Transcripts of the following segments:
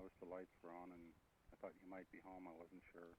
noticed the lights were on, and I thought you might be home. I wasn't sure.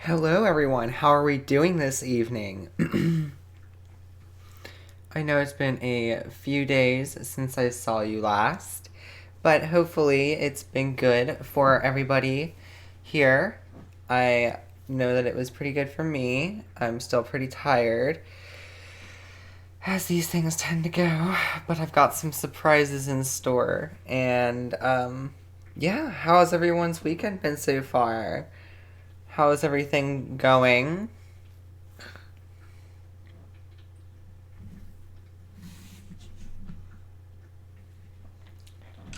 Hello, everyone. How are we doing this evening? I know it's been a few days since I saw you last, but hopefully it's been good for everybody here. I know that it was pretty good for me. I'm still pretty tired, as these things tend to go, but I've got some surprises in store. And, yeah, how has everyone's weekend been so far? How is everything going?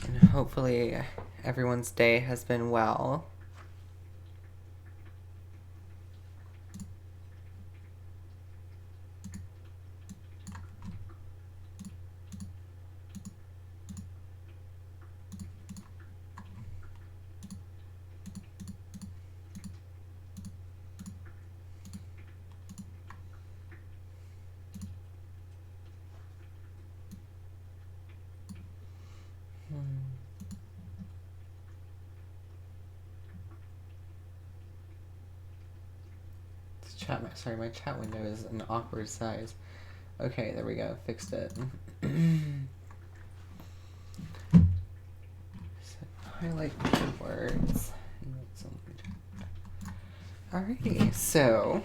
And hopefully everyone's day has been well. Sorry, my chat window is an awkward size. Okay, there we go. Fixed it. Highlight keywords. Alrighty, so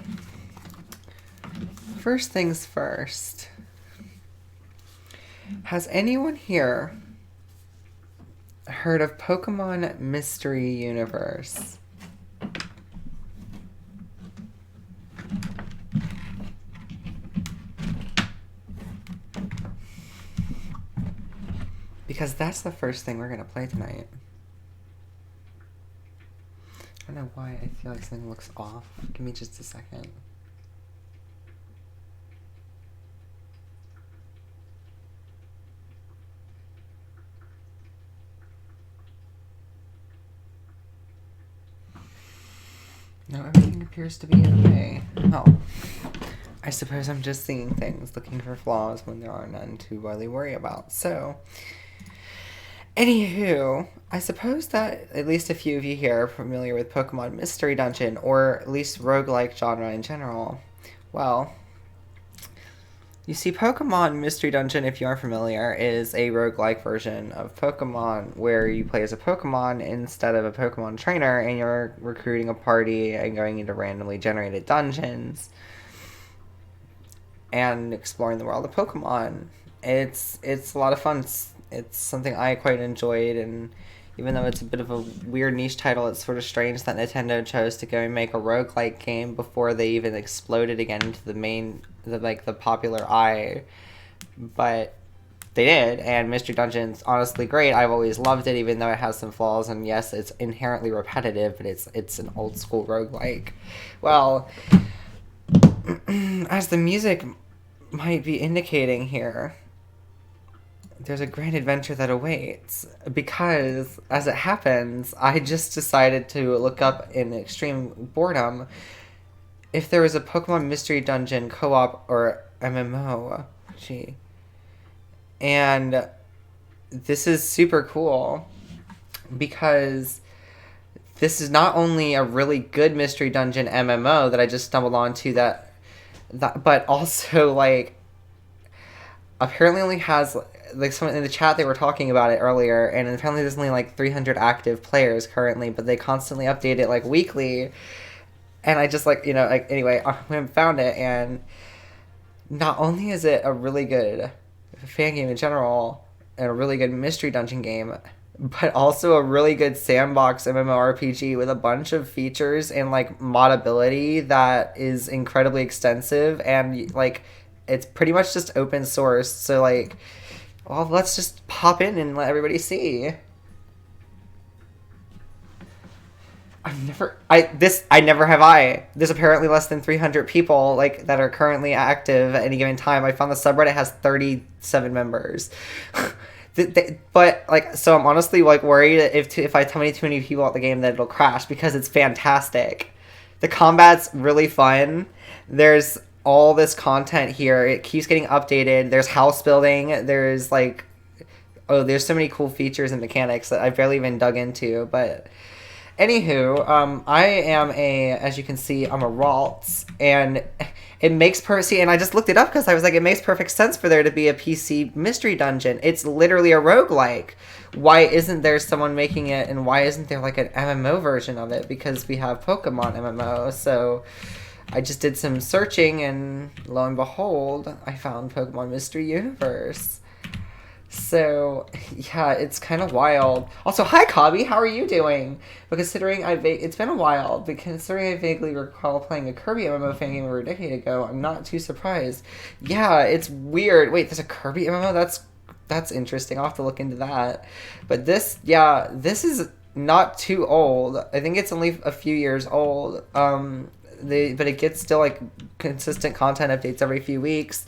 first things first. Has anyone here heard of Pokemon Mystery Universe? Because that's the first thing we're going to play tonight. I don't know why I feel like something looks off. Give me just a second. No, everything appears to be okay. Oh. I suppose I'm just seeing things, looking for flaws when there are none to really worry about. So, anywho, I suppose that at least a few of you here are familiar with Pokemon Mystery Dungeon, or at least roguelike genre in general. Well, you see, Pokemon Mystery Dungeon, if you aren't familiar, is a roguelike version of Pokemon where you play as a Pokemon instead of a Pokemon trainer, and you're recruiting a party and going into randomly generated dungeons and exploring the world of Pokemon. It's a lot of fun. It's something I quite enjoyed, and even though it's a bit of a weird niche title, it's sort of strange that Nintendo chose to go and make a roguelike game before they even exploded again into the popular eye. But they did, and Mystery Dungeon's honestly great. I've always loved it, even though it has some flaws, and yes, it's inherently repetitive, but it's an old school roguelike. Well, as the music might be indicating here, there's a great adventure that awaits, because, as it happens, I just decided to look up in extreme boredom if there was a Pokemon Mystery Dungeon co-op or MMO. And this is super cool, because this is not only a really good Mystery Dungeon MMO that I just stumbled onto but also, like, apparently only has, like, someone in the chat, they were talking about it earlier, and apparently there's only like 300 active players currently, but they constantly update it like weekly. And I just, like, anyway, I found it, and not only is it a really good fan game in general and a really good Mystery Dungeon game, but also a really good sandbox MMORPG with a bunch of features and, like, modability that is incredibly extensive, and, like, it's pretty much just open source. So, like, well, let's just pop in and let everybody see. There's apparently less than 300 people, like, that are currently active at any given time. I found the subreddit has 37 members. But, like, so I'm honestly, like, worried if I tell too many people at the game that it'll crash, because it's fantastic. The combat's really fun. There's all this content here. It keeps getting updated. There's house building. There's, there's so many cool features and mechanics that I barely even dug into. But Anywho, I am as you can see, I'm a Ralts, and it makes see, and I just looked it up because I was like, it makes perfect sense for there to be a PC mystery dungeon. It's literally a roguelike. Why isn't there someone making it, and why isn't there like an MMO version of it? Because we have Pokemon MMO, so I just did some searching, and lo and behold, I found Pokemon Mystery Universe. So, yeah, it's kind of wild. Also, hi, Cobby, how are you doing? But considering it's been a while, but considering I vaguely recall playing a Kirby MMO fan game over a decade ago, I'm not too surprised. Yeah, it's weird. Wait, there's a Kirby MMO? That's interesting. I'll have to look into that. But this is not too old. I think it's only a few years old. But it gets still like consistent content updates every few weeks,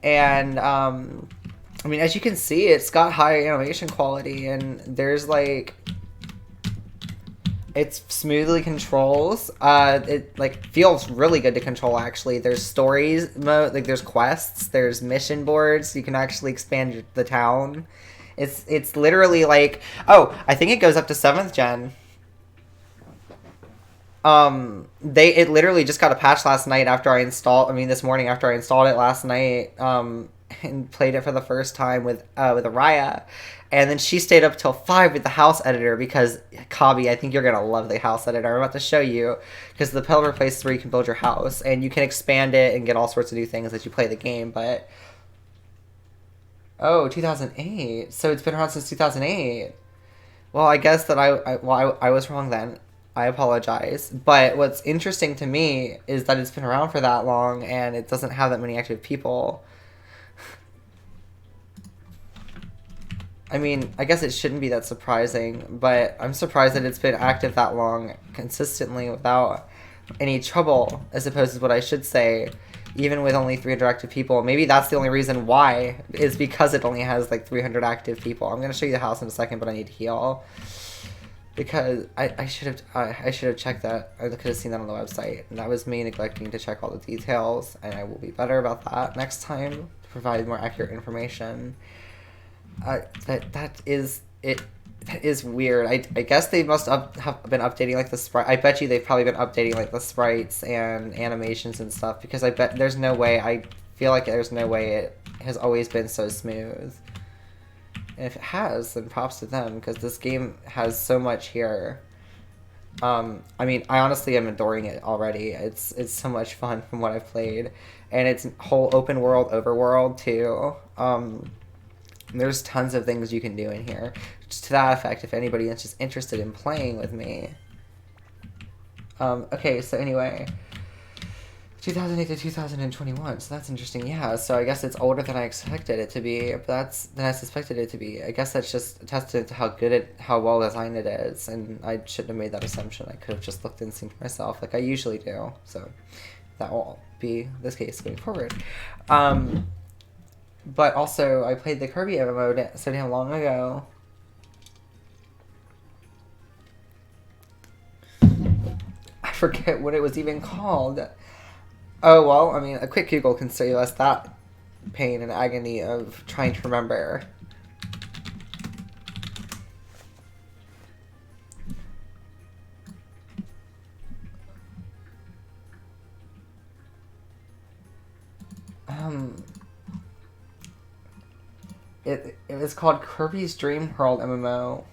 and I mean, as you can see, it's got high animation quality, and there's like, it smoothly controls. It like feels really good to control. Actually, there's stories mode, like there's quests, there's mission boards. You can actually expand the town. It's literally like, oh, I think it goes up to 7th gen. It literally just got a patch last night after I installed. I mean, this morning after I installed it last night. And played it for the first time with Araya, and then she stayed up till 5 with the house editor because Cobby, I think you're gonna love the house editor. I'm about to show you because the developer place is where you can build your house and you can expand it and get all sorts of new things as you play the game. But 2008, so it's been around since 2008. Well, I guess that I was wrong then. I apologize. But what's interesting to me is that it's been around for that long and it doesn't have that many active people. I mean, I guess it shouldn't be that surprising, but I'm surprised that it's been active that long consistently without any trouble, as opposed to what I should say, even with only 300 active people. Maybe that's the only reason why, is because it only has like 300 active people. I'm going to show you the house in a second, but I need to heal. Because I should have checked that. I could have seen that on the website, and that was me neglecting to check all the details, and I will be better about that next time to provide more accurate information. That is weird. I guess they must have been updating like the sprite. I bet you they've probably been updating like the sprites and animations and stuff, because I bet there's no way. I feel like there's no way it has always been so smooth. And if it has, then props to them, because this game has so much here. I mean, I honestly am adoring it already. It's so much fun from what I've played, and it's whole open world overworld too. There's tons of things you can do in here. Just to that effect, if anybody is just interested in playing with me. Okay, so anyway. 2008 to 2021, so that's interesting. Yeah, so I guess it's older than I expected it to be, than I suspected it to be. I guess that's just a testament to how well designed it is, and I shouldn't have made that assumption. I could have just looked and seen for myself, like I usually do. So that will be this case going forward. But also, I played the Kirby MMO so damn long ago. I forget what it was even called. Oh, well, I mean, a quick Google can save us that pain and agony of trying to remember. It was called Kirby's Dream World MMO.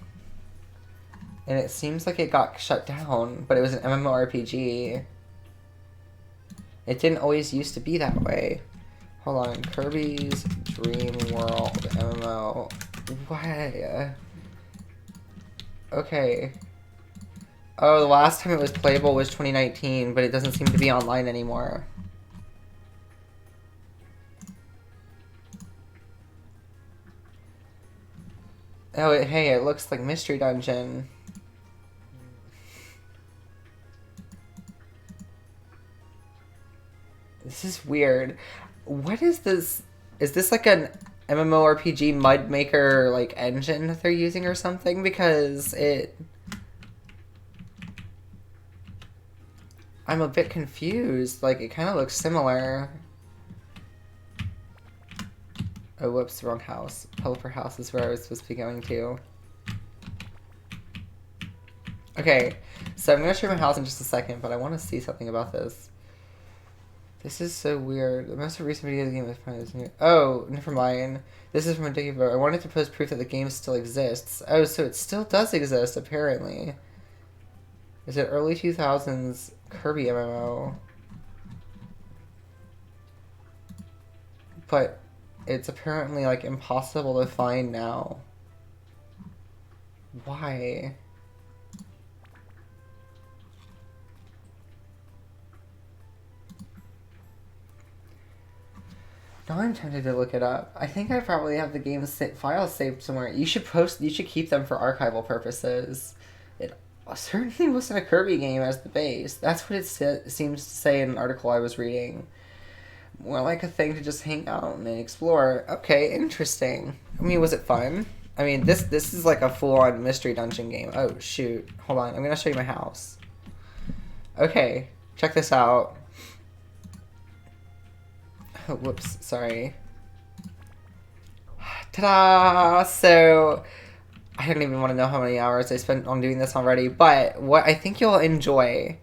And it seems like it got shut down, but it was an MMORPG. It didn't always used to be that way. Hold on, Kirby's Dream World MMO. Why? Okay. Oh, the last time it was playable was 2019, but it doesn't seem to be online anymore. Oh, hey, it looks like Mystery Dungeon. This is weird. What is this? Is this like an MMORPG mud maker like engine that they're using or something? Because I'm a bit confused. Like, it kind of looks similar. Oh, whoops, wrong house. Helper house is where I was supposed to be going to. Okay, so I'm gonna show you my house in just a second, but I want to see something about this. This is so weird. The most recent video of the game is probably this new. Oh, never mind. This is from a decade ago. I wanted to post proof that the game still exists. Oh, so it still does exist, apparently. Is it early 2000s Kirby MMO? But it's apparently, like, impossible to find now. Why? Now I'm tempted to look it up. I think I probably have the game's files saved somewhere. You should keep them for archival purposes. It certainly wasn't a Kirby game as the base. That's what it seems to say in an article I was reading. More like a thing to just hang out and explore. Okay, interesting. I mean, was it fun? I mean, this is like a full-on mystery dungeon game. Oh, shoot. Hold on. I'm going to show you my house. Okay, check this out. Oh, whoops, sorry. Ta-da! So, I don't even want to know how many hours I spent on doing this already, but what I think you'll enjoy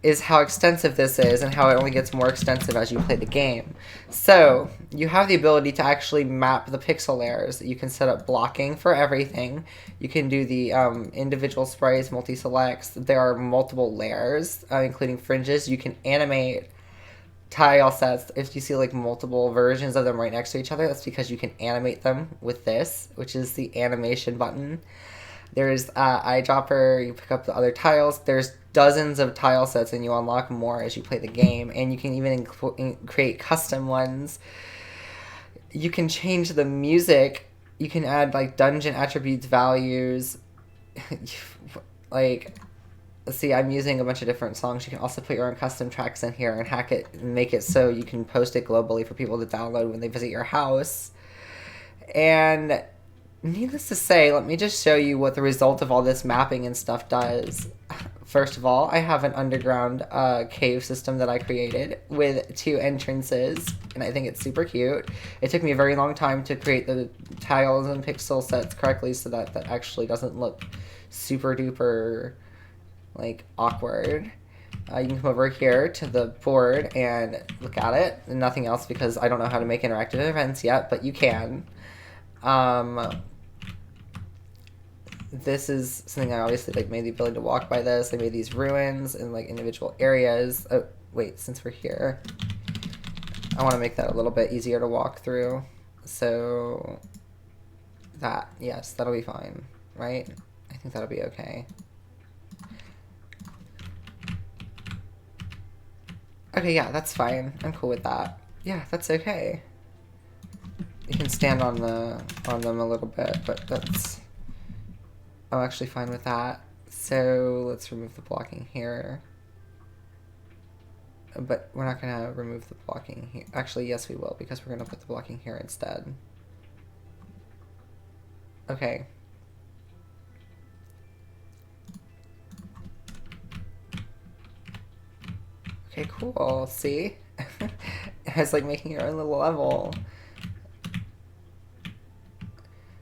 is how extensive this is and how it only gets more extensive as you play the game. So, you have the ability to actually map the pixel layers. You can set up blocking for everything. You can do the individual sprays, multi-selects. There are multiple layers, including fringes. You can animate tile sets. If you see like multiple versions of them right next to each other, that's because you can animate them with this, which is the animation button. There's eyedropper. You pick up the other tiles. There's dozens of tile sets, and you unlock more as you play the game. And you can even create custom ones. You can change the music. You can add like dungeon attributes, values. Like, see, I'm using a bunch of different songs. You can also put your own custom tracks in here and hack it and make it so you can post it globally for people to download when they visit your house. And needless to say, let me just show you what the result of all this mapping and stuff does. First of all, I have an underground cave system that I created with 2 entrances, and I think it's super cute. It took me a very long time to create the tiles and pixel sets correctly so that that actually doesn't look super duper like awkward. You can come over here to the board and look at it, and nothing else because I don't know how to make interactive events yet, but you can. This is something I obviously like made the ability to walk by this. I made these ruins in like individual areas. Oh wait, since we're here, I want to make that a little bit easier to walk through. So that, yes, that'll be fine, right? I think that'll be okay. Okay, yeah, that's fine. I'm cool with that. Yeah, that's okay. You can stand on them a little bit, but I'm actually fine with that. So let's remove the blocking here. But we're not gonna remove the blocking here. Actually, yes, we will, because we're gonna put the blocking here instead. Okay. Okay, cool. See? It's like making your own little level.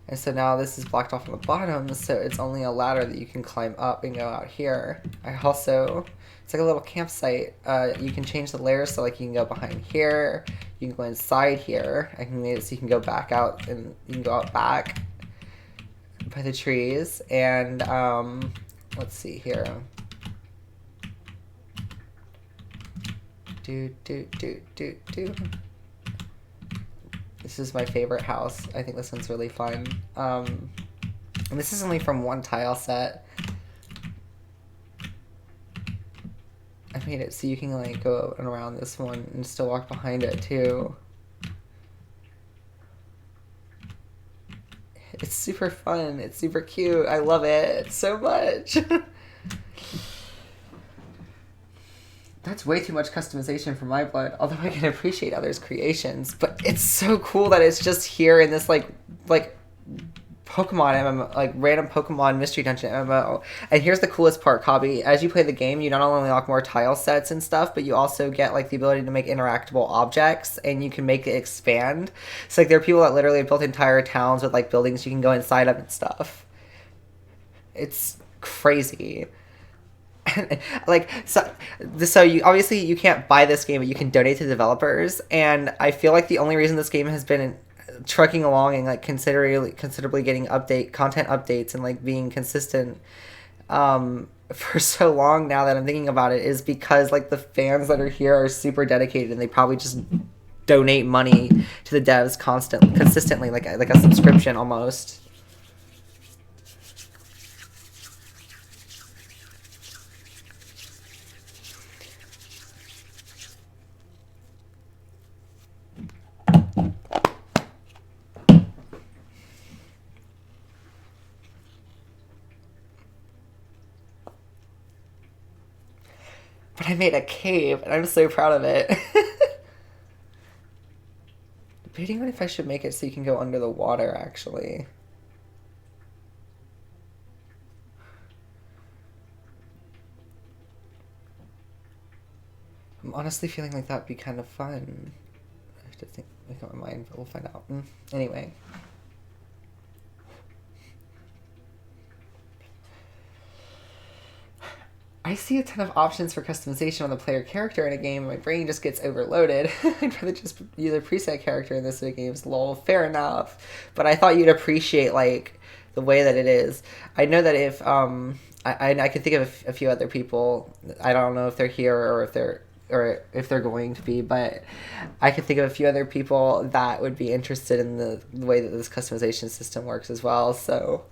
And so now this is blocked off on the bottom, so it's only a ladder that you can climb up and go out here. I also, it's like a little campsite. You can change the layers, so like you can go behind here, you can go inside here. I can make it so you can go back out, and you can go out back by the trees. And let's see here. This is my favorite house. I think this one's really fun. And this is only from one tile set. I made it so you can like go around this one and still walk behind it too. It's super fun. It's super cute. I love it so much. That's way too much customization for my blood, although I can appreciate others' creations. But it's so cool that it's just here in this like Pokemon MMO, like random Pokemon Mystery Dungeon MMO. And here's the coolest part, Kabi. As you play the game, you not only unlock more tile sets and stuff, but you also get like the ability to make interactable objects, and you can make it expand. So like there are people that literally have built entire towns with like buildings you can go inside of and stuff. It's crazy. Like so you obviously you can't buy this game, but you can donate to developers, and I feel like the only reason this game has been trucking along and like considerably getting content updates and like being consistent for so long now that I'm thinking about it is because like the fans that are here are super dedicated, and they probably just donate money to the devs consistently, like a subscription almost. But I made a cave, and I'm so proud of it. Debating on if I should make it so you can go under the water, actually. I'm honestly feeling like that'd be kind of fun. I have to make up my mind, but we'll find out. Anyway. I see a ton of options for customization on the player character in a game, and my brain just gets overloaded. I'd rather just use a preset character in this game's lol. Fair enough. But I thought you'd appreciate, like, the way that it is. I know that if, I could think of a few other people. I don't know if they're here or if they're going to be, but I could think of a few other people that would be interested in the way that this customization system works as well, so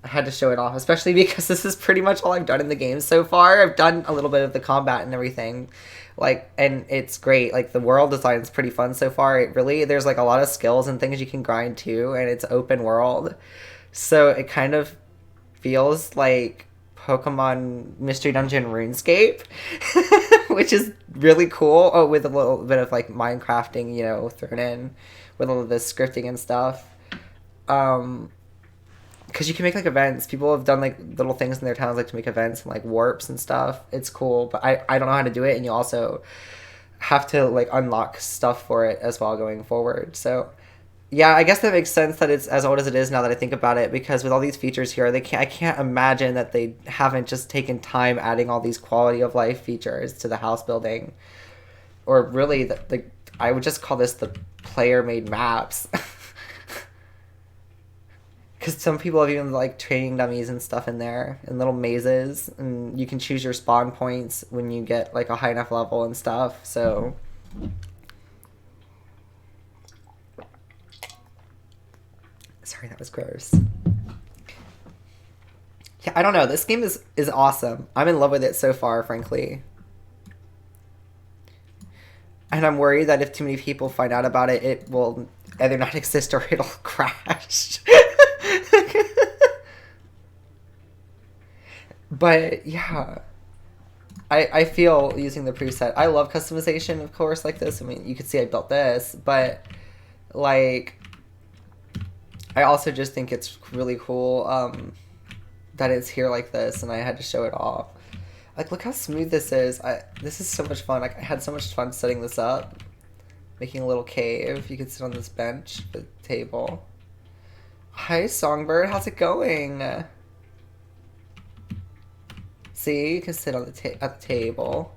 I had to show it off, especially because this is pretty much all I've done in the game so far. I've done a little bit of the combat and everything, like, and it's great. Like, the world design is pretty fun so far. There's like a lot of skills and things you can grind too, and it's open world, so it kind of feels like Pokemon Mystery Dungeon RuneScape, which is really cool. Oh, with a little bit of like Minecrafting, thrown in with all of this scripting and stuff. Because you can make like events. People have done like little things in their towns, like to make events and like warps and stuff. It's cool, but I don't know how to do it, and you also have to like unlock stuff for it as well going forward. So yeah, I guess that makes sense that it's as old as it is now that I think about it, because with all these features here, I can't imagine that they haven't just taken time adding all these quality of life features to the house building, or really I would just call this the player made maps. Because some people have even like training dummies and stuff in there, and little mazes, and you can choose your spawn points when you get like a high enough level and stuff. So sorry, that was gross. Yeah, I don't know. This game is awesome. I'm in love with it so far, frankly. And I'm worried that if too many people find out about it, it will either not exist or it'll crash. But yeah, I feel using the preset. I love customization, of course, like this. I mean, you can see I built this, but like, I also just think it's really cool that it's here like this, and I had to show it off. Like, look how smooth this is. This is so much fun. Like, I had so much fun setting this up, making a little cave. You could sit on this bench, the table. Hi, Songbird. How's it going? See, you can sit on at the table.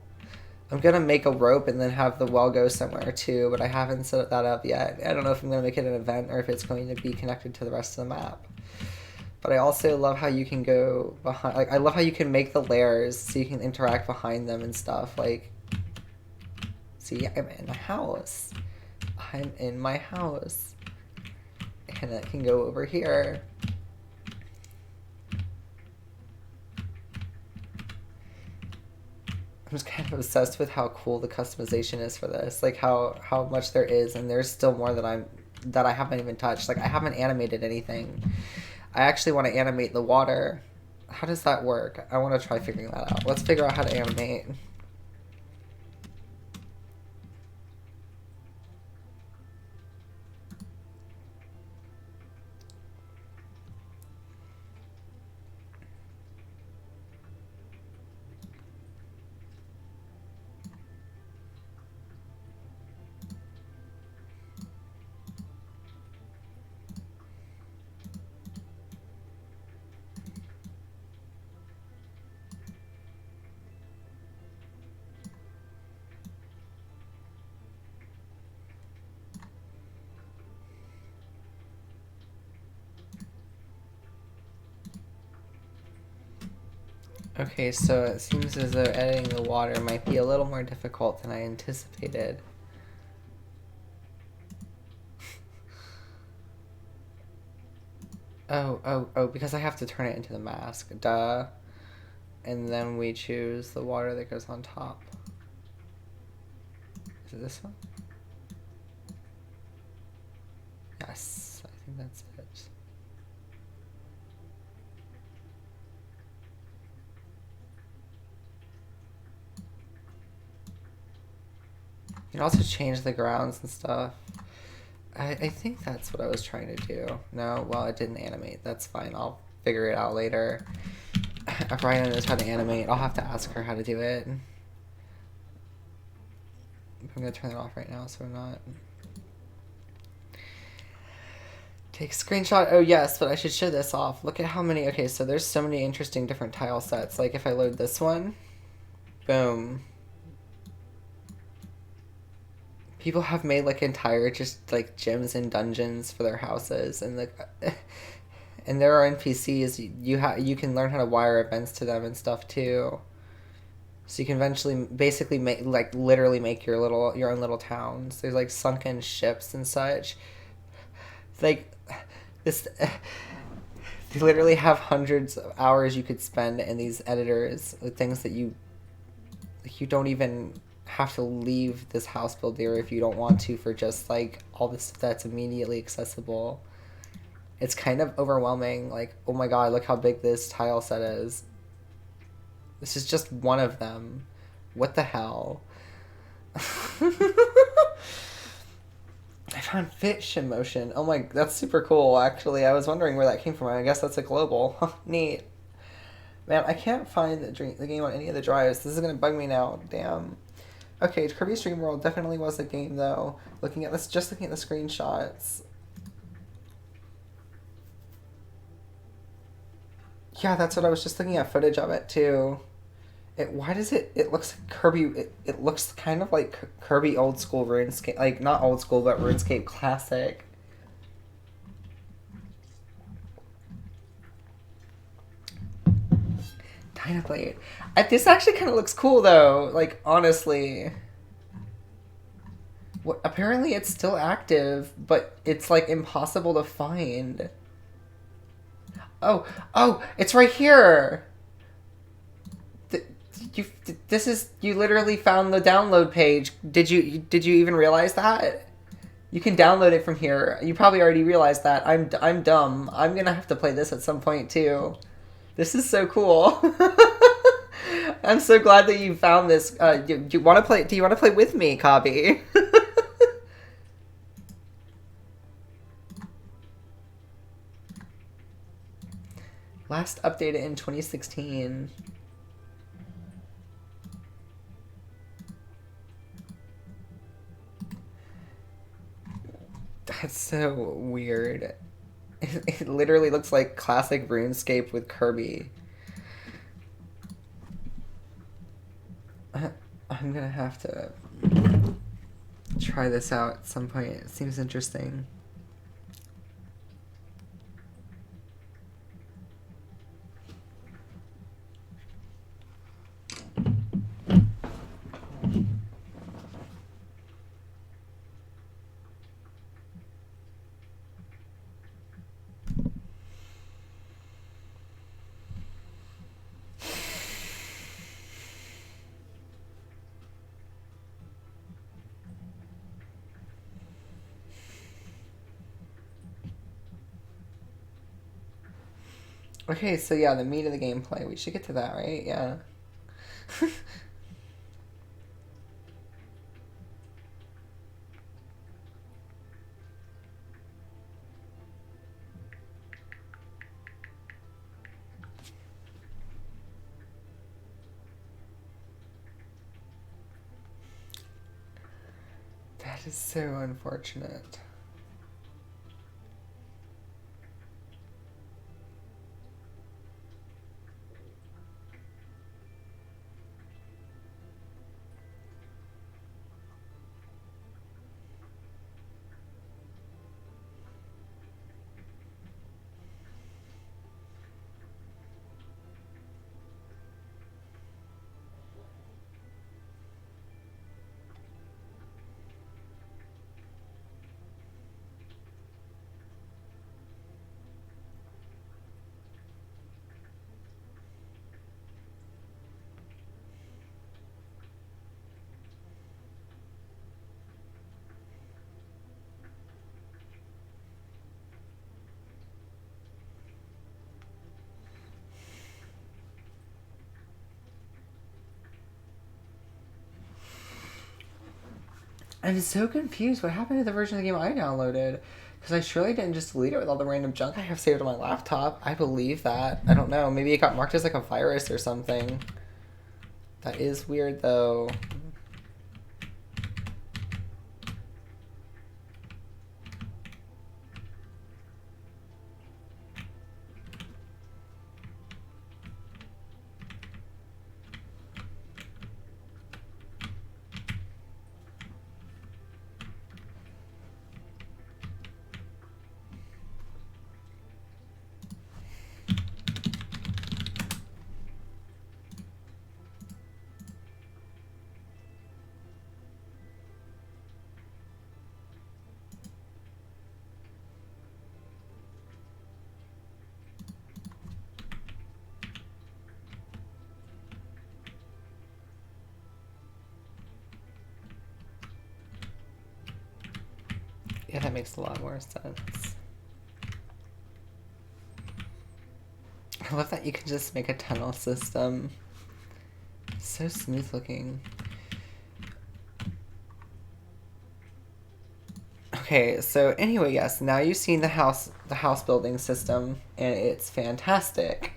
I'm gonna make a rope and then have the well go somewhere too, but I haven't set that up yet. I don't know if I'm gonna make it an event or if it's going to be connected to the rest of the map. But I also love how you can go behind. Like, I love how you can make the layers so you can interact behind them and stuff. Like, see, I'm in a house. I'm in my house, and it can go over here. I'm just kind of obsessed with how cool the customization is for this. Like how much there is, and there's still more that I haven't even touched. Like, I haven't animated anything. I actually want to animate the water. How does that work? I want to try figuring that out. Let's figure out how to animate. Okay, so it seems as though editing the water might be a little more difficult than I anticipated. Oh, because I have to turn it into the mask. Duh. And then we choose the water that goes on top. Is it this one? Yes, I think that's it. You can also change the grounds and stuff. I think that's what I was trying to do. No, well, it didn't animate. That's fine. I'll figure it out later. If Ryan knows how to animate, I'll have to ask her how to do it. I'm going to turn it off right now so we're not... Take screenshot. Oh, yes, but I should show this off. Look at how many... Okay, so there's so many interesting different tile sets. Like, if I load this one, boom. People have made, like, entire just, like, gyms and dungeons for their houses. And, like... And there are NPCs. You can learn how to wire events to them and stuff, too. So you can eventually basically make, like, literally make your own little towns. There's, like, sunken ships and such. Like... This, they literally have hundreds of hours you could spend in these editors with things that you don't even have to leave this house builder if you don't want to, for just like all this stuff that's immediately accessible. It's kind of overwhelming. Like, oh my god, look how big this tile set is. This is just one of them. What the hell? I found fish in motion. Oh my, that's super cool, actually. I was wondering where that came from. I guess that's a global. Neat. Man, I can't find the game on any of the drives. This is going to bug me now. Damn. Okay, Kirby's Dream World definitely was a game, though. Looking at this, just looking at the screenshots. Yeah, that's what I was just looking at footage of it, too. Why does it looks like Kirby, it looks kind of like Kirby old school RuneScape, like not old school, but RuneScape classic. Dynablade. This actually kind of looks cool though, like honestly. What, apparently it's still active, but it's like impossible to find. Oh, it's right here. You literally found the download page. Did you even realize that? You can download it from here. You probably already realized that. I'm dumb. I'm gonna have to play this at some point too. This is so cool. I'm so glad that you found this. Do you want to play? Do you want to play with me, Kabi? Last updated in 2016. That's so weird. It literally looks like classic RuneScape with Kirby. I'm gonna have to try this out at some point. It seems interesting. Okay, so yeah, the meat of the gameplay. We should get to that, right? Yeah. That is so unfortunate. I'm so confused. What happened to the version of the game I downloaded? Because I surely didn't just delete it with all the random junk I have saved on my laptop. I believe that. I don't know. Maybe it got marked as like a virus or something. That is weird though. Yeah, that makes a lot more sense. I love that you can just make a tunnel system. So smooth looking. Okay, so anyway, yes, now you've seen the house building system, and it's fantastic.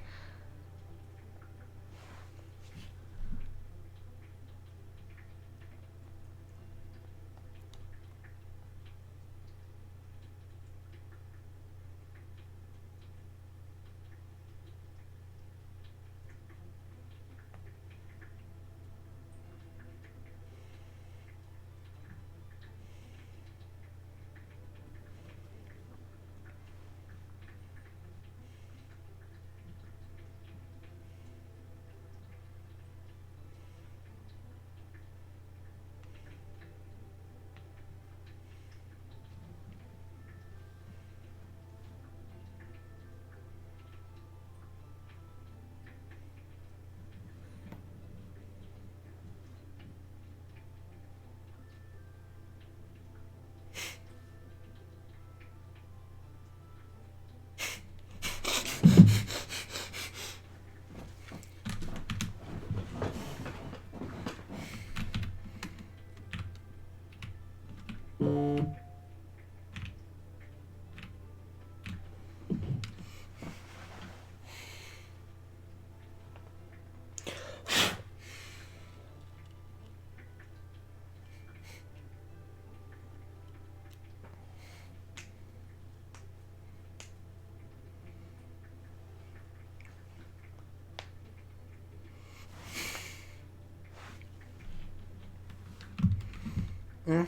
Mm.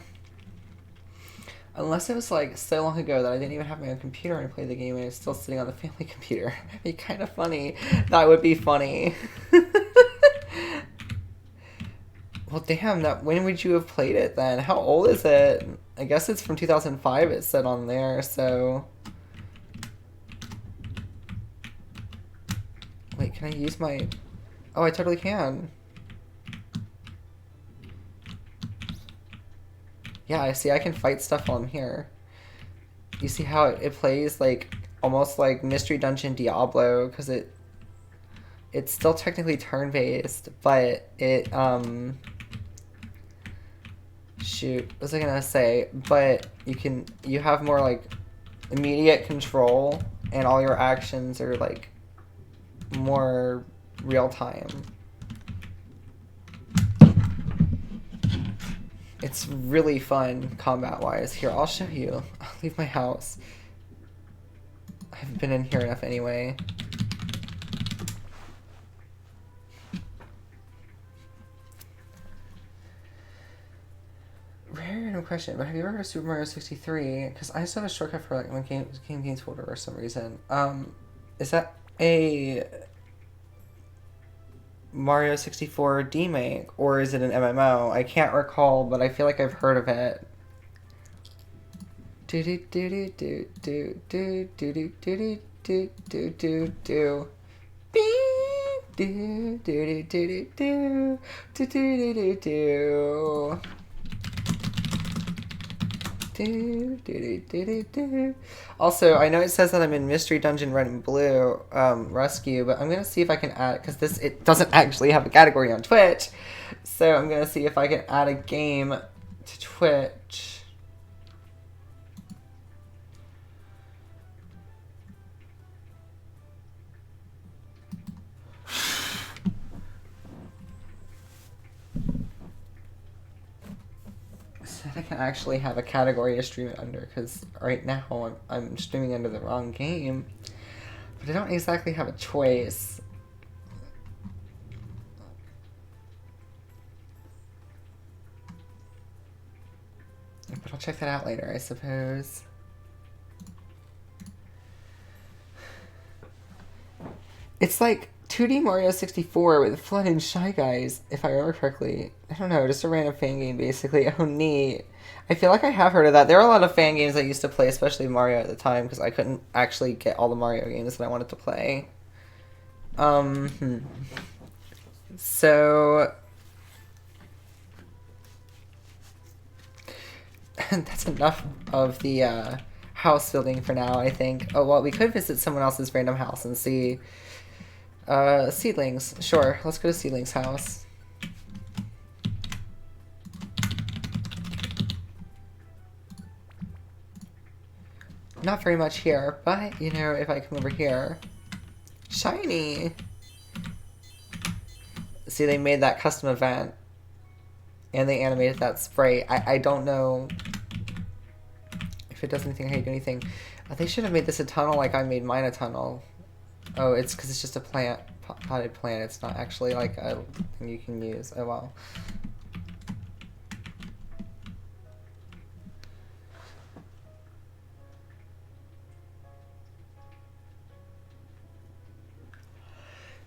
Unless it was like so long ago that I didn't even have my own computer and I played the game and it's still sitting on the family computer. That'd be kind of funny. That would be funny. Well, damn, when would you have played it then? How old is it? I guess it's from 2005, it said on there, so... Wait, can I use my... Oh, I totally can. Yeah, I see I can fight stuff while I'm here. You see how it plays like almost like Mystery Dungeon Diablo, because it's still technically turn-based, but it shoot, what was I gonna say? But you have more like immediate control and all your actions are like more real time. It's really fun combat-wise. Here, I'll show you. I'll leave my house. I haven't been in here enough anyway. Random question, but have you ever heard of Super Mario 63? Because I still have a shortcut for like my games folder for some reason. Is that a Mario 64 remake, or is it an MMO? I can't recall, but I feel like I've heard of it. Do do do do do do do do do do do do. Do do do do do do do do do do. Do, do, do, do, do. Also, I know it says that I'm in Mystery Dungeon Red and Blue Rescue, but I'm going to see if I can add it, because it doesn't actually have a category on Twitch, so I'm going to see if I can add a game to Twitch. So I can actually have a category to stream it under, because right now I'm streaming under the wrong game. But I don't exactly have a choice. But I'll check that out later, I suppose. It's like 2D Mario 64 with Flood and Shy Guys, if I remember correctly. I don't know, just a random fan game, basically. Oh, neat. I feel like I have heard of that. There are a lot of fan games I used to play, especially Mario at the time, because I couldn't actually get all the Mario games that I wanted to play. So... that's enough of the house building for now, I think. Oh, well, we could visit someone else's random house and see... Seedlings. Sure, let's go to Seedling's house. Not very much here, but, you know, if I come over here... Shiny! See, they made that custom event. And they animated that spray. I don't know if it does anything, how you do anything. They should have made this a tunnel like I made mine a tunnel. Oh, it's because it's just a plant, potted plant. It's not actually like a thing you can use. Oh, well.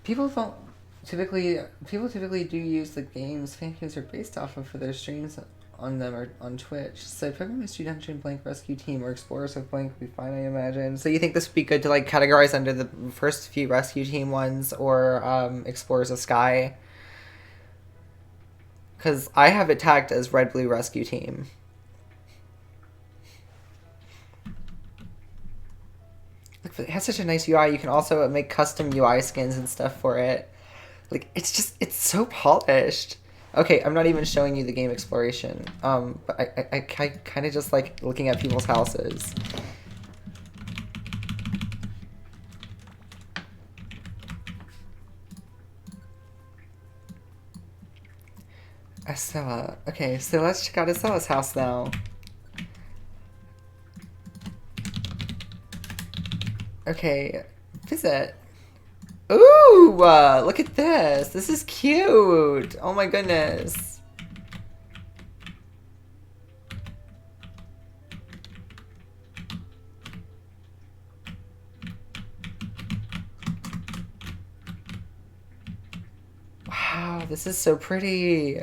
People typically do use the games fan games are based off of for their streams on them or on Twitch. So Pokemon Mystery Dungeon, Blank Rescue Team, or Explorers of Blank would be fine, I imagine. So you think this would be good to like categorize under the first few Rescue Team ones or Explorers of Sky? Because I have it tagged as Red Blue Rescue Team. Look, it has such a nice UI. You can also make custom UI skins and stuff for it. Like, it's so polished. Okay, I'm not even showing you the game exploration. But I kind of just like looking at people's houses. Estella. Okay, so let's check out Estella's house now. Okay, visit. Ooh, look at this. This is cute. Oh my goodness. Wow, this is so pretty.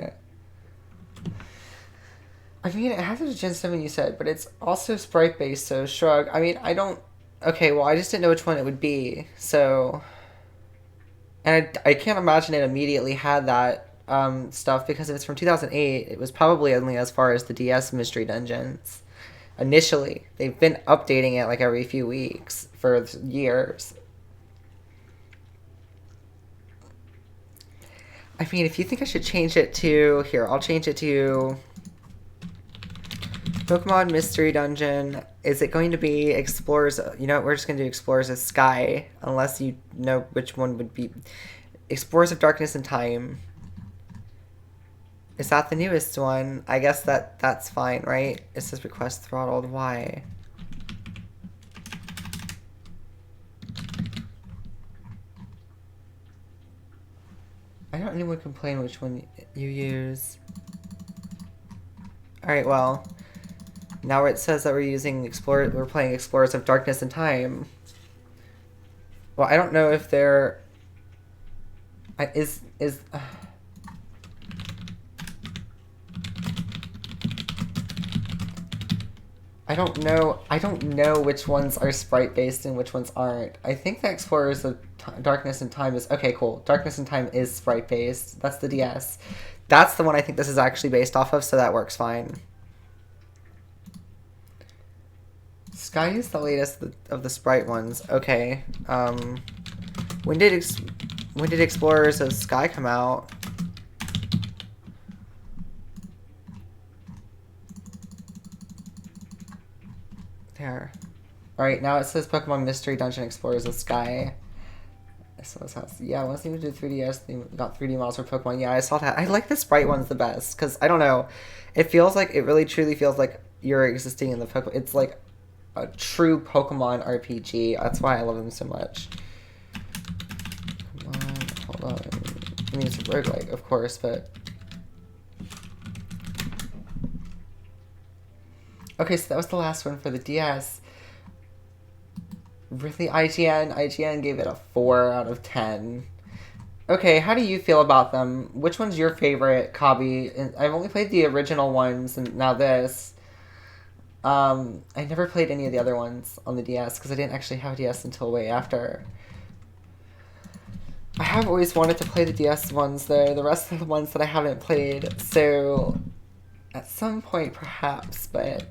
I mean, it has a Gen 7 you said, but it's also sprite-based, so shrug. I mean, I don't... Okay, well, I just didn't know which one it would be, so... And I can't imagine it immediately had that stuff, because if it's from 2008, it was probably only as far as the DS Mystery Dungeons. Initially. They've been updating it like every few weeks for years. I mean, if you think I should change it to... Here, I'll change it to... Pokemon Mystery Dungeon. Is it going to be Explorers? You know what? We're just going to do Explorers of Sky. Unless you know which one would be. Explorers of Darkness and Time. Is that the newest one? I guess that's fine, right? It says request throttled. Why? I don't anyone complain which one you use. Alright, well. Now it says that we're playing Explorers of Darkness and Time. Well, I don't know if they're... I don't know which ones are sprite-based and which ones aren't. I think that Explorers of Darkness and Time is... Okay, cool. Darkness and Time is sprite-based. That's the DS. That's the one I think this is actually based off of, so that works fine. Sky is the latest of the sprite ones. Okay. When did Explorers of Sky come out? care. Alright, now it says Pokemon Mystery Dungeon Explorers of Sky. So this has, yeah, once you do 3DS, they got 3D models for Pokemon. Yeah, I saw that. I like the sprite ones the best, because, I don't know, it feels like, it really truly feels like you're existing in the Pokemon. It's like a true Pokemon RPG. That's why I love them so much. Come on, hold on. I mean, it's a roguelike, of course, but... Okay, so that was the last one for the DS. Really, IGN? IGN gave it a 4 out of 10. Okay, how do you feel about them? Which one's your favorite, Kabi? I've only played the original ones, and now this. I never played any of the other ones on the DS, because I didn't actually have a DS until way after. I have always wanted to play the DS ones, though. The rest of the ones that I haven't played, so... At some point, perhaps, but...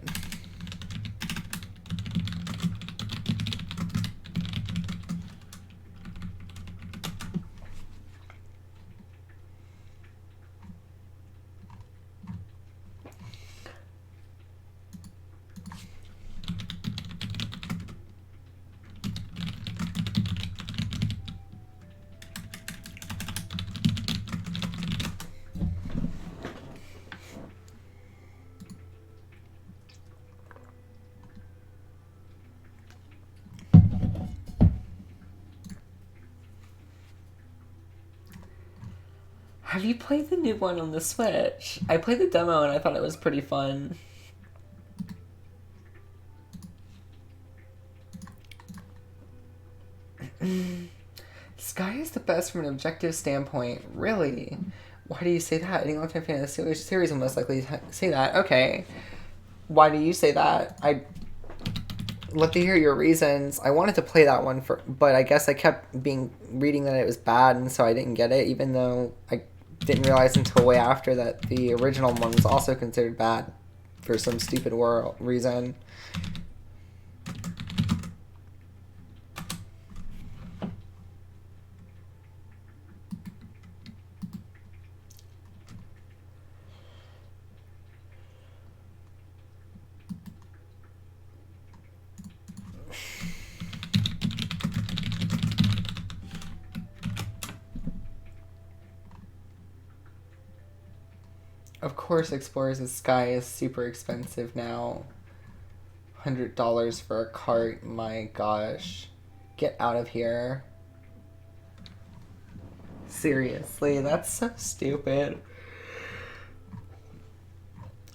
Have you played the new one on the Switch? I played the demo and I thought it was pretty fun. Sky is the best from an objective standpoint. Really? Why do you say that? Any long-time fan of the series will most likely say that. Okay. Why do you say that? I'd love to hear your reasons. I wanted to play that one, but I guess I kept reading that it was bad, and so I didn't get it, even though I didn't realize until way after that the original one was also considered bad for some stupid reason. Of course, Explorers of Sky is super expensive now. $100 for a cart, my gosh. Get out of here. Seriously, that's so stupid.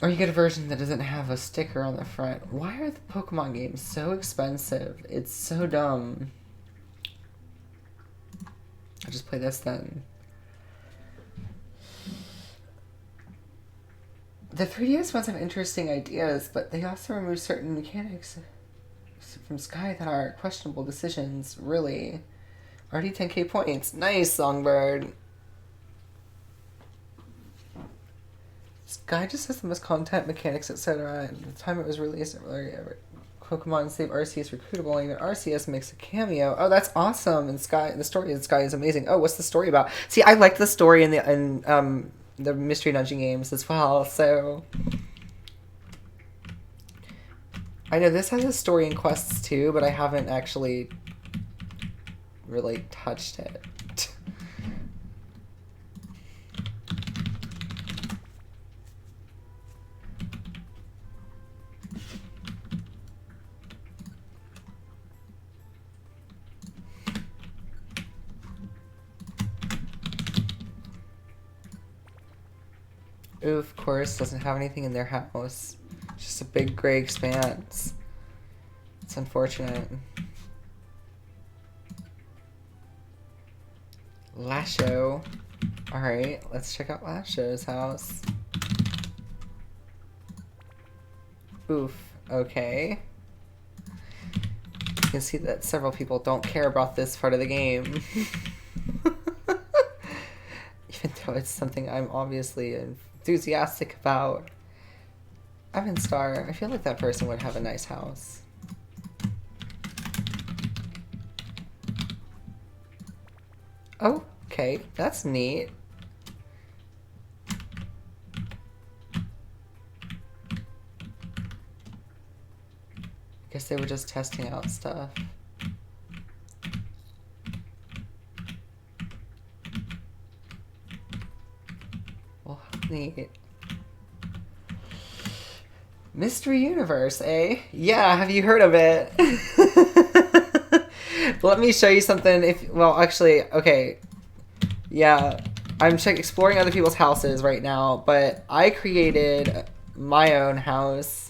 Or you get a version that doesn't have a sticker on the front. Why are the Pokemon games so expensive? It's so dumb. I'll just play this then. The 3DS ones have interesting ideas, but they also remove certain mechanics from Sky that are questionable decisions, really. Already 10k points. Nice, Songbird. Sky just has the most content, mechanics, etc. At the time it was released, Pokemon Save Arceus recruitable, even Arceus makes a cameo. Oh, that's awesome! And Sky, the story of Sky is amazing. Oh, what's the story about? See, I liked the story in the Mystery Dungeon games as well, so... I know this has a story and quests too, but I haven't actually really touched it. Ooh, of course, doesn't have anything in their house. Just a big gray expanse. It's unfortunate. Lasho. Alright, let's check out Lasho's house. Oof, okay. You can see that several people don't care about this part of the game. Even though it's something I'm obviously enthusiastic about. Evan Star, I feel like that person would have a nice house. Oh, okay, that's neat. guess they were just testing out stuff. Well, neat. Mystery Universe, eh? Yeah, have you heard of it? Let me show you something. Well, actually, okay. Yeah, I'm exploring other people's houses right now, but I created my own house.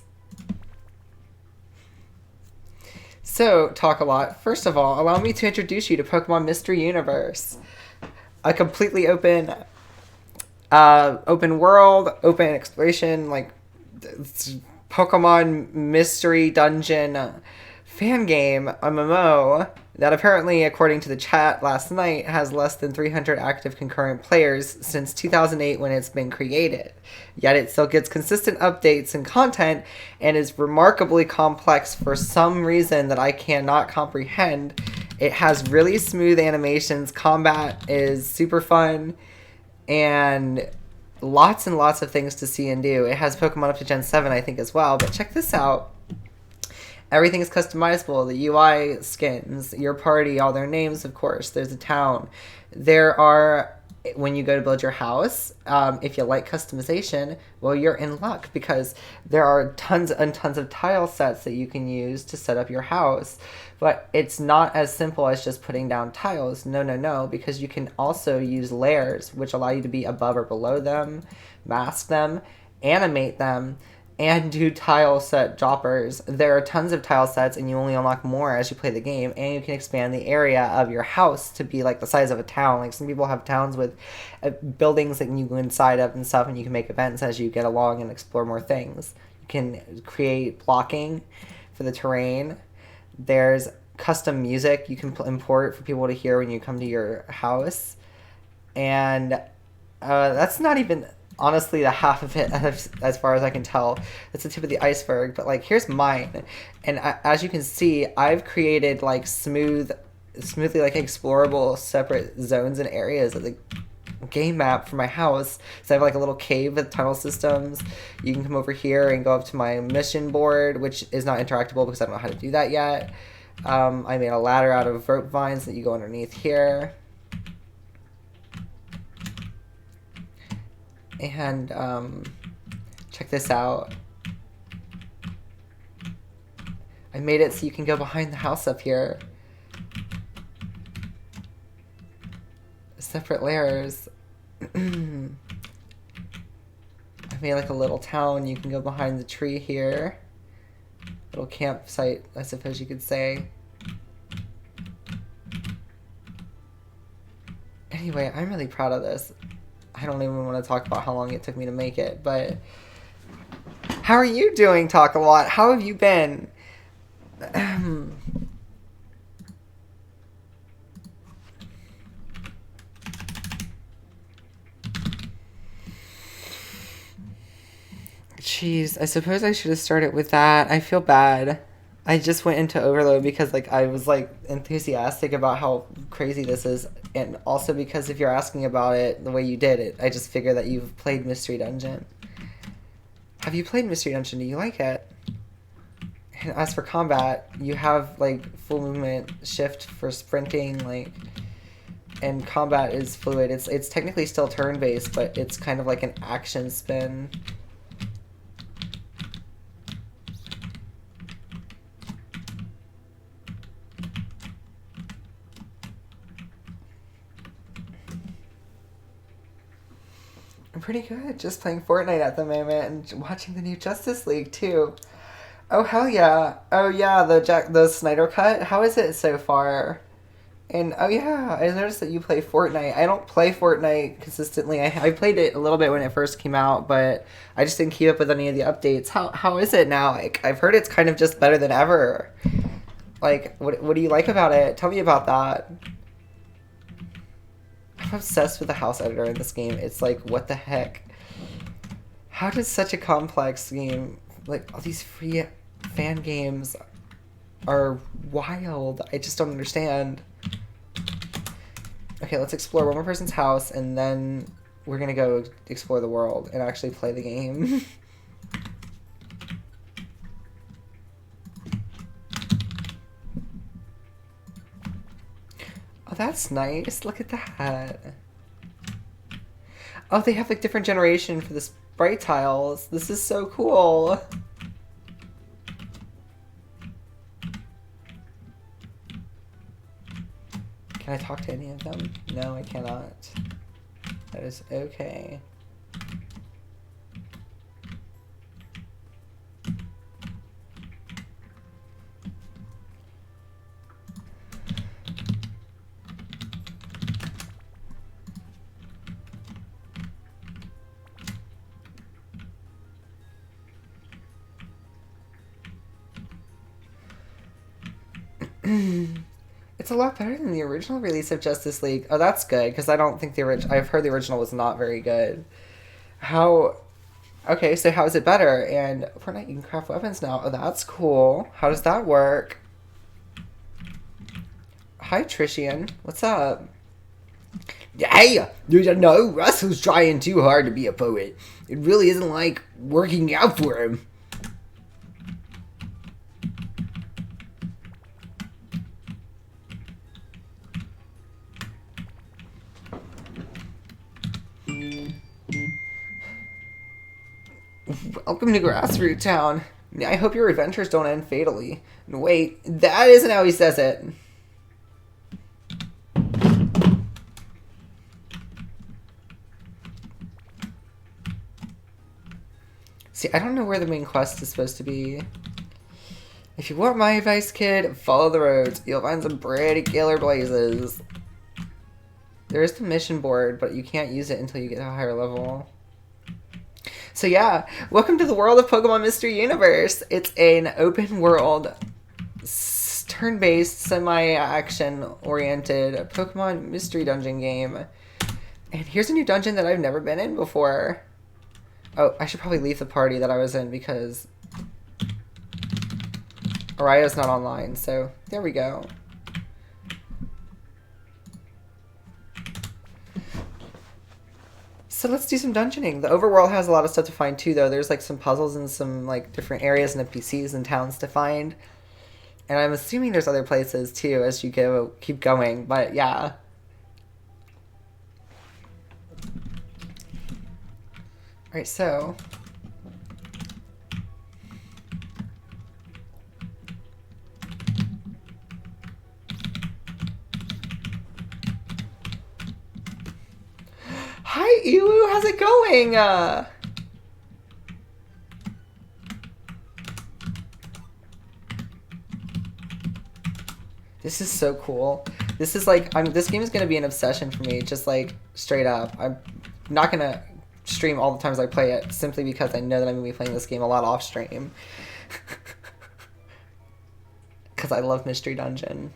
So, Talk a Lot. First of all, allow me to introduce you to Pokemon Mystery Universe. A completely open world, open exploration, like Pokemon Mystery Dungeon fan game MMO that apparently, according to the chat last night, has less than 300 active concurrent players since 2008 when it's been created. Yet it still gets consistent updates and content and is remarkably complex for some reason that I cannot comprehend. It has really smooth animations, combat is super fun, and lots of things to see and do. It has Pokemon up to Gen 7, I think, as well, but check this out. Everything is customizable. The UI skins, your party, all their names, of course. There's a town. There are, when you go to build your house, if you like customization, well, you're in luck because there are tons and tons of tile sets that you can use to set up your house. But it's not as simple as just putting down tiles. No, because you can also use layers, which allow you to be above or below them, mask them, animate them, and do tile set droppers. There are tons of tile sets, and you only unlock more as you play the game, and you can expand the area of your house to be like the size of a town. Like some people have towns with buildings that you go inside of and stuff, and you can make events as you get along and explore more things. You can create blocking for the terrain. There's custom music you can import for people to hear when you come to your house. And that's not even honestly the half of it as far as I can tell. That's the tip of the iceberg. But like, here's mine. And as you can see, I've created like smoothly like explorable separate zones and areas of the game map for my house. So I have like a little cave with tunnel systems. You can come over here and go up to my mission board, which is not interactable because I don't know how to do that yet. I made a ladder out of rope vines that you go underneath here. And check this out. I made it so you can go behind the house up here. Separate layers. I made like a little town. You can go behind the tree here. Little campsite, I suppose you could say. Anyway, I'm really proud of this. I don't even want to talk about how long it took me to make it, but how are you doing, Talk a Lot? How have you been? Jeez, I suppose I should have started with that. I feel bad. I just went into overload because like I was like enthusiastic about how crazy this is, and also because if you're asking about it the way you did it, I just figure that you've played Mystery Dungeon. Have you played Mystery Dungeon? Do you like it? And as for combat, you have like full movement, shift for sprinting, like, and combat is fluid. It's technically still turn based, but it's kind of like an action spin. I'm pretty good. Just playing Fortnite at the moment and watching the new Justice League too. Oh hell yeah! Oh yeah, the Snyder Cut. How is it so far? And oh yeah, I noticed that you play Fortnite. I don't play Fortnite consistently. I played it a little bit when it first came out, but I just didn't keep up with any of the updates. How is it now? Like I've heard it's kind of just better than ever. Like what do you like about it? Tell me about that. I'm obsessed with the house editor in this game. It's like, what the heck? How does such a complex game, like all these free fan games are wild. I just don't understand. Okay, let's explore one more person's house and then we're gonna go explore the world and actually play the game. that's nice. Look at that. Oh, they have like different generation for the sprite tiles. This is so cool. Can I talk to any of them? No, I cannot. That is okay. It's a lot better than the original release of Justice League. Oh, that's good, because I don't think the original... I've heard the original was not very good. How... Okay, so how is it better? And Fortnite, you can craft weapons now. Oh, that's cool. How does that work? Hi, Trishian. What's up? Hey, you know, Russell's trying too hard to be a poet. It really isn't like working out for him. Welcome to Grassroot Town. I hope your adventures don't end fatally. Wait, that isn't how he says it. See, I don't know where the main quest is supposed to be. If you want my advice, kid, follow the roads. You'll find some pretty killer blazes. There is the mission board, but you can't use it until you get to a higher level. So yeah, welcome to the world of Pokemon Mystery Universe. It's an open world, turn-based, semi-action oriented Pokemon Mystery Dungeon game. And here's a new dungeon that I've never been in before. Oh, I should probably leave the party that I was in because Araya's not online, so there we go. So let's do some dungeoning. The overworld has a lot of stuff to find too, though. There's like some puzzles and some like different areas and NPCs and towns to find. And I'm assuming there's other places too as you keep going, but yeah. Alright, so... Hi, Ewu! How's it going? This is so cool. This is like... this game is going to be an obsession for me, just like straight up. I'm not going to stream all the times I play it, simply because I know that I'm going to be playing this game a lot off stream. Because I love Mystery Dungeon.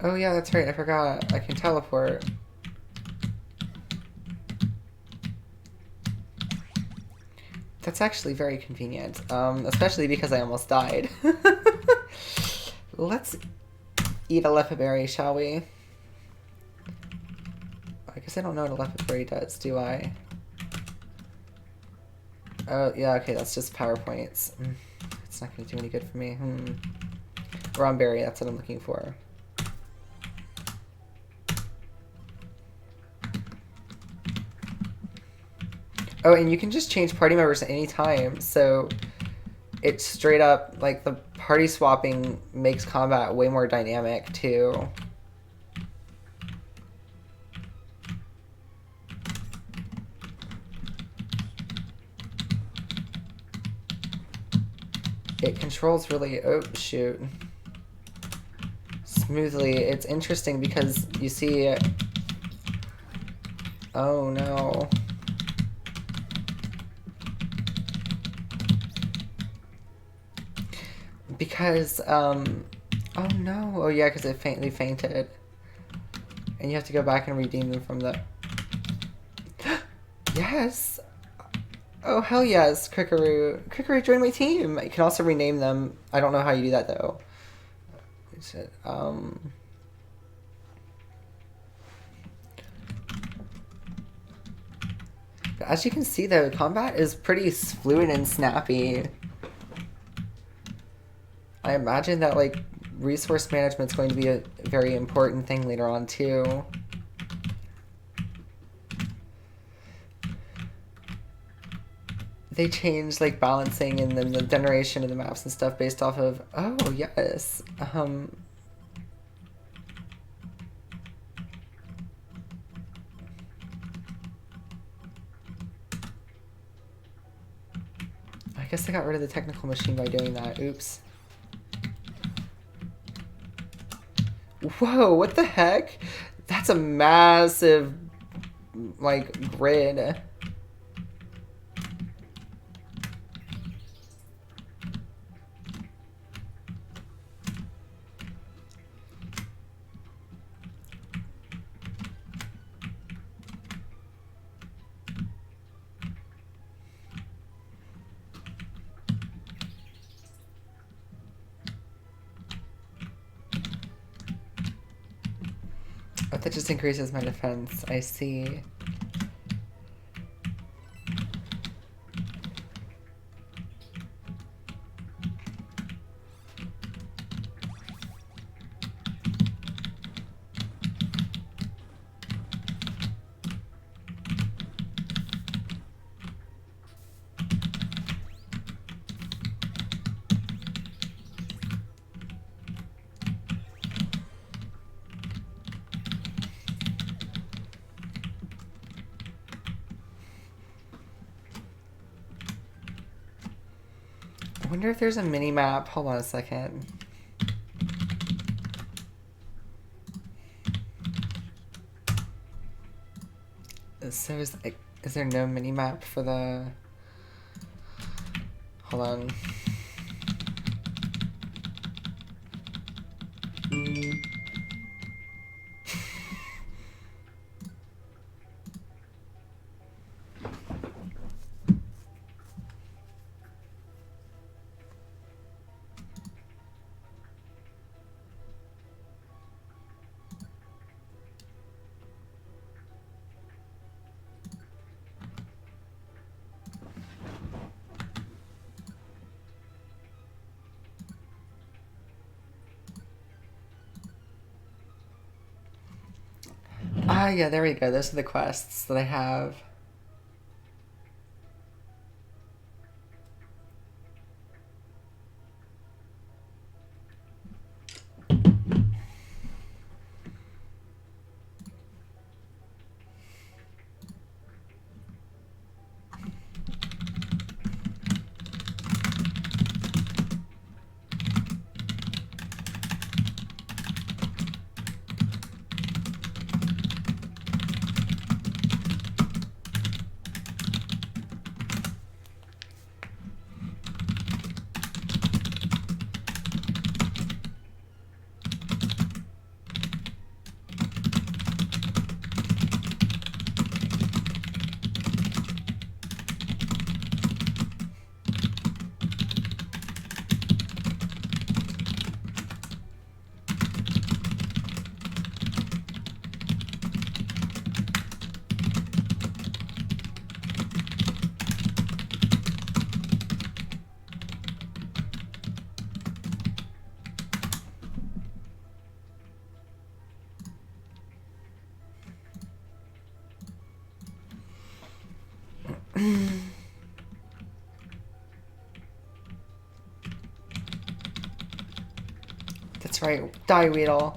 Oh yeah, that's right, I forgot. I can teleport. That's actually very convenient, especially because I almost died. Let's eat a leopard berry, shall we? I guess I don't know what a leopard berry does, do I? Oh, yeah, okay, that's just PowerPoints. It's not going to do any good for me. Ron berry, that's what I'm looking for. Oh, and you can just change party members at any time, so it's straight up, like, the party swapping makes combat way more dynamic, too. It controls really, oh, shoot, smoothly. It's interesting because you see, oh, no. Because, oh no, oh yeah, because it faintly fainted. And you have to go back and redeem them from the... Yes! Oh, hell yes, Crickaroo. Crickaroo, join my team! You can also rename them. I don't know how you do that, though. But as you can see, though, combat is pretty fluid and snappy. I imagine that, like, resource management is going to be a very important thing later on, too. They changed, like, balancing and then the generation of the maps and stuff based off of... Oh, yes. I guess I got rid of the technical machine by doing that. Oops. Whoa, what the heck? That's a massive, like, grid. Oh, that just increases my defense. I see. I wonder if there's a mini map. Hold on a second. So is there no mini map for the... Hold on. Ah, yeah, there we go. Those are the quests that I have. That's right. Die, Weedle.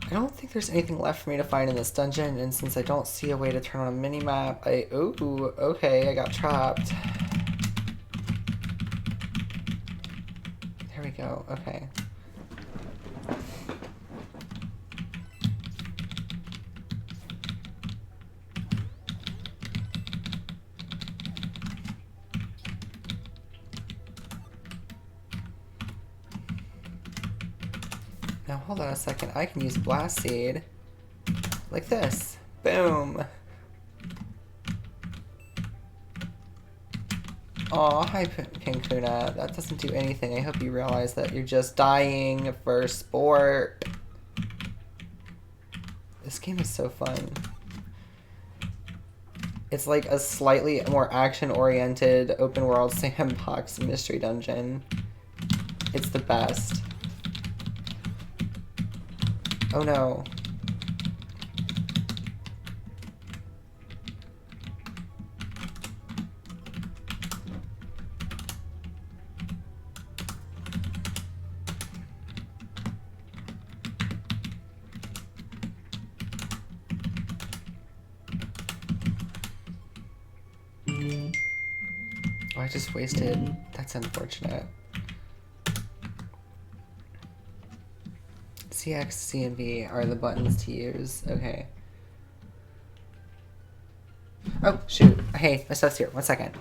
I don't think there's anything left for me to find in this dungeon, and since I don't see a way to turn on a mini-map, ooh, okay, I got trapped. There we go, okay. Now hold on a second. I can use Blast Seed. Like this. Boom. Aw, hi Pink Tuna. That doesn't do anything. I hope you realize that you're just dying for sport. This game is so fun. It's like a slightly more action-oriented open-world sandbox mystery dungeon. It's the best. Oh no. Oh, I just wasted. That's unfortunate. CX, C, and V are the buttons to use. Okay. Oh, shoot. Hey, my stuff's here. 1 second.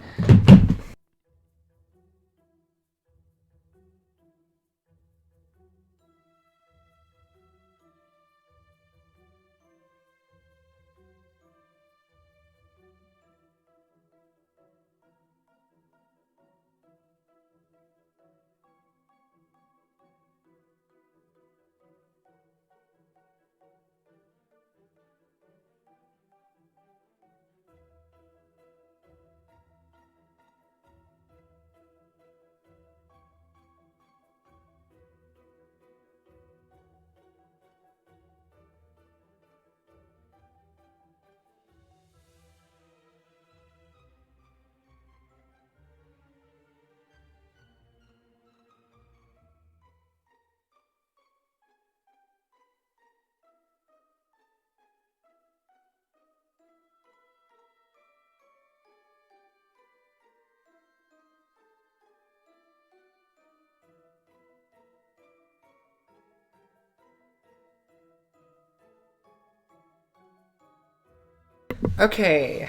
Okay.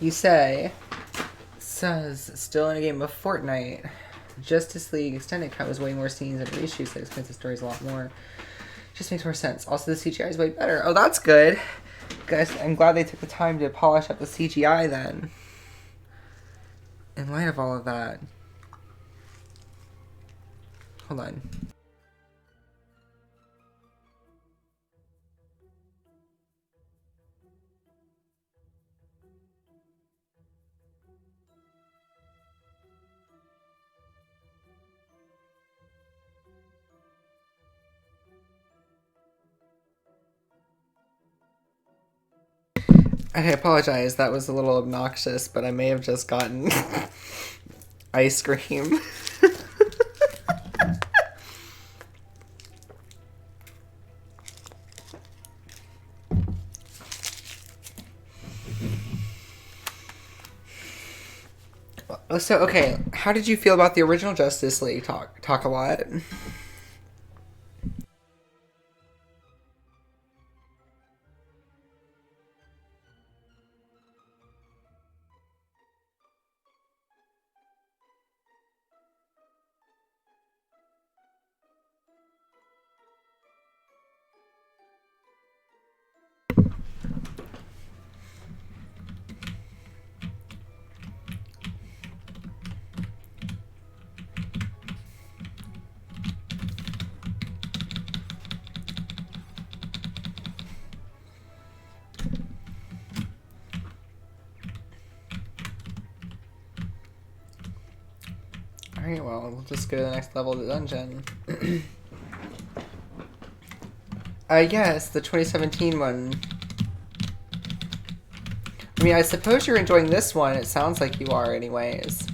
You say, says, still in a game of Fortnite. Justice League Extended Cut was way more scenes and reshoots that explains the stories a lot more. Just makes more sense. Also, the CGI is way better. Oh, that's good. Guys, I'm glad they took the time to polish up the CGI then. In light of all of that. Hold on. I apologize, that was a little obnoxious, but I may have just gotten ice cream. So, okay, how did you feel about the original Justice League? Talk a lot. Alright, well, we'll just go to the next level of the dungeon. Yes, the 2017 one. I mean, I suppose you're enjoying this one. It sounds like you are anyways.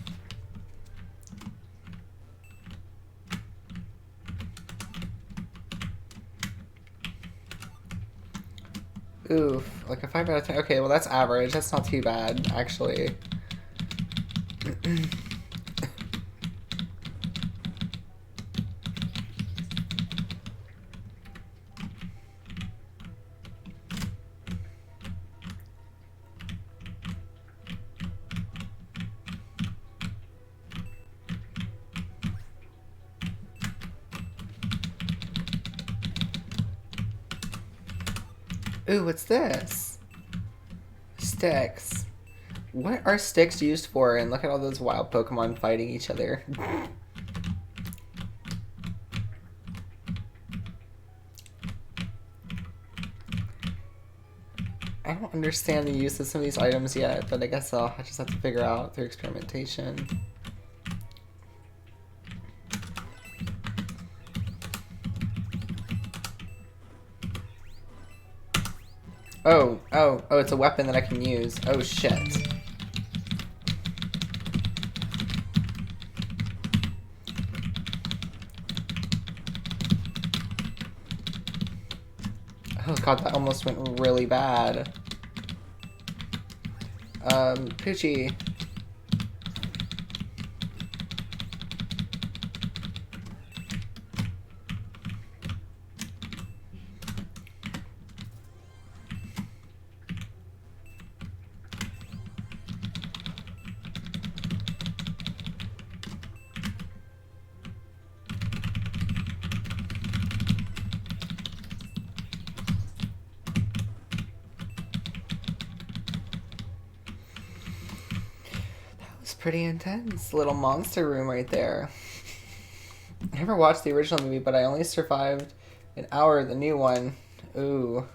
Oof, like a 5 out of 10. Okay, well that's average. That's not too bad, actually. Ooh, what's this? Sticks. What are sticks used for? And look at all those wild Pokemon fighting each other. I don't understand the use of some of these items yet, but I guess I'll just have to figure out through experimentation. Oh, it's a weapon that I can use. Oh, shit. Oh god, that almost went really bad. Poochie. Pretty intense. Little monster room right there. I never watched the original movie, but I only survived an hour of the new one. Ooh.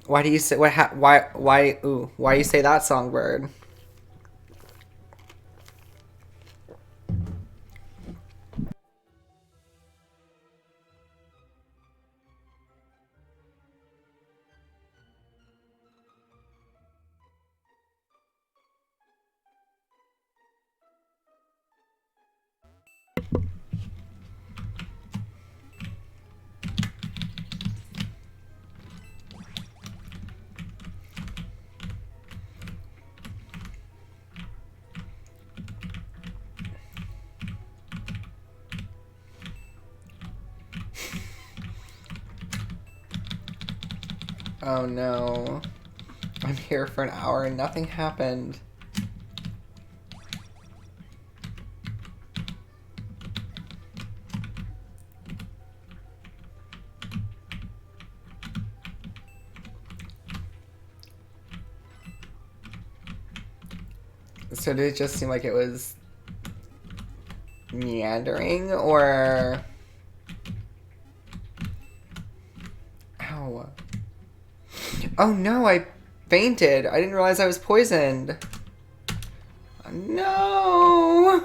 Why do you say why you say that, Songbird? Oh no. I'm here for an hour and nothing happened. So did it just seem like it was meandering, or... Ow. Oh no, I fainted. I didn't realize I was poisoned. No!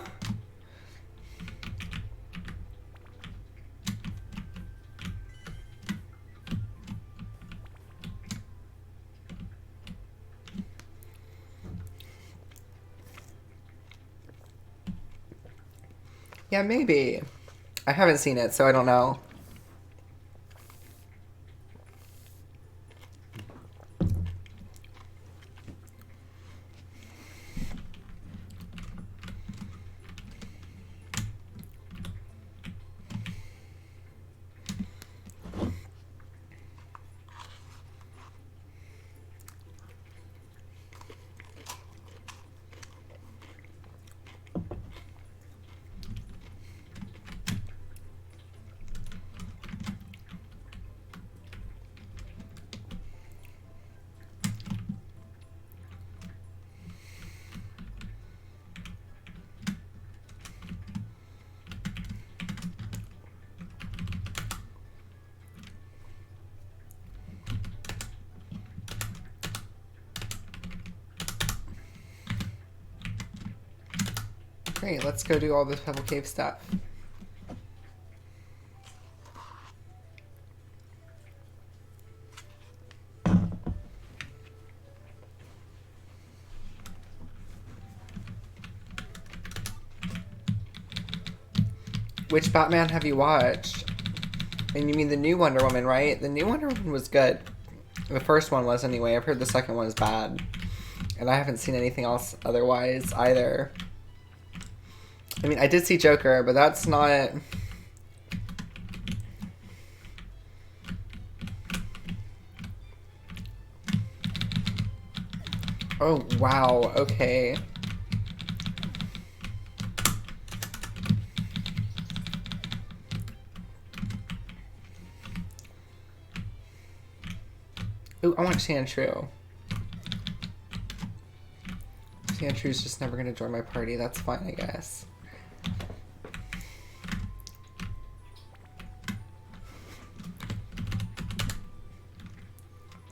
Yeah, maybe. I haven't seen it, so I don't know. Great, let's go do all this Pebble Cave stuff. Which Batman have you watched? And you mean the new Wonder Woman, right? The new Wonder Woman was good. The first one was anyway. I've heard the second one is bad. And I haven't seen anything else otherwise either. I mean, I did see Joker, but that's not... Oh, wow. Okay. Ooh, I want Sandshrew. Sandshrews just never gonna join my party. That's fine, I guess.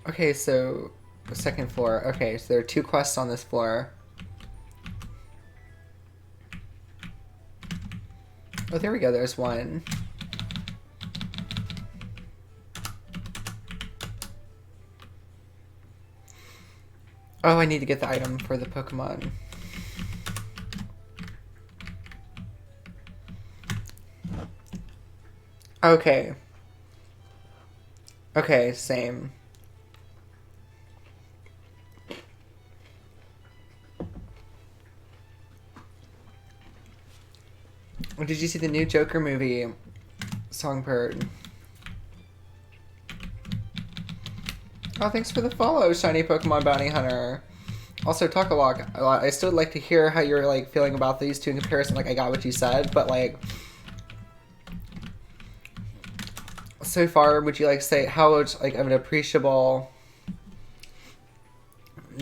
Okay, so the second floor. Okay, so there are 2 quests on this floor. Oh, there we go. There's one. Oh, I need to get the item for the Pokemon. Okay. Okay, same. Did you see the new Joker movie, Songbird? Oh, thanks for the follow, Shiny Pokemon Bounty Hunter. Also, talk a lot. I still would like to hear how you're like feeling about these two in comparison. Like, I got what you said, but like, so far, would you like say how much like of an appreciable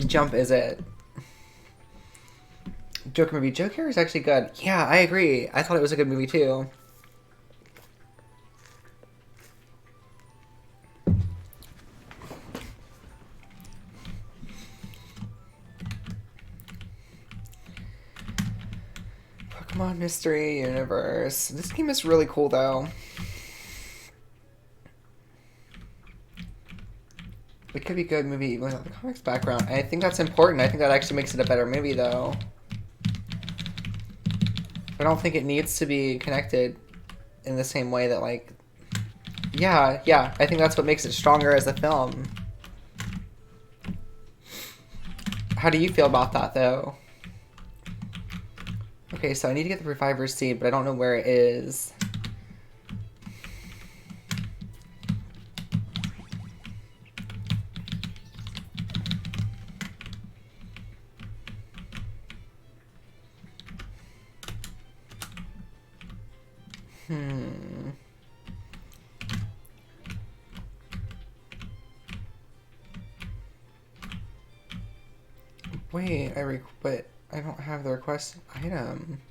jump is it? Joker movie. Joker is actually good. Yeah, I agree. I thought it was a good movie too. Pokemon Mystery Universe. This game is really cool though. It could be a good movie without the comics background. And I think that's important. I think that actually makes it a better movie though. I don't think it needs to be connected in the same way that like... Yeah, I think that's what makes it stronger as a film. How do you feel about that though? Okay, so I need to get the Reviver Seed, but I don't know where it is. Wait, but I don't have the requested item.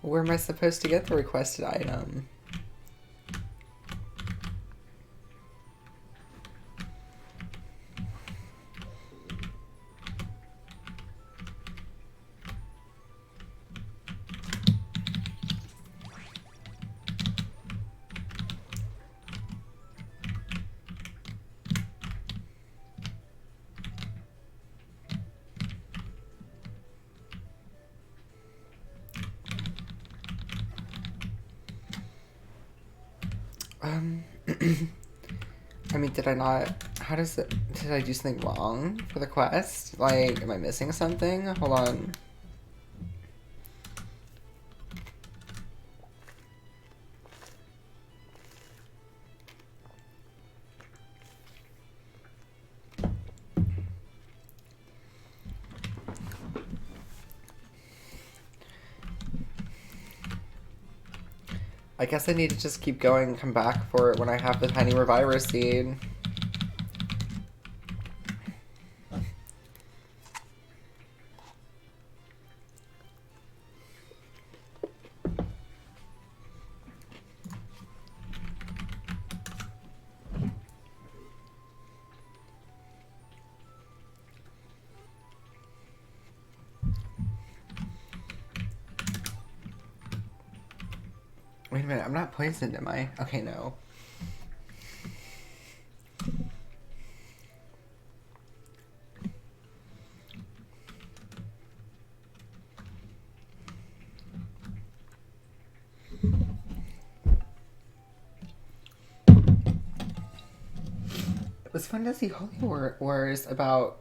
Where am I supposed to get the requested item? I mean, did I not... How does it... Did I do something wrong for the quest? Like, am I missing something? Hold on. I guess I need to just keep going and come back for it when I have the tiny Reviver Seed. Wait a minute, I'm not poisoned, am I? Okay, no. It was fun to see Holy Wars about...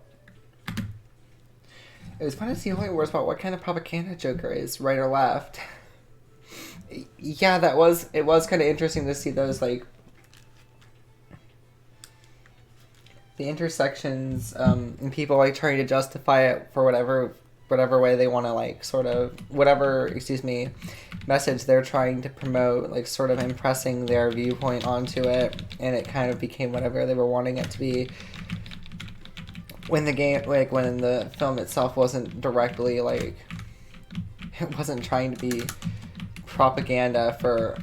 It was fun to see Holy Wars about what kind of propaganda Joker is, right or left. Yeah, it was kind of interesting to see those, like, the intersections, and people, like, trying to justify it for whatever way they want to, like, sort of, whatever, excuse me, message they're trying to promote, like sort of impressing their viewpoint onto it, and it kind of became whatever they were wanting it to be. When the film itself wasn't directly like, it wasn't trying to be propaganda for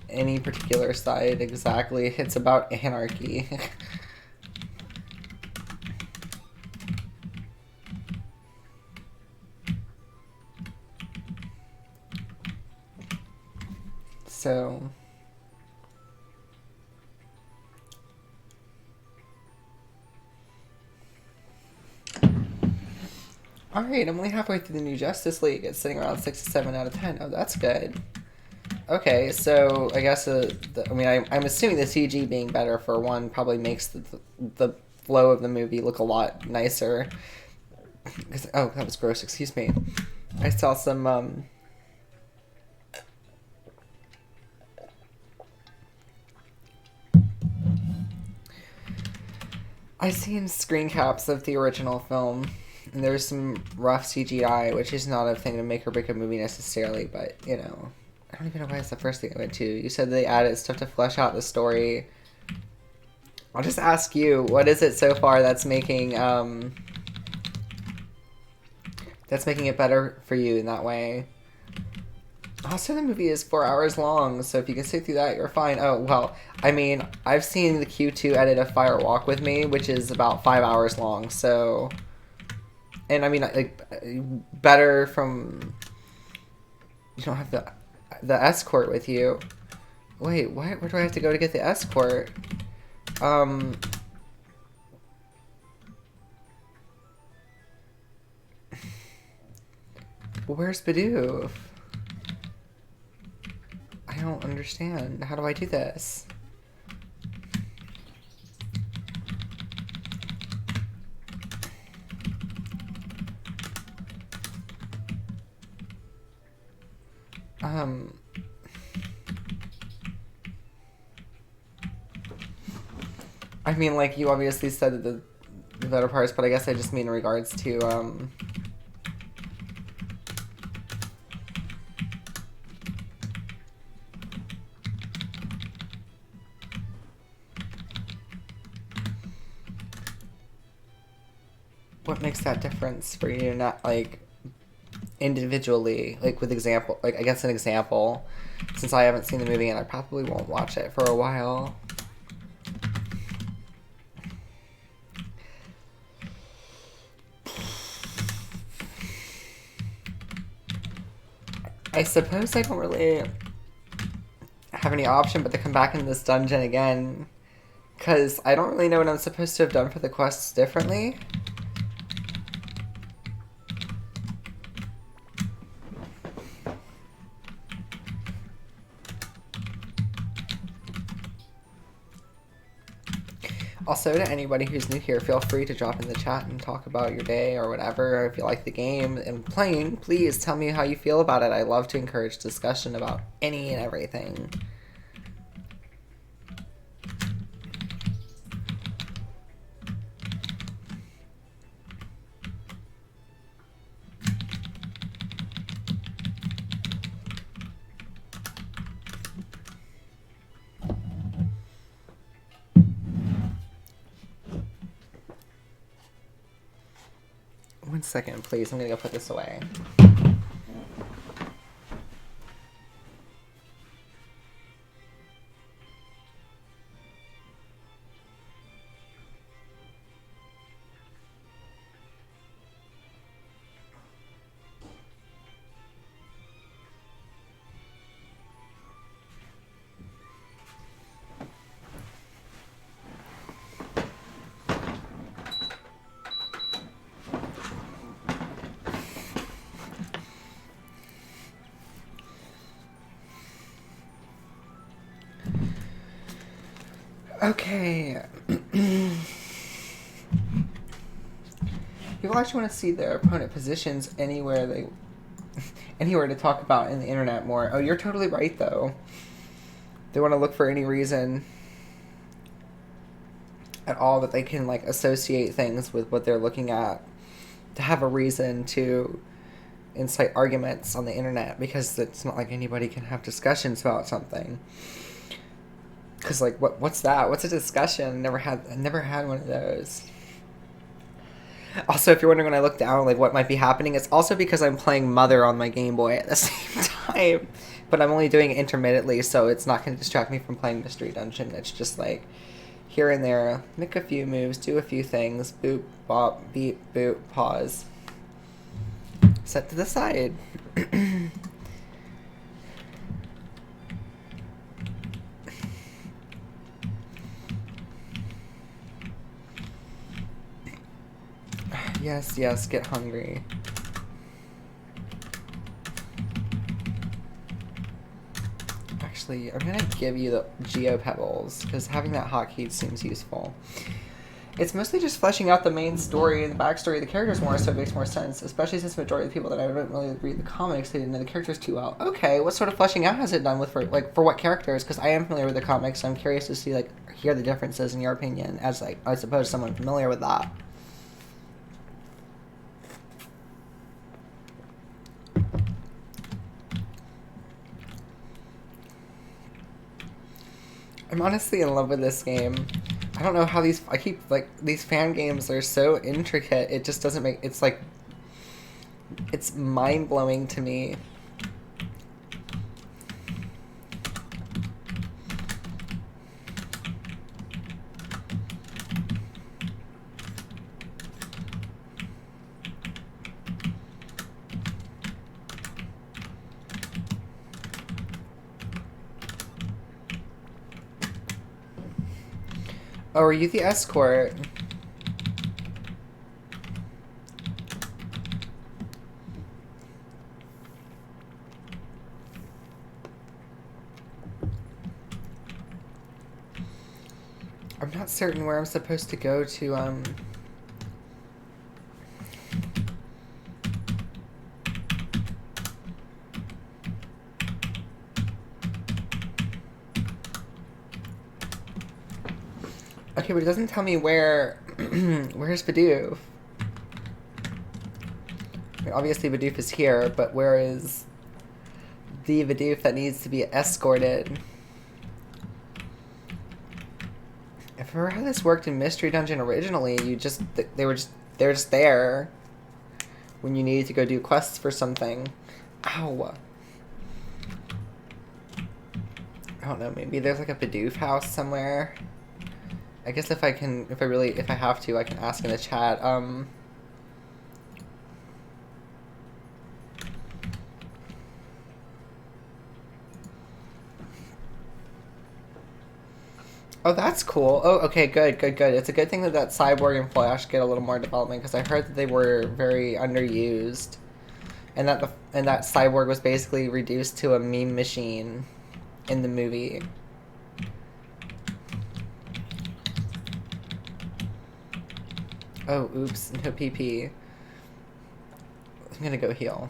any particular side exactly. It's about anarchy. So, alright, I'm only halfway through the new Justice League. It's sitting around 6 to 7 out of 10. Oh, that's good. Okay, so I guess I'm assuming the CG being better for one probably makes the flow of the movie look a lot nicer. Oh, that was gross. Excuse me. I saw some I seen screen caps of the original film, and there's some rough CGI, which is not a thing to make or break a movie necessarily, but you know. I don't even know why it's the first thing I went to. You said they added stuff to flesh out the story. I'll just ask you, what is it so far that's making it better for you in that way? Also, the movie is 4 hours long, so if you can sit through that, you're fine. Oh, well, I mean, I've seen the Q2 edit of Fire Walk with Me, which is about 5 hours long, so... And, I mean, like, better from... You don't have the escort with you. Wait, what? Where do I have to go to get the escort? Where's Bidoof? I don't understand. How do I do this? I mean, like, you obviously said the better parts, but I guess I just mean in regards to, what makes that difference for you, not, like, individually, like, with example, like, I guess an example, since I haven't seen the movie and I probably won't watch it for a while. I suppose I don't really have any option but to come back in this dungeon again, because I don't really know what I'm supposed to have done for the quests differently. Also, to anybody who's new here, feel free to drop in the chat and talk about your day or whatever. If you like the game and playing, please tell me how you feel about it. I love to encourage discussion about any and everything. One second, please. I'm gonna go put this away. Okay. People actually want to see their opponent positions anywhere to talk about in the internet more. Oh, you're totally right, though. They want to look for any reason at all that they can, like, associate things with what they're looking at, to have a reason to incite arguments on the internet, because it's not like anybody can have discussions about something. Because, like, what's that? What's a discussion? I never had one of those. Also, if you're wondering when I look down, like, what might be happening, it's also because I'm playing Mother on my Game Boy at the same time. But I'm only doing it intermittently, so it's not going to distract me from playing Mystery Dungeon. It's just, like, here and there, make a few moves, do a few things, boop, bop, beep, boop, pause. Set to the side. Yes, get hungry. Actually, I'm gonna give you the Geo Pebbles, because having that hotkey seems useful. It's mostly just fleshing out the main story and the backstory of the characters more, so it makes more sense, especially since the majority of the people that I didn't really read the comics, they didn't know the characters too well. Okay, what sort of fleshing out has it done for what characters? Because I am familiar with the comics, so I'm curious to see, like, hear the differences in your opinion, as, like, I suppose someone familiar with that. I'm honestly in love with this game. I don't know how these fan games are so intricate. It just doesn't make, it's like, it's mind-blowing to me. Oh, are you the escort? I'm not certain where I'm supposed to go to, Okay, but it doesn't tell me where... Where's Bidoof? I mean, obviously Bidoof is here, but where is the Bidoof that needs to be escorted? If I remember how this worked in Mystery Dungeon originally, they were just there when you needed to go do quests for something. Ow. I don't know, maybe there's like a Bidoof house somewhere. I guess if I have to, I can ask in the chat. Oh, that's cool. Oh, okay, good. It's a good thing that Cyborg and Flash get a little more development, because I heard that they were very underused, and that Cyborg was basically reduced to a meme machine in the movie. Oh, oops, no PP. I'm gonna go heal.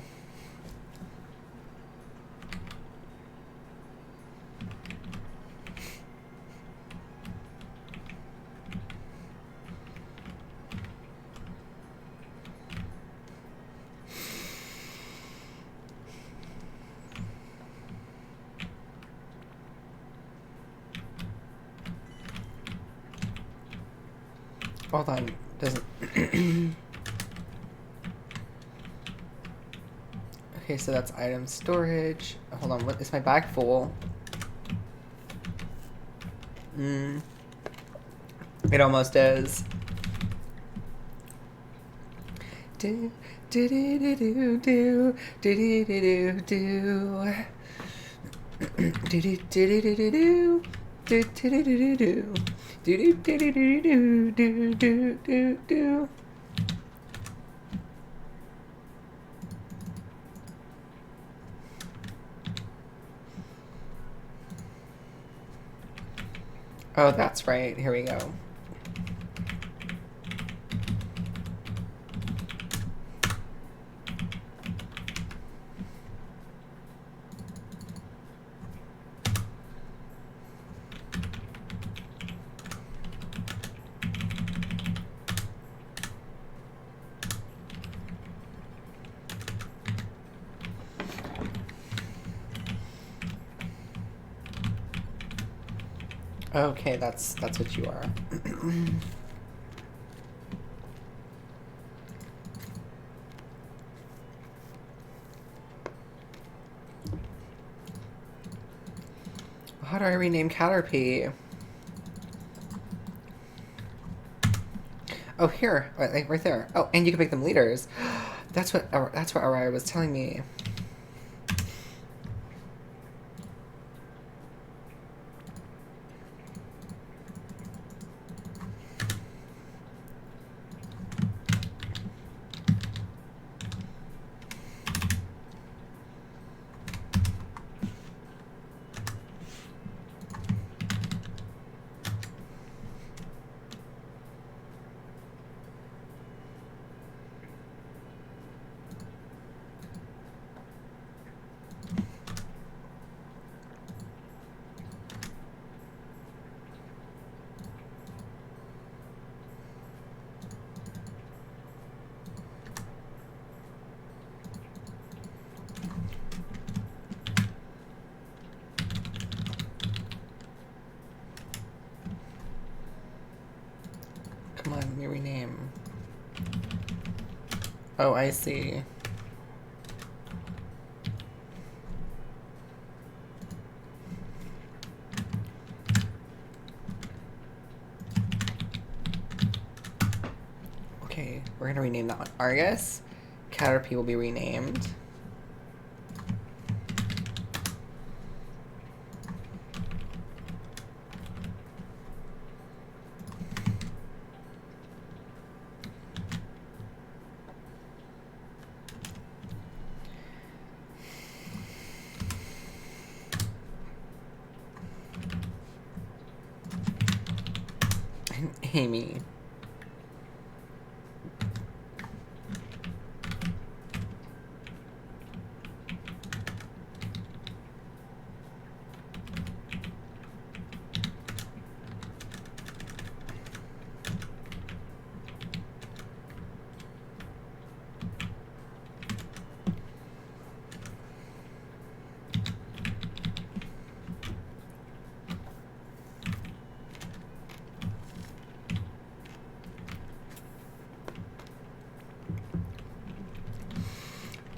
Hold on, doesn't... Okay, so that's item storage. Hold on, what is my bag full? It almost is. Do do do do do do do do do do do do do do do do. Do do do do do do do do do do do do do do. Oh, that's right. Here we go. Okay, that's what you are. How do I rename Caterpie? Oh, here, like right there. Oh, and you can make them leaders. That's what Araya was telling me. Come on, let me rename. Oh, I see. Okay, we're gonna rename that one Argus. Caterpie will be renamed. Amy.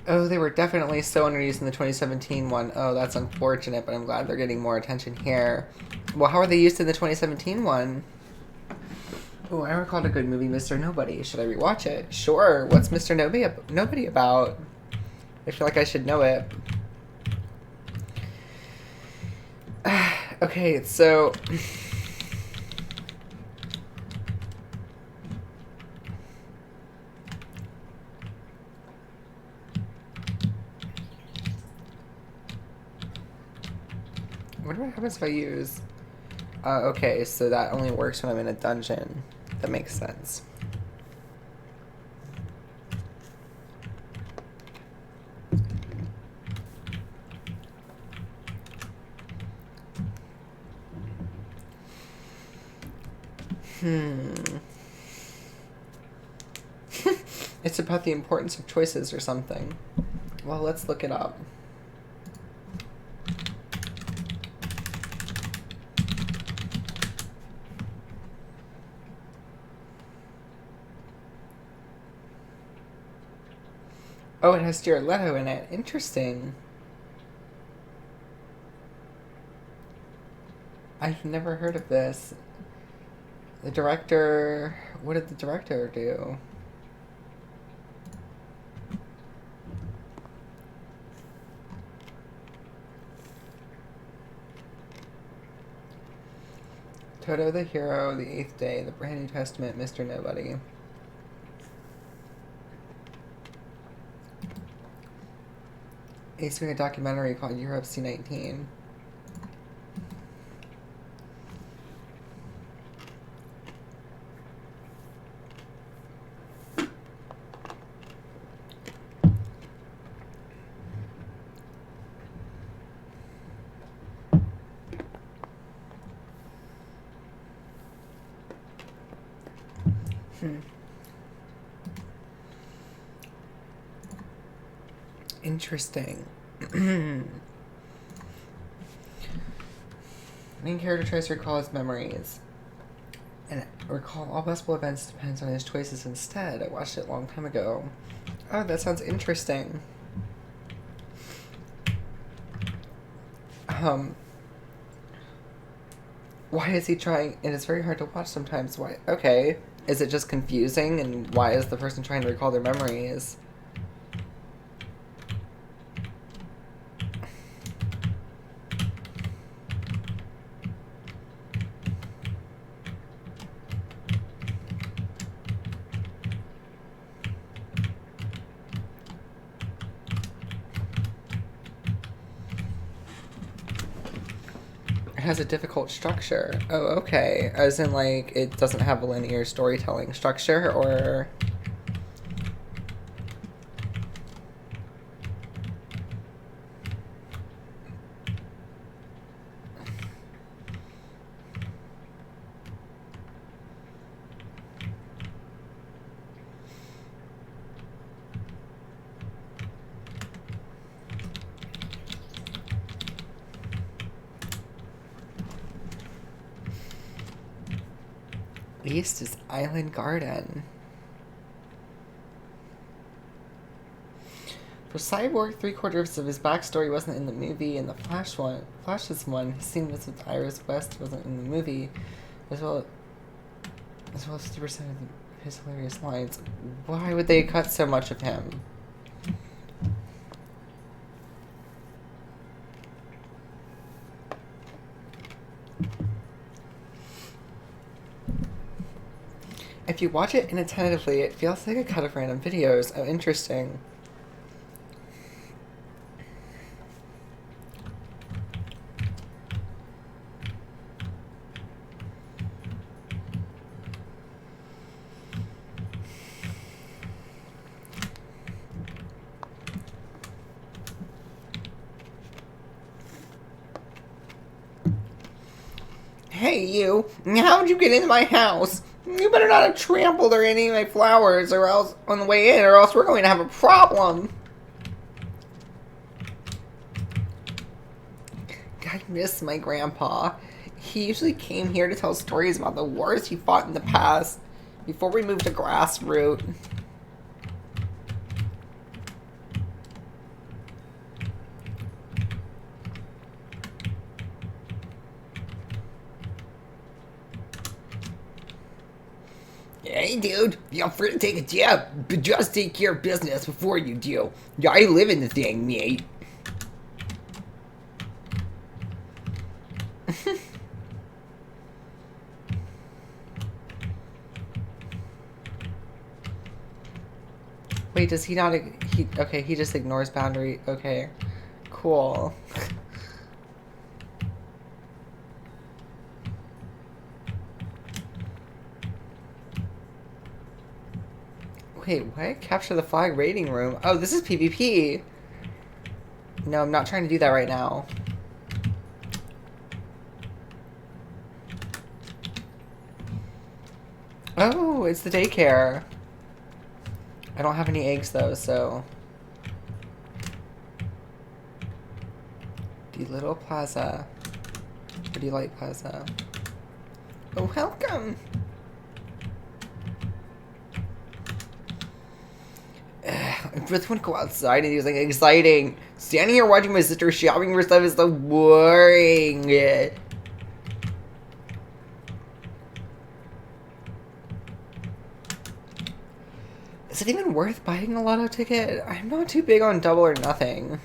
Oh, they were definitely so underused in the 2017 one. Oh, that's unfortunate, but I'm glad they're getting more attention here. Well, how are they used in the 2017 one? Oh, I recalled a good movie, Mr. Nobody. Should I rewatch it? Sure. What's Mr. Nobody about? I feel like I should know it. Okay, so... What happens if I use... okay, so that only works when I'm in a dungeon. That makes sense. It's about the importance of choices or something. Well, let's look it up. Oh, it has Jared Leto in it. Interesting. I've never heard of this. The director... What did the director do? Toto the Hero, The Eighth Day, The Brand New Testament, Mr. Nobody. He's doing a documentary called Europe C-19. Interesting. Main character tries to recall his memories. And recall all possible events depends on his choices instead. I watched it a long time ago. Oh, that sounds interesting. Why is he trying? It is very hard to watch sometimes. Why? Okay. Is it just confusing? And why is the person trying to recall their memories? It has a difficult structure. Oh, okay. As in, like, it doesn't have a linear storytelling structure, or... East is Island Garden. For Cyborg, 3/4 of his backstory wasn't in the movie. In the Flash's one, his scene with Iris West wasn't in the movie, as well as 50% of his hilarious lines. Why would they cut so much of him? If you watch it inattentively, it feels like a cut of random videos. Oh, interesting. Hey, you! How'd you get into my house? You better not have trampled or any of my flowers, or else on the way in, or else we're going to have a problem. I miss my grandpa. He usually came here to tell stories about the wars he fought in the past, before we moved to Grassroot. Hey, dude, feel free to take a jab, but just take care of business before you do. I live in the thing, mate. Wait, does he not... okay, he just ignores boundary. Okay, cool. Wait, what? Capture the flag raiding room. Oh, this is PvP. No, I'm not trying to do that right now. Oh, it's the daycare. I don't have any eggs, though, so... Little Plaza. Or do you like Plaza? Oh, welcome! I just want to go outside and do something exciting. Standing here watching my sister shopping for stuff is so boring. Is it even worth buying a lotto ticket? I'm not too big on double or nothing.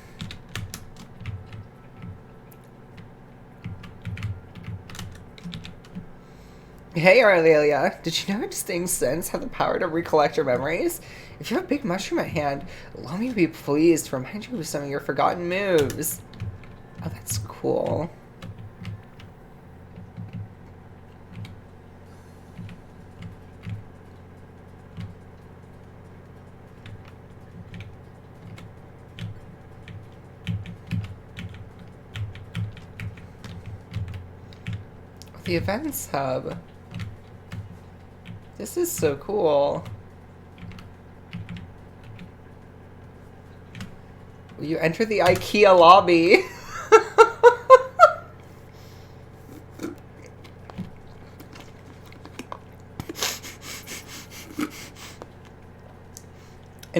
Hey, Arlelia. Did you know distinct scents have the power to recollect your memories? If you have a big mushroom at hand, allow me to be pleased to remind you of some of your forgotten moves. Oh, that's cool. The events hub. This is so cool. You enter the IKEA lobby.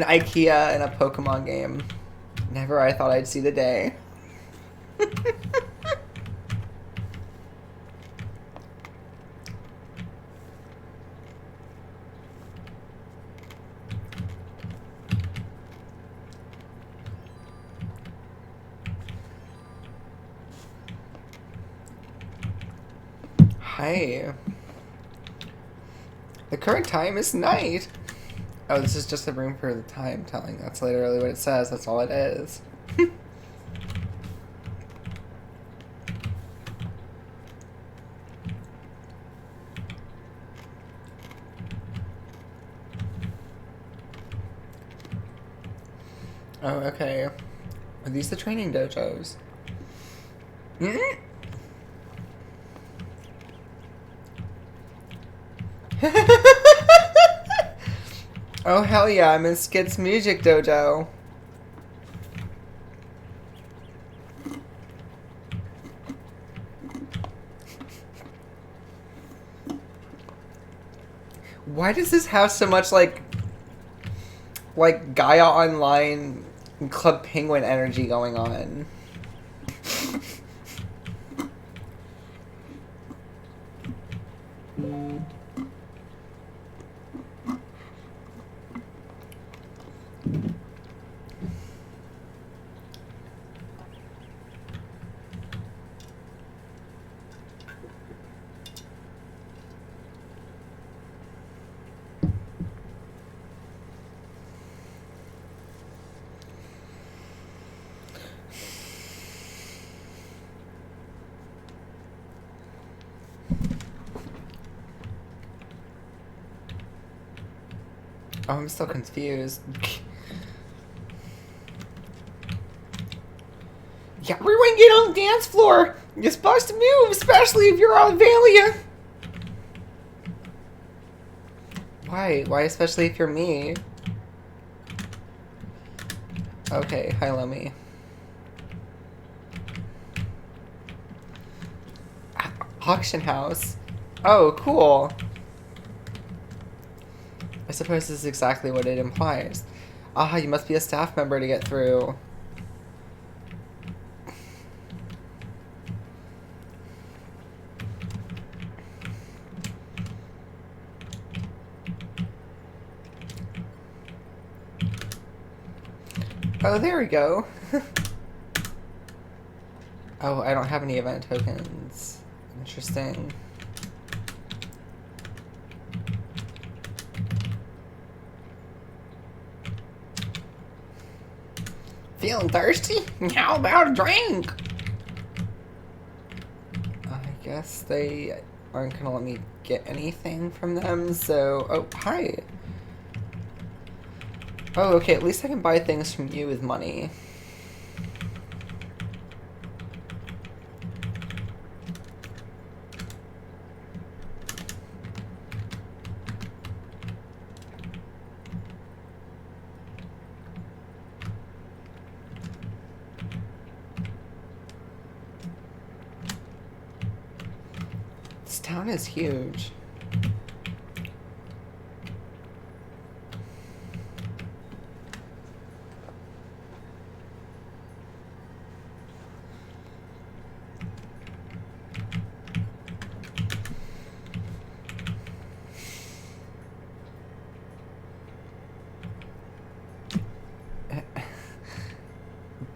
IKEA and a Pokemon game. Never I thought I'd see the day. Hi. The current time is night. Oh, this is just a room for the time telling. That's literally what it says. That's all it is. Oh, okay. Are these the training dojos? Mm-hmm. Oh, hell yeah, I'm in Skid's Music Dojo. Why does this have so much, like Gaia Online Club Penguin energy going on? Oh, I'm still confused. Yeah, everyone get on the dance floor! You're supposed to move, especially if you're on Valia! Why? Why especially if you're me? Okay, hi Lummy. Auction house. Oh, cool. I suppose this is exactly what it implies. Ah, you must be a staff member to get through. Oh, there we go. Oh, I don't have any event tokens. Interesting. Feeling thirsty? How about a drink? I guess they aren't gonna let me get anything from them, so... Oh, hi. Oh, okay, at least I can buy things from you with money. This town is huge.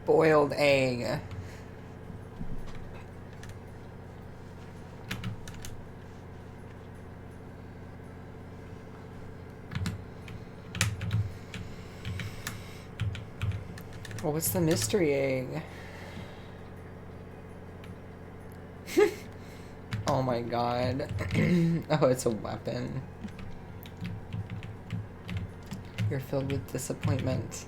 Boiled egg. Well, what's the mystery egg? Oh my god. Oh, it's a weapon. You're filled with disappointment.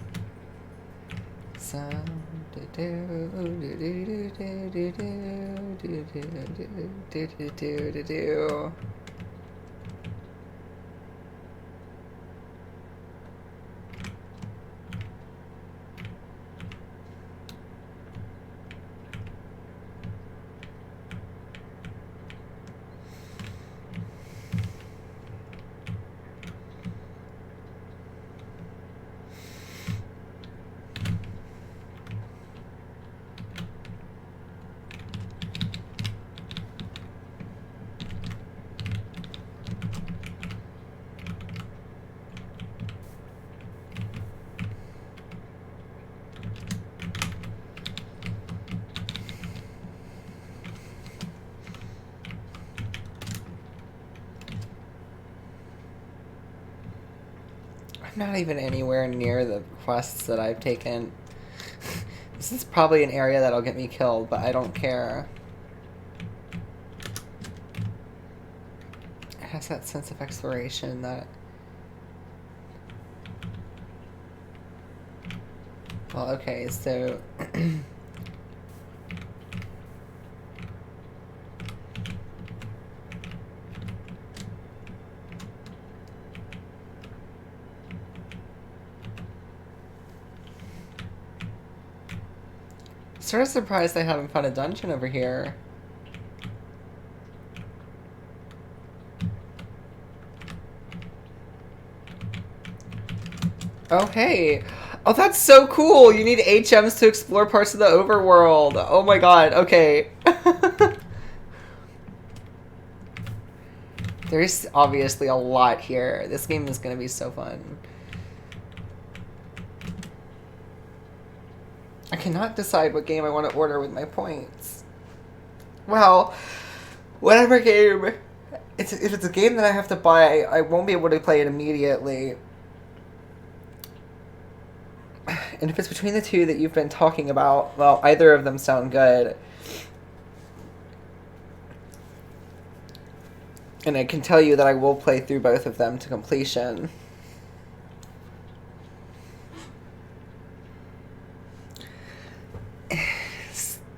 not even anywhere near the quests that I've taken. This is probably an area that'll get me killed, but I don't care. It has that sense of exploration that... Well, okay, so... Sort of surprised I haven't found a dungeon over here. Oh, hey. Oh, that's so cool. You need HMs to explore parts of the overworld. Oh my god. Okay. There's obviously a lot here. This game is going to be so fun. I cannot decide what game I want to order with my points. Well, whatever game... if it's a game that I have to buy, I won't be able to play it immediately. And if it's between the two that you've been talking about, well, either of them sound good. And I can tell you that I will play through both of them to completion.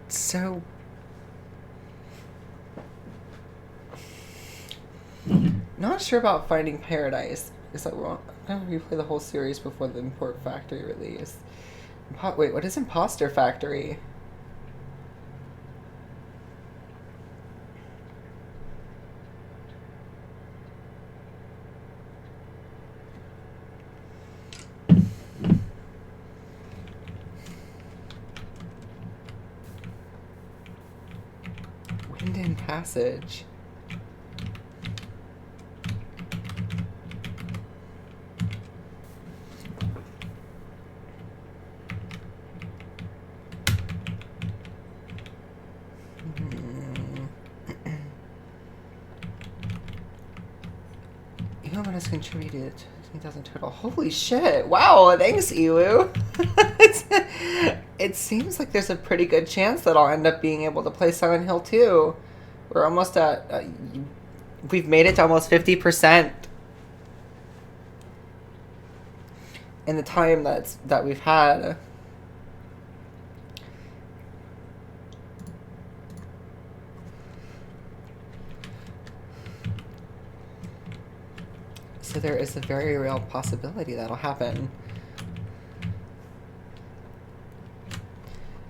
So... Not sure about Finding Paradise. Because I'm going to replay the whole series before the Import Factory release. Wait, what is Imposter Factory? Wind Passage. Human has contributed 15,000 total. Holy shit! Wow, thanks, Elu. It seems like there's a pretty good chance that I'll end up being able to play Silent Hill 2. We're almost at... we've made it to almost 50% in the time that we've had. So there is a very real possibility that'll happen.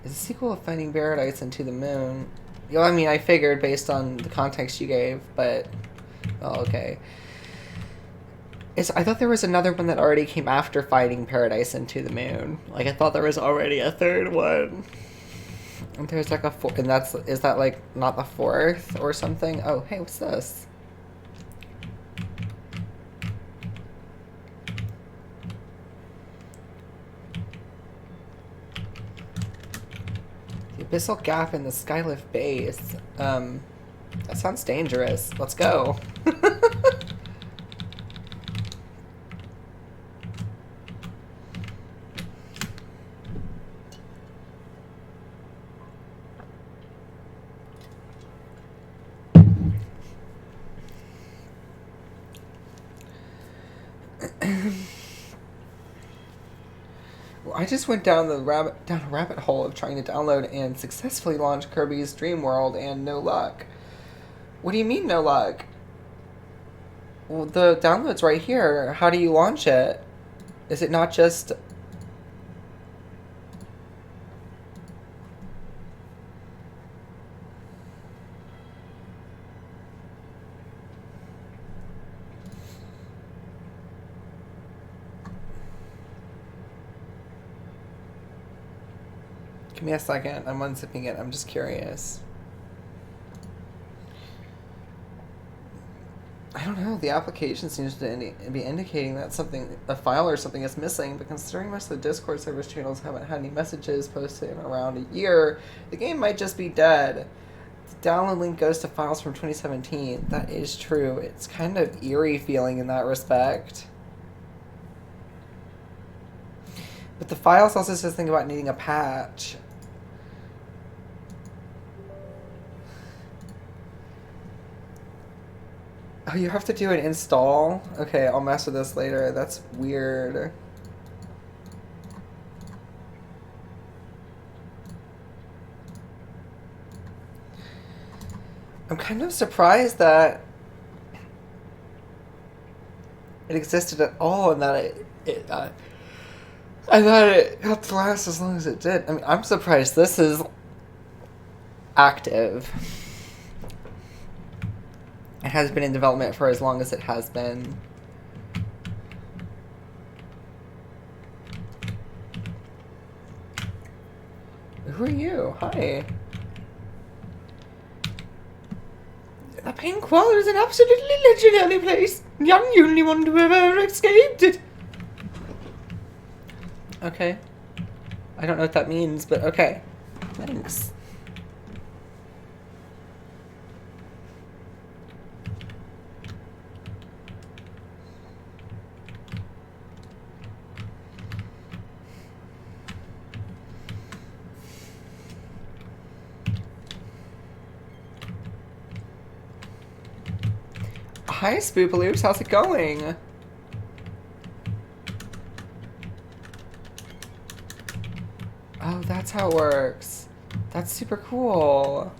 Is a sequel of Finding Paradise and To the Moon? You know, I mean, I figured based on the context you gave, but... Oh, okay. I thought there was another one that already came after Finding Paradise and To the Moon. Like, I thought there was already a third one. And there's like a fourth... And is that like not the fourth or something? Oh, hey, what's this? Abyssal Gap in the Skylift Base. That sounds dangerous. Let's go. I just went down a rabbit hole of trying to download and successfully launch Kirby's Dream World, and no luck. What do you mean no luck? Well, the download's right here. How do you launch it? Is it not just... Give me a second. I'm unzipping it. I'm just curious. I don't know. The application seems to be indicating that a file or something is missing, but considering most of the Discord service channels haven't had any messages posted in around a year, the game might just be dead. The download link goes to files from 2017. That is true. It's kind of eerie feeling in that respect. But the files also says something about needing a patch. Oh, you have to do an install? Okay, I'll mess with this later. That's weird. I'm kind of surprised that it existed at all and that I thought it had to last as long as it did. I mean, I'm surprised this is active. It has been in development for as long as it has been. Who are you? Hi. The Pink Wall is an absolutely legendary place. I'm the only one to ever escaped it. Okay. I don't know what that means, but okay. Thanks. Hi, Spoopaloops. How's it going? Oh, that's how it works. That's super cool.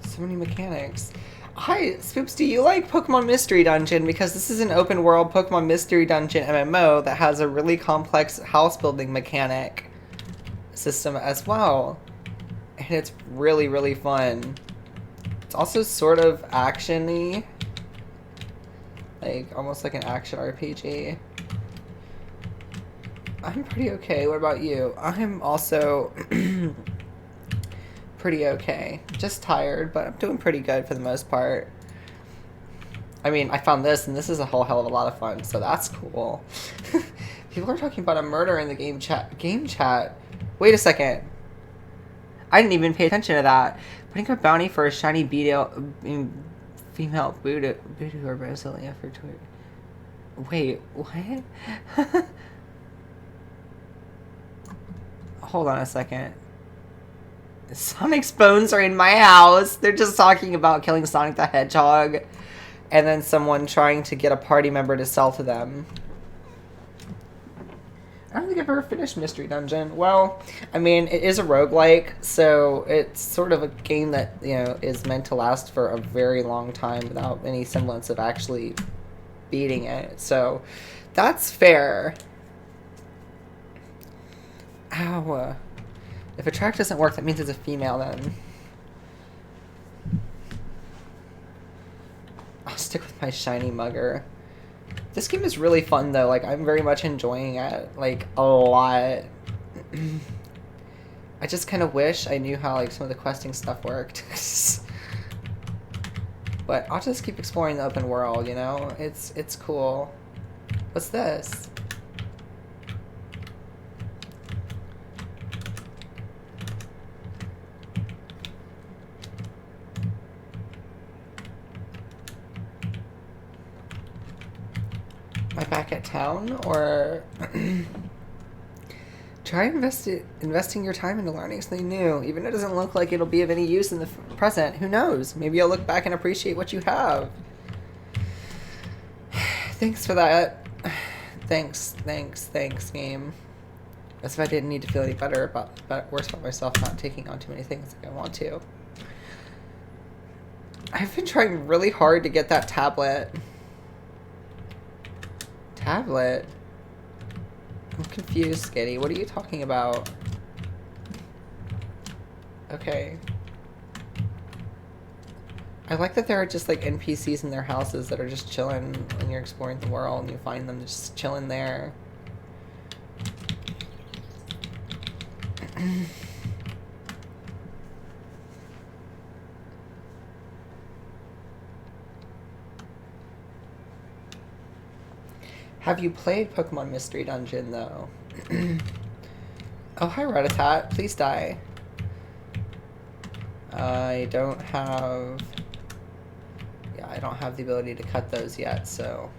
So many mechanics. Hi, Spoops, do you like Pokemon Mystery Dungeon? Because this is an open world Pokemon Mystery Dungeon MMO that has a really complex house building mechanic system as well. And it's really, really fun. It's also sort of action-y. Like, almost like an action RPG. I'm pretty okay. What about you? I'm also pretty okay. Just tired, but I'm doing pretty good for the most part. I mean, I found this, and this is a whole hell of a lot of fun, so that's cool. People are talking about a murder in the game chat. Wait a second. I didn't even pay attention to that. Putting a bounty for a shiny female voodoo or Brasilia for Twitter. Wait, what? Hold on a second. Sonic's bones are in my house. They're just talking about killing Sonic the Hedgehog and then someone trying to get a party member to sell to them. I don't think I've ever finished Mystery Dungeon. Well, I mean, it is a roguelike, so it's sort of a game that, you know, is meant to last for a very long time without any semblance of actually beating it. So, that's fair. Ow. If a track doesn't work, that means it's a female then. I'll stick with my shiny mugger. This game is really fun though, like I'm very much enjoying it, like a lot. I just kind of wish I knew how like some of the questing stuff worked. But I'll just keep exploring the open world, you know? It's cool. What's this? Am I back at town, or try investing your time into learning something new, even if it doesn't look like it'll be of any use in the present. Who knows? Maybe you'll look back and appreciate what you have. Thanks for that. Thanks, game. As if I didn't need to feel any worse about myself not taking on too many things like I want to. I've been trying really hard to get that tablet. Tablet? I'm confused, Skitty. What are you talking about? Okay. I like that there are just like NPCs in their houses that are just chilling when you're exploring the world and you find them just chilling there. Have you played Pokemon Mystery Dungeon, though? Oh, hi, Rattata. Please die. I don't have the ability to cut those yet, so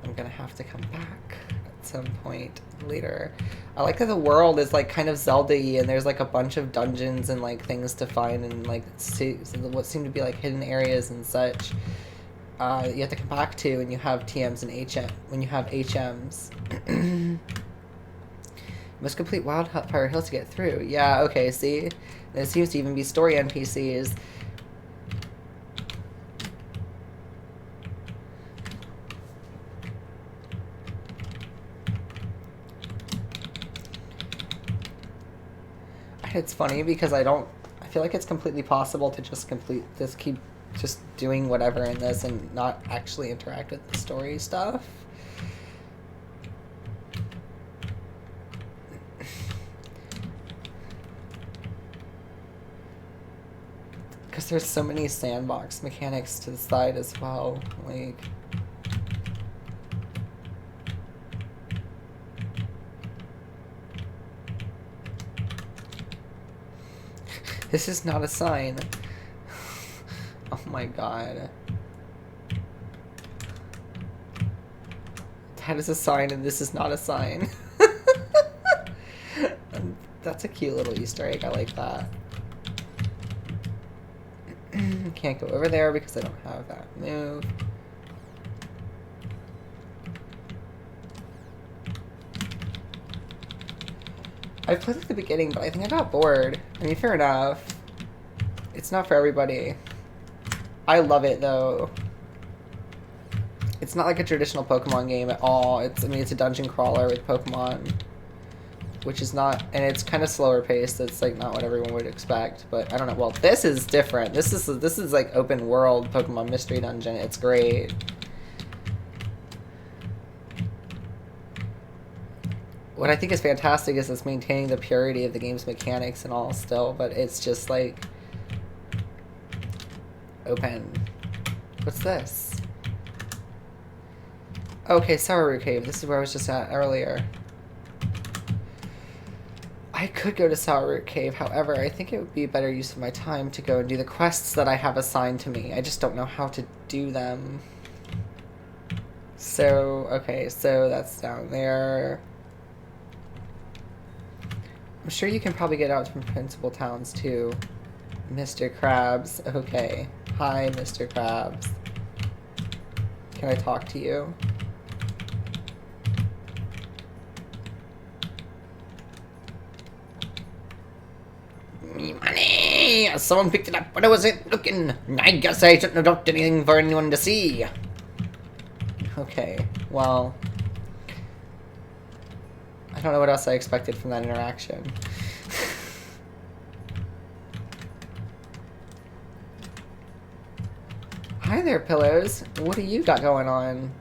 I'm I'm gonna have to come back at some point later. I like that the world is like kind of Zelda-y, and there's like a bunch of dungeons and like things to find, and like what seem to be like hidden areas and such. You have to come back to, and you have TMs and HM. When you have HMs, you must complete Wildfire Hills to get through. Yeah, okay. See, there seems to even be story NPCs. It's funny because I feel like it's completely possible to just keep just doing whatever in this and not actually interact with the story stuff. Because there's so many sandbox mechanics to the side as well, like... This is not a sign. Oh my god. That is a sign and this is not a sign. That's a cute little Easter egg. I like that. Can't go over there because I don't have that move. I played at the beginning, but I think I got bored. I mean, fair enough. It's not for everybody. I love it, though. It's not like a traditional Pokemon game at all. I mean, it's a dungeon crawler with Pokemon. Which is not... And it's kind of slower paced. It's, like, not what everyone would expect. But, I don't know. Well, this is different. This is like, open world Pokemon Mystery Dungeon. It's great. What I think is fantastic is it's maintaining the purity of the game's mechanics and all still, but it's just like open. What's this? Okay, Sour Root Cave. This is where I was just at earlier. I could go to Sour Root Cave, however, I think it would be a better use of my time to go and do the quests that I have assigned to me. I just don't know how to do them. So, okay, so that's down there. I'm sure you can probably get out from principal towns too. Mr. Krabs. Okay. Hi, Mr. Krabs. Can I talk to you? Me money! Someone picked it up. What was it looking? I guess I shouldn't have dropped anything for anyone to see. Okay. Well... I don't know what else I expected from that interaction. Hi there, Pillows. What do you got going on?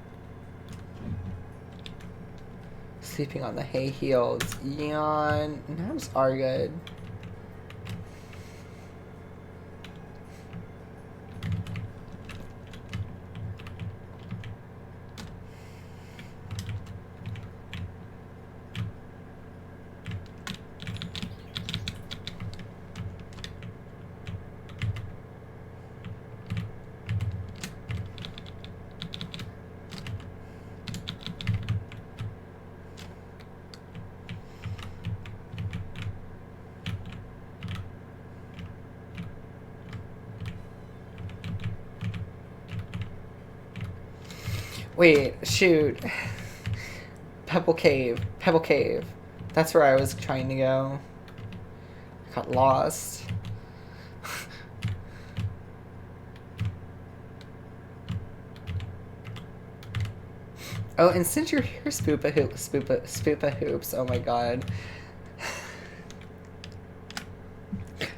Sleeping on the hay heels. Yawn. Naps are good. Wait, shoot. Pebble Cave. Pebble Cave. That's where I was trying to go. I got lost. Oh, and since you're here, Spoopa Hoops. Oh my god.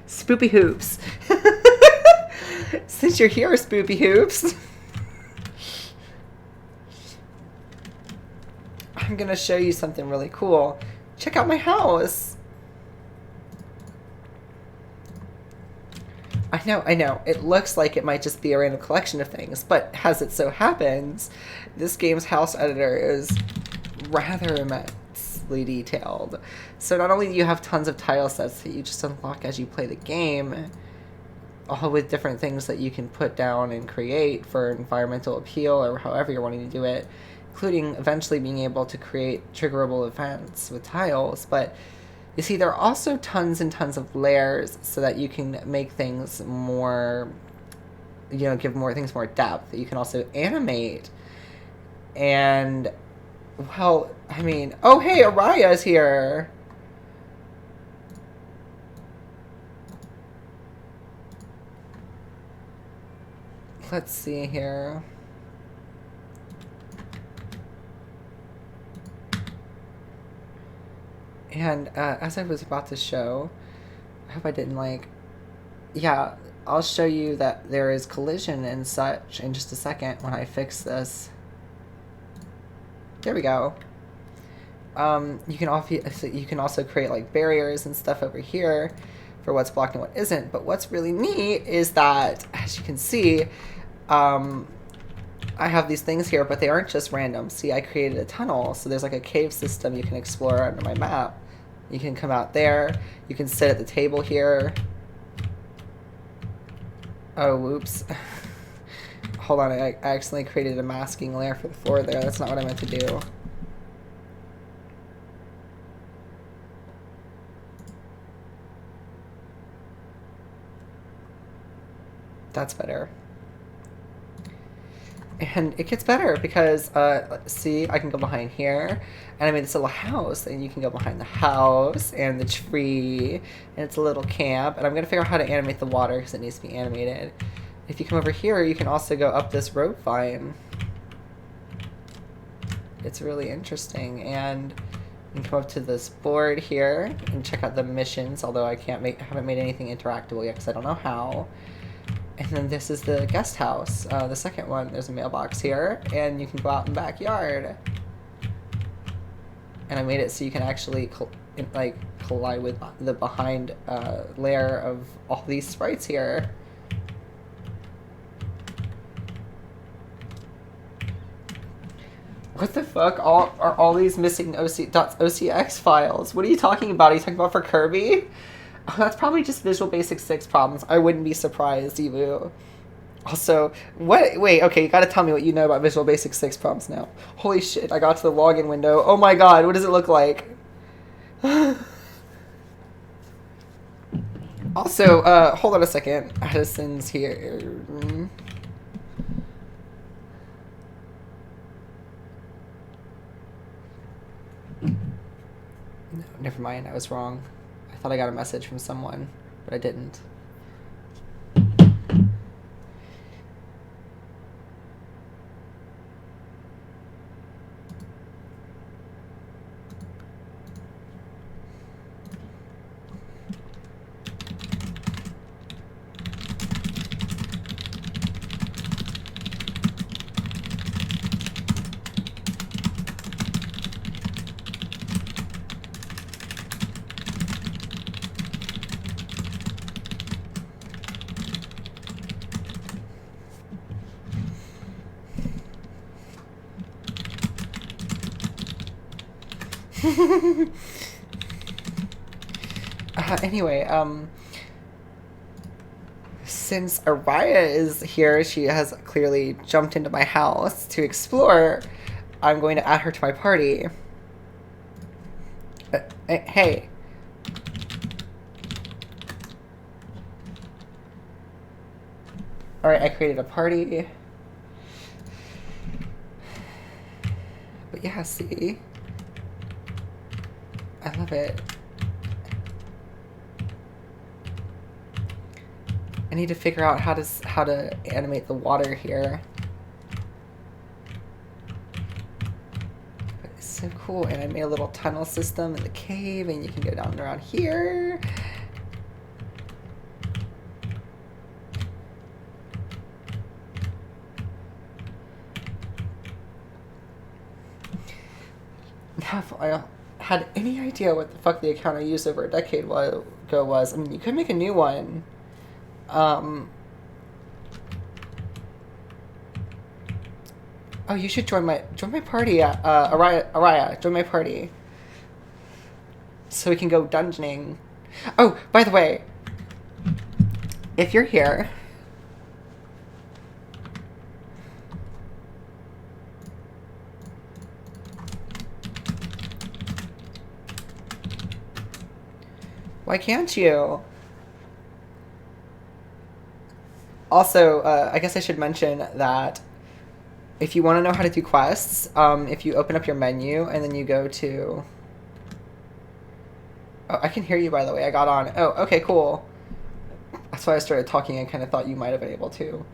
Spoopy Hoops. Since you're here, Spoopy Hoops. I'm gonna show you something really cool. Check out my house. I know. It looks like it might just be a random collection of things, but as it so happens, this game's house editor is rather immensely detailed. So not only do you have tons of tile sets that you just unlock as you play the game, all with different things that you can put down and create for environmental appeal or however you're wanting to do it, including eventually being able to create triggerable events with tiles. But you see, there are also tons and tons of layers so that you can make things more, give more things more depth. You can also animate. And, well, I mean, oh, hey, Araya's here. Let's see here. And as I was about to show, I hope I didn't yeah, I'll show you that there is collision and such in just a second when I fix this. There we go. You can also create like barriers and stuff over here for what's blocked and what isn't. But what's really neat is that, as you can see, I have these things here, but they aren't just random. See, I created a tunnel, so there's like a cave system you can explore under my map. You can come out there. You can sit at the table here. Oh, whoops. Hold on, I accidentally created a masking layer for the floor there. That's not what I meant to do. That's better. And it gets better because, see, I can go behind here, and I made this little house, and you can go behind the house, and the tree, and it's a little camp, and I'm going to figure out how to animate the water because it needs to be animated. If you come over here, you can also go up this rope vine. It's really interesting, and you can come up to this board here and check out the missions, although I haven't made anything interactable yet because I don't know how. And then this is the guest house, the second one. There's a mailbox here, and you can go out in the backyard. And I made it so you can actually collide with the behind layer of all these sprites here. What the fuck are all these missing .ocx files? What are you talking about? Are you talking about for Kirby? Oh, that's probably just Visual Basic 6 problems. I wouldn't be surprised, Evu. Also, what? Wait, okay, you gotta tell me what you know about Visual Basic 6 problems now. Holy shit, I got to the login window. Oh my god, what does it look like? Also, hold on a second. Addison's here. No, never mind, I was wrong. I thought I got a message from someone, but I didn't. Anyway, since Araya is here, she has clearly jumped into my house to explore. I'm going to add her to my party. Hey. Alright, I created a party. But yeah, see? I love it. I need to figure out how to animate the water here. But it's so cool, and I made a little tunnel system in the cave, and you can go down and around here. Now, if I had any idea what the fuck the account I used over a decade ago was, I mean, you could make a new one. Oh, you should join my party. Araya, join my party. So we can go dungeoning. Oh, by the way, if you're here, Why can't you? Also, I guess I should mention that if you want to know how to do quests, if you open up your menu and then you go to... Oh, I can hear you, by the way. I got on. Oh, okay, cool. That's why I started talking. I kind of thought you might have been able to.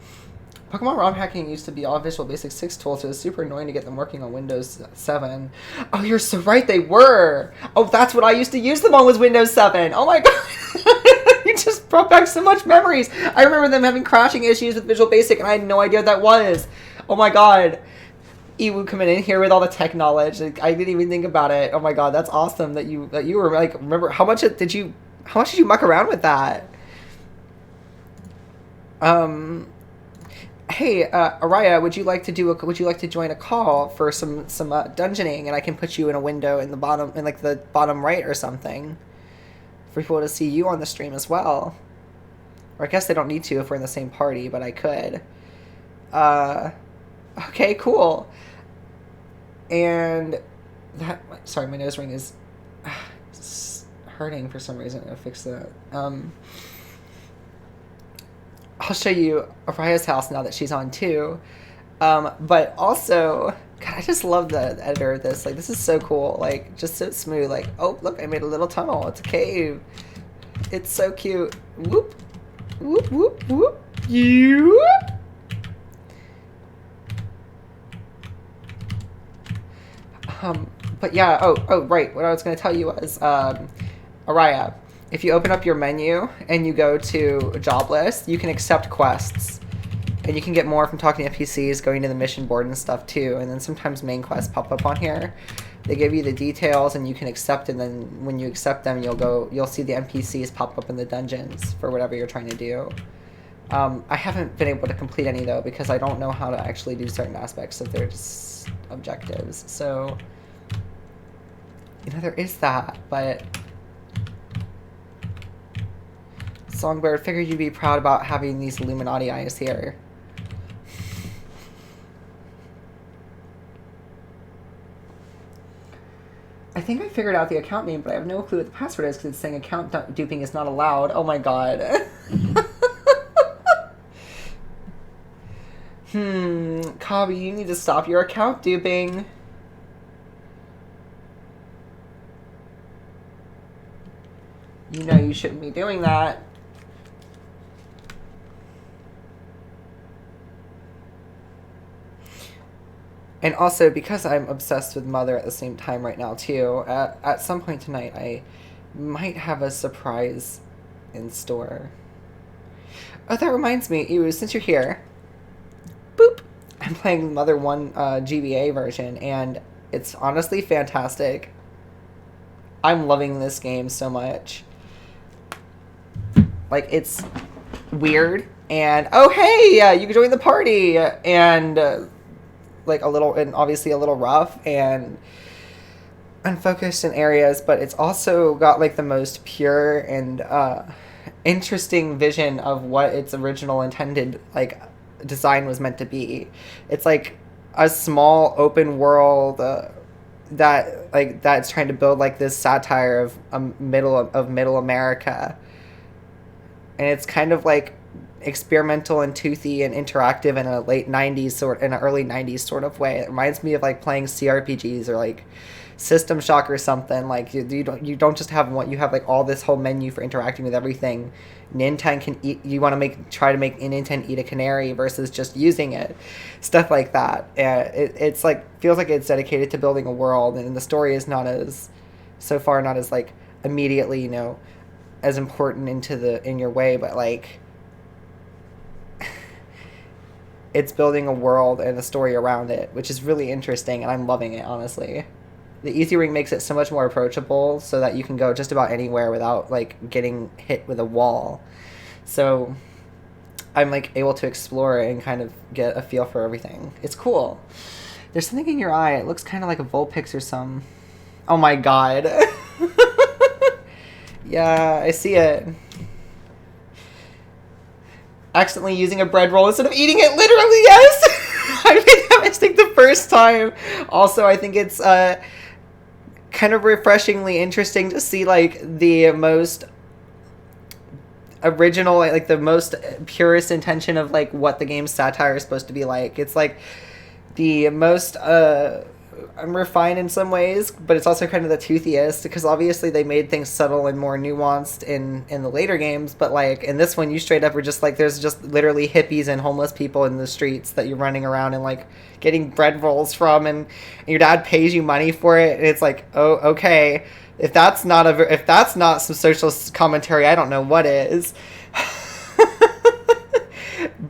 Pokemon ROM hacking used to be all Visual Basic 6 tools, so it was super annoying to get them working on Windows 7. Oh, you're so right, they were! Oh, that's what I used to use them on, was Windows 7! Oh my god! You just brought back so much memories! I remember them having crashing issues with Visual Basic, and I had no idea what that was! Oh my god! Ewu coming in here with all the tech knowledge. Like, I didn't even think about it. Oh my god, that's awesome that you were, like, remember, how much did you muck around with that? Hey, Araya, would you like to join a call for some dungeoning, and I can put you in a window in the bottom, in like the bottom right or something, for people to see you on the stream as well. Or I guess they don't need to if we're in the same party, but I could. Okay, cool. And that, sorry, my nose ring is hurting for some reason. I'll fix that. I'll show you Araya's house now that she's on too. But also, God, I just love the editor of this. Like, this is so cool. Like, just so smooth. Like, oh, look, I made a little tunnel. It's a cave. It's so cute. Whoop. Whoop, whoop, whoop. You. But yeah, oh, right. What I was going to tell you was, Araya, if you open up your menu and you go to job list, you can accept quests. And you can get more from talking to NPCs, going to the mission board and stuff too. And then sometimes main quests pop up on here. They give you the details and you can accept, and then when you accept them, you'll see the NPCs pop up in the dungeons for whatever you're trying to do. I haven't been able to complete any though, because I don't know how to actually do certain aspects of their objectives. So, you know, there is that, but Songbird, figured you'd be proud about having these Illuminati eyes here. I think I figured out the account name, but I have no clue what the password is because it's saying account duping is not allowed. Oh my god. Kabi, you need to stop your account duping. You know you shouldn't be doing that. And also, because I'm obsessed with Mother at the same time right now, too, at some point tonight, I might have a surprise in store. Oh, that reminds me, Ewu, since you're here, boop, I'm playing Mother 1 GBA version, and it's honestly fantastic. I'm loving this game so much. Like, it's weird, and, oh, hey, you can join the party, and... like a little, and obviously a little rough and unfocused in areas, but it's also got like the most pure and interesting vision of what its original intended like design was meant to be. It's like a small open world that's trying to build like this satire of middle America, and it's kind of like experimental and toothy and interactive in a in an early 90s sort of way. It reminds me of like playing CRPGs or like System Shock or something. Like you don't just have one, you have like all this whole menu for interacting with everything. Nintendo can eat, you want to try to make Nintendo eat a canary versus just using it, stuff like that. It's like feels like it's dedicated to building a world, and the story is not as like immediately, you know, as important in your way, but like it's building a world and a story around it, which is really interesting, and I'm loving it, honestly. The Easy Ring makes it so much more approachable so that you can go just about anywhere without, like, getting hit with a wall. So I'm, like, able to explore and kind of get a feel for everything. It's cool. There's something in your eye. It looks kind of like a Vulpix or some... Oh my god. Yeah, I see it. Accidentally using a bread roll instead of eating it. Literally, yes! I made that mistake the first time. Also, I think it's kind of refreshingly interesting to see like the most original, like the most purest intention of like what the game's satire is supposed to be like. It's like the most refined in some ways, but it's also kind of the toothiest because obviously they made things subtle and more nuanced in the later games. But like in this one, you straight up were just like there's just literally hippies and homeless people in the streets that you're running around and like getting bread rolls from, and your dad pays you money for it, and it's like, oh, okay. If that's not some social commentary, I don't know what is.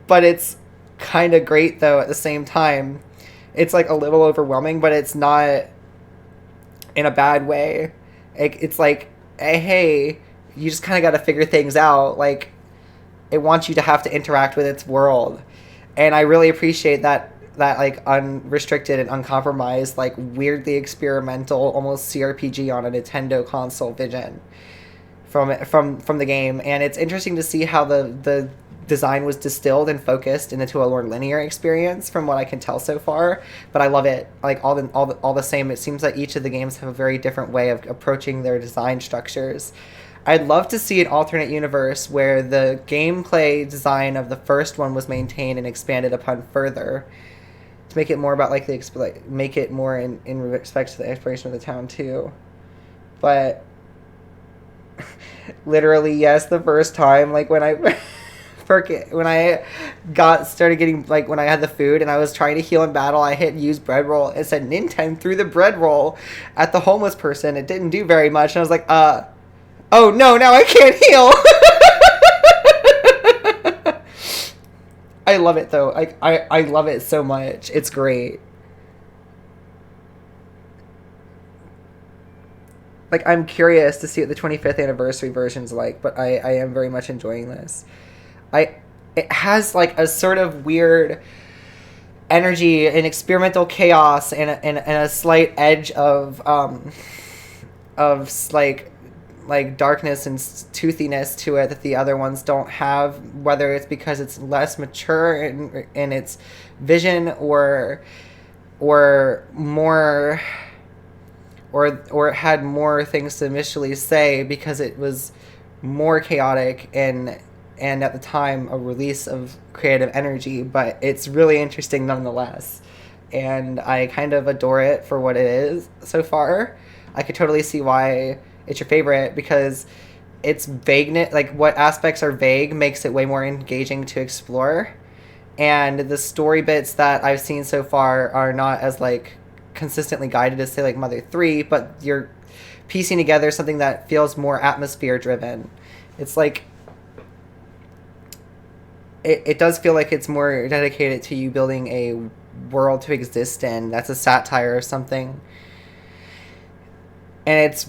But it's kind of great though at the same time. It's like a little overwhelming, but it's not in a bad way. It's like, hey, you just kind of got to figure things out. Like, it wants you to have to interact with its world, and I really appreciate that like unrestricted and uncompromised, like weirdly experimental, almost CRPG on a Nintendo console vision from the game. And it's interesting to see how the design was distilled and focused into a more linear experience from what I can tell so far. But I love it. Like all the same, it seems like each of the games have a very different way of approaching their design structures. I'd love to see an alternate universe where the gameplay design of the first one was maintained and expanded upon further to make it more about like make it more in respect to the exploration of the town too. But literally, yes, the first time, like when I when I started getting, like when I had the food and I was trying to heal in battle, I hit use bread roll. It said Nintendo threw the bread roll at the homeless person. It didn't do very much, and I was like, oh no, now I can't heal. I love it though. I love it so much. It's great. Like, I'm curious to see what the 25th anniversary version's like, but I am very much enjoying this. It has like a sort of weird energy and experimental chaos and a slight edge of like darkness and toothiness to it that the other ones don't have, whether it's because it's less mature in its vision or more or it had more things to initially say because it was more chaotic and at the time a release of creative energy. But it's really interesting nonetheless, and I kind of adore it for what it is so far. I could totally see why it's your favorite, because its vagueness, like what aspects are vague, makes it way more engaging to explore. And the story bits that I've seen so far are not as like consistently guided as say like Mother 3, but you're piecing together something that feels more atmosphere driven. It's like it does feel like it's more dedicated to you building a world to exist in that's a satire or something. And it's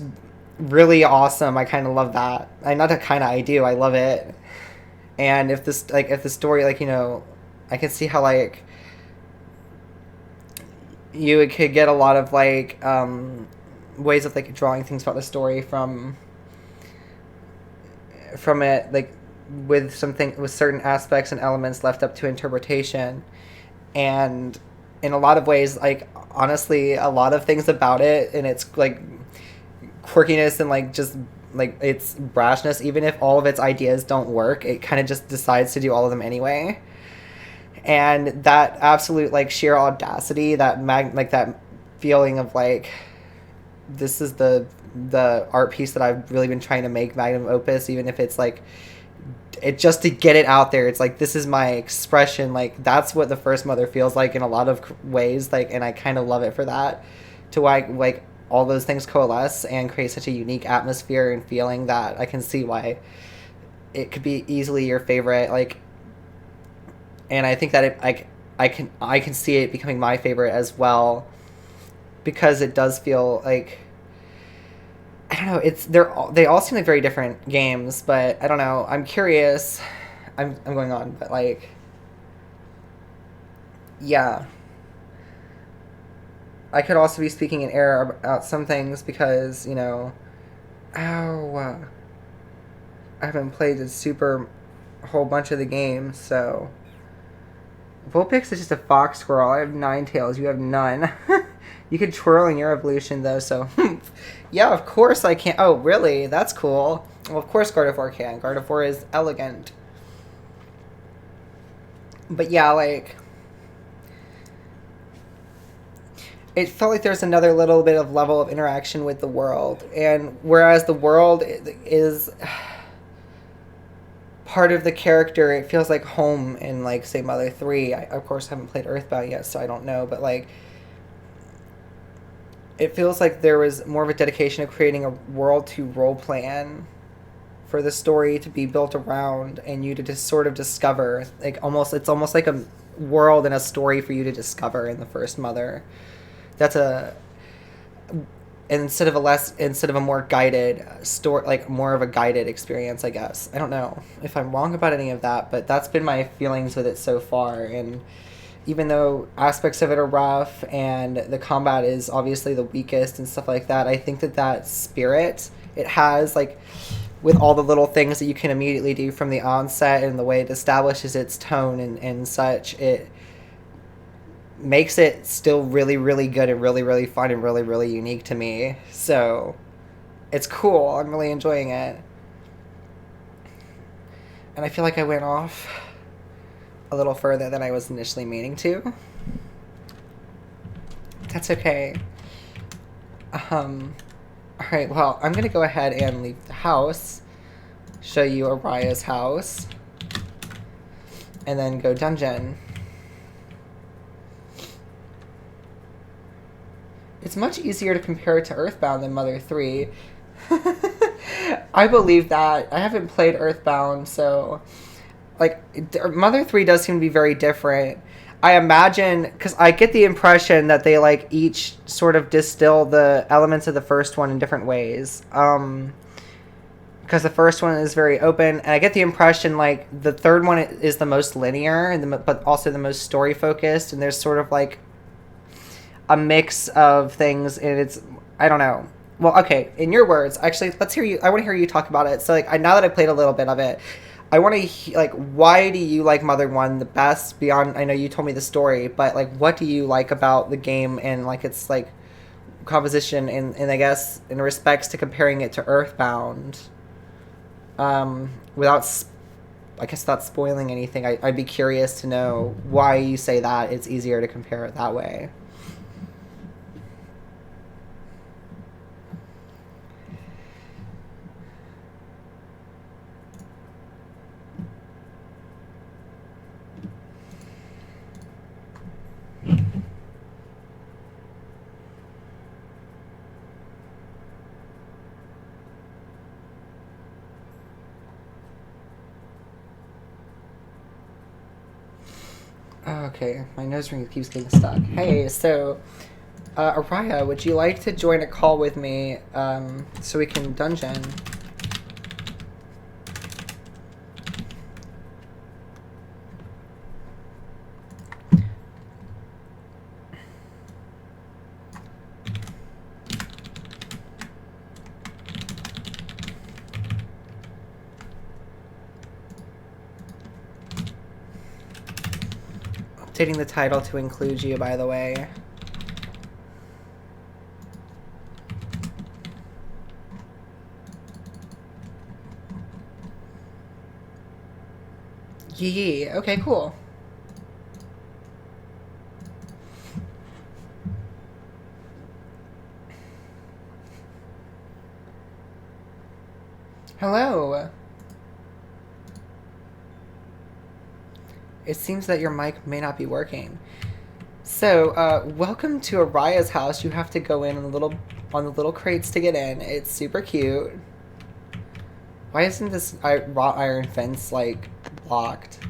really awesome. I kind of love that. I do. I love it. And if the story, like, you know, I can see how like you could get a lot of like ways of like drawing things about the story from it, like with certain aspects and elements left up to interpretation. And in a lot of ways, like honestly, a lot of things about it and its like quirkiness and like just like its brashness, even if all of its ideas don't work, it kind of just decides to do all of them anyway. And that absolute like sheer audacity, that feeling of like, this is the art piece that I've really been trying to make magnum opus, even if it's like it just to get it out there. It's like, this is my expression. Like that's what the first Mother feels like in a lot of ways. Like, and I kind of love it for that, to why like all those things coalesce and create such a unique atmosphere and feeling that I can see why it could be easily your favorite. Like, and I think that I can see it becoming my favorite as well, because it does feel like, I don't know, they all seem like very different games, but I don't know. I'm curious. I'm going on, but like, yeah. I could also be speaking in error about some things because, you know, I haven't played a super whole bunch of the games, so. Vulpix is just a fox squirrel. I have 9 tails. You have none. You could twirl in your evolution, though, so... yeah, of course I can. Oh, really? That's cool. Well, of course Gardevoir can. Gardevoir is elegant. But yeah, like... it felt like there's another little bit of level of interaction with the world. And whereas the world is part of the character, it feels like home in, like, say, Mother 3. I, of course, haven't played Earthbound yet, so I don't know. But, like, it feels like there was more of a dedication of creating a world to role plan for the story to be built around and you to just sort of discover. Like, it's almost like a world and a story for you to discover in the first Mother. That's a instead of a more guided story, like more of a guided experience, I guess. I don't know if I'm wrong about any of that, but that's been my feelings with it so far. And even though aspects of it are rough and the combat is obviously the weakest and stuff like that, I think that spirit it has, like, with all the little things that you can immediately do from the onset and the way it establishes its tone and such, it makes it still really, really good and really, really fun and really, really unique to me. So it's cool. I'm really enjoying it. And I feel like I went off a little further than I was initially meaning to. That's okay. Alright, well, I'm going to go ahead and leave the house, show you Araya's house, and then go dungeon. It's much easier to compare it to Earthbound than Mother 3. I believe that. I haven't played Earthbound, so... like, Mother 3 does seem to be very different. I imagine... because I get the impression that they, like, each sort of distill the elements of the first one in different ways. Because the first one is very open, and I get the impression, like, the third one is the most linear, and but also the most story-focused, and there's sort of, like, a mix of things, and it's, I don't know. Well, okay, in your words, actually, let's hear you. I want to hear you talk about it. So, like, now that I played a little bit of it, I want to, like, why do you like Mother 1 the best beyond, I know you told me the story, but, like, what do you like about the game and, like, its, like, composition and I guess, in respects to comparing it to Earthbound? Without, I guess, without spoiling anything, I'd be curious to know why you say that it's easier to compare it that way. Okay, my nose ring keeps getting stuck. Hey, so, Araya, would you like to join a call with me, so we can dungeon? Updating the title to include you, by the way. Yee. Okay, cool. Hello. It seems that your mic may not be working. So, welcome to Araya's house. You have to go in on the little crates to get in. It's super cute. Why isn't this wrought iron fence, like, blocked?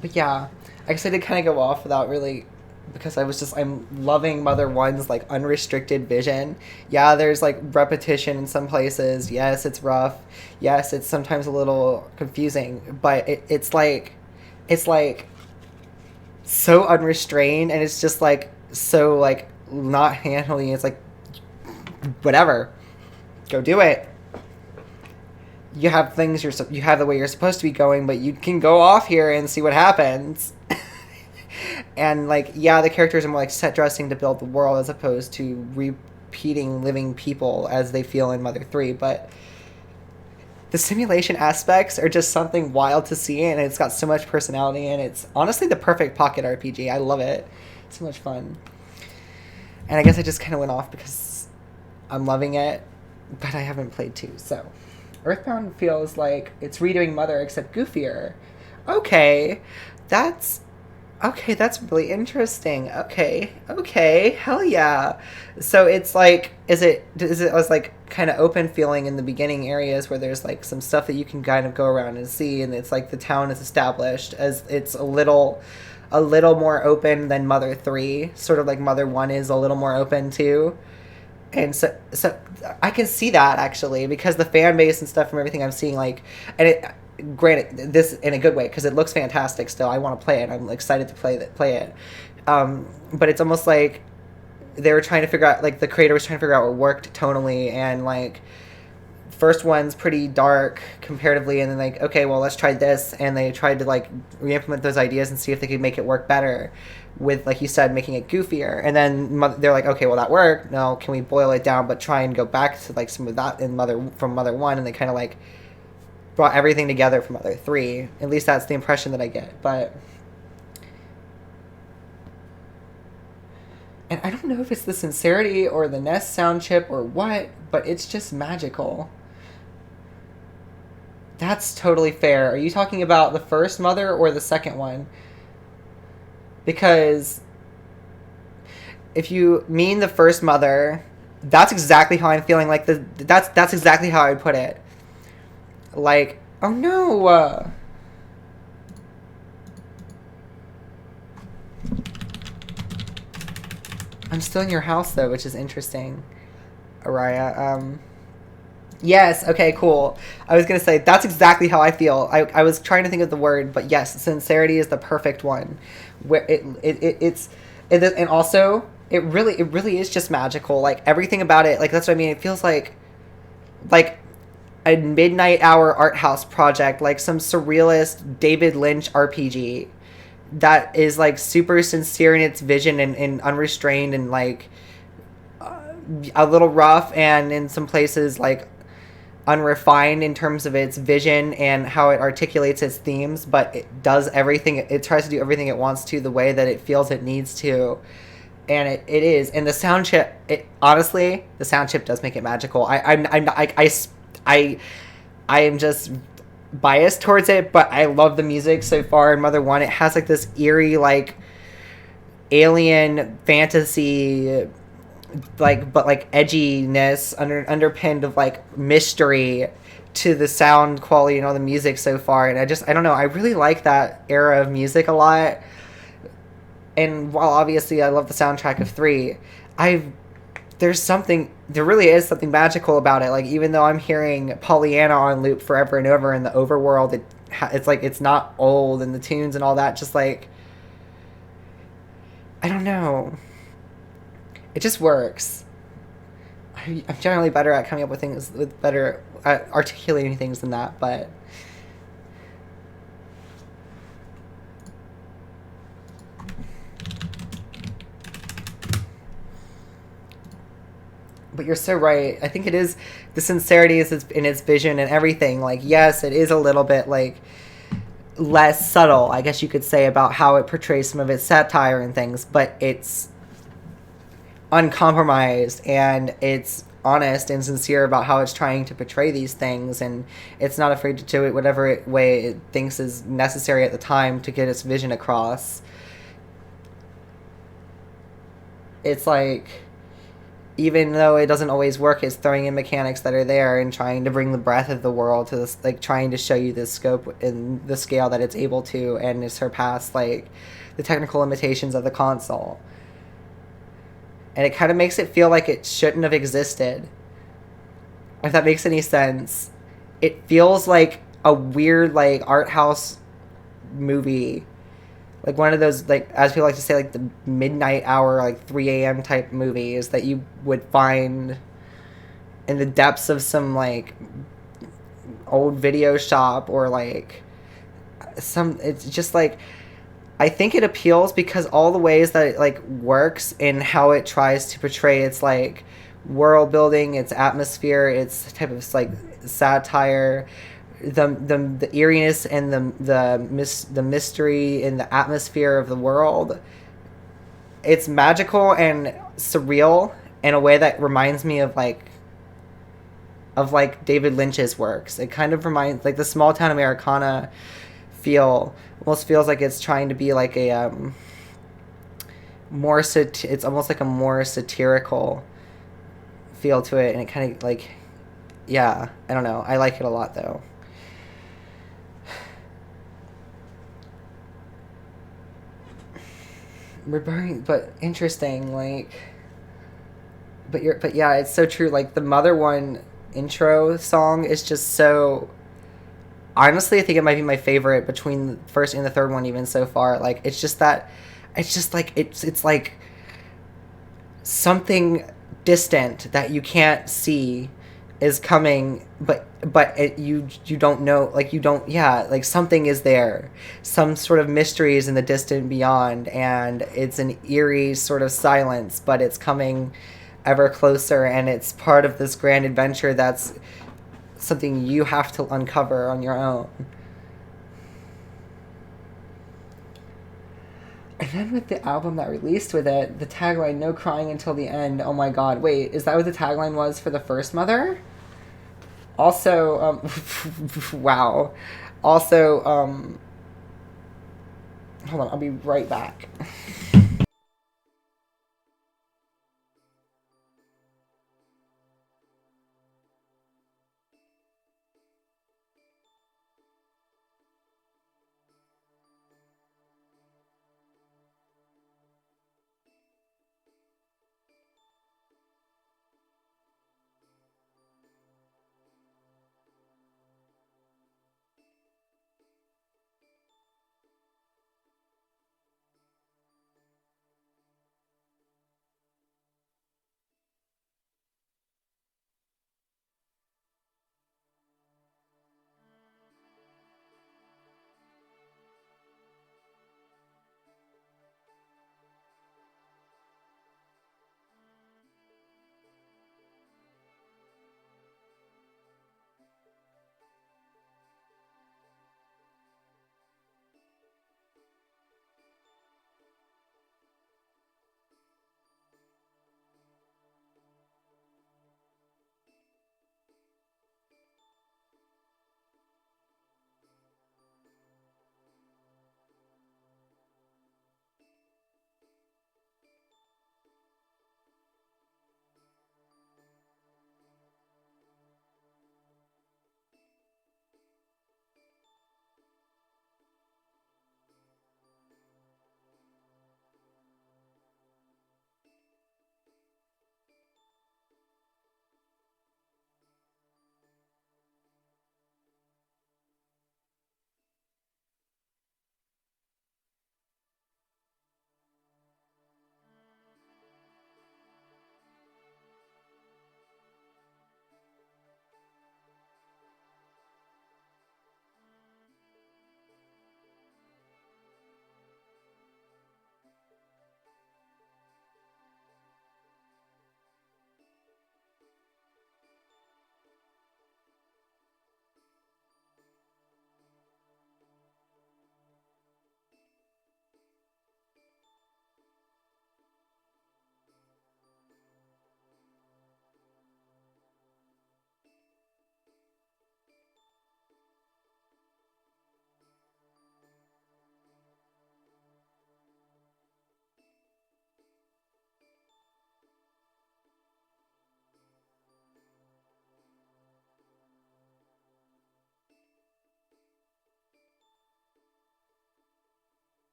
But yeah, I guess I did kind of go off without really, because I'm loving Mother 1's, like, unrestricted vision. Yeah, there's, like, repetition in some places. Yes, it's rough. Yes, it's sometimes a little confusing, but it's like so unrestrained, and it's just, like, so, like, not handling. It's like, whatever, go do it. you have things you have the way you're supposed to be going, but you can go off here and see what happens. And like, yeah, the characters are more like set dressing to build the world as opposed to repeating living people as they feel in Mother 3, but the simulation aspects are just something wild to see, and it's got so much personality, and it's honestly the perfect pocket RPG. I love it. So much fun. And I guess I just kind of went off because I'm loving it, but I haven't played 2, so Earthbound feels like it's redoing Mother except goofier. Okay, that's that's really interesting. Okay, hell yeah. So it's like, is it was like kind of open feeling in the beginning areas where there's like some stuff that you can kind of go around and see, and it's like the town is established as it's a little more open than Mother 3, sort of like Mother 1 is a little more open too. And so I can see that actually, because the fan base and stuff from everything I'm seeing, like, and it, granted, this in a good way, because it looks fantastic still. I want to play it. I'm excited to play it. But it's almost like they were trying to figure out, like the creator was trying to figure out what worked tonally, and like first one's pretty dark comparatively, and then like, okay, well, let's try this, and they tried to like re-implement those ideas and see if they could make it work better with, like you said, making it goofier. And then they're like, okay, well, that worked. Now can we boil it down but try and go back to like some of that in Mother 1, and they kind of like brought everything together from Mother 3. At least that's the impression that I get. But and I don't know if it's the sincerity or the Nest sound chip or what, but it's just magical. That's totally fair. Are you talking about the first Mother or the second one? Because if you mean the first Mother, that's exactly how I'm feeling. Like that's exactly how I would put it. Like, oh no. I'm still in your house though, which is interesting, Araya. Yes, okay, cool. I was going to say, that's exactly how I feel. I was trying to think of the word, but yes, sincerity is the perfect one. Where it's and also, it really is just magical. Like, everything about it, like, that's what I mean. It feels like a midnight hour art house project, like some surrealist David Lynch RPG that is, like, super sincere in its vision and unrestrained and, like, a little rough, and in some places, like, unrefined in terms of its vision and how it articulates its themes, but it does everything, it tries to do everything it wants to the way that it feels it needs to, and it is. And the sound chip, honestly, the sound chip does make it magical. I am just biased towards it, but I love the music so far in Mother 1. It has like this eerie, like, alien fantasy, like, but like edginess underpinned of like mystery to the sound quality and all the music so far. And I don't know, I really like that era of music a lot. And while obviously I love the soundtrack of 3, there really is something magical about it. Like, even though I'm hearing Pollyanna on loop forever and over in the overworld, it's like, it's not old, and the tunes and all that, just like, I don't know. It just works. I'm generally better at coming up with things, with better at articulating things than that, but you're so right. I think it is, the sincerity is in its vision and everything. Like, yes, it is a little bit like less subtle, I guess you could say, about how it portrays some of its satire and things, but it's uncompromised, and it's honest and sincere about how it's trying to portray these things, and it's not afraid to do it whatever way it thinks is necessary at the time to get its vision across. It's like, even though it doesn't always work, it's throwing in mechanics that are there and trying to bring the breadth of the world to this, like, trying to show you the scope and the scale that it's able to, and to surpass, like, the technical limitations of the console. And it kind of makes it feel like it shouldn't have existed. If that makes any sense. It feels like a weird, like, art house movie. Like one of those, like, as people like to say, like the midnight hour, like 3 a.m. type movies that you would find in the depths of some, like, old video shop or like some. It's just like I think it appeals because all the ways that it like works and how it tries to portray its like world building, its atmosphere, its type of like satire, the eeriness and the mystery and the atmosphere of the world. It's magical and surreal in a way that reminds me of like David Lynch's works. It kind of reminds like the small town Americana feel almost feels like it's trying to be like a it's almost like a more satirical feel to it, and it kind of like yeah, I don't know. I like it a lot though. But interesting, like but yeah, it's so true. Like the Mother One intro song is just so honestly, I think it might be my favorite between the first and the third one even so far. Like it's just that it's just like it's like something distant that you can't see is coming, but you don't know, like you don't, yeah, like something is there, some sort of mystery is in the distant beyond, and it's an eerie sort of silence, but it's coming ever closer, and it's part of this grand adventure that's something you have to uncover on your own. And then with the album that released with it, the tagline "No crying until the end." Oh my God! Wait, is that what the tagline was for the first Mother? Also, wow. Also, hold on, I'll be right back.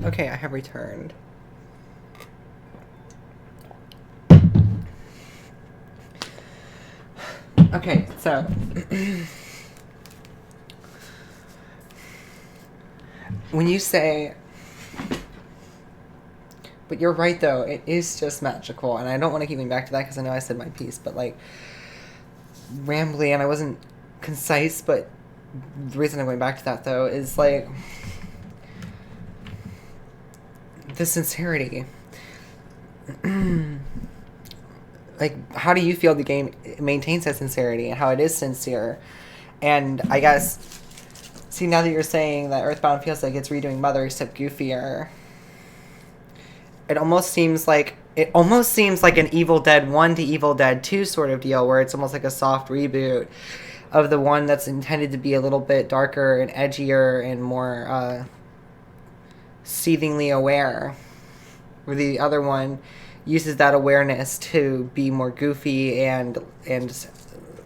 Okay, I have returned. Okay, so when you say, but you're right though, it is just magical, and I don't want to keep going back to that because I know I said my piece, but like rambly and I wasn't concise, but the reason I'm going back to that though is like the sincerity. Like, how do you feel the game maintains that sincerity and how it is sincere? And I guess, see, now that you're saying that Earthbound feels like it's redoing Mother except goofier, it almost seems like an Evil Dead 1 to Evil Dead 2 sort of deal, where it's almost like a soft reboot of the one that's intended to be a little bit darker and edgier and more seethingly aware, where the other one uses that awareness to be more goofy and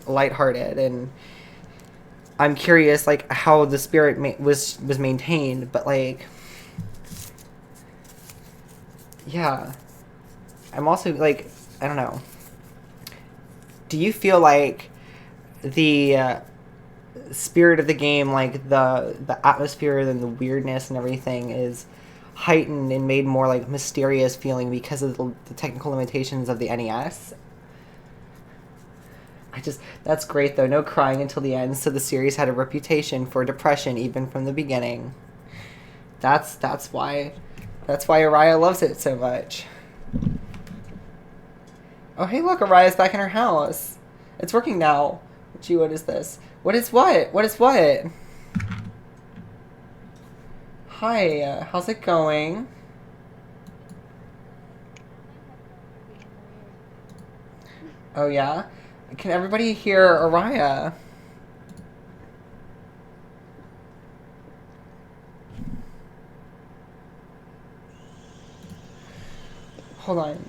lighthearted. And I'm curious, like, how the spirit was maintained, but like, yeah, I'm also like, I don't know. Do you feel like the spirit of the game, like the atmosphere and the weirdness and everything, is heightened and made more like mysterious feeling because of the technical limitations of the NES? That's great though. No crying until the end. So the series had a reputation for depression even from the beginning. That's why Araya loves it so much. Oh hey, look, Araya's back in her house. It's working now. Gee, what is this? What is what? What is what? Hi, how's it going? Oh yeah? Can everybody hear Araya? Hold on.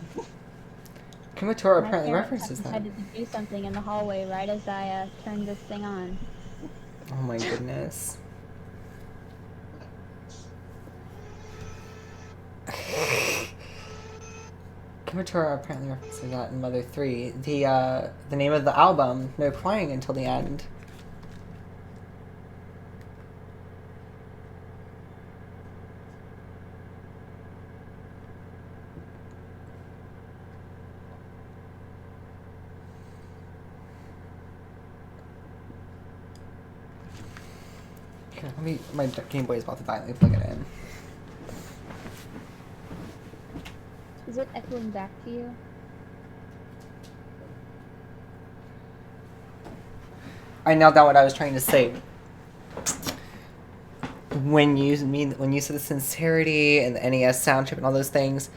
Kumatora apparently references that. I decided to do something in the hallway right as I turned this thing on. Oh my goodness. Kumatora apparently references that in Mother 3. The name of the album, No Crying Until the End. Okay, my Game Boy is about to die. Let me plug it in. Is it echoing back to you? I nailed down what I was trying to say. When you said the sincerity and the NES sound chip and all those things,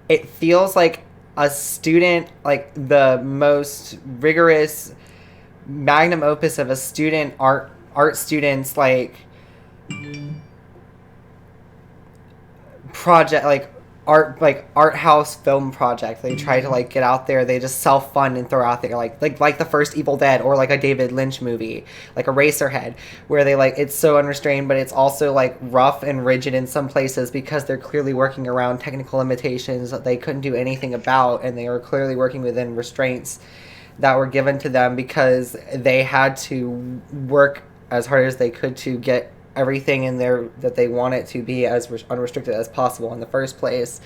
it feels like a student, like the most rigorous magnum opus of a student art student's like project, like art house film project. They try to like get out there, they just self fund and throw out there like the first Evil Dead, or like a David Lynch movie like Eraserhead, where they like, it's so unrestrained but it's also like rough and rigid in some places because they're clearly working around technical limitations that they couldn't do anything about, and they were clearly working within restraints that were given to them because they had to work as hard as they could to get everything in there that they want it to be as unrestricted as possible in the first place.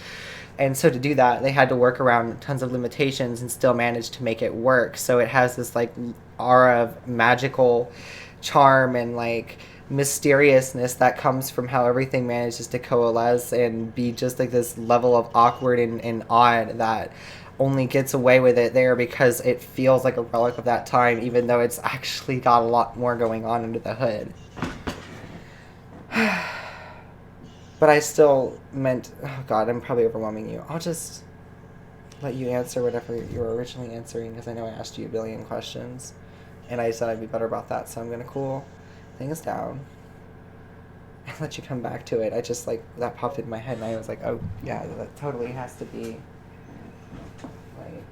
And so to do that, they had to work around tons of limitations and still manage to make it work. So it has this like aura of magical charm and like mysteriousness that comes from how everything manages to coalesce and be just like this level of awkward and odd that only gets away with it there because it feels like a relic of that time, even though it's actually got a lot more going on under the hood. But I still meant, oh god, I'm probably overwhelming you. I'll just let you answer whatever you were originally answering, because I know I asked you a billion questions and I said I'd be better about that, so I'm gonna cool things down and let you come back to it. I just like, that popped into my head and I was like, oh yeah, that totally has to be like,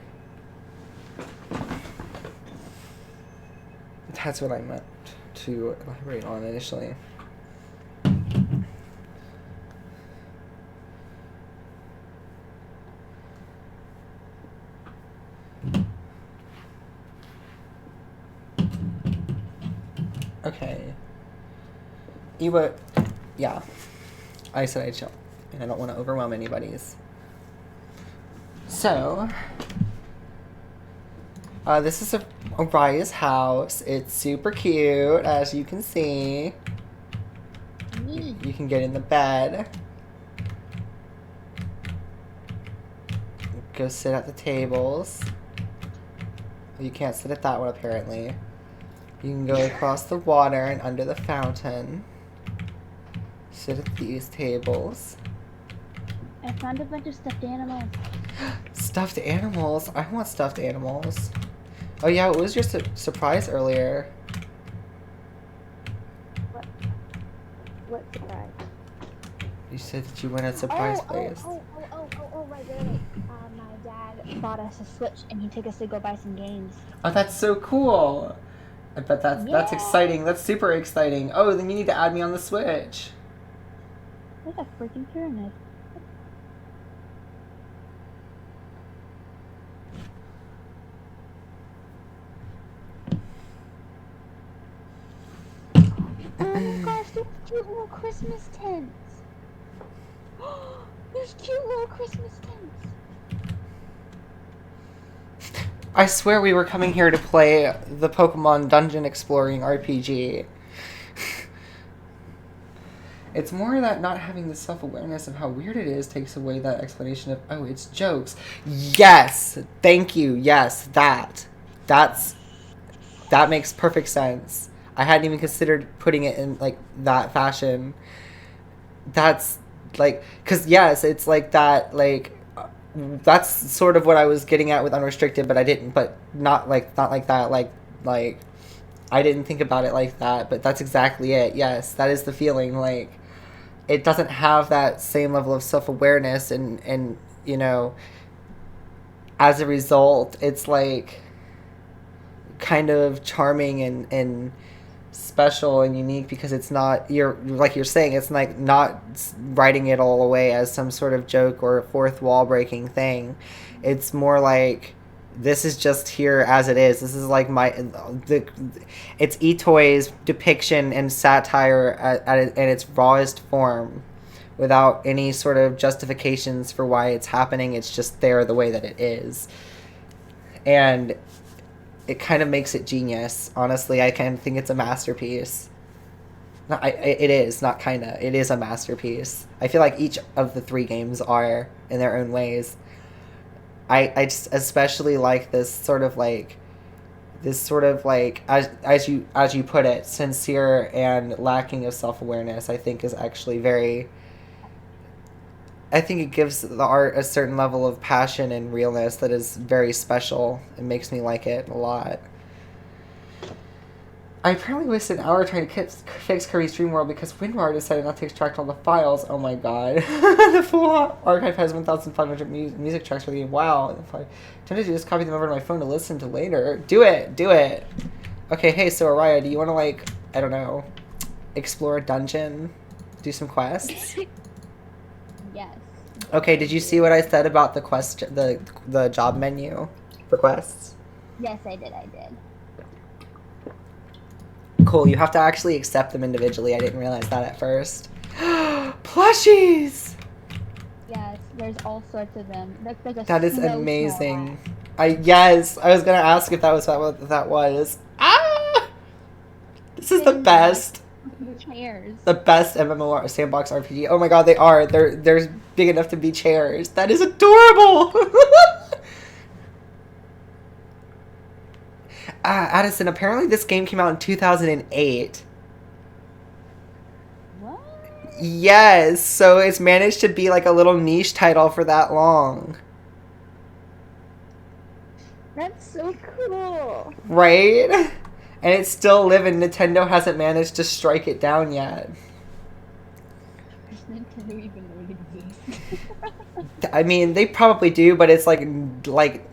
that's what I meant to elaborate on initially. Okay. You would, yeah. I said I'd chill, and I don't want to overwhelm anybody's. So, this is Araya's house. It's super cute, as you can see. You can get in the bed. Go sit at the tables. You can't sit at that one, apparently. You can go across the water and under the fountain. Sit at these tables. I found a bunch of stuffed animals. Stuffed animals? I want stuffed animals. Oh yeah, what was your surprise earlier? What surprise? You said that you went at a surprise place. Right. My dad bought us a Switch and he took us to go buy some games. Oh, that's so cool. I bet that's exciting. That's super exciting. Oh, then you need to add me on the Switch. There's a freaking pyramid. Oh my gosh, there's cute little Christmas tents. There's cute little Christmas tents. I swear we were coming here to play the Pokemon Dungeon Exploring RPG. It's more that not having the self-awareness of how weird it is takes away that explanation of, oh, it's jokes. Yes! Thank you. Yes, that makes perfect sense. I hadn't even considered putting it in, like, that fashion. That's, like, because, yes, it's like that, like, that's sort of what I was getting at with unrestricted, but I didn't, but not like that, like, I didn't think about it like that, but that's exactly it. Yes, that is the feeling, like, it doesn't have that same level of self-awareness, and you know, as a result, it's, like, kind of charming and special and unique because it's not, like you're saying, it's like not writing it all away as some sort of joke or fourth wall breaking thing. It's more like, this is just here as it is. This is like it's Itoi's depiction and satire in its rawest form, without any sort of justifications for why it's happening. It's just there the way that it is, and it kind of makes it genius. Honestly, I kind of think it's a masterpiece. No, it is, not kind of. It is a masterpiece. I feel like each of the three games are in their own ways. I just especially like this sort of like, as you put it, sincere and lacking of self-awareness, I think is actually very, I think it gives the art a certain level of passion and realness that is very special. It makes me like it a lot. I apparently wasted an hour trying to fix Kirby's Dream World because WinRAR decided not to extract all the files. Oh my god. The full archive has 1,500 music tracks for the game. Wow. If I tended to just copy them over to my phone to listen to later. Do it. Do it. Okay, hey, so Araya, do you want to, like, I don't know, explore a dungeon? Do some quests? Yes. Okay, did you see what I said about the quest, the job menu for quests? Yes, I did. Cool, you have to actually accept them individually. I didn't realize that at first. Plushies! Yes, there's all sorts of them. There's a That is snow amazing. Yes, I was gonna ask if that was what that was. Ah! This is the best. Chairs. The best MMO sandbox RPG. Oh my god, they are. They're big enough to be chairs. That is adorable! Addison, apparently this game came out in 2008. What? Yes, so it's managed to be like a little niche title for that long. That's so cool. Right? And it's still living. Nintendo hasn't managed to strike it down yet. Does Nintendo even know it exists? I mean, they probably do, but it's like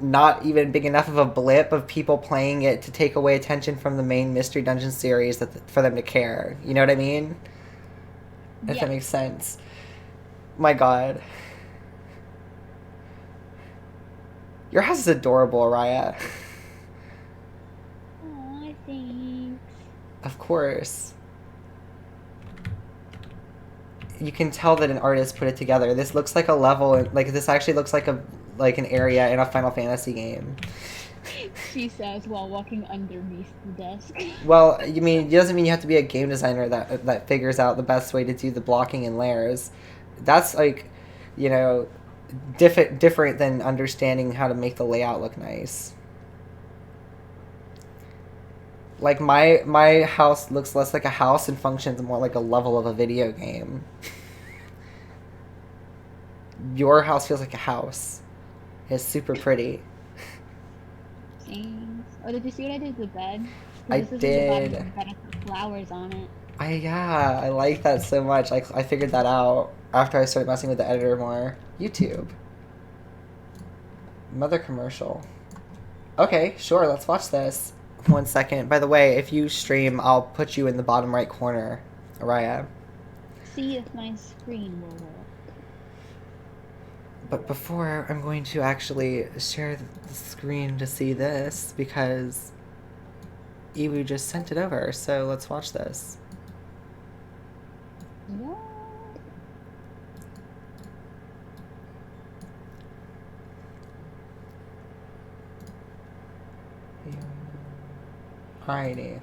not even big enough of a blip of people playing it to take away attention from the main Mystery Dungeon series for them to care. You know what I mean? If that makes sense. My god. Your house is adorable, Araya. Aw, thanks. Of course. You can tell that an artist put it together. This looks like a level, like this actually looks like an area in a Final Fantasy game. She says while walking underneath the desk. Well, you mean it doesn't mean you have to be a game designer that figures out the best way to do the blocking and layers. That's like, you know, different than understanding how to make the layout look nice. Like my house looks less like a house and functions more like a level of a video game. Your house feels like a house. It's super pretty. Thanks. Oh, did you see what I did to the bed? I This is did. The bed I put flowers on it. I like that so much. I figured that out after I started messing with the editor more. YouTube. Mother commercial. Okay, sure, let's watch this. 1 second. By the way, if you stream, I'll put you in the bottom right corner. Araya. See if my screen will work. But before, I'm going to actually share the screen to see this because Iwu just sent it over. So let's watch this. Yeah. Alrighty.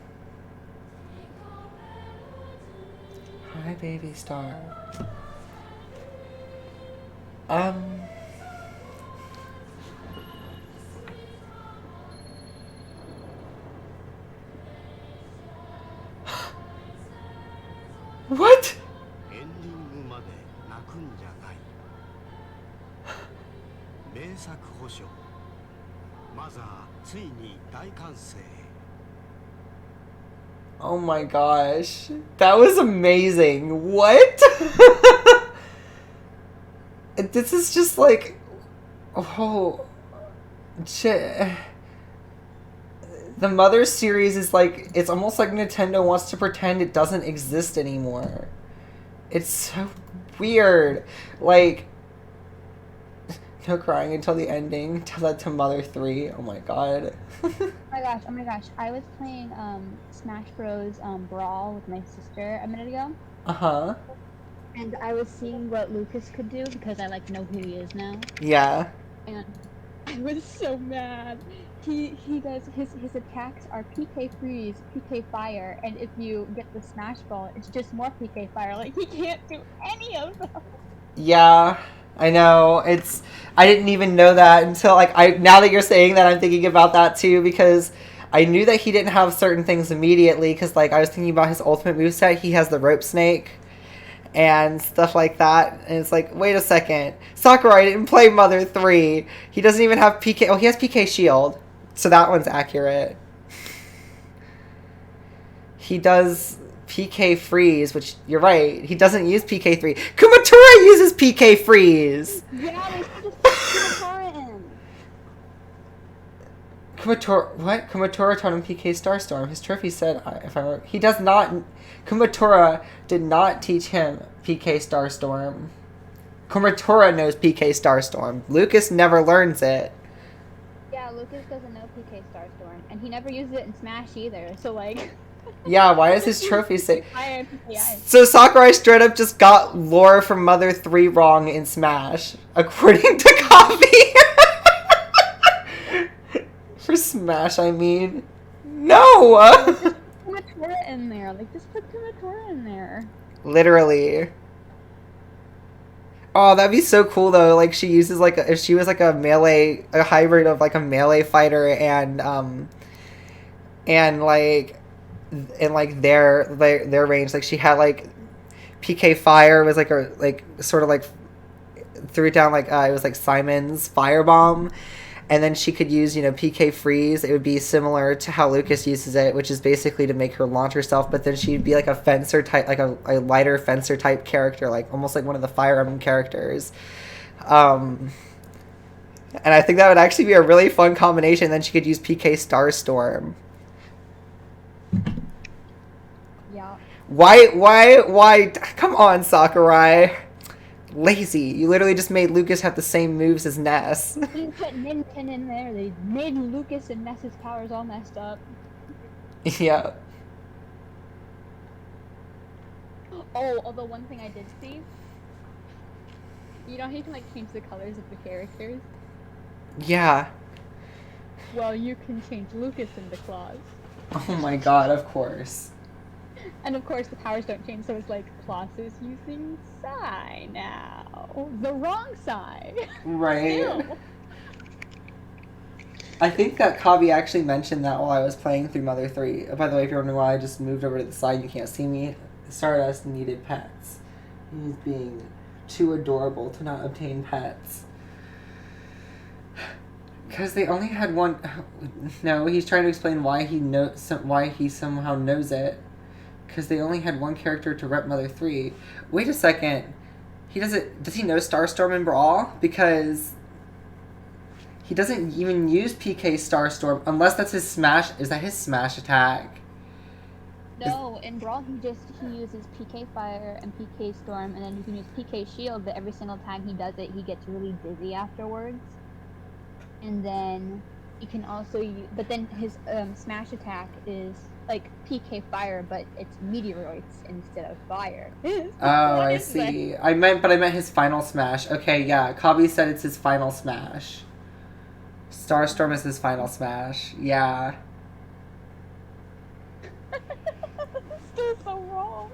Hi, baby star. What? エンディングまで泣くんじゃない名作保証マザーついに大完成 Oh my gosh. That was amazing. What? This is just like... Oh... Shit. The Mother series is like... It's almost like Nintendo wants to pretend it doesn't exist anymore. It's so weird. Like... No crying until the ending. Tell that to Mother 3. Oh my god. Oh my gosh. I was playing Smash Bros. Brawl with my sister a minute ago. Uh-huh. And I was seeing what Lucas could do because I like know who he is now. Yeah. And I was so mad. He does his attacks are PK freeze, PK fire, and if you get the smash ball, it's just more PK fire. Like he can't do any of them. Yeah, I know. I didn't even know that until now that you're saying that, I'm thinking about that too, because I knew that he didn't have certain things immediately, because I was thinking about his ultimate moveset. He has the rope snake and stuff like that, and it's like, wait a second, Sakurai didn't play Mother 3. He doesn't even have PK. Oh, he has PK shield, so that one's accurate. He does PK freeze, which you're right, he doesn't use PK 3. Kumatora uses PK freeze. Yeah, they should just put Kumatora in. Kumatora taught him PK Starstorm. His trophy said, if I remember, he does not. Kumatora did not teach him PK Starstorm. Kumatora knows PK Starstorm. Lucas never learns it. Yeah, Lucas doesn't know PK Starstorm, and he never uses it in Smash either. So like. Yeah, why does his trophy say? PKI. So Sakurai straight up just got lore from Mother 3 wrong in Smash, according to Coffee. For Smash, I mean. No! Just put Kumatora in there. Like, just put Kumatora in there. Literally. Oh, that'd be so cool though. Like she uses if she was like a hybrid of like a melee fighter and their range. Like she had like PK Fire was like a sort of like threw it down it was like Simon's Firebomb. And then she could use, PK Freeze. It would be similar to how Lucas uses it, which is basically to make her launch herself. But then she'd be like a fencer type, like a lighter fencer type character, almost like one of the Fire Emblem characters. And I think that would actually be a really fun combination. Then she could use PK Starstorm. Yeah. Why? Come on, Sakurai. Lazy. You literally just made Lucas have the same moves as Ness. They didn't put Ninten in there. They made Lucas and Ness's powers all messed up. Yeah. Oh, although one thing I did see, you know how you can like change the colors of the characters? Yeah. Well, you can change Lucas into Claus. Oh my god, of course. And of course the powers don't change, so it's like Claus is using Psy now. The wrong Psy. Right. Still. I think that Kavi actually mentioned that while I was playing through Mother 3. By the way, if you're wondering why I just moved over to the side, you can't see me. Stardust needed pets. He's being too adorable to not obtain pets. Because they only had one. No, he's trying to explain why why he somehow knows it. Because they only had one character to rep Mother 3. Wait a second. Does he know Starstorm and Brawl? Because he doesn't even use PK Starstorm unless that's his smash. Is that his smash attack? No, in Brawl he uses PK Fire and PK Storm, and then he can use PK Shield, but every single time he does it, he gets really dizzy afterwards. And then he can also use, but then his smash attack is like PK Fire, but it's meteoroids instead of fire. Oh, I see. I meant his final smash. Okay, yeah. Kabi said it's his final smash. Starstorm is his final smash. Yeah. Still so wrong.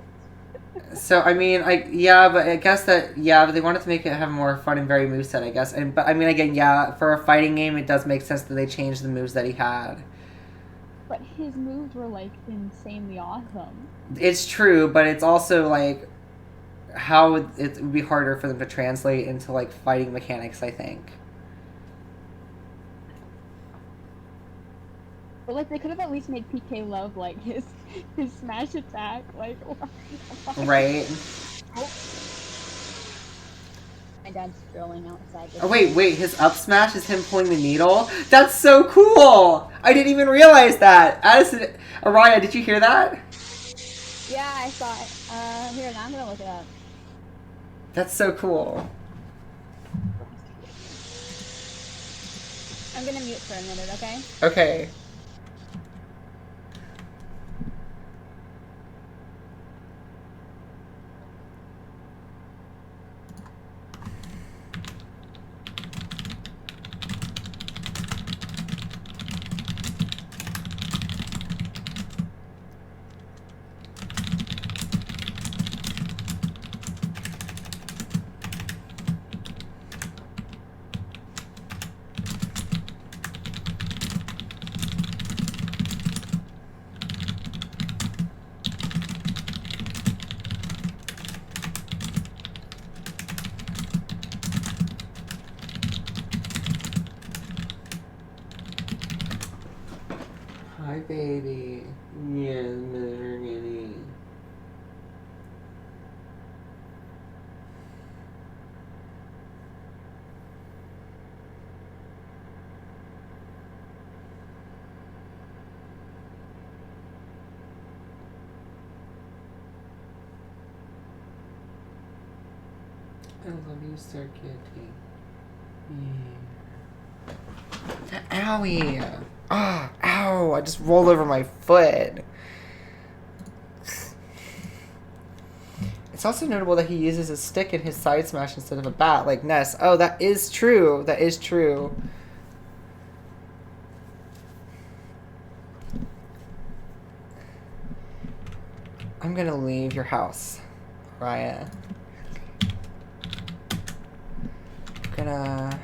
So I mean, but they wanted to make it have more fun and varied moveset, I guess. But I mean, again, yeah, for a fighting game, it does make sense that they changed the moves that he had. But his moves were like insanely awesome. It's true, but it's also like how it would be harder for them to translate into like fighting mechanics, I think. But like they could have at least made PK Love like his smash attack, like Right. Oh. My dad's drilling outside. Oh wait, his up smash is him pulling the needle? That's so cool! I didn't even realize that! Addison, Araya, did you hear that? Yeah, I saw it. Here, now I'm gonna look it up. That's so cool. I'm gonna mute for a minute, okay? Okay. Hi, baby. Yes, Mr. Kitty. I love you, Sir Kitty. Yeah. Owie! Ah, ow! I just rolled over my foot. It's also notable that he uses a stick in his side smash instead of a bat, like Ness. Oh, that is true. That is true. I'm gonna leave your house, Raya. I'm gonna...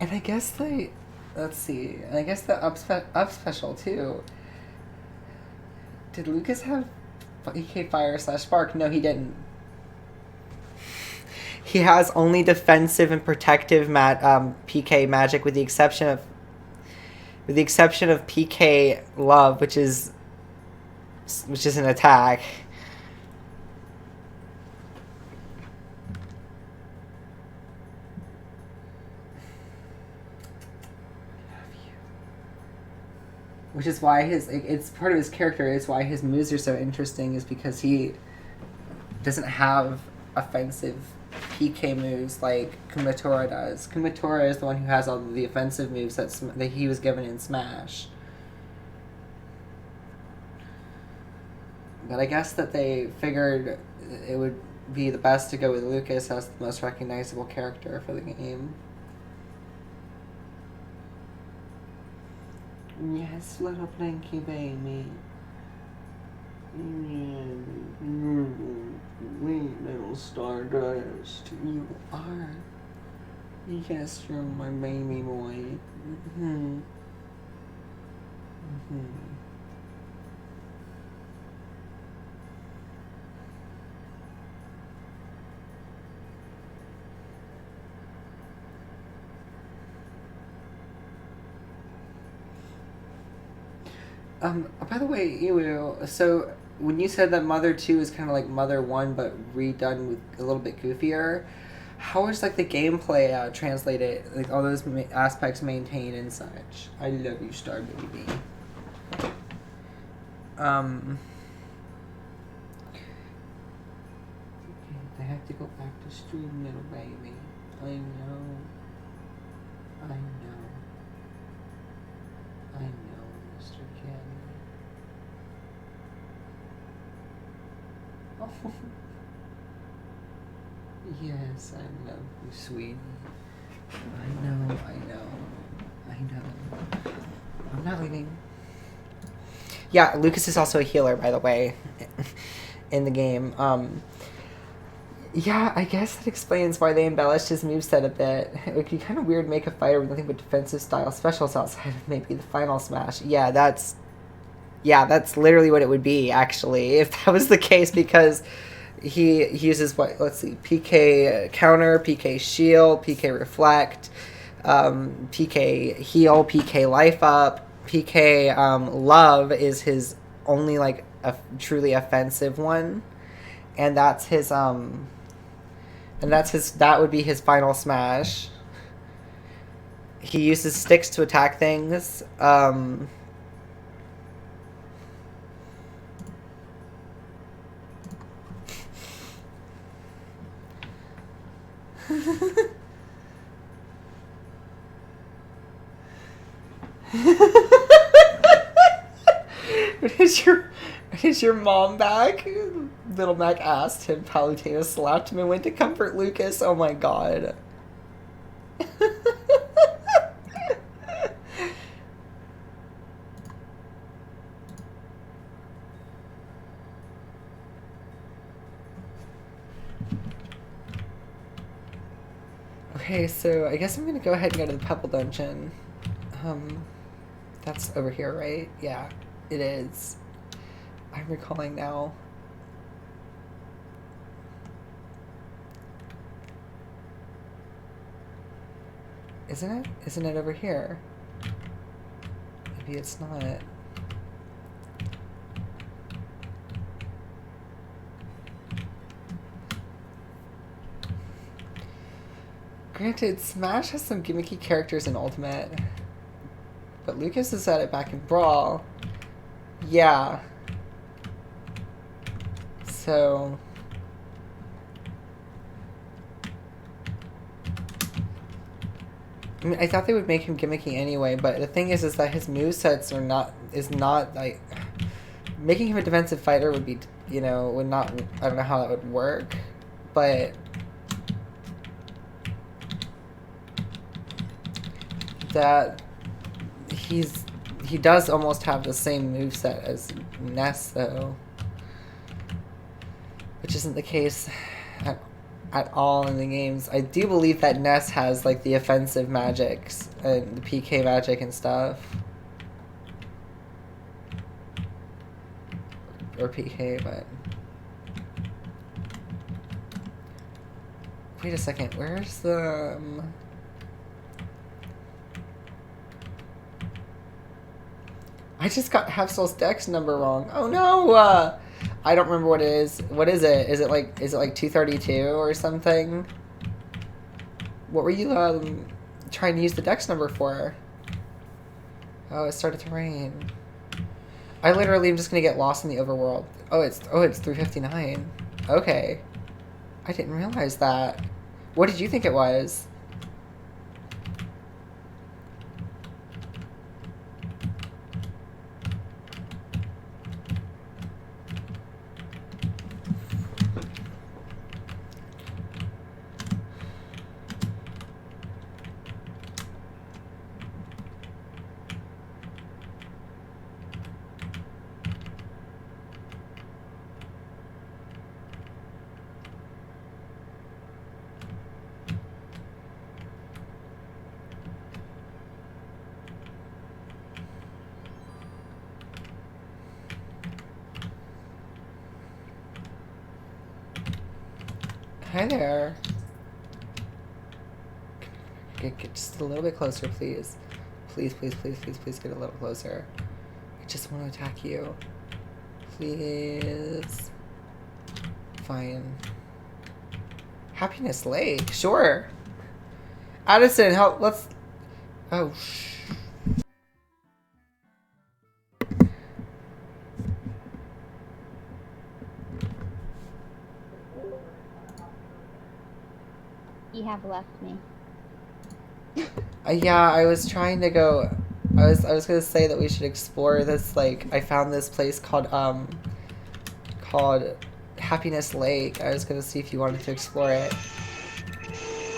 And I guess let's see, I guess the up special too. Did Lucas have EK Fire / Spark? No, he didn't. He has only defensive and protective PK magic, with the exception of PK Love, which is an attack. Which is why it's part of his character. It's why his moves are so interesting, is because he doesn't have offensive PK moves like Kumatora does. Kumatora is the one who has all the offensive moves that he was given in Smash. But I guess that they figured it would be the best to go with Lucas as the most recognizable character for the game. Yes, little blinky baby. Sweet little Stardust. You are. Yes, you're my baby boy. Mm-hmm. Mm-hmm. By the way, Iwu, so when you said that Mother 2 is kind of like Mother 1 but redone with a little bit goofier, how is like the gameplay translated, like all those aspects maintained and such? I love you, Star Baby. I have to go back to stream, little baby. I know. I know. I know, Mr. Candy. Oh. Yes, I love you, sweetie. I know. I'm not leaving. Yeah, Lucas is also a healer, by the way, in the game. Yeah, I guess that explains why they embellished his moveset a bit. It would be kind of weird to make a fighter with nothing but defensive style specials outside of maybe the final smash. Yeah, that's literally what it would be, actually, if that was the case, because he uses PK counter, PK shield, PK reflect, PK heal, PK life up, PK love is his only like a truly offensive one, and that would be his final smash. He uses sticks to attack things. Is your mom back? Little Mac asked him. Palutena slapped him and went to comfort Lucas. Oh my god. Okay, so I guess I'm gonna go ahead and go to the Pebble Dungeon. That's over here, right? Yeah, it is. I'm recalling now. Isn't it? Isn't it over here? Maybe it's not. Granted, Smash has some gimmicky characters in Ultimate, but Lucas is at it back in Brawl. Yeah. So... I mean, I thought they would make him gimmicky anyway, but the thing is that his movesets is not, like... Making him a defensive fighter would be, would not... I don't know how that would work, but... That... He does almost have the same moveset as Ness, though. Which isn't the case at all in the games. I do believe that Ness has, like, the offensive magics and the PK magic and stuff. Or PK, but... Wait a second, where's the... I just got Hafsel's Dex number wrong. Oh no! I don't remember what it is. What is it? Is it like 232 or something? What were you trying to use the Dex number for? Oh, it started to rain. I literally am just gonna get lost in the overworld. Oh, it's 359. Okay. I didn't realize that. What did you think it was? Hi there. Get just a little bit closer, please. Please, please, please, please, please get a little closer. I just want to attack you. Please. Fine. Happiness Lake, sure. Addison, help, let's... Oh, You have left me. yeah, I was trying to go... I was gonna say that we should explore this, like, I found this place called Happiness Lake. I was gonna see if you wanted to explore it.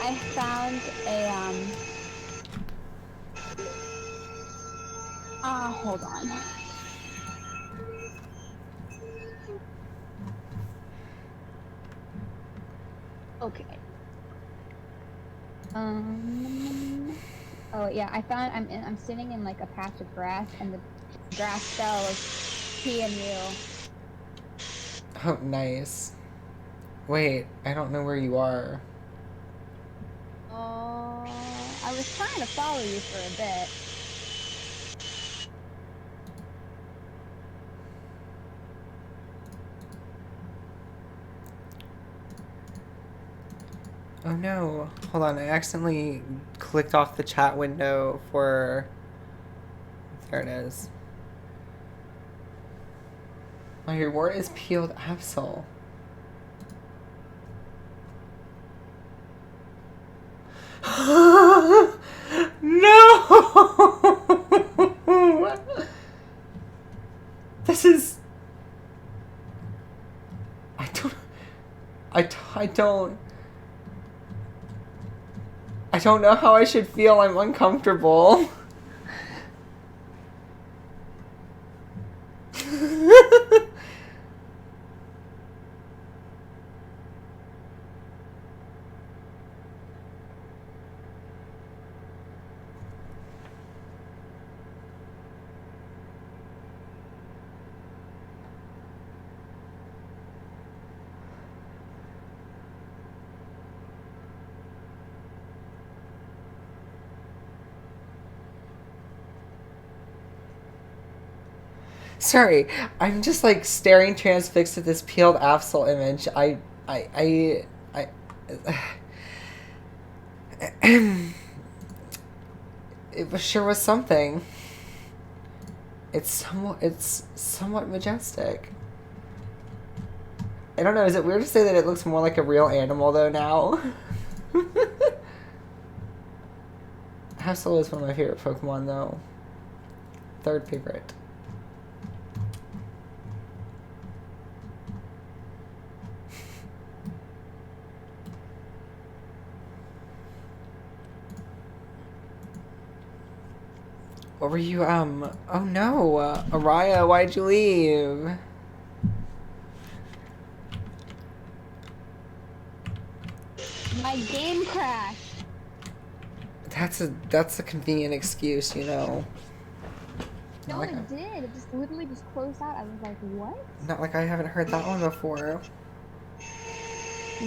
I found a hold on. Okay. Oh yeah, I found I'm sitting in like a patch of grass, and the grass spell is P and U. Oh, nice. Wait, I don't know where you are. Oh, I was trying to follow you for a bit. Oh no. Hold on, I accidentally clicked off the chat window for... There it is. My reward is peeled Absol. No! This is... I don't know how I should feel. I'm uncomfortable. Sorry, I'm just like staring transfixed at this peeled Absol image. It sure was something. It's somewhat majestic. I don't know, is it weird to say that it looks more like a real animal though now? Absol is one of my favorite Pokemon though. Third favorite. What were you, oh no, Araya, why'd you leave? My game crashed. That's a convenient excuse, you know. No, Like it did. It just literally just closed out. I was like, what? Not like I haven't heard that one before.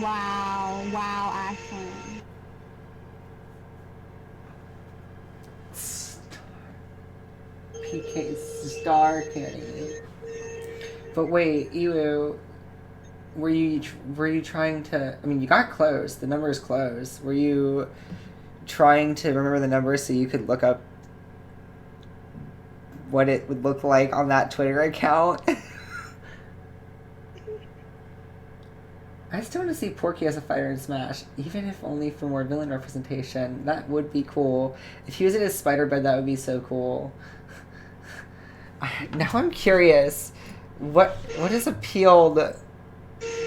Wow, Ashlin. PK Star Kitty. But wait, Ewu, were you trying to? I mean, you got close. The number is close. Were you trying to remember the number so you could look up what it would look like on that Twitter account? I still want to see Porky as a fighter in Smash, even if only for more villain representation. That would be cool. If he was in his spider bed, that would be so cool. Now I'm curious. What is a peeled...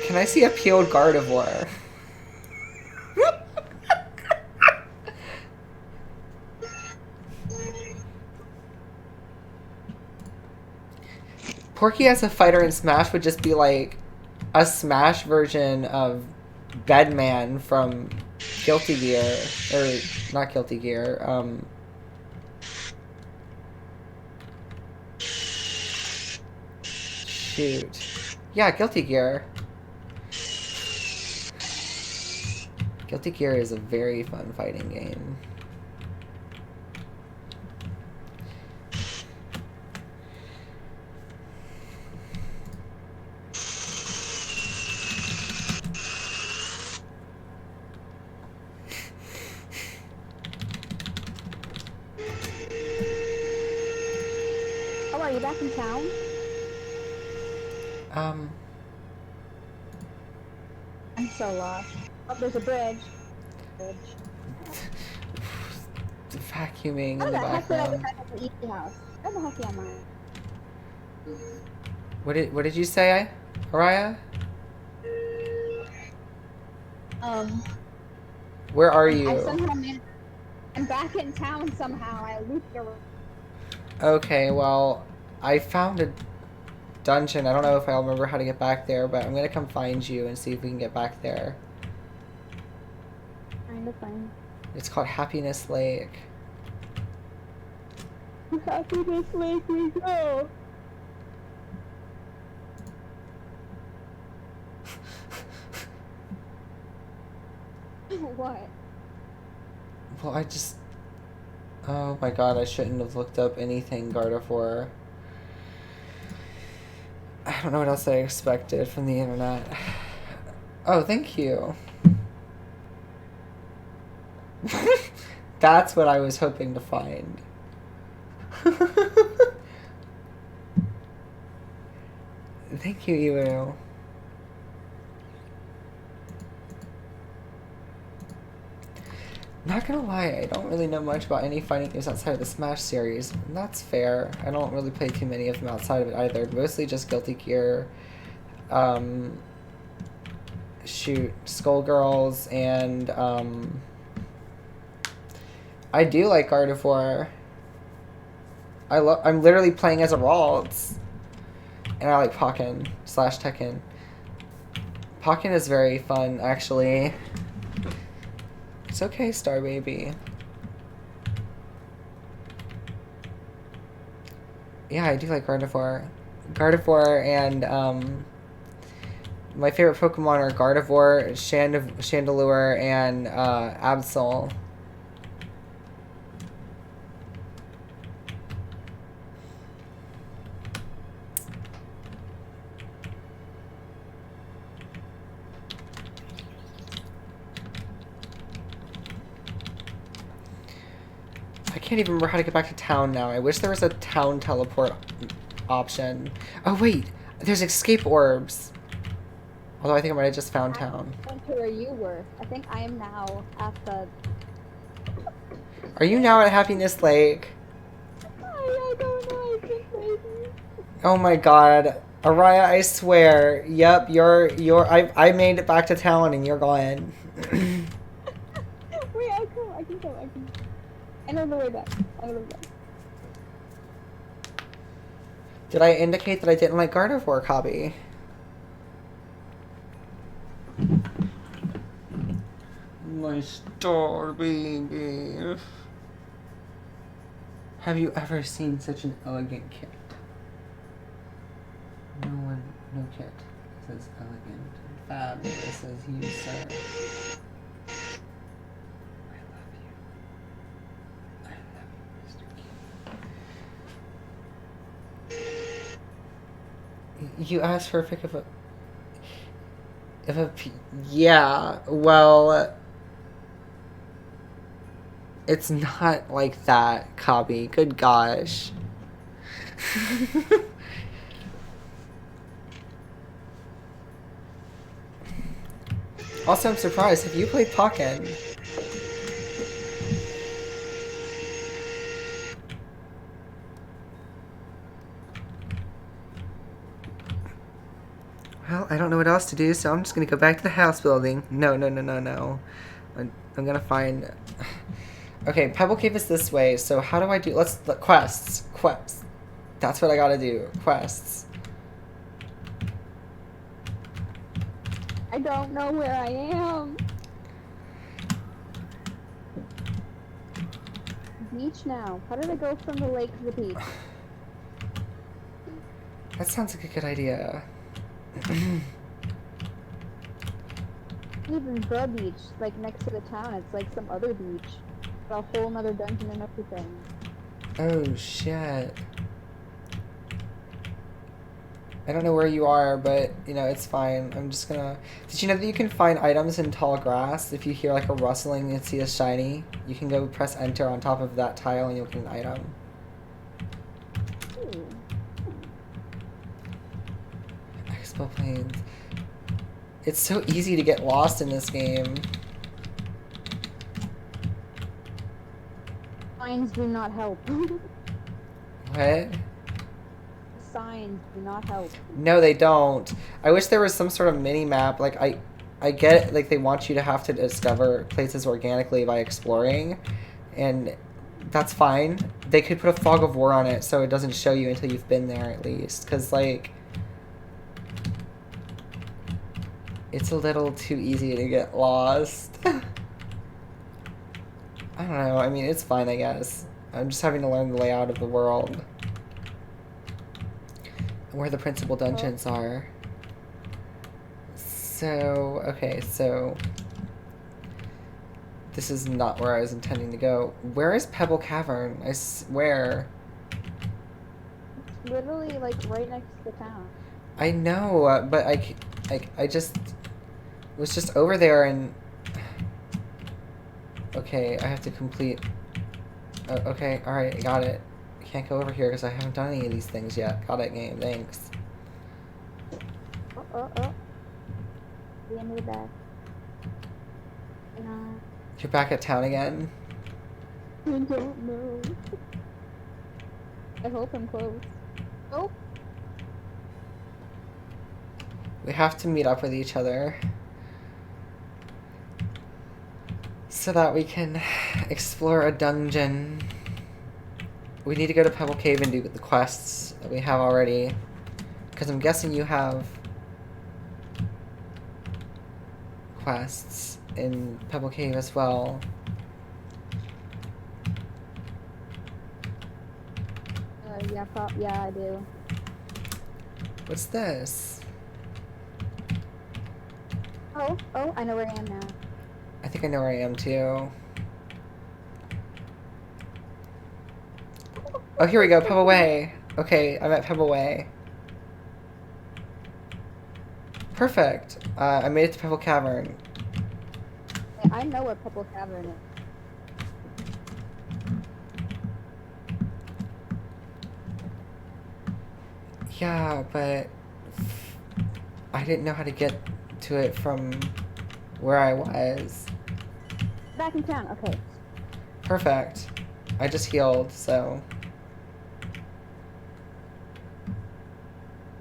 Can I see a peeled Gardevoir? Porky as a fighter in Smash would just be like a Smash version of Bedman from Guilty Gear. Or, not Guilty Gear, shoot. Yeah, Guilty Gear. Guilty Gear is a very fun fighting game. Oh, are you back in town? I'm so lost. Oh, there's a bridge. Vacuuming How in the the heck did I get background. back at the Easy House? Where the heck am I? What did you say, Araya? Where are you? I somehow managed. I'm back in town somehow. I looped around. Okay, well, I found a dungeon. I don't know if I'll remember how to get back there, but I'm gonna come find you and see if we can get back there. Kinda fun. It's called Happiness Lake. Happiness Lake we go. What? Well, I just... Oh my god, I shouldn't have looked up anything Gardevoir. I don't know what else I expected from the internet. Oh, thank you. That's what I was hoping to find. Thank you, Ewu. Not gonna lie, I don't really know much about any fighting games outside of the Smash series. And that's fair. I don't really play too many of them outside of it either. Mostly just Guilty Gear, shoot, Skullgirls, and I do like Gardevoir. I'm literally playing as a Ralts. And I like Pokken / Tekken. Pokken is very fun, actually. It's okay, Star Baby. Yeah, I do like Gardevoir. Gardevoir and, my favorite Pokemon are Gardevoir, Chandelure, and, Absol. I can't even remember how to get back to town now. I wish there was a town teleport option. Oh wait, there's escape orbs. Although I think I might have just found town. I went to where you were. I think I am now at the... Are you now at Happiness Lake? I don't know. I think maybe. Oh my god. Araya, I swear. Yep, I made it back to town and you're gone. Wait, I can go. I know the way back. Did I indicate that I didn't like Gardevoir, Cobby? My star baby. Have you ever seen such an elegant kit? No kit says elegant. fabulous as you, sir. I love you. I love you, Mr. Q. You asked for a pic of a... Yeah, well... It's not like that, Cobby. Good gosh. Also, I'm surprised. Have you played Pokken? Well, I don't know what else to do, so I'm just gonna go back to the house building. No. I'm gonna find... Okay, Pebble Cave is this way, so how do I do... Quests. That's what I gotta do. Quests. I don't know where I am. Beach now. How did I go from the lake to the beach? That sounds like a good idea. Even the beach, like next to the town, it's like some other beach. A whole nother dungeon and everything. Oh, shit. I don't know where you are, but, you know, it's fine. I'm just gonna... Did you know that you can find items in tall grass? If you hear, like, a rustling and see a shiny, you can go press enter on top of that tile and you'll get an item. Ooh. Expo Plains. It's so easy to get lost in this game. Signs do not help. What? Signs do not help. No, they don't. I wish there was some sort of mini-map. Like, I get it, like, they want you to have to discover places organically by exploring, and that's fine. They could put a fog of war on it so it doesn't show you until you've been there, at least. Because, like, it's a little too easy to get lost. I don't know. I mean, it's fine, I guess. I'm just having to learn the layout of the world. Where the principal dungeons are. So, okay, so... This is not where I was intending to go. Where is Pebble Cavern? I swear. It's literally, like, right next to the town. I know, but I just... was just over there and... Okay, I have to complete... Oh, okay, alright, I got it. I can't go over here because I haven't done any of these things yet. Got it, game, thanks. Oh. The end of the back. You're back at town again? I don't know. I hope I'm close. Oh. We have to meet up with each other. So that we can explore a dungeon. We need to go to Pebble Cave and do the quests that we have already. Because I'm guessing you have quests in Pebble Cave as well. Yeah, I do. What's this? Oh, I know where I am now. I think I know where I am too. Oh, here we go, Pebble Way. Okay, I'm at Pebble Way. Perfect. I made it to Pebble Cavern. Yeah, I know where Pebble Cavern is. Yeah, but I didn't know how to get to it from where I was. Back in town, okay. Perfect. I just healed, so...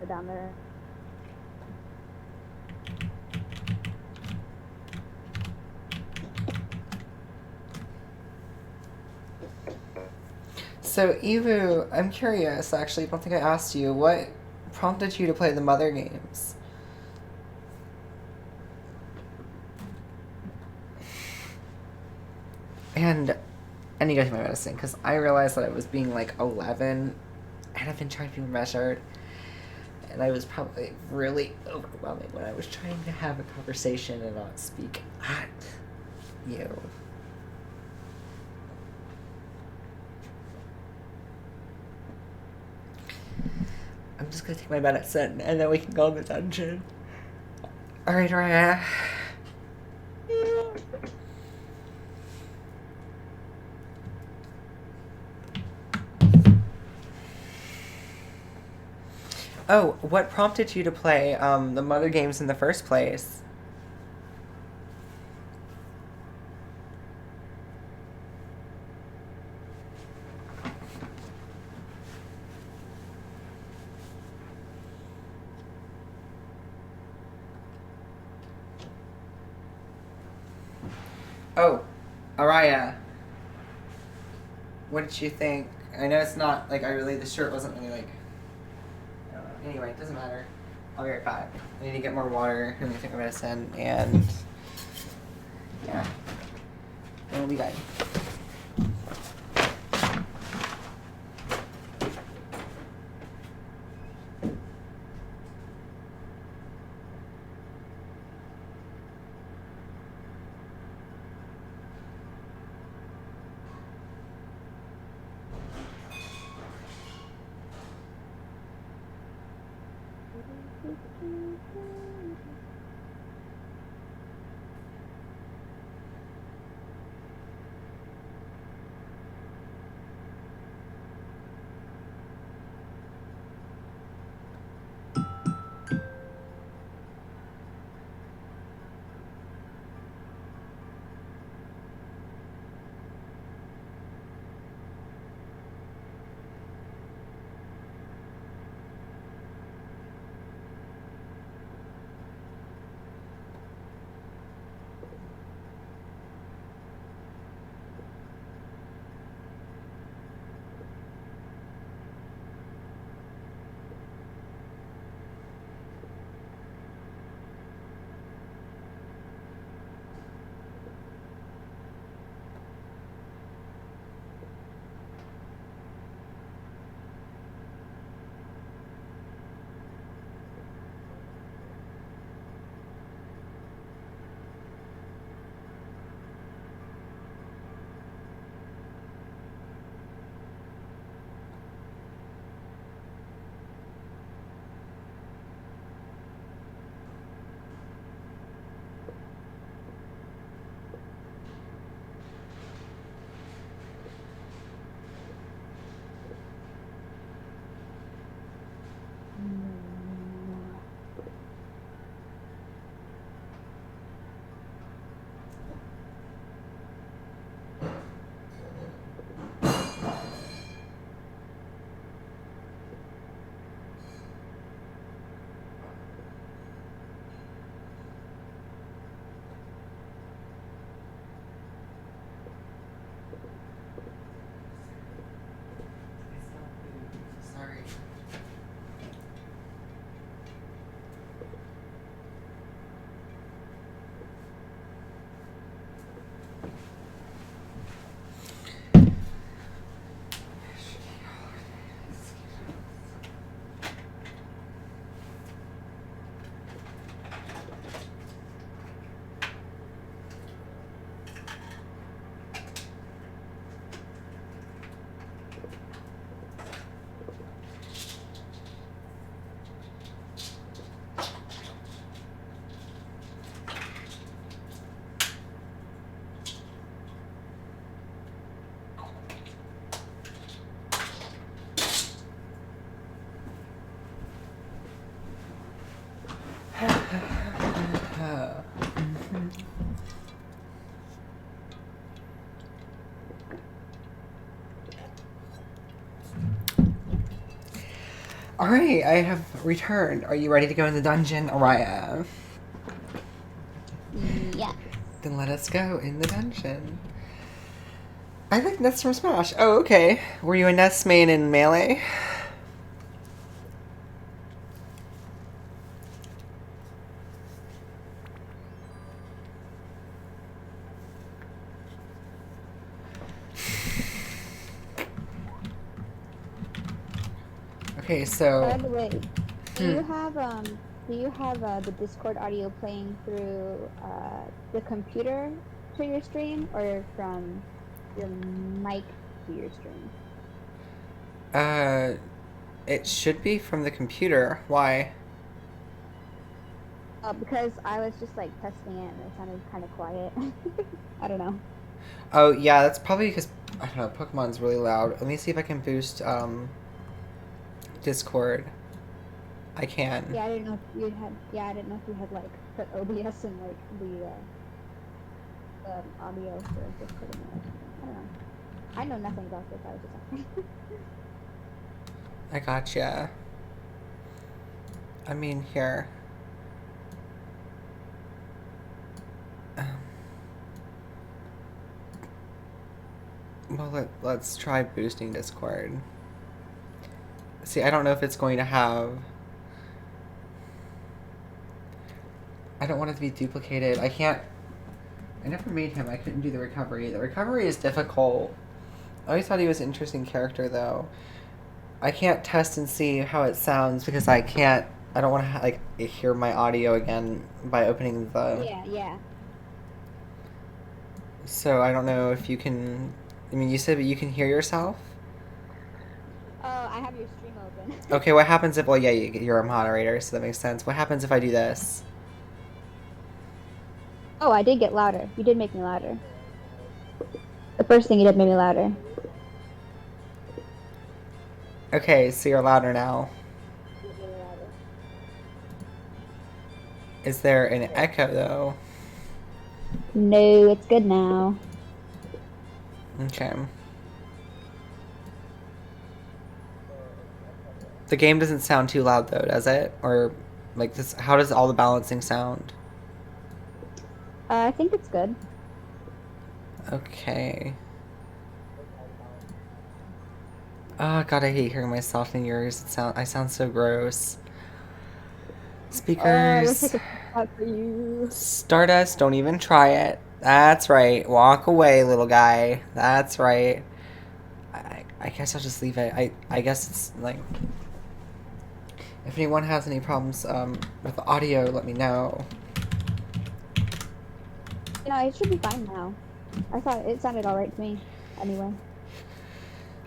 Go down there. So, Evu, I'm curious, actually, I don't think I asked you, what prompted you to play the Mother games? And I need to go take my medicine, because I realized that I was being, like, 11, and I've been trying to be measured. and I was probably really overwhelming when I was trying to have a conversation and not speak at you. I'm just gonna take my medicine and then we can go in the dungeon. Alright, Raya. Oh, what prompted you to play the Mother games in the first place? Oh, Araya. What did you think? I know it's not like the shirt wasn't really like. I don't know. Anyway, it doesn't matter. I'll be right back. I need to get more water. I'm gonna take my medicine and. Yeah. And we'll be good. Sorry. Alright, I have returned. Are you ready to go in the dungeon, Araya? Yeah. Then let us go in the dungeon. I like Ness from Smash. Oh, okay. Were you a Ness main in Melee? Okay, so... By the way, Do you have the Discord audio playing through the computer to your stream or from your mic to your stream? It should be from the computer. Why? Because I was just like testing it and it sounded kind of quiet. I don't know. Oh, yeah, that's probably because, I don't know, Pokemon's really loud. Let me see if I can boost, Discord. I can. Yeah, I didn't know if you had. Yeah, I didn't know if you had like put OBS in like the audio for Discord. I don't know. I know nothing about this. I was just asking. I gotcha. I mean, here. Well, let's try boosting Discord. See, I don't know if it's going to have... I don't want it to be duplicated. I can't... I never made him. I couldn't do the recovery. The recovery is difficult. I always thought he was an interesting character, though. I can't test and see how it sounds because I can't... I don't want to, like, hear my audio again by opening the... Yeah. So I don't know if you can... I mean, you said you can hear yourself? Oh, I have your stream open. Okay, what happens if... Well, yeah, you're a moderator, so that makes sense. What happens if I do this? Oh, I did get louder. You did make me louder. The first thing you did made me louder. Okay, so you're louder now. Is there an echo, though? No, it's good now. Okay. The game doesn't sound too loud, though, does it? Or, like, this? How does all the balancing sound? I think it's good. Okay. Oh, God, I hate hearing myself in yours. I sound so gross. Speakers. Let's take a shot for you. Stardust, don't even try it. That's right. Walk away, little guy. That's right. I guess I'll just leave it. I guess it's like... If anyone has any problems with the audio, let me know. You know, it should be fine now. I thought it sounded alright to me. Anyway.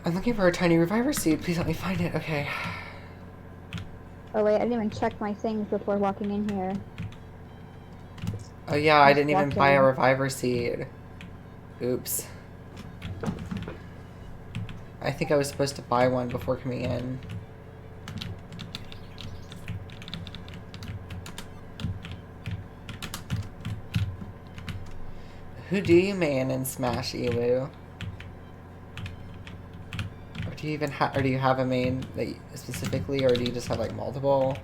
I'm looking for a tiny reviver seed. Please let me find it. Okay. Oh wait, I didn't even check my things before walking in here. Oh yeah, I didn't even walked buy a in. reviver seed. Oops. I think I was supposed to buy one before coming in. Who do you man in Smash, Ewu? Or do you even or do you have a main that specifically, or do you just have like multiple?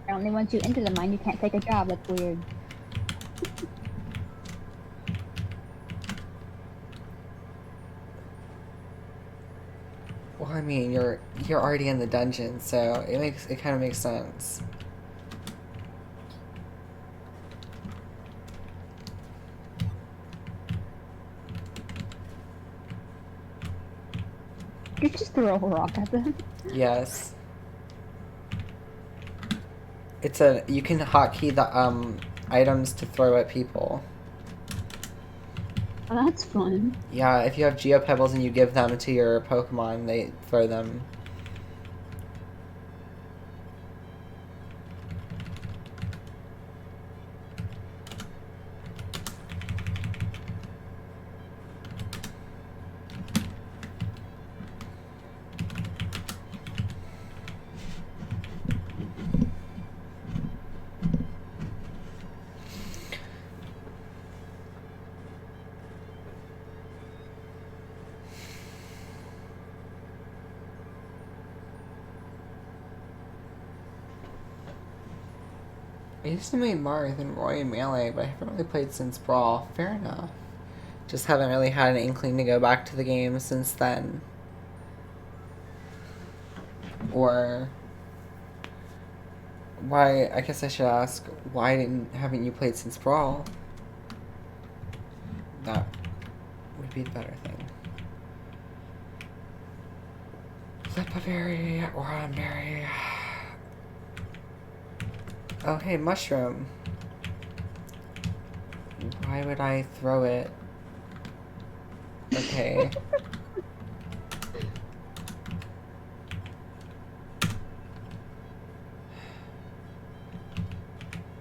Apparently once you enter the mine, you can't take a job. That's weird. Well, I mean, you're already in the dungeon, so it kind of makes sense. You just throw a rock at them. Yes. You can hotkey the items to throw at people. Oh, that's fun. Yeah, if you have Geopebbles and you give them to your Pokemon, they throw them. I used to make Marth and Roy in Melee, but I haven't really played since Brawl. Fair enough. Just haven't really had an inkling to go back to the game since then. Or... Why, I guess I should ask, why haven't you played since Brawl? That would be the better thing. Flip-a-berry, oranberry. Oh, hey, mushroom. Why would I throw it? Okay.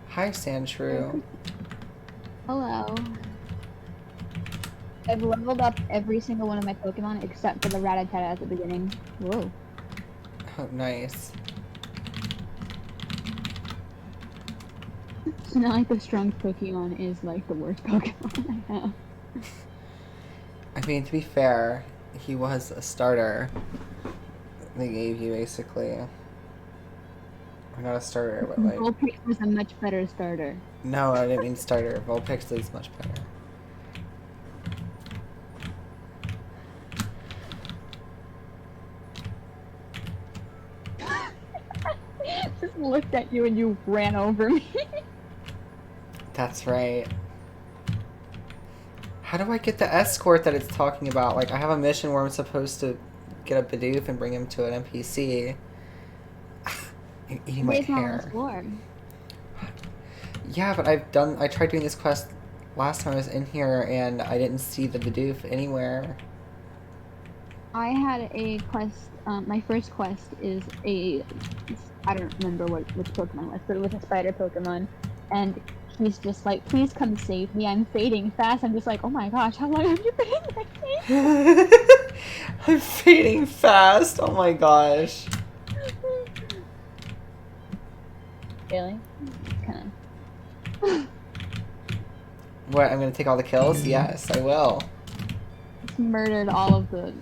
Hi, Sandshrew. Hello. I've leveled up every single one of my Pokemon except for the Rattata at the beginning. Whoa. Oh, nice. It's not like the strong Pokemon is like the worst Pokemon I have. I mean, to be fair, he was a starter. They gave you, basically. Or not a starter, but like... Vulpix was a much better starter. No, I didn't mean starter. Vulpix is much better. Just looked at you and you ran over me. That's right. How do I get the escort that it's talking about? Like, I have a mission where I'm supposed to get a Bidoof and bring him to an NPC. I'm eating my hair. Yeah, but I tried doing this quest last time I was in here and I didn't see the Bidoof anywhere. I had a quest, my first quest is I don't remember which Pokemon it was, but it was a spider Pokemon, and he's just like, please come save me, I'm fading fast. I'm just like, oh my gosh, how long have you been in that game? I'm fading fast, oh my gosh. Really? Kinda. What, I'm gonna take all the kills? Yes, I will. Just murdered all of the...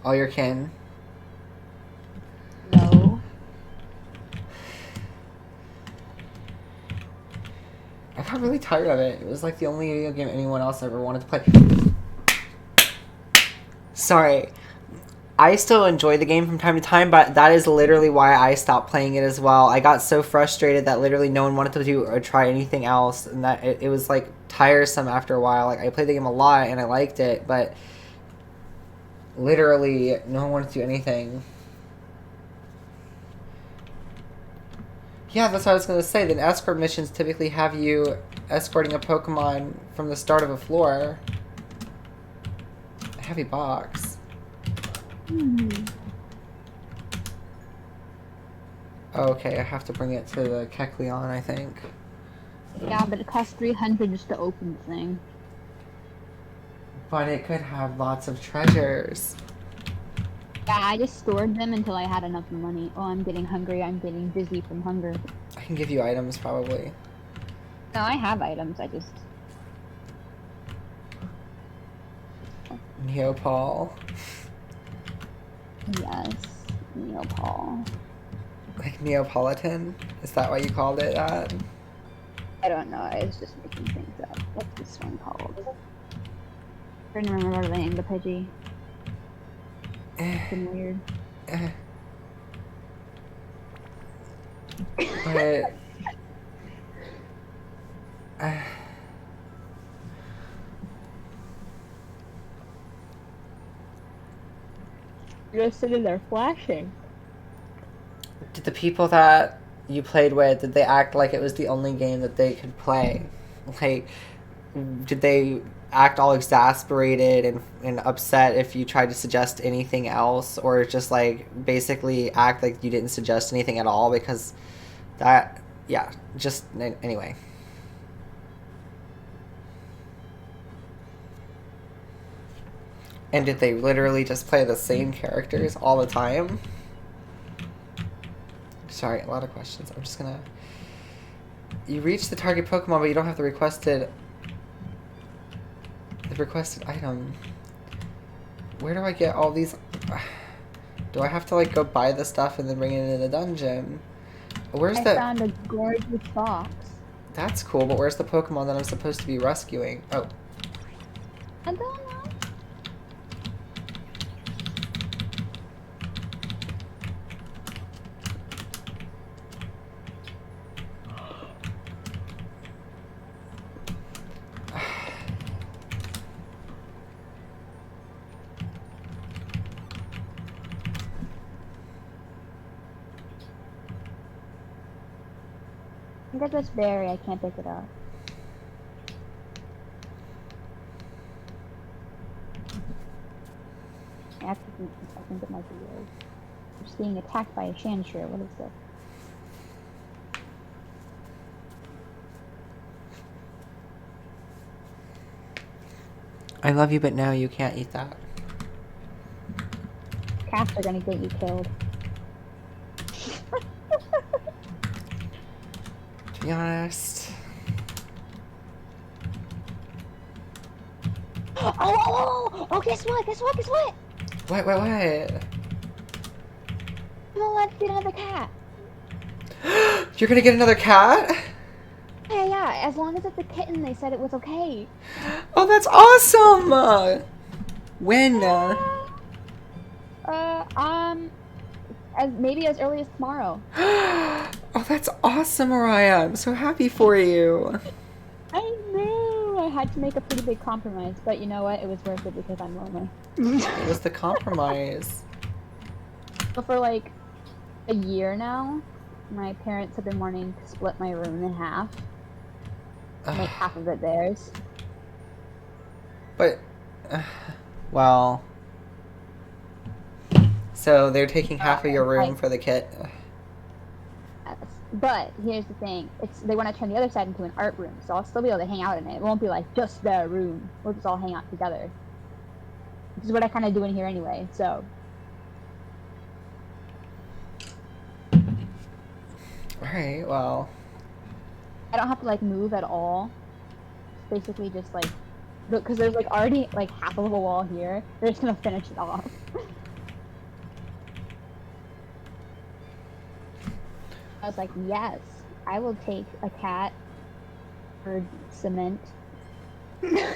All your kin. No. I got really tired of it. It was like the only video game anyone else ever wanted to play. Sorry. I still enjoy the game from time to time, but that is literally why I stopped playing it as well. I got so frustrated that literally no one wanted to do or try anything else, and that it was like tiresome after a while. Like, I played the game a lot and I liked it, but literally no one wanted to do anything. Yeah, that's what I was going to say. The escort missions typically have you escorting a Pokemon from the start of a floor. A heavy box. Okay, I have to bring it to the Kecleon, I think. Yeah, but it costs 300 just to open the thing. But it could have lots of treasures. Yeah, I just stored them until I had enough money. Oh, I'm getting hungry. I'm getting dizzy from hunger. I can give you items, probably. No, I have items. I just... Neopal. Yes. Neopal. Like Neapolitan? Is that why you called it that? I don't know. I was just making things up. What's this one called? I don't remember the name. The Pidgey. It's been weird. But... You're just sitting there flashing. Did the people that you played with, did they act like it was the only game that they could play? Like, did they act all exasperated and upset if you tried to suggest anything else? Or just, like, basically act like you didn't suggest anything at all? Because that, yeah, just, anyway. And did they literally just play the same characters all the time? Sorry, a lot of questions. I'm just gonna... You reach the target Pokemon, but you don't have the requested item. Where do I get all these... Do I have to, like, go buy the stuff and then bring it into the dungeon? Where's the... I found a gorgeous box. That's cool, but where's the Pokemon that I'm supposed to be rescuing? Oh. I don't know. I think it's berry. I can't pick it up. I think it might be yours. I'm just being attacked by a Shanshire. What is this? I love you, but no, you can't eat that. Cats are gonna get you killed. To be honest. Oh, guess what? What? No, let's get another cat. You're gonna get another cat? Yeah, as long as it's a kitten, they said it was okay. Oh, that's awesome! When? Maybe as early as tomorrow. Oh, that's awesome, Mariah. I'm so happy for you. I know. I had to make a pretty big compromise, but you know what? It was worth it because I'm lonely. What was the compromise? So for like a year now, my parents have been wanting to split my room in half. Make half of it theirs. But, well... So they're taking half of your room for the kit. Yes. But here's the thing: they want to turn the other side into an art room, so I'll still be able to hang out in it. It won't be like just their room. We'll just all hang out together. Which is what I kind of do in here anyway. So. Alright, well... I don't have to like move at all. It's basically just like, because there's like already like half of a wall here. They're just gonna finish it off. I was like, yes, I will take a cat for cement. It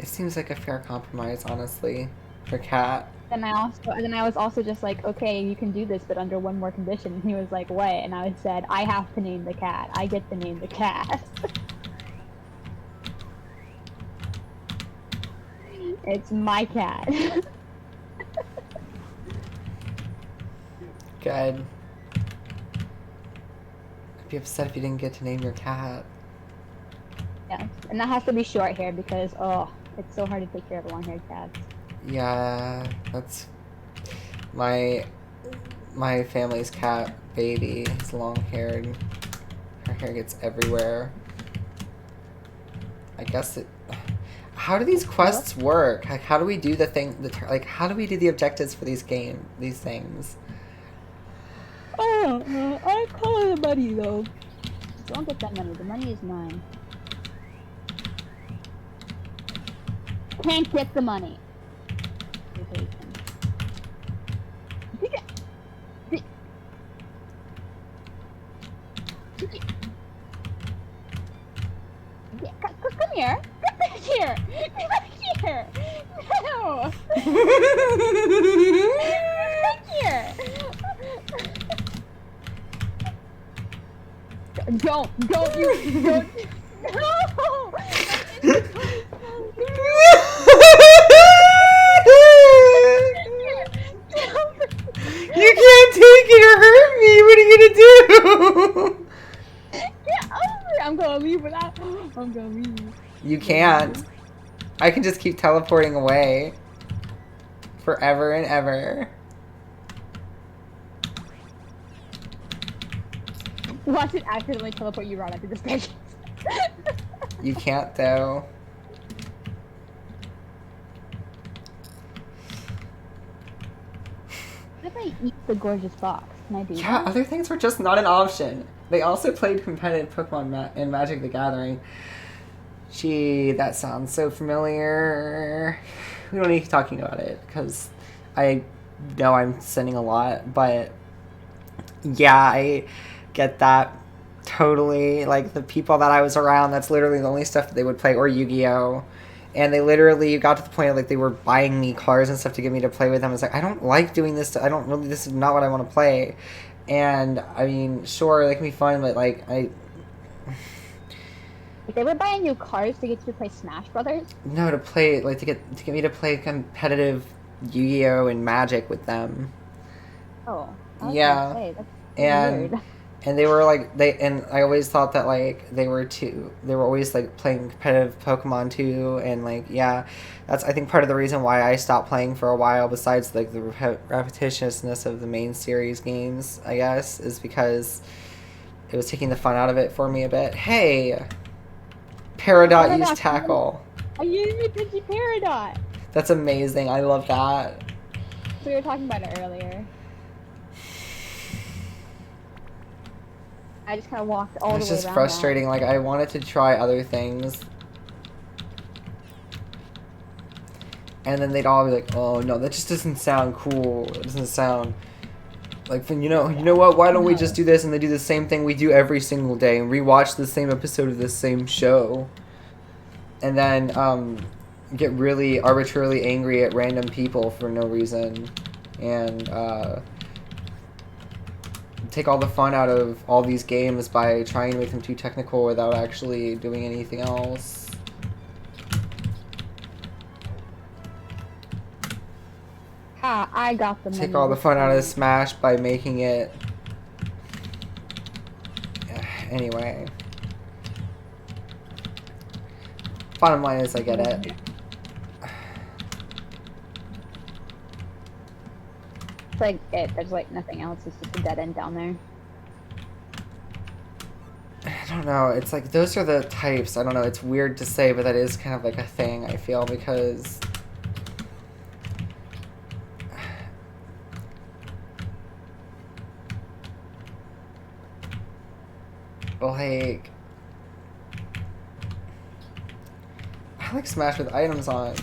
seems like a fair compromise, honestly, for cat. And I was also just like, okay, you can do this, but under one more condition. And he was like, what? And I said, I have to name the cat. I get to name the cat. It's my cat. Good. I'd be upset if you didn't get to name your cat. Yeah, and that has to be short hair because, oh, it's so hard to take care of long-haired cats. Yeah, that's my family's cat, Baby. Is long-haired. Her hair gets everywhere. I guess it... How do these quests work? Like, how do we do the thing? Like, how do we do the objectives for these things? Oh, I call it the money though. Don't get that money. The money is mine. Can't get the money. Come here. Come back here. Come back here. No. Come back here. Don't you, don't. No. You can't take it or hurt me. What are you gonna do? Get over it. I'm gonna leave without. I'm gonna leave. You can't. I can just keep teleporting away. Forever and ever. Watch it accidentally teleport you right up to the station. You can't though. What if I eat the gorgeous fox? Can I do Yeah, that? other things were just not an option. They also played competitive Pokemon in Magic the Gathering. Gee, that sounds so familiar. We don't need to keep talking about it, because I know I'm sending a lot, but yeah, I get that totally. Like, the people that I was around, that's literally the only stuff that they would play, or Yu-Gi-Oh! And they literally got to the point of, like, they were buying me cards and stuff to get me to play with them. It's like, I don't like doing this. This is not what I want to play. And, I mean, sure, they can be fun, but, like, They were buying you cards to get you to play Smash Brothers? No, to play, like, to get me to play competitive Yu-Gi-Oh and Magic with them. Oh, I was Yeah. gonna say, that's And weird. and they were like I always thought that like they were always like playing competitive Pokemon too, and like yeah, that's I think part of the reason why I stopped playing for a while, besides like the repetitiousness of the main series games, I guess, is because it was taking the fun out of it for me a bit. Hey, Peridot used tackle. I used a Pidgey Peridot. That's amazing. I love that. We were talking about it earlier. I just kind of walked all the way around. It's just frustrating. Like, I wanted to try other things. And then they'd all be like, oh, no, that just doesn't sound cool. It doesn't sound... Like, you know what? Why don't we just do this? And they do the same thing we do every single day and rewatch the same episode of the same show. And then, get really arbitrarily angry at random people for no reason. And, take all the fun out of all these games by trying to make them too technical without actually doing anything else. Ha, I got the Take all the fun out of Smash by making it... Anyway. Bottom line is I get it. It's like there's like nothing else. It's just a dead end down there. I don't know. It's like those are the types. I don't know. It's weird to say, but that is kind of like a thing, I feel, because like I like Smash with items on.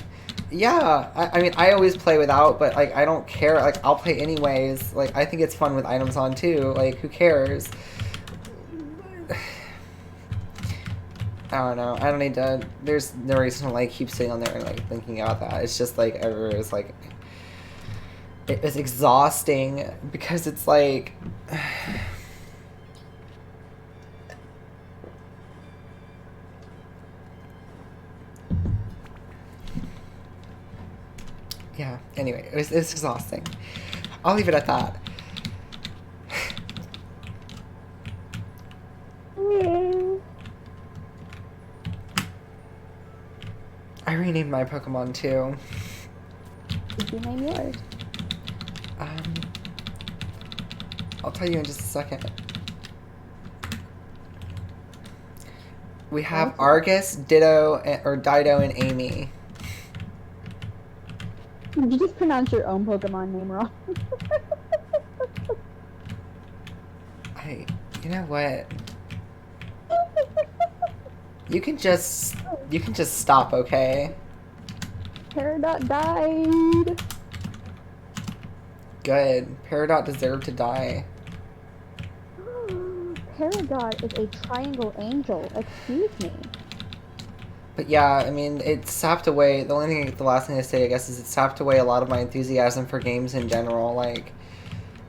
Yeah, I mean, I always play without, but, like, I don't care. Like, I'll play anyways. Like, I think it's fun with items on, too. Like, who cares? I don't know. I don't need to... There's no reason to, like, keep sitting on there and, like, thinking about that. It's just, like, everywhere is, like... It was exhausting because it's, like... Yeah, anyway, it's exhausting. I'll leave it at that. I renamed my Pokemon too. Did you name yours? I'll tell you in just a second. We have Argus, Ditto, or Dido, and Amy. Did you just pronounce your own Pokemon name wrong? You know what? You can just stop, okay? Peridot died. Good. Peridot deserved to die. Peridot is a triangle angel. Excuse me. But yeah, I mean, it sapped away, the last thing to say, I guess, is it sapped away a lot of my enthusiasm for games in general. Like,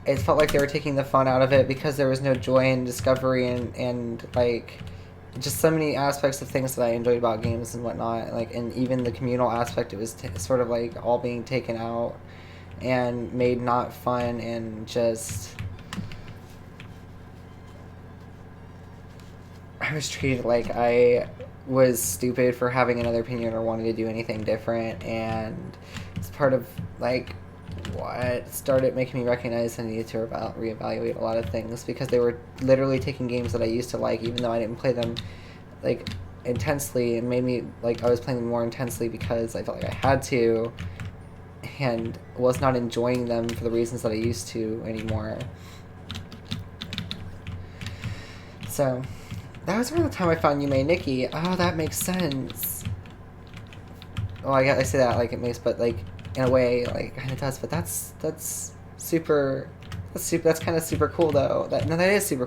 it felt like they were taking the fun out of it because there was no joy in discovery and like, just so many aspects of things that I enjoyed about games and whatnot. Like, and even the communal aspect, it was sort of like all being taken out and made not fun and just... I was treated like I was stupid for having another opinion or wanting to do anything different, and it's part of like what started making me recognize I needed to reevaluate a lot of things, because they were literally taking games that I used to like, even though I didn't play them like intensely, and made me like I was playing them more intensely because I felt like I had to, and was not enjoying them for the reasons that I used to anymore. So that was around the time I found Yume Nikki. Oh, that makes sense. Well, I say that like it makes, but like in a way, like it kind of does. But that's super. That's kind of super cool though. That is super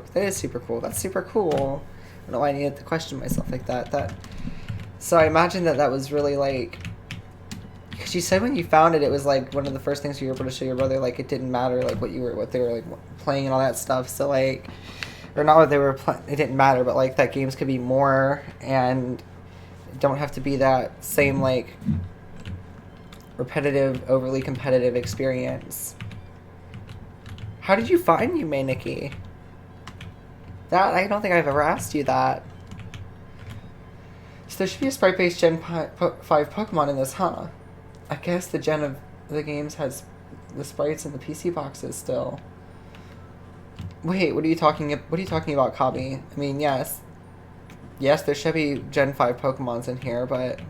cool. That's super cool. I don't know why I needed to question myself like that. So I imagine that was really like. Because you said when you found it, it was like one of the first things you were able to show your brother. Like it didn't matter like what they were like playing and all that stuff. So like. Or not what they were playing, it didn't matter, but like that games could be more and don't have to be that same like repetitive, overly competitive experience. How did you find Yume, Nikki? That, I don't think I've ever asked you that. So there should be a sprite-based Gen 5 Pokemon in this, huh? I guess the gen of the games has the sprites in the PC boxes still. Wait, what are you talking about, Kabi? I mean, yes. Yes, there should be Gen 5 Pokemons in here, but...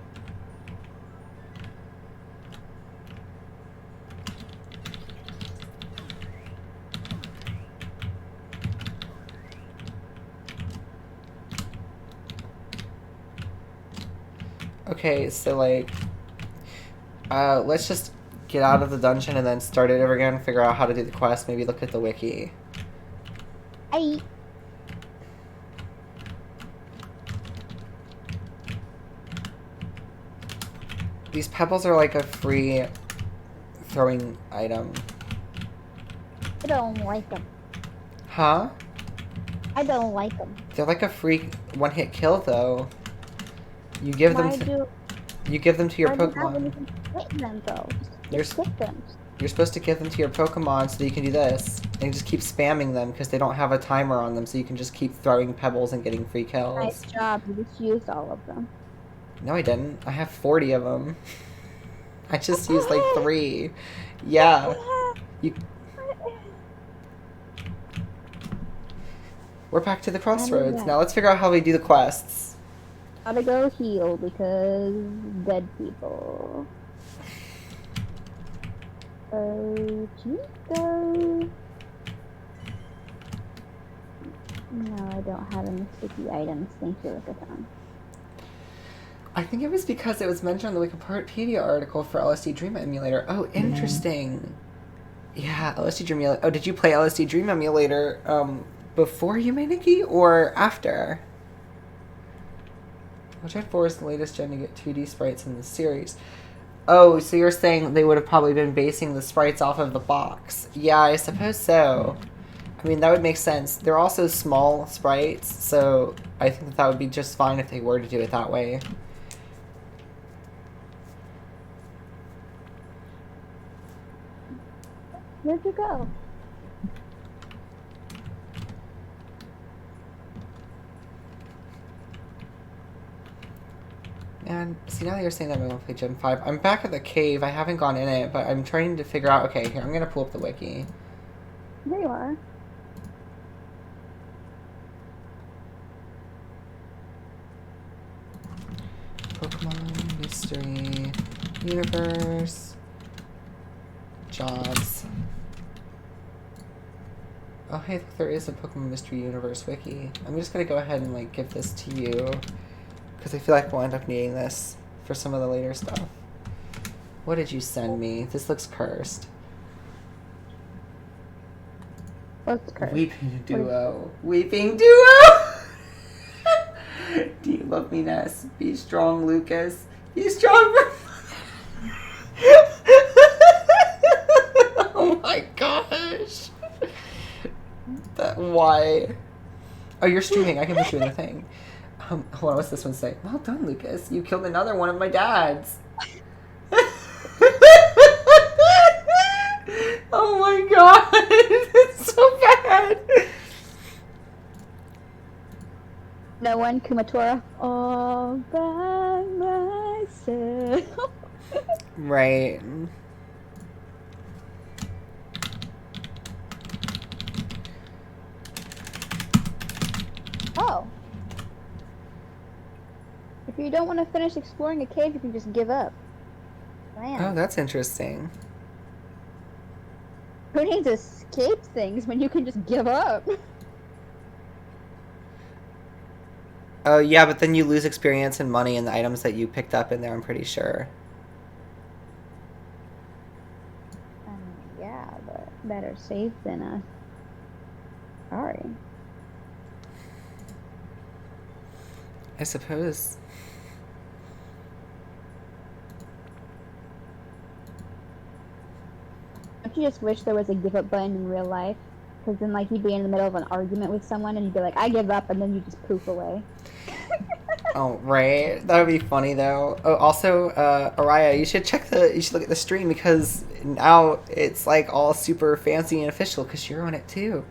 Okay, so, like... let's just get out of the dungeon and then start it over again, figure out how to do the quest, maybe look at the wiki. I. These pebbles are like a free throwing item. I don't like them. Huh? I don't like them. They're like a free one-hit kill, though. You give them to your Pokemon. Hit them though. You're Hit them. You're supposed to give them to your Pokemon so that you can do this. And just keep spamming them because they don't have a timer on them, so you can just keep throwing pebbles and getting free kills. Nice job. You just used all of them. No, I didn't. I have 40 of them. I just used like 3. Yeah. We're back to the crossroads. Now let's figure out how we do the quests. Gotta go heal because dead people. Chico. No, I don't have any sticky items. Thank you, Rickathon. I think it was because it was mentioned in the Wikipedia article for LSD Dream Emulator. Oh, interesting. Yeah, LSD Dream Emulator. Oh, did you play LSD Dream Emulator before Yume, Nikki, or after? Well, Gen 4 is the latest gen to get 2D sprites in the series. Oh, so you're saying they would have probably been basing the sprites off of the box. Yeah, I suppose so. I mean, that would make sense. They're also small sprites, so I think that would be just fine if they were to do it that way. Where'd you go? And see, now that you're saying that I'm going to play Gen 5, I'm back at the cave. I haven't gone in it, but I'm trying to figure out... Okay, here, I'm going to pull up the wiki. There you are. Pokemon Mystery Universe Jobs. Oh, hey, look, there is a Pokemon Mystery Universe wiki. I'm just going to go ahead and, like, give this to you. Because I feel like we'll end up needing this for some of the later stuff. What did you send me? This looks cursed. What's cursed? Weeping Duo. Weeping Duo! Do you love me, Ness? Be strong, Lucas. Be strong. Oh my gosh. Why? Oh, you're streaming. I can put you in the thing. Hold on, what's this one say? Well done, Lucas. You killed another one of my dads. Oh my god. It's so bad. No one, Kumatora. All by myself. Right. Oh. If you don't want to finish exploring a cave, you can just give up. Man. Oh, that's interesting. Who needs to escape things when you can just give up? Oh, yeah, but then you lose experience and money and the items that you picked up in there, I'm pretty sure. Yeah, but better safe than a... Sorry. I suppose. Don't you just wish there was a give up button in real life? Because then, like, you'd be in the middle of an argument with someone and you'd be like, I give up, and then you just poof away. Oh, right. That would be funny though. Oh, also, Araya, you should look at the stream because now it's like all super fancy and official because you're on it too.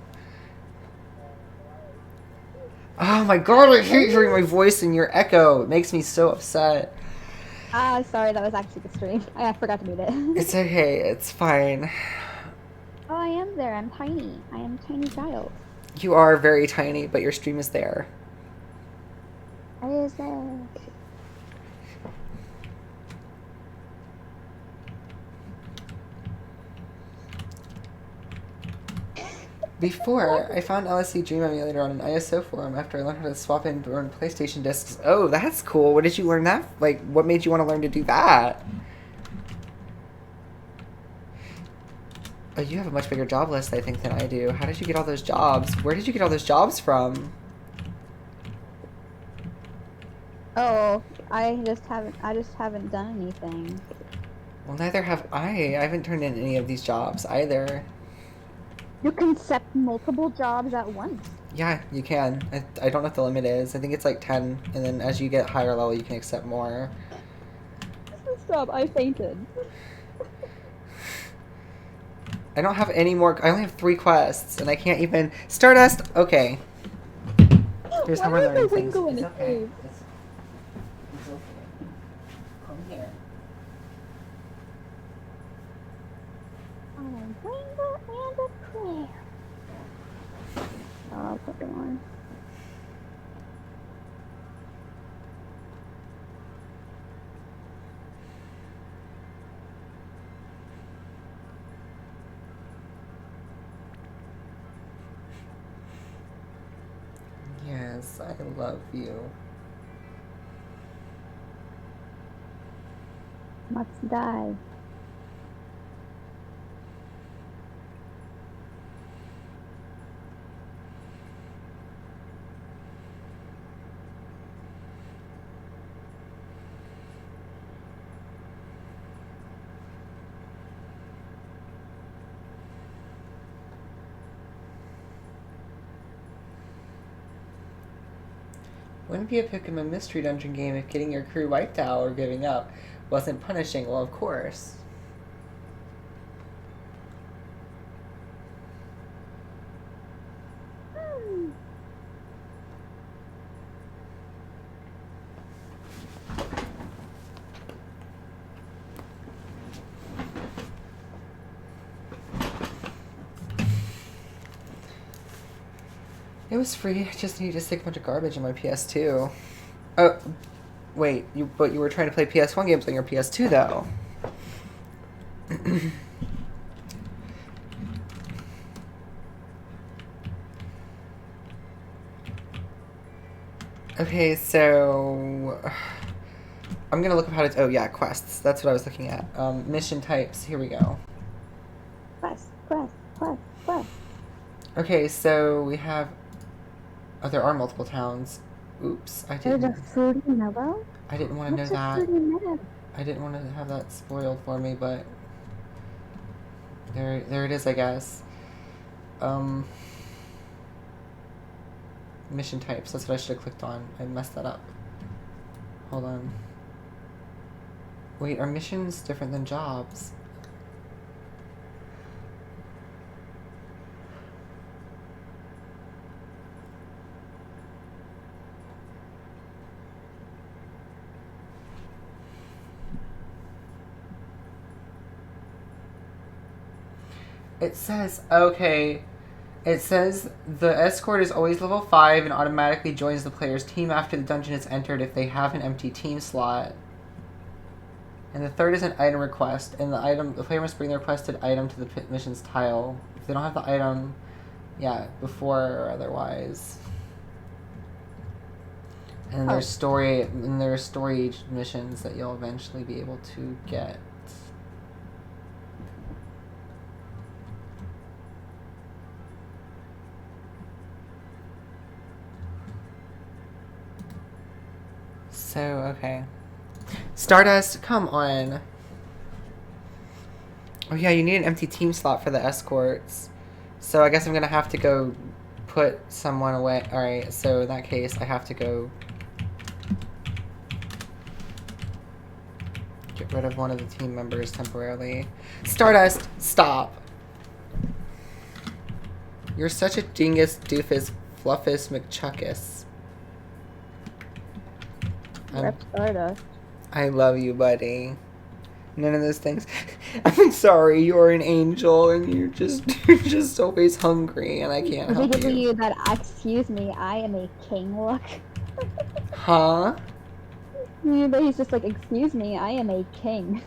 Oh my god, I hate hearing my voice in your echo. It makes me so upset. Sorry, that was actually the stream. I forgot to mute it. It's okay, it's fine. Oh, I am there. I'm tiny. I am a tiny child. You are very tiny, but your stream is there. I is there. Before, I found LSD Dream Emulator on an ISO forum after I learned how to swap in burn PlayStation discs. Oh, that's cool. What did you learn that? Like, what made you want to learn to do that? Oh, you have a much bigger job list, I think, than I do. How did you get all those jobs? Where did you get all those jobs from? Oh, I just haven't done anything. Well, neither have I. I haven't turned in any of these jobs either. You can accept multiple jobs at once. Yeah, you can. I don't know what the limit is. I think it's like 10, and then as you get higher level, you can accept more. Stop, I fainted. I don't have any more. I only have 3 quests, and I can't even. Stardust! Okay. Here's how we're learning things. It's okay. It's okay. Come here. A rainbow and a prayer. Oh, I'll put them on. Yes, I love you. Let's die. Wouldn't be a Pokemon Mystery Dungeon game if getting your crew wiped out or giving up wasn't punishing. Well, of course. It was free. I just needed to stick a bunch of garbage in my PS2. Oh, wait. But you were trying to play PS1 games on your PS2, though. Okay, so I'm gonna look up how to. Oh yeah, quests. That's what I was looking at. Mission types. Here we go. Quest. Okay, so we have. Oh, there are multiple towns. Oops, I There's didn't. a fruity meadow? I didn't want to know What's a that. fruity meadow? I didn't want to have that spoiled for me, but there it is, I guess. Mission types. That's what I should have clicked on. I messed that up. Hold on. Wait, are missions different than jobs? It says, okay, it says the escort is always level 5 and automatically joins the player's team after the dungeon is entered if they have an empty team slot. And the third is an item request, and the player must bring the requested item to the mission's tile. If they don't have the item, yeah, before or otherwise. And there's story missions that you'll eventually be able to get. So, okay. Stardust, come on. Oh yeah, you need an empty team slot for the escorts. So I guess I'm gonna have to go put someone away. Alright, so in that case, I have to go Get rid of one of the team members temporarily. Stardust, stop. You're such a dingus, doofus, fluffus, McChuckus. Rep Stardust. I love you, buddy. None of those things. I'm sorry, you're an angel and you're just always hungry and I can't Is he help giving you. you that excuse me, I am a king look? Huh? Yeah, but he's just like, excuse me, I am a king.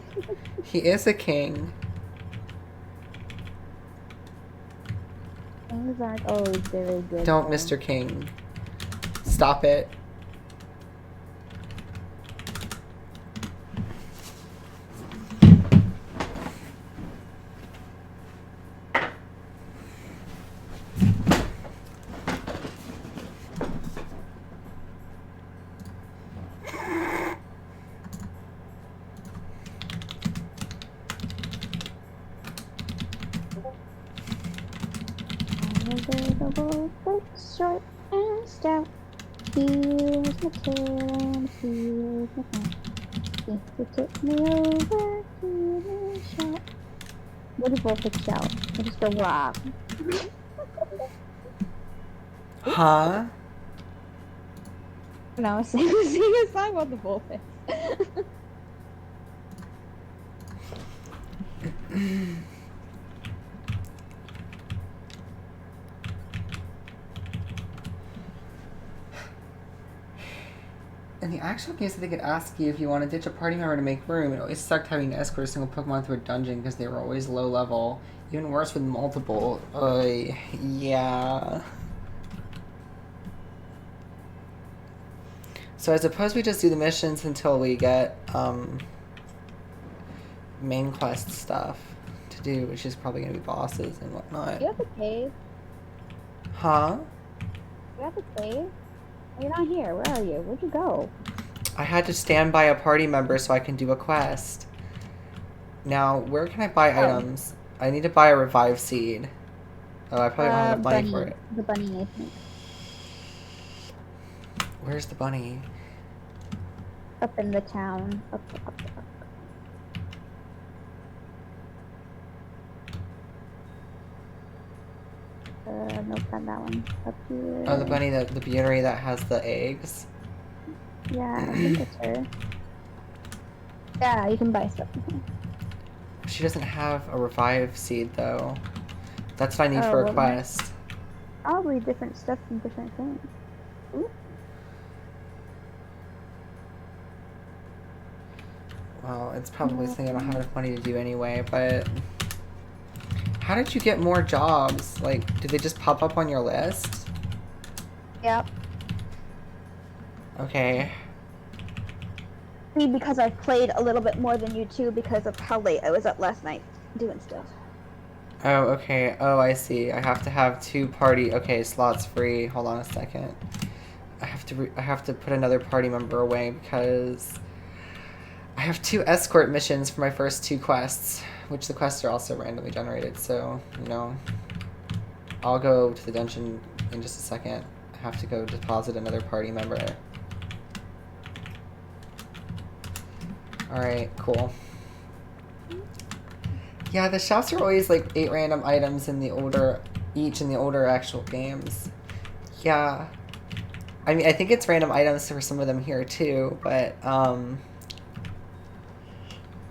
He is a king. Kings aren't always very good. Don't, though. Mr. King. Stop it. Short and stout. Here's my tail, here's my thumb. If you tip me over, give me a shout. What is Voltic shout? I just go wow. Huh? No, sing a song about the Voltic. In the actual case, they could ask you if you want to ditch a party member to make room. It always sucked having to escort a single Pokemon through a dungeon because they were always low level. Even worse with multiple. Yeah. So I suppose we just do the missions until we get main quest stuff to do, which is probably going to be bosses and whatnot. You have a cave. Huh? You have a cave. You're not here. Where are you? Where'd you go? I had to stand by a party member so I can do a quest. Now, where can I buy items? I need to buy a revive seed. Oh, I probably don't have enough money for it. The bunny, I think. Where's the bunny? Up in the town. Up. Nope, not that one. Up here. Oh, the bunny, the beauty that has the eggs. Yeah, I think it's her. Yeah, you can buy stuff. She doesn't have a revive seed, though. That's what I need for a well, quest. Probably different stuff from different things. Ooh. Well, it's probably something I don't have enough money to do anyway, but... How did you get more jobs? Like, did they just pop up on your list? Yep. Okay. Me, because I've played a little bit more than you two because of how late I was up last night doing stuff. Oh, okay. Oh, I see. I have to have 2 party... Okay, slots free. Hold on a second. I have to put another party member away because... I have 2 escort missions for my first 2 quests, which the quests are also randomly generated, so, you know. I'll go to the dungeon in just a second. I have to go deposit another party member. Alright, cool. Yeah, the shops are always like 8 random items in the older, each in the older actual games. Yeah. I mean, I think it's random items for some of them here too, but,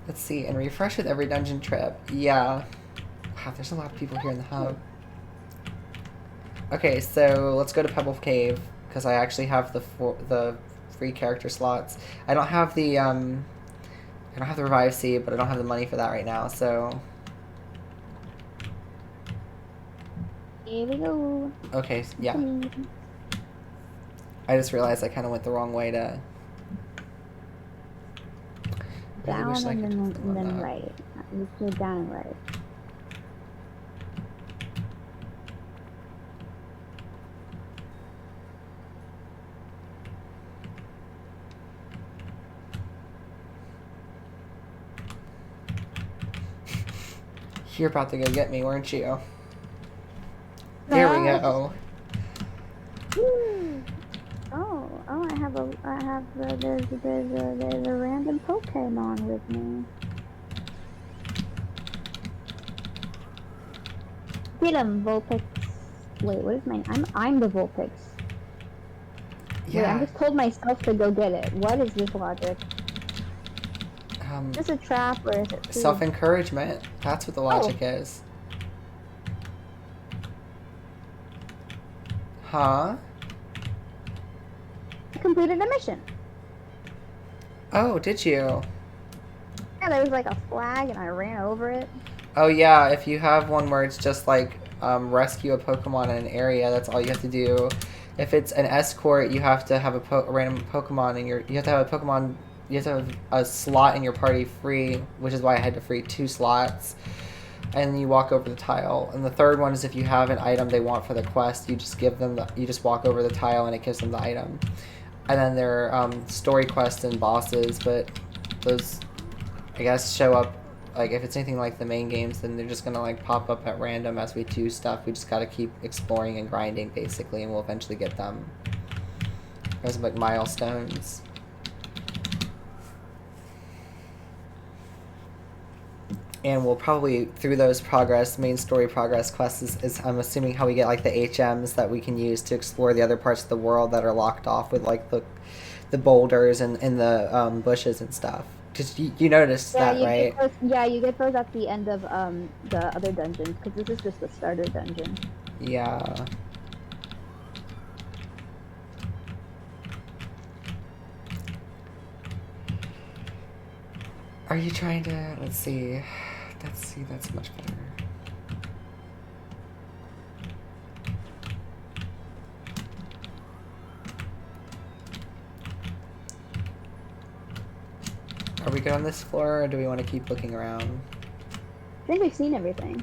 let's see, and refresh with every dungeon trip. Yeah. Wow, there's a lot of people here in the hub. Okay, so let's go to Pebble Cave, because I actually have the free character slots. I don't have the revive seed, but I don't have the money for that right now, so... Here we go. Okay, yeah. I just realized I kind of went the wrong way to... Down wish I could and put them on then that. right. You do down and right. You're about to go get me, weren't you? There we go. Woo. Oh, I have there's a random Pokemon with me. Get him, Vulpix. Wait, what is mine? I'm the Vulpix. Wait, I Yeah. just told myself to go get it. What is this logic? Is this a trap or is it food? Self-encouragement. That's what the logic is. Huh? I completed a mission. Oh, did you? Yeah, there was like a flag and I ran over it. Oh yeah, if you have one where it's just like rescue a Pokemon in an area, that's all you have to do. If it's an escort, you have to have a random Pokemon in your. You have to have a Pokemon. You have to have a slot in your party free, which is why I had to free 2 slots. And you walk over the tile. And the third one is if you have an item they want for the quest, you just give them you just walk over the tile and it gives them the item. And then there are story quests and bosses, but those I guess show up like if it's anything like the main games, then they're just gonna like pop up at random as we do stuff. We just gotta keep exploring and grinding basically, and we'll eventually get them. There's like milestones. And we'll probably, through those main story progress quests is I'm assuming how we get like the HMs that we can use to explore the other parts of the world that are locked off with like the boulders and the bushes and stuff. Because you noticed that, right? You get those at the end of the other dungeons, because this is just the starter dungeon. Yeah. Are you trying to, let's see, that's much better. Are we good on this floor, or do we want to keep looking around? I think we've seen everything.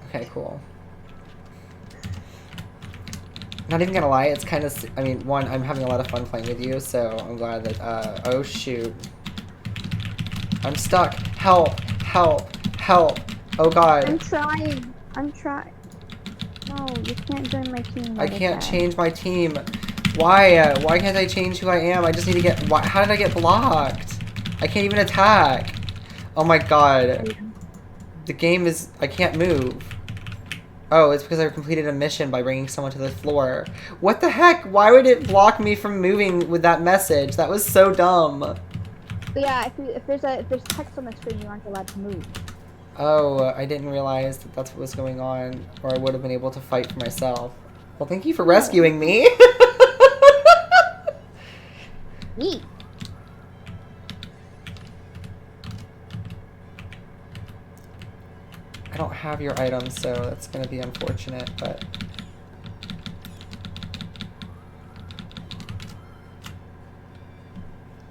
Okay, cool. Not even gonna lie, it's kind of, I mean, one, I'm having a lot of fun playing with you, so I'm glad that, oh shoot. I'm stuck. Help! Help! Help! Oh god. I'm trying. No, you can't join my team. I can't change my team. Why? Why can't I change who I am? I just need to get, how did I get blocked? I can't even attack. Oh my god. The game is, I can't move. Oh, it's because I completed a mission by bringing someone to the floor. What the heck? Why would it block me from moving with that message? That was so dumb. But yeah, if there's text on the screen, you aren't allowed to move. Oh, I didn't realize that that's what was going on, or I would have been able to fight for myself. Well, thank you for rescuing me. Neat. I don't have your items, so that's gonna be unfortunate, but...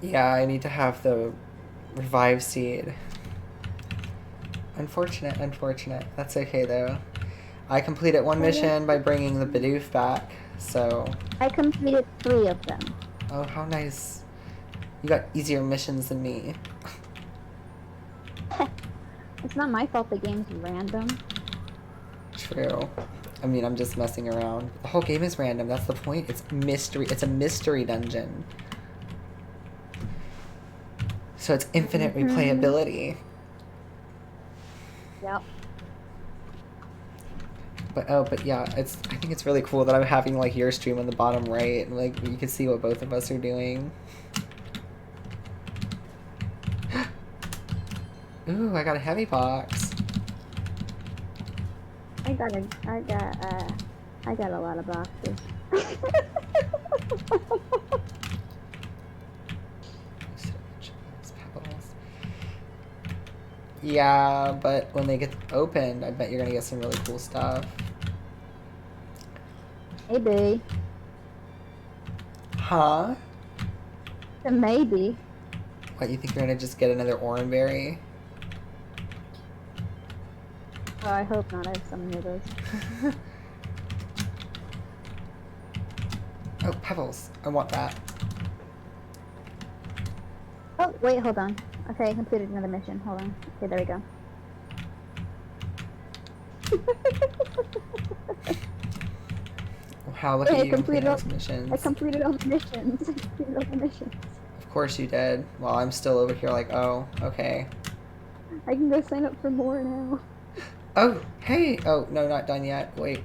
Yeah, I need to have the revive seed. Unfortunate, unfortunate. That's okay, though. I completed one mission by bringing the Bidoof back, so... I completed 3 of them. Oh, how nice. You got easier missions than me. It's not my fault the game's random. True. I mean, I'm just messing around. The whole game is random, that's the point. It's mystery. It's a mystery dungeon. So it's infinite replayability. Yep. But yeah, I think it's really cool that I'm having like your stream on the bottom right, and like you can see what both of us are doing. Ooh, I got a heavy box. I got a lot of boxes. Yeah, but when they get opened, I bet you're gonna get some really cool stuff. Maybe. Huh? Maybe. What, you think you're gonna just get another Oranberry? Oh, I hope not. I have so many of those. Oh, pebbles. I want that. Oh, wait, hold on. Okay, I completed another mission. Hold on. Okay, there we go. Wow, look Yeah, at you completing those missions. I completed all the missions. Of course you did. Well, I'm still over here like, oh, okay. I can go sign up for more now. Oh, hey! Oh, no, not done yet. Wait.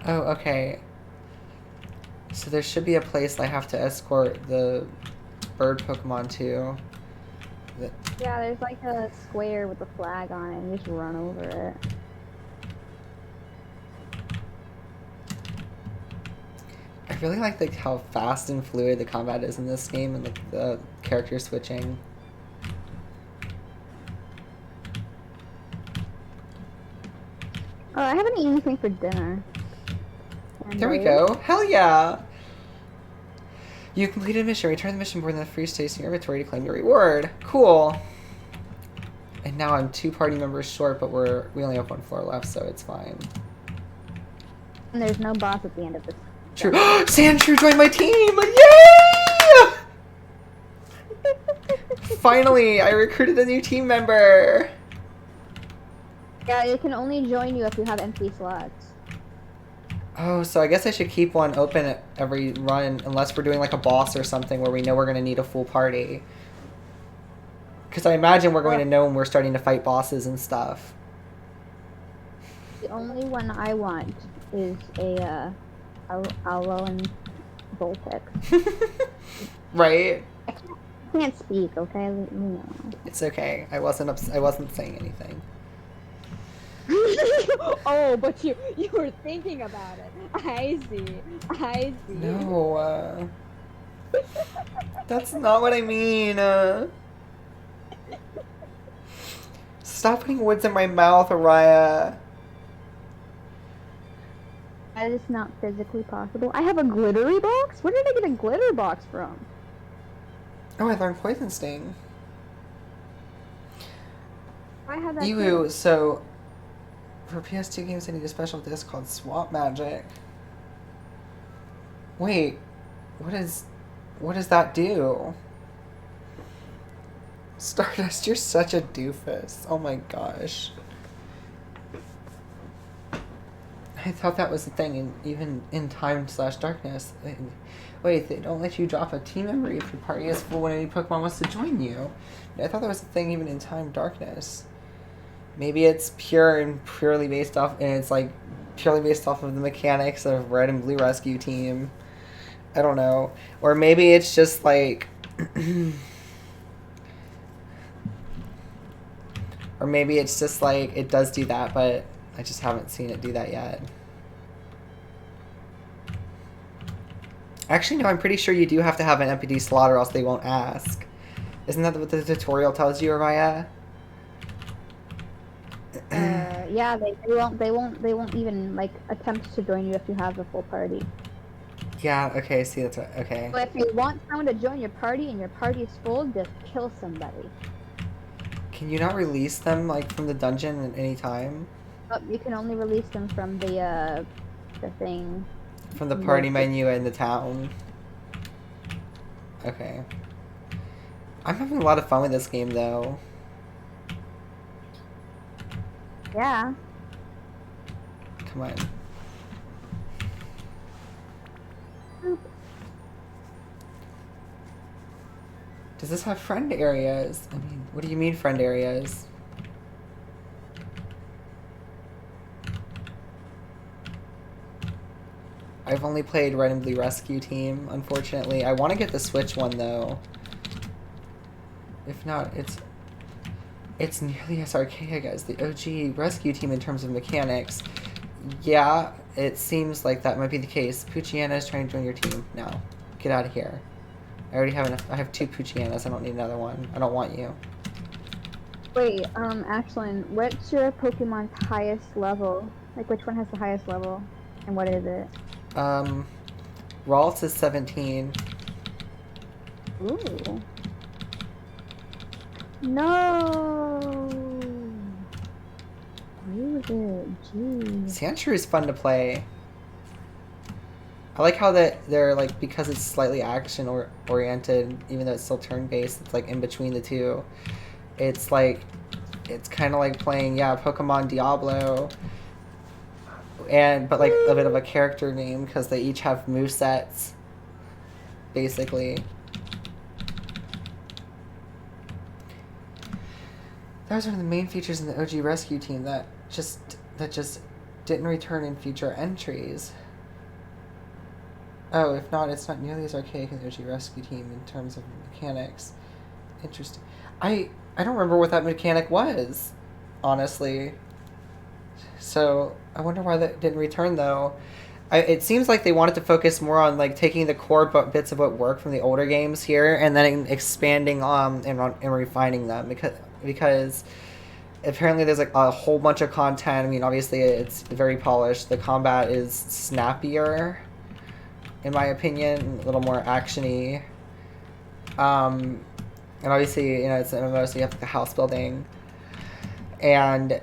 Oh, okay. So there should be a place I have to escort the bird Pokemon to. Yeah, there's like a square with a flag on it, and you just run over it. I really like how fast and fluid the combat is in this game, and the character switching. Oh, I haven't eaten anything for dinner. There we go. Hell yeah! You completed a mission. Return the mission board in the free space in your inventory to claim your reward. Cool. And now I'm 2 party members short, but we only have 1 floor left, so it's fine. And there's no boss at the end of this. True. Sandshrew joined my team! Yay! Finally, I recruited a new team member. Yeah, it can only join you if you have empty slots. Oh, so I guess I should keep one open at every run, unless we're doing like a boss or something where we know we're going to need a full party. Because I imagine we're going to know when we're starting to fight bosses and stuff. The only one I want is a Alolan Voltex. Right? I can't speak, okay? You know. It's okay. I wasn't saying anything. Oh, but you were thinking about it. I see. No, that's not what I mean. Stop putting words in my mouth, Araya. That is not physically possible. I have a glittery box? Where did I get a glitter box from? Oh, I learned Poison Sting. I have that. Ew, so for PS2 games I need a special disc called Swap Magic. Wait, what does that do? Stardust, you're such a doofus. Oh my gosh. I thought that was a thing, even in Time/Darkness. Wait, they don't let you drop a team member if your party is full when any Pokemon wants to join you. I thought that was a thing even in Time/Darkness. Maybe it's purely based off, and it's like purely based off of the mechanics of Red and Blue Rescue Team. I don't know. Or maybe it's just like... or maybe it's just like, it does do that, but I just haven't seen it do that yet. Actually, no, I'm pretty sure you do have to have an empty slot or else they won't ask. Isn't that what the tutorial tells you, Araya? Yeah, they won't even like attempt to join you if you have a full party. Yeah, okay, see, that's right, okay. But if you want someone to join your party and your party is full, just kill somebody. Can you not release them, like, from the dungeon at any time? But you can only release them from the thing. From the party menu in the town. Okay. I'm having a lot of fun with this game, though. Yeah. Come on. Does this have friend areas? I mean, what do you mean friend areas? I've only played Red and Blue Rescue Team, unfortunately. I want to get the Switch one, though. If not, it's nearly as archaic as the OG Rescue Team in terms of mechanics. Yeah, it seems like that might be the case. Poochyena is trying to join your team. No. Get out of here. I already have enough. I have 2 Poochyenas. I don't need another one. I don't want you. Wait, Ashlin, what's your Pokemon's highest level? Like, which one has the highest level? And what is it? Ralts is 17. Ooh. No! Where was it? Jeez. Sandshrew is fun to play. I like how that they're like, because it's slightly action oriented, even though it's still turn based. It's like in between the two. It's like, it's kind of like playing Pokemon Diablo, but like a bit of a character game because they each have movesets, basically. That was one of the main features in the OG Rescue Team that just didn't return in future entries. Oh, if not, it's not nearly as archaic as the OG Rescue Team in terms of mechanics. Interesting. I don't remember what that mechanic was, honestly. So I wonder why that didn't return though. It seems like they wanted to focus more on like taking the core bits of what worked from the older games here and then expanding and refining them because apparently there's like a whole bunch of content. I mean, obviously it's very polished. The combat is snappier, in my opinion, a little more actiony. And obviously, it's an MMO, so you have the house building, and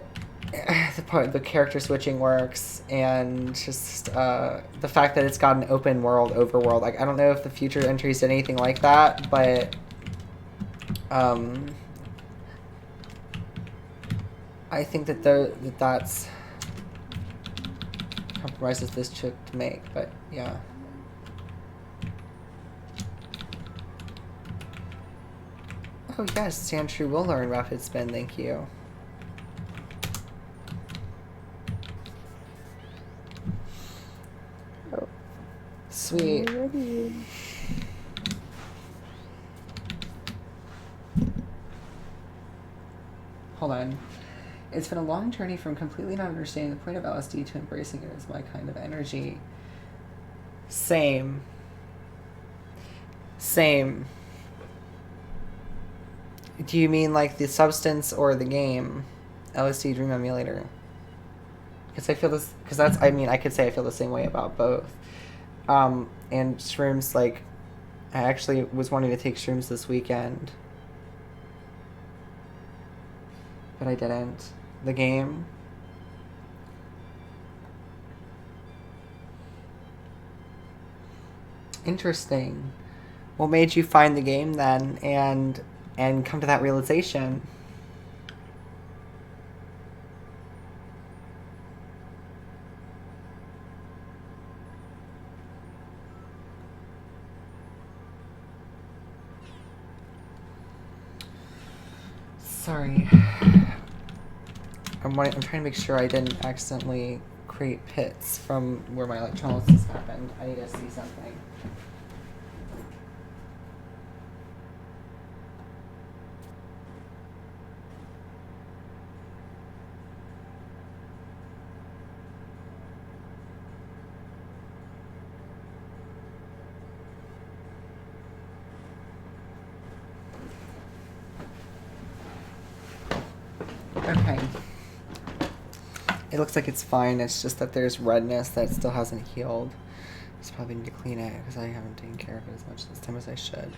the character switching works, and just the fact that it's got an open world overworld. Like, I don't know if the future entries did anything like that, but I think that that's compromises this took to make. But yeah. Oh yes, Sandshrew will learn Rapid Spin, thank you. Oh. Sweet. Hold on. It's been a long journey from completely not understanding the point of LSD to embracing it as my kind of energy. Same. Do you mean like the substance or the game? LSD Dream Emulator. Because I feel this, because that's, I mean, I could say I feel the same way about both. And shrooms, like, I actually was wanting to take shrooms this weekend. But I didn't. The game. Interesting. What made you find the game then and come to that realization? Sorry. I'm trying to make sure I didn't accidentally create pits from where my electrolysis happened. I need to see something. Okay. It looks like it's fine. It's just that there's redness that still hasn't healed. Just probably need to clean it because I haven't taken care of it as much this time as I should.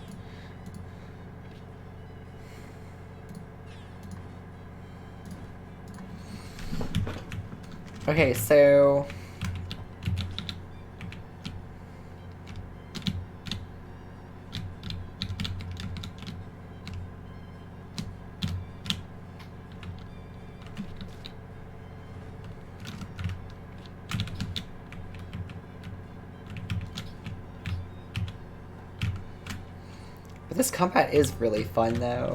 Okay, so this combat is really fun, though.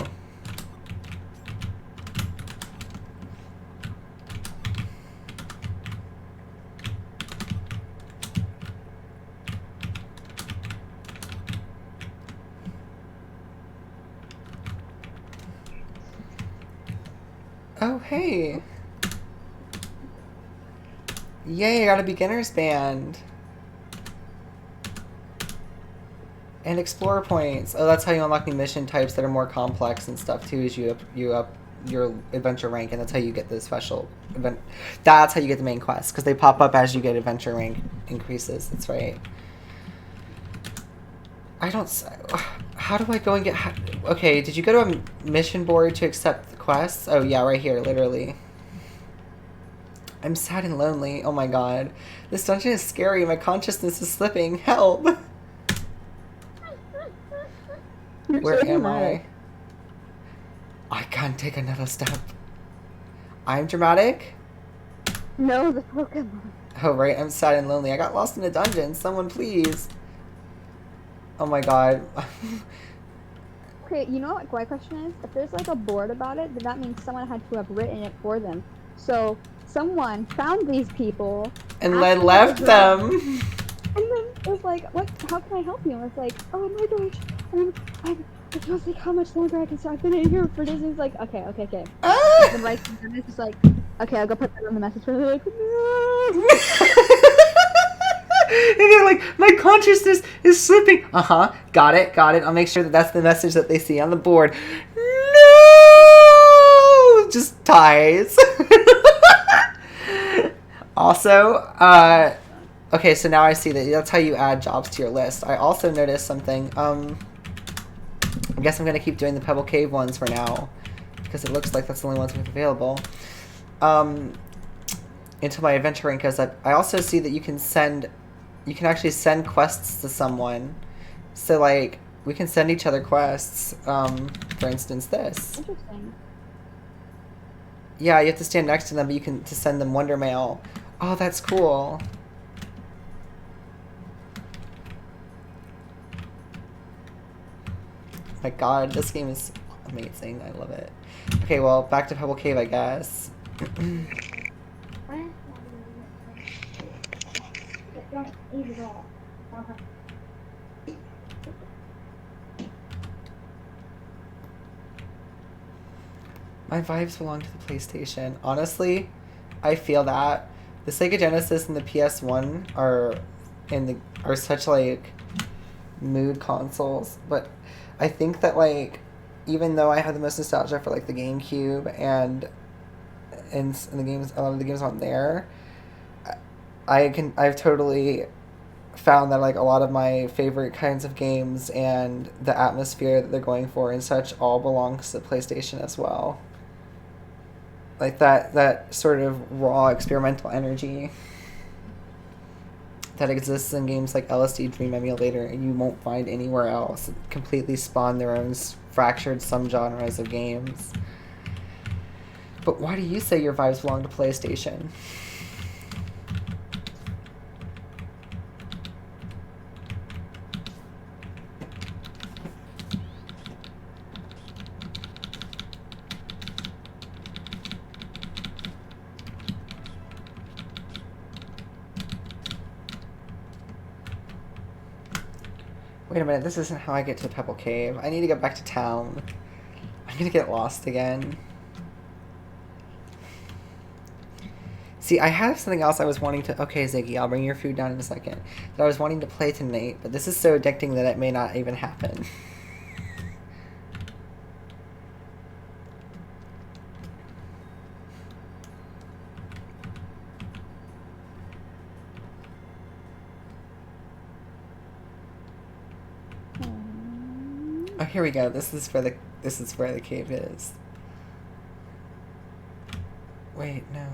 Oh, hey. Yay, I got a beginner's band. And explorer points. Oh, that's how you unlock new mission types that are more complex and stuff too. Is you up your adventure rank, and that's how you get the special event. That's how you get the main quests because they pop up as you get adventure rank increases. That's right. I don't. How do I go and get? Okay, did you go to a mission board to accept the quests? Oh yeah, right here, literally. I'm sad and lonely. Oh my god. This dungeon is scary. My consciousness is slipping. Help! You're Where so am dramatic. I can't take another step. I'm dramatic? No, the Pokemon. Oh, right. I'm sad and lonely. I got lost in a dungeon. Someone please. Oh my god. Okay, you know what my question is? If there's like a board about it, then that means someone had to have written it for them. So someone found these people And asked then them left what was wrong, them. and then it was like, "What? How can I help you?" And it's like, "Oh my gosh, it feels like how much longer I can stay. I've been in here for this." And it's like, "Okay." Ah! Then right then it's just like, "Okay, I'll go put that on the message." And they're like, "No." And they're like, my consciousness is slipping. Got it. I'll make sure that that's the message that they see on the board. No! Just dies. Also, okay, so now I see that's how you add jobs to your list. I also noticed something. I guess I'm going to keep doing the Pebble Cave ones for now, because it looks like that's the only ones we have available. Until my adventure rank goes up. I also see that you can actually send quests to someone. So, like, we can send each other quests. For instance, this. Interesting. Yeah, you have to stand next to them, but you can to send them Wonder Mail. Oh, that's cool. My god, this game is amazing. I love it. Okay, well, back to Pebble Cave, I guess. My vibes belong to the PlayStation. Honestly, I feel that the Sega Genesis and the PS1 are such like mood consoles, but I think that like even though I have the most nostalgia for like the GameCube and the games, a lot of the games on there, I've totally found that like a lot of my favorite kinds of games and the atmosphere that they're going for and such all belongs to the PlayStation as well. Like that sort of raw experimental energy that exists in games like LSD Dream Emulator and you won't find anywhere else. It completely spawn their own fractured subgenres of games. But why do you say your vibes belong to PlayStation? Wait a minute, this isn't how I get to Pebble Cave. I need to get back to town. I'm gonna get lost again. See, I have something else I was wanting to... Okay, Ziggy, I'll bring your food down in a second. That I was wanting to play tonight, but this is so addicting that it may not even happen. Oh, here we go. This is where the cave is. Wait, no.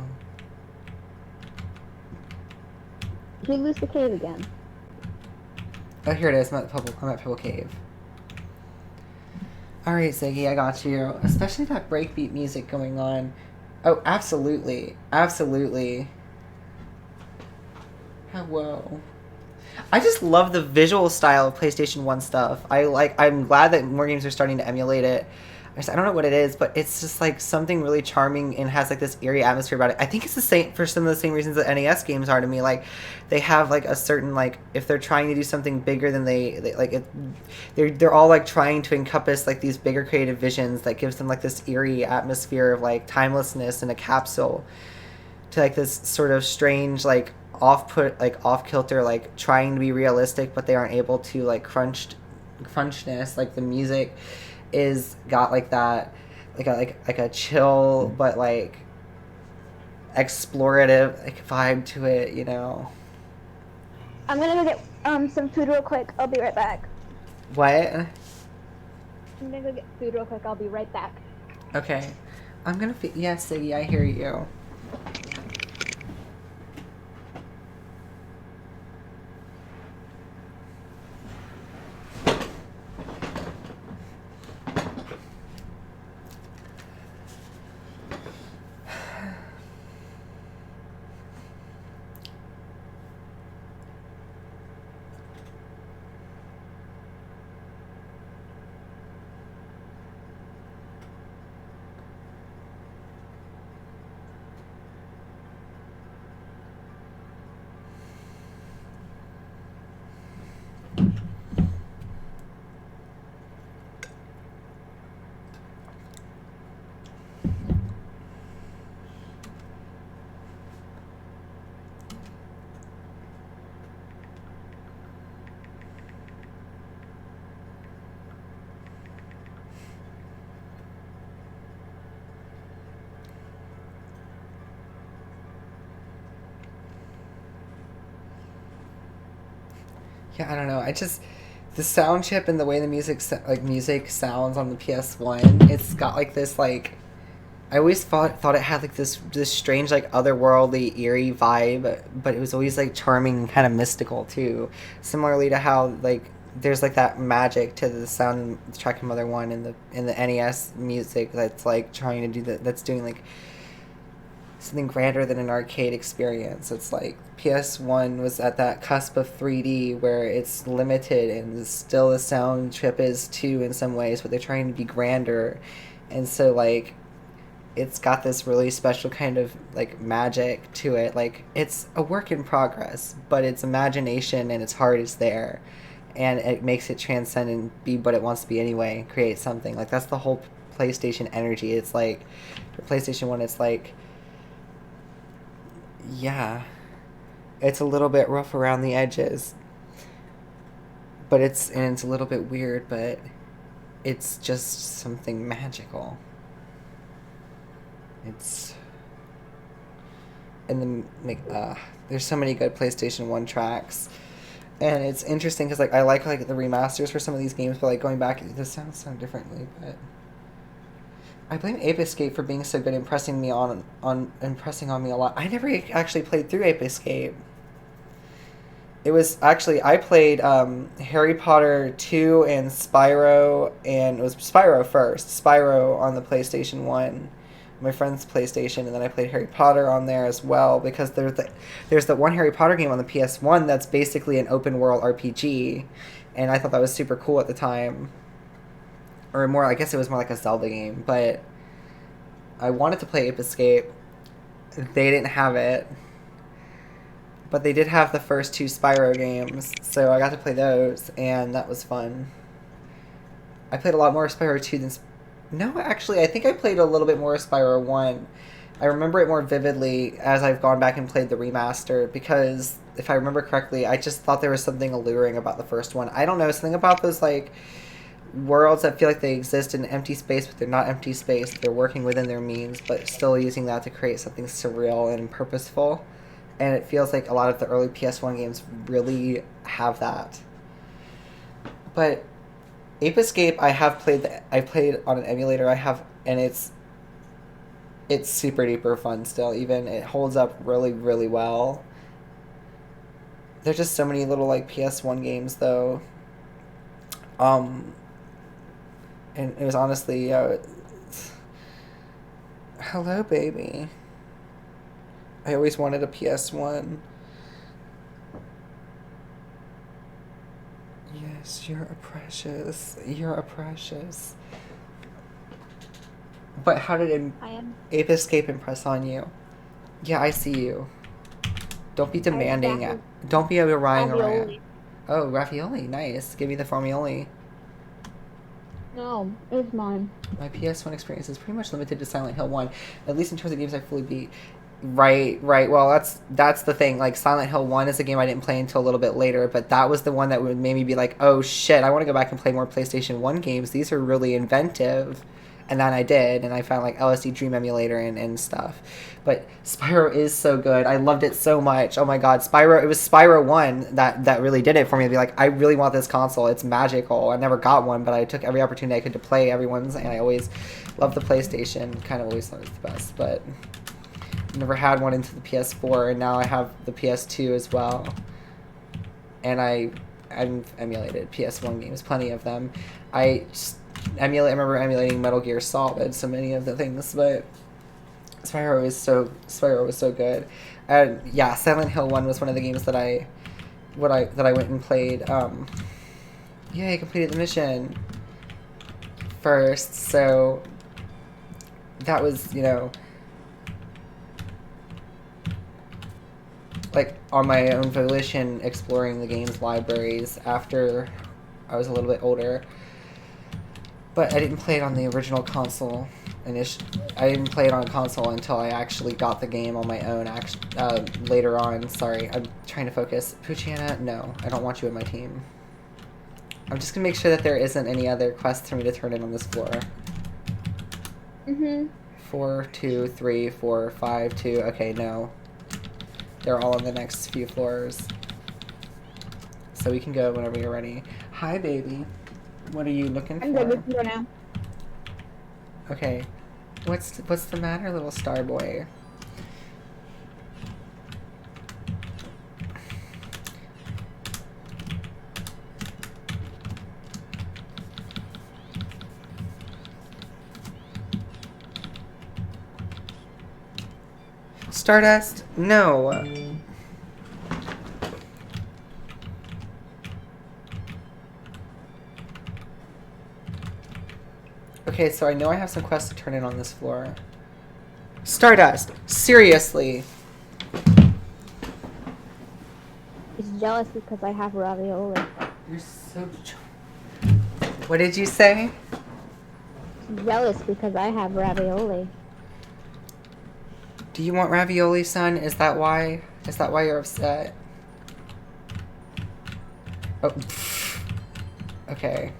We lose the cave again. Oh, here it is. I'm at Pebble Cave. Alright, Ziggy, I got you. Especially that breakbeat music going on. Oh, absolutely. Absolutely. Hello. I just love the visual style of PlayStation 1 stuff. I'm glad that more games are starting to emulate it. I don't know what it is, but it's just like something really charming and has like this eerie atmosphere about it. I think it's the same for some of the same reasons that NES games are to me. Like they have like a certain like if they're trying to do something bigger than they're all like trying to encompass like these bigger creative visions that gives them like this eerie atmosphere of like timelessness in a capsule to like this sort of strange like off kilter like trying to be realistic but they aren't able to like crunchness. Like the music is got like that like a chill but like explorative like vibe to it, you know. I'm gonna go get some food real quick. I'll be right back. What? I'm gonna go get food real quick. I'll be right back. Okay. I'm gonna yes, Siggy, I hear you. Yeah, I don't know. The sound chip and the way the music sounds on the PS1. It's got like this like. I always thought it had like this strange like otherworldly eerie vibe, but it was always like charming and kind of mystical too. Similarly to how like there's like that magic to the sound track in Mother 1 and the NES music that's like trying to do that's doing like something grander than an arcade experience. It's like PS1 was at that cusp of 3D where it's limited and still the sound chip is too in some ways, but they're trying to be grander. And so like it's got this really special kind of like magic to it. Like it's a work in progress, but its imagination and its heart is there, and it makes it transcend and be what it wants to be anyway. Create something like that's the whole PlayStation energy. It's like for PlayStation 1, it's like yeah, it's a little bit rough around the edges, but it's a little bit weird, but it's just something magical. It's and there's so many good PlayStation 1 tracks, and it's interesting because like I like the remasters for some of these games, but like going back, the sounds sound differently. But I blame Ape Escape for being so good, impressing on me a lot. I never actually played through Ape Escape. It was actually I played Harry Potter 2 and Spyro, and it was Spyro first. Spyro on the PlayStation 1. My friend's PlayStation, and then I played Harry Potter on there as well because there's the one Harry Potter game on the PS1 that's basically an open world RPG, and I thought that was super cool at the time. Or more, I guess it was more like a Zelda game, but I wanted to play Ape Escape. They didn't have it, but they did have the first 2 Spyro games, so I got to play those, and that was fun. I played a lot more Spyro 2 than No, actually, I think I played a little bit more Spyro 1. I remember it more vividly as I've gone back and played the remaster, because if I remember correctly, I just thought there was something alluring about the first one. I don't know, something about those, like, worlds that feel like they exist in empty space, but they're not empty space. They're working within their means, but still using that to create something surreal and purposeful. And it feels like a lot of the early PS1 games really have that. But Ape Escape, I played on an emulator. And it's super duper fun still. Even it holds up really, really well. There's just so many little like PS1 games though. And it was honestly, hello baby. I always wanted a PS1. Yes, you're a precious. You're a precious. But how did Ape Escape impress on you? Yeah, I see you. Don't be demanding. Don't be relying around. Oh, ravioli. Nice. Give me the formioli. No, it's mine. My PS1 experience is pretty much limited to Silent Hill 1, at least in terms of games I fully beat. Right. Well, that's the thing. Like, Silent Hill 1 is a game I didn't play until a little bit later, but that was the one that would made me be like, oh shit, I want to go back and play more PlayStation 1 games. These are really inventive. And then I did, and I found like LSD Dream Emulator and stuff. But Spyro is so good. I loved it so much. Oh my god, Spyro! It was Spyro 1 that really did it for me. To be like, I really want this console. It's magical. I never got one, but I took every opportunity I could to play everyone's, and I always loved the PlayStation. Kind of always thought it was the best, but never had one into the PS4, and now I have the PS2 as well. And I've emulated PS1 games, plenty of them. I remember emulating Metal Gear Solid, so many of the things, but Spyro was so good. And yeah, Silent Hill 1 was one of the games that I went and played. Yeah, I completed the mission first, so that was, like on my own volition, exploring the game's libraries after I was a little bit older. But I didn't play it on the original console. I didn't play it on console until I actually got the game on my own later on. Sorry, I'm trying to focus. Puchiana, no, I don't want you in my team. I'm just going to make sure that there isn't any other quests for me to turn in on this floor. 4, 2, 3, 4, 5, 2. Okay, no. They're all on the next few floors. so we can go whenever you're ready. Hi, baby. What are you looking I'm for? good. We can go now. Okay. What's the matter, little star boy? Stardust? No. Okay, so I know I have some quests to turn in on this floor. Stardust! Seriously! He's jealous because I have ravioli. You're so... What did you say? He's jealous because I have ravioli. Do you want ravioli, son? Is that why? Is that why you're upset? Oh. Okay.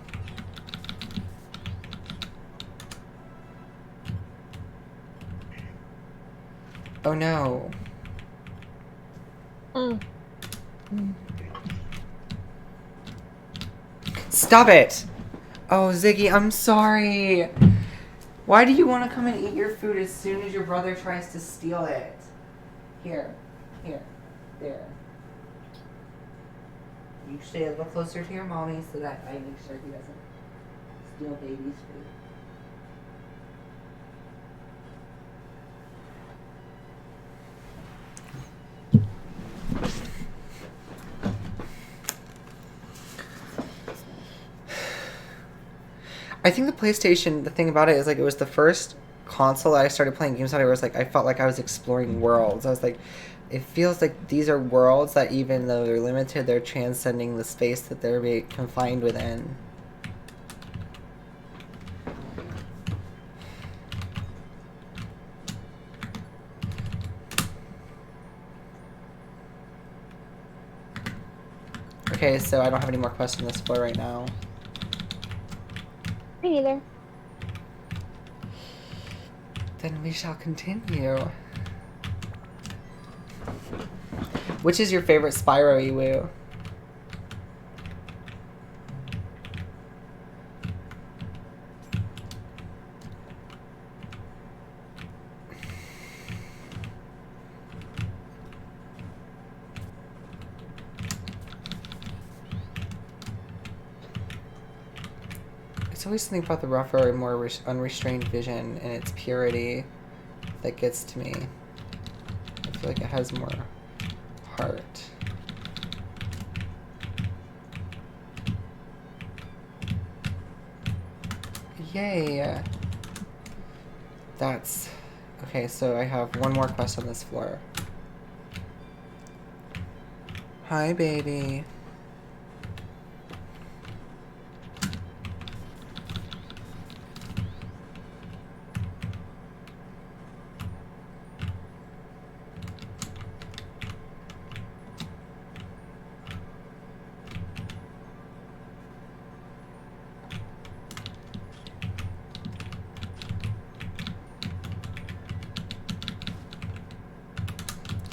Oh no. Stop it! Oh, Ziggy, I'm sorry. Why do you want to come and eat your food as soon as your brother tries to steal it? Here. Here. There. You stay a little closer to your mommy so that I make sure he doesn't steal baby's food. I think the PlayStation, the thing about it is, like, it was the first console that I started playing games on. It was like, I felt like I was exploring worlds. I was like, it feels like these are worlds that, even though they're limited, they're transcending the space that they're confined within. Okay, so I don't have any more quests on this floor right now. Me neither. Then we shall continue. Which is your favorite Spyro, Iwu? It's always something about the rougher and more unrestrained vision and its purity that gets to me. I feel like it has more heart. Yay! That's... Okay, so I have one more quest on this floor. Hi, baby.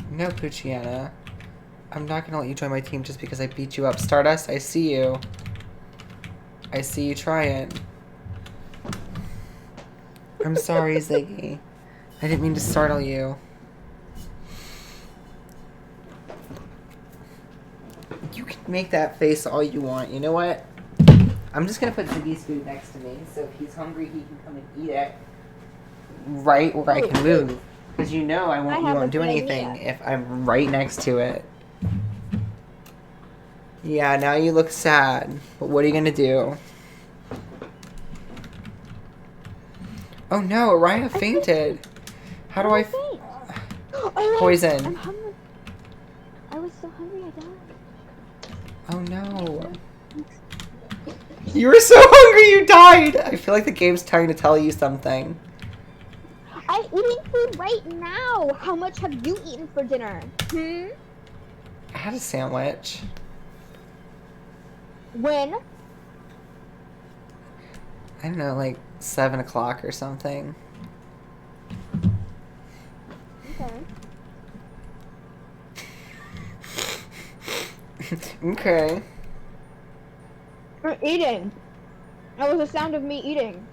No, Pucciana. I'm not gonna let you join my team just because I beat you up. Stardust, I see you. I see you trying. I'm sorry, Ziggy. I didn't mean to startle you. You can make that face all you want. You know what? I'm just gonna put Ziggy's food next to me, so if he's hungry, he can come and eat it right where I can move. Because you know you won't do anything if I'm right next to it. Yeah, now you look sad. But what are you gonna do? Oh no, Araya fainted. How do I... Poison. I'm hungry. I was so hungry I died. Oh no. You were so hungry you died! I feel like the game's trying to tell you something. I'm eating food right now. How much have you eaten for dinner? I had a sandwich. When? I don't know, like 7 o'clock or something. Okay. Okay. I'm eating. That was the sound of me eating.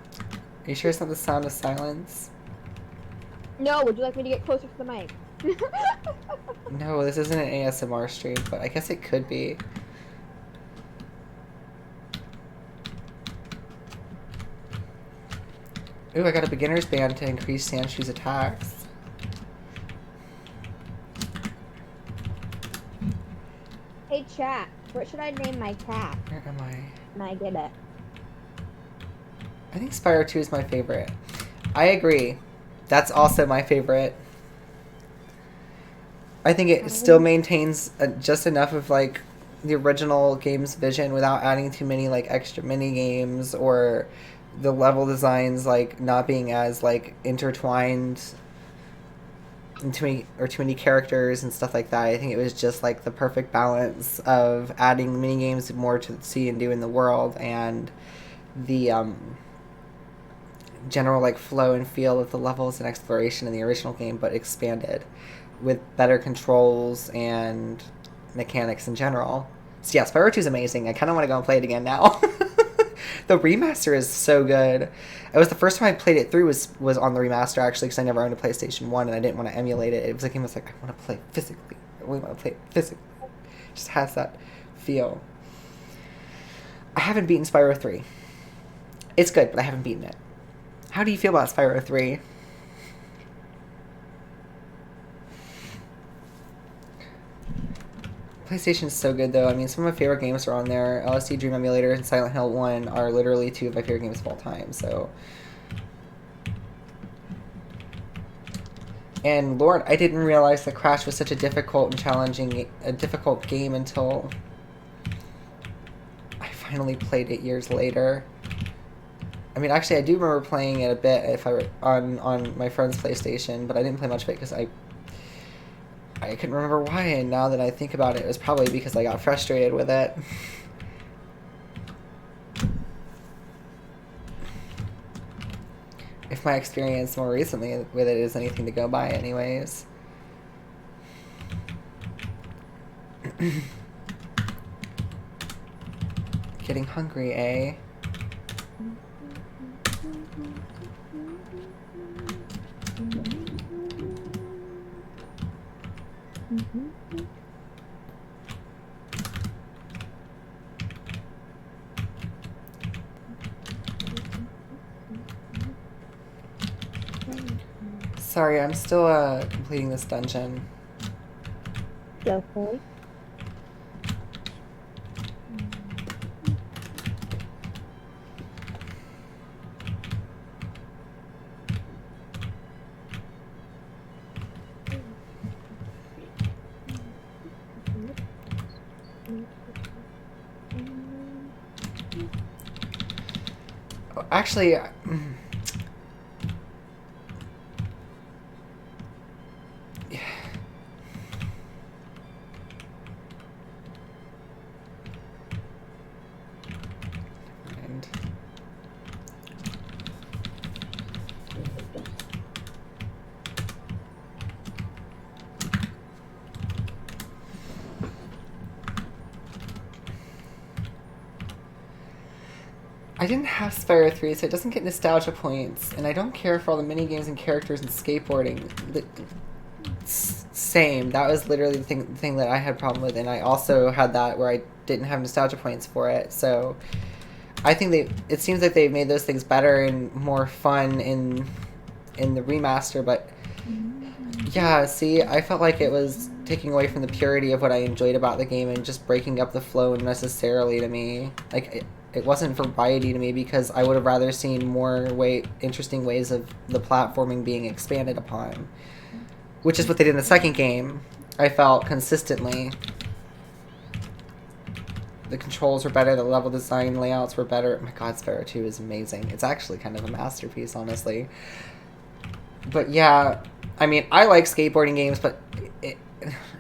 Are you sure it's not the sound of silence? No, would you like me to get closer to the mic? No, this isn't an ASMR stream, but I guess it could be. Ooh, I got a beginner's band to increase Sanshu's attacks. Hey chat, what should I name my cat? Where am I? And I get it. I think Spyro 2 is my favorite. I agree. That's also my favorite. I think it still maintains just enough of like the original game's vision without adding too many like extra mini games or the level designs like not being as like intertwined and too many characters and stuff like that. I think it was just like the perfect balance of adding mini games more to see and do in the world and the general like flow and feel of the levels and exploration in the original game, but expanded with better controls and mechanics in general. So yeah, Spyro 2 is amazing. I kind of want to go and play it again now. The remaster is so good. It was the first time I played it through was on the remaster actually, because I never owned a PlayStation 1 and I didn't want to emulate it. It was like, I want to play it physically. I really want to play it physically. It just has that feel. I haven't beaten Spyro 3. It's good, but I haven't beaten it. How do you feel about Spyro 3? PlayStation's so good though. I mean, some of my favorite games are on there. LSD Dream Emulator and Silent Hill 1 are literally two of my favorite games of all time, so. And Lord, I didn't realize that Crash was such a difficult game until I finally played it years later. I mean, actually, I do remember playing it a bit if I were on my friend's PlayStation, but I didn't play much of it because I couldn't remember why, and now that I think about it, it was probably because I got frustrated with it. If my experience more recently with it is anything to go by anyways. Getting hungry, eh? Sorry, I'm still completing this dungeon. Okay. Actually, I didn't have Spyro 3, so it doesn't get nostalgia points, and I don't care for all the minigames and characters and skateboarding. Same. That was literally the thing that I had a problem with, and I also had that where I didn't have nostalgia points for it, so I think it seems like they've made those things better and more fun in the remaster, but yeah, see, I felt like it was taking away from the purity of what I enjoyed about the game and just breaking up the flow unnecessarily to me. Like, it wasn't variety to me because I would have rather seen more interesting ways of the platforming being expanded upon. Which is what they did in the second game, I felt, consistently. The controls were better, the level design layouts were better. Oh my god, Spyro 2 is amazing. It's actually kind of a masterpiece, honestly. But yeah, I mean, I like skateboarding games, but I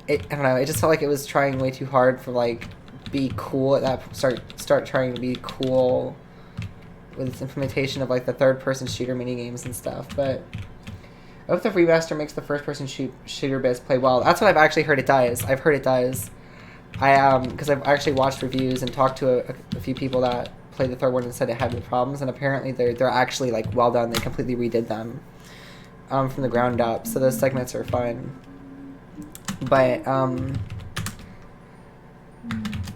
don't know, it just felt like it was trying way too hard for, like, be cool at that, start trying to be cool with its implementation of, like, the third-person shooter minigames and stuff, but I hope the remaster makes the first-person shooter bits play well. That's what I've actually heard it does. I've heard it does. because I've actually watched reviews and talked to a few people that played the third one and said it had no problems, and apparently they're actually like well done. They completely redid them from the ground up, so those segments are fun. But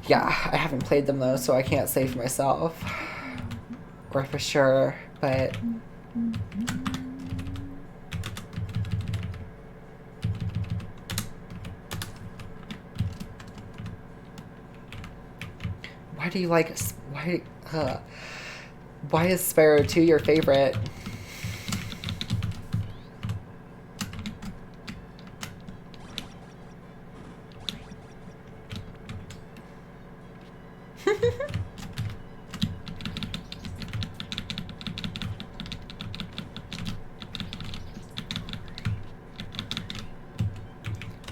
yeah, I haven't played them though, so I can't say for myself or for sure. But why do you like why is Spyro 2 your favorite?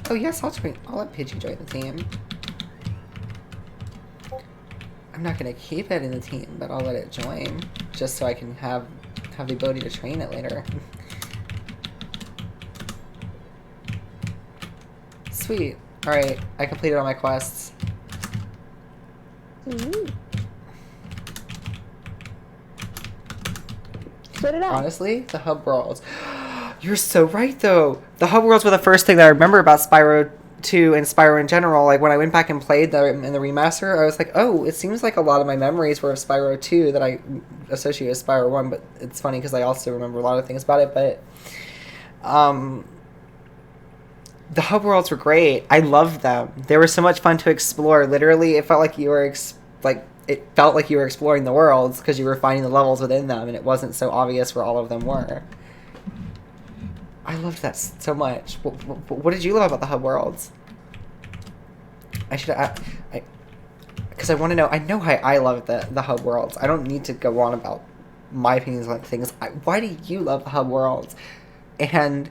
Oh yes, I'll let Pidgey join the team. I'm not gonna keep it in the team, but I'll let it join, just so I can have the ability to train it later. Sweet. Alright, I completed all my quests. Ooh. So did I. Honestly, the hub worlds. You're so right, though. The hub worlds were the first thing that I remember about Spyro 2 and Spyro in general. Like, when I went back and played in the remaster, I was like, oh, it seems like a lot of my memories were of Spyro 2 that I associate with Spyro 1, but it's funny because I also remember a lot of things about it, but the hub worlds were great. I loved them. They were so much fun to explore. Literally, it felt like you were exploring the worlds because you were finding the levels within them, and it wasn't so obvious where all of them were. I loved that so much. What did you love about the hub worlds? I should because I want to know. I know how I love the hub worlds. I don't need to go on about my opinions on things. Why do you love the hub worlds? And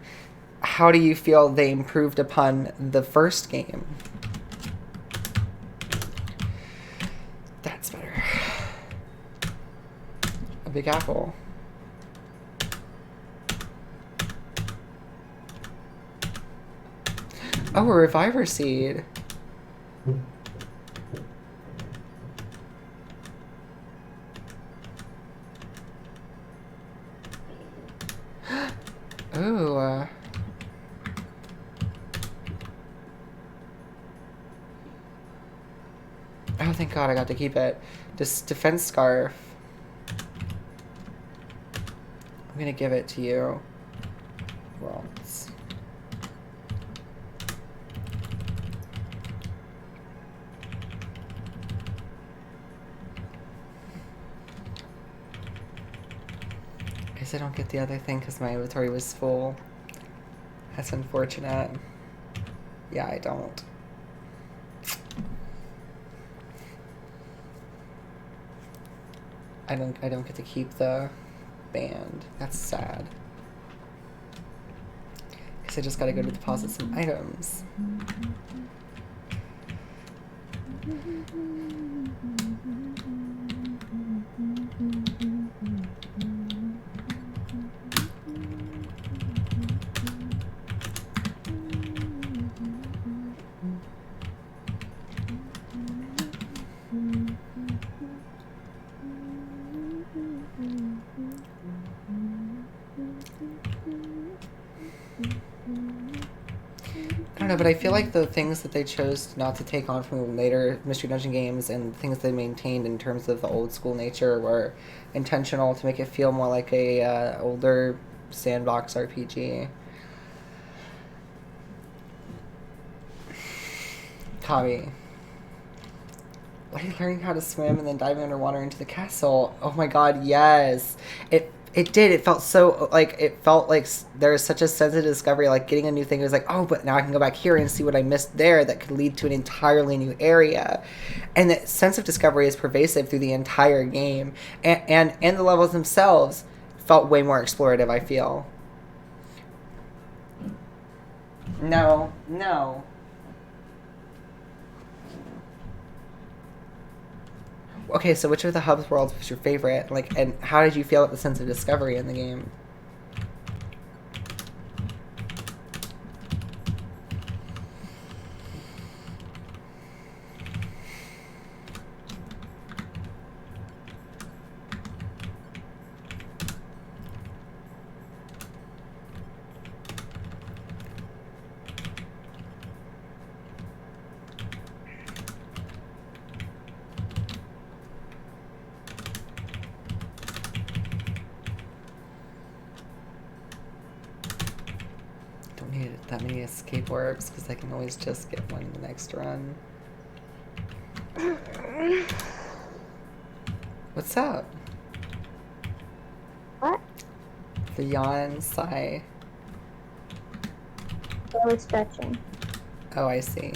how do you feel they improved upon the first game? That's better. A big apple. Oh, a reviver seed. Ooh. Oh, thank God I got to keep it. This defense scarf. I'm gonna give it to you. Worlds. Guess I don't get the other thing because my inventory was full. That's unfortunate. Yeah, I don't. I don't get to keep the band. That's sad. Guess I just gotta go to deposit some items. I don't know, but I feel like the things that they chose not to take on from later Mystery Dungeon games and things they maintained in terms of the old school nature were intentional to make it feel more like a older sandbox RPG. Tavi. Why are you learning how to swim and then diving underwater into the castle? Oh my God, yes. It did. It felt so, like, there was such a sense of discovery, like, getting a new thing. It was like, oh, but now I can go back here and see what I missed there that could lead to an entirely new area. And that sense of discovery is pervasive through the entire game. And the levels themselves felt way more explorative, I feel. No. Okay, so which of the hubs worlds was your favorite? Like, and how did you feel about the sense of discovery in the game? that many escape orbs because I can always just get one in the next run. What's up? What? The yawn sigh. I was stretching. Oh, I see.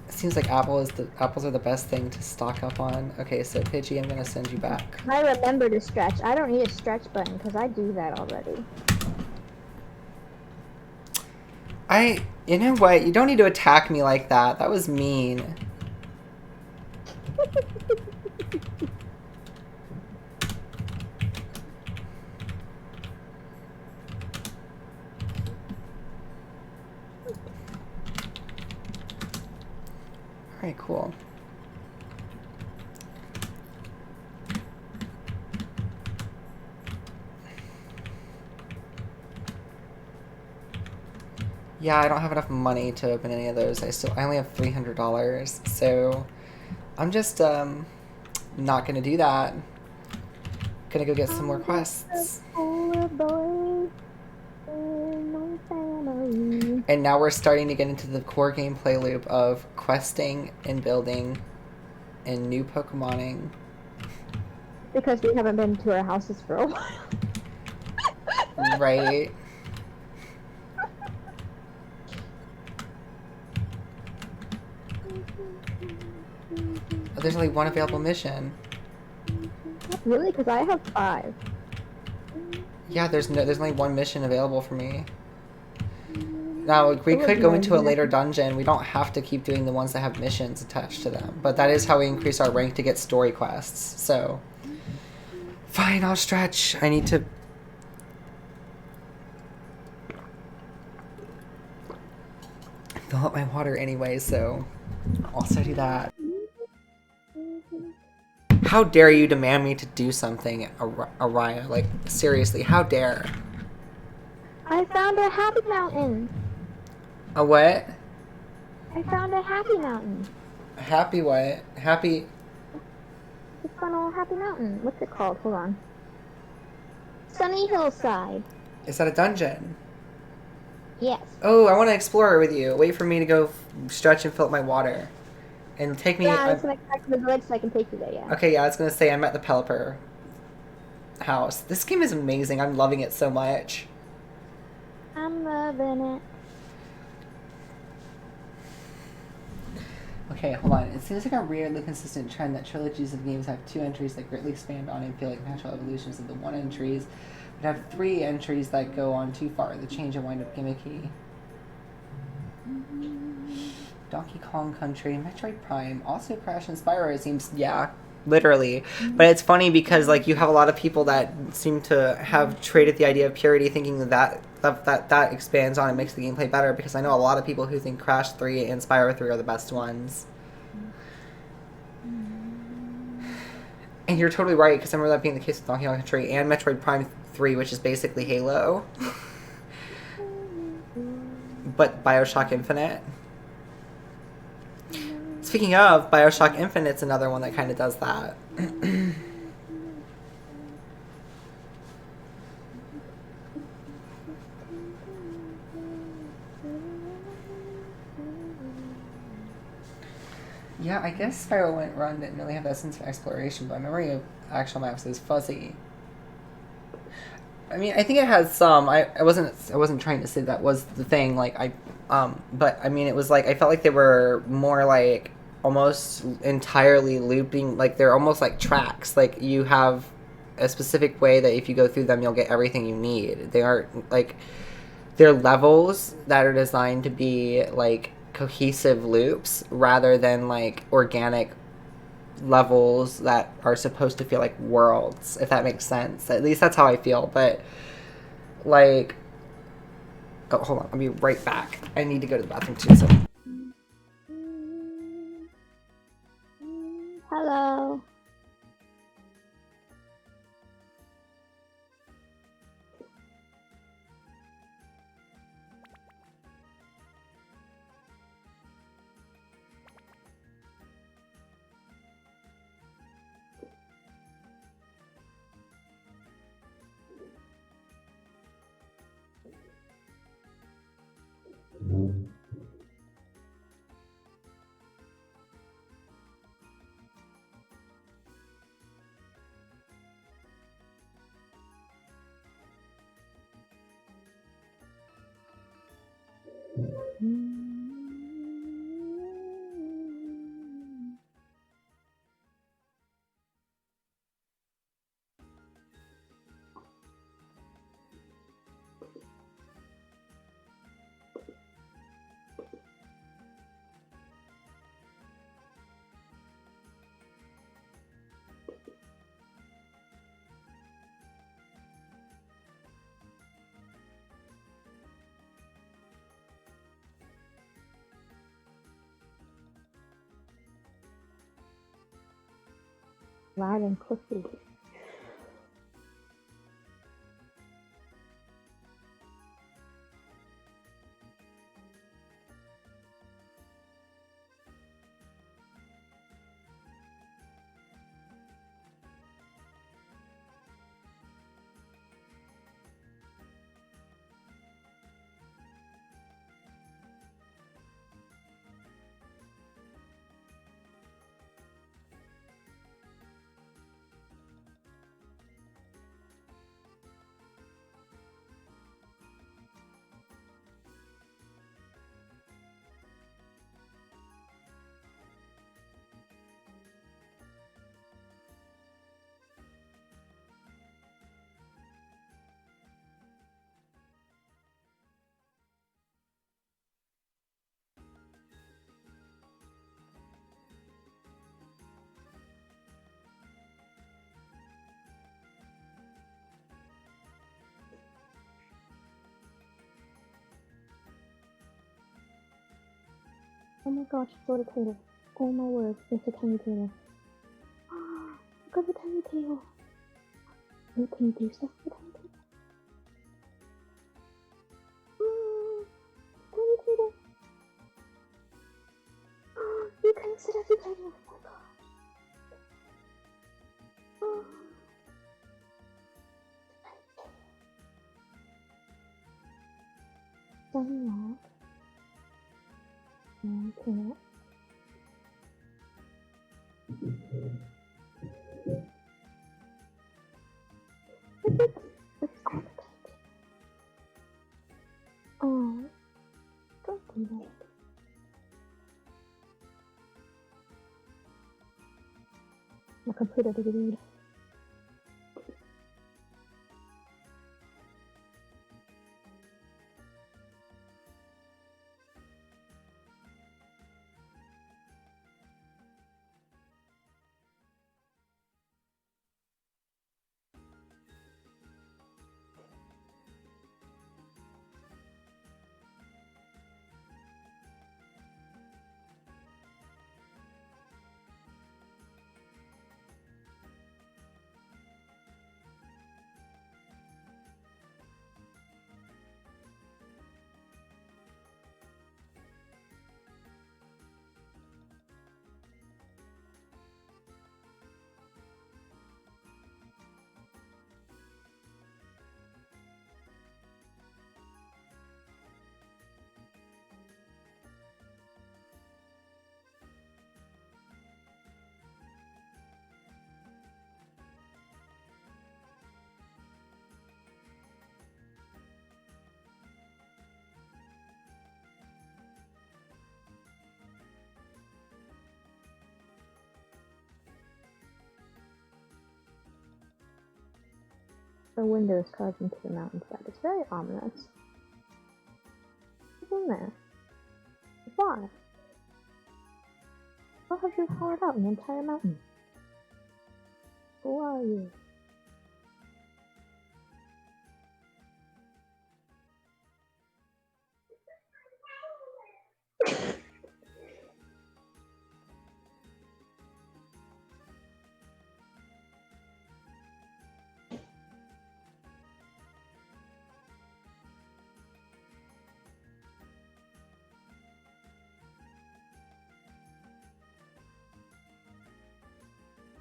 Seems like apples are the best thing to stock up on. Okay, so Pidgey, I'm gonna send you back. I remember to stretch. I don't need a stretch button because I do that already. You know what? You don't need to attack me like that. That was mean. Alright, cool. Yeah, I don't have enough money to open any of those. I only have $300, so I'm just not gonna do that. Gonna go get some more quests. And now we're starting to get into the core gameplay loop of questing and building and new Pokemoning. Because we haven't been to our houses for a while. Right? Oh, there's only one available mission. Really? Because I have 5. Yeah, there's only one mission available for me. Now, we could go into a later dungeon. We don't have to keep doing the ones that have missions attached to them. But that is how we increase our rank to get story quests. So, fine, I'll stretch. I need to... fill up my water anyway, so I'll also do that. How dare you demand me to do something, Araya? Like, seriously, how dare? I found a happy mountain. A what? I found a happy mountain. Happy what? Happy... It's on a happy mountain. What's it called? Hold on. Sunny Hillside. Is that a dungeon? Yes. Oh, I want to explore it with you. Wait for me to go stretch and fill up my water. And take me... Yeah, I was gonna crack the village so I can take you there, yeah. Okay, yeah, I was gonna say I'm at the Pelipper house. This game is amazing. I'm loving it so much. I'm loving it. Okay, hold on. It seems like a weirdly consistent trend that trilogies of games have 2 entries that greatly expand on and feel like natural evolutions of the 1 entries, but have 3 entries that go on too far. The change and wind up gimmicky. Donkey Kong Country, Metroid Prime, also Crash and Spyro, it seems, yeah, literally. But it's funny because, like, you have a lot of people that seem to have traded the idea of purity, thinking that expands on and makes the gameplay better, because I know a lot of people who think Crash 3 and Spyro 3 are the best ones. And you're totally right, because I remember that being the case with Donkey Kong Country and Metroid Prime 3, which is basically Halo. But Bioshock Infinite. Speaking of, Bioshock Infinite's another one that kind of does that. Yeah, I guess Spyro Run didn't really have that sense of exploration, but my memory of actual maps is fuzzy. I mean, I think it has some. I wasn't trying to say that was the thing. Like but I mean, it was like I felt like they were more like almost entirely looping. Like they're almost like tracks. Like you have a specific way that if you go through them, you'll get everything you need. They aren't like they're levels that are designed to be like cohesive loops rather than like organic levels that are supposed to feel like worlds, if that makes sense. At least that's how I feel. But like, oh, hold on, I'll be right back. I need to go to the bathroom too. So Hello. Loud and clicky. Oh my gosh, it's a table. Oh my word, it's a tiny table. Look at the tiny table. Wait, can you do stuff with the tiny table? Tiny table. You can sit at the table. Oh my gosh. Sunny log. Okay. It's all the tiny table. Oh, don't do that. My computer did read. The window is carved into the mountainside. It's very ominous. What's in there? Why? How have you hollowed out an entire mountain? Who are you?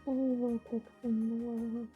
Any vortex in the world.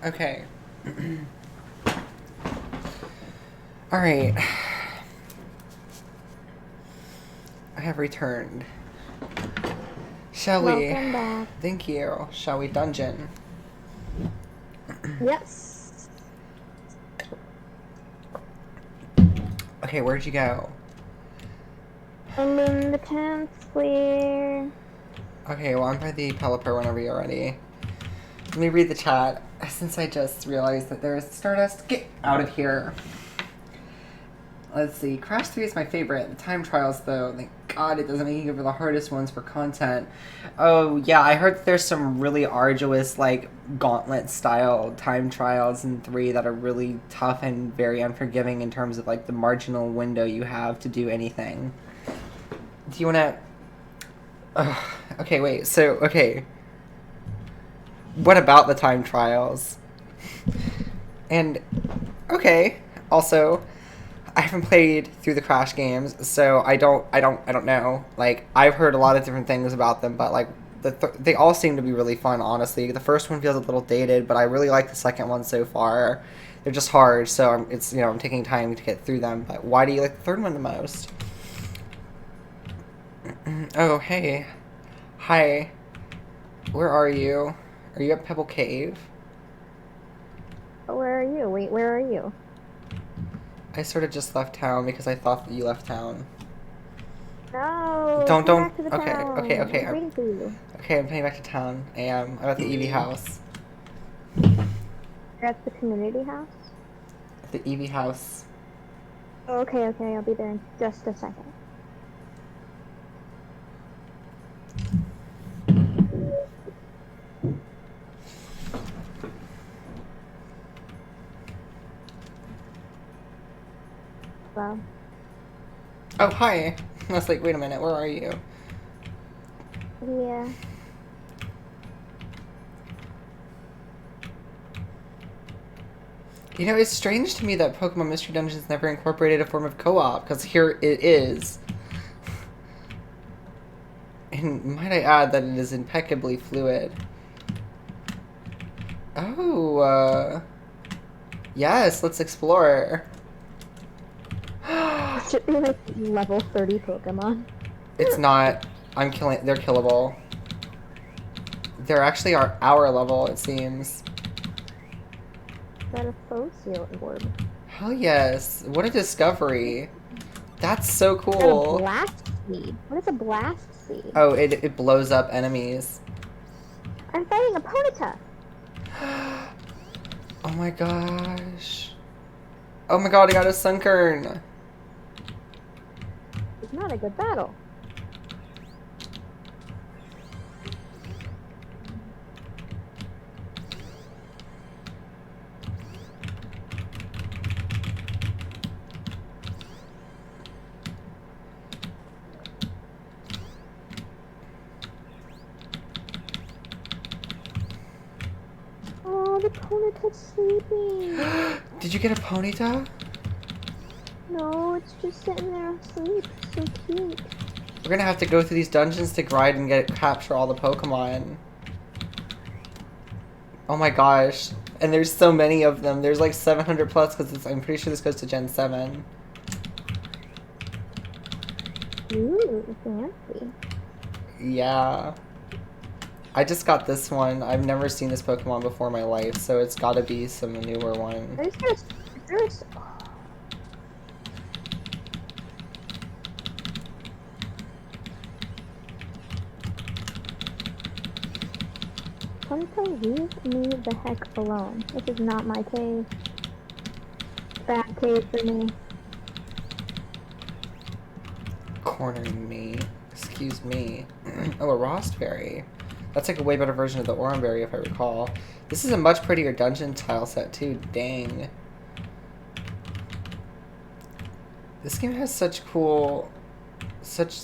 Okay. Alright. I have returned. Shall we? Welcome back. Thank you. Shall we dungeon? Yes. Okay, where'd you go? I'm in the 10th floor. Okay, well, I'm by the Pelipper whenever you're ready. Let me read the chat, since I just realized that there's Stardust. Get out of here. Let's see. Crash 3 is my favorite. The time trials, though, thank God it doesn't make you go for the hardest ones for content. Oh, yeah, I heard that there's some really arduous, like, gauntlet-style time trials in 3 that are really tough and very unforgiving in terms of, like, the marginal window you have to do anything. Do you want to... okay, wait, so, okay. What about the time trials? And, okay, also... I haven't played through the Crash games, so I don't know. Like, I've heard a lot of different things about them, but like they all seem to be really fun, honestly. The first one feels a little dated, but I really like the second one so far. They're just hard, so I'm taking time to get through them. But why do you like the third one the most? Oh, hey. Hi. Where are you? Are you at Pebble Cave? Where are you? Wait, where are you? I sort of just left town because I thought that you left town. No. Don't. Back to the Okay. town. I'm waiting for you. Okay, I'm heading back to town. I am. I'm at the Eevee house. You're at the community house? At the Eevee house. Okay. I'll be there in just a second. Well. Oh, hi. I was like, wait a minute, where are you? Yeah. You know, it's strange to me that Pokemon Mystery Dungeons never incorporated a form of co-op, because here it is. And might I add that it is impeccably fluid. Oh, yes, let's explore. It should be like level 30 Pokemon. It's not. They're killable. They're actually our level, it seems. Is that a Fossil orb? Hell yes. What a discovery. That's so A cool. blast seed. What is a blast seed? Oh, it blows up enemies. I'm fighting a Ponyta. Oh my gosh. Oh my god, I got a Sunkern. It's not a good battle. Oh, the Ponyta's sleeping. Did you get a Ponyta? No, it's just sitting there asleep. So cute. We're gonna have to go through these dungeons to grind and capture all the Pokemon. Oh my gosh. And there's so many of them. There's like 700 plus because I'm pretty sure this goes to Gen 7. Ooh, fancy. Yeah. I just got this one. I've never seen this Pokemon before in my life, so it's gotta be some newer one. There's Ponyta, leave me the heck alone. This is not my cave. Bad cave for me. Cornering me. Excuse me. Oh, a Rostberry. That's like a way better version of the Oranberry if I recall. This is a much prettier dungeon tile set too. Dang. This game has such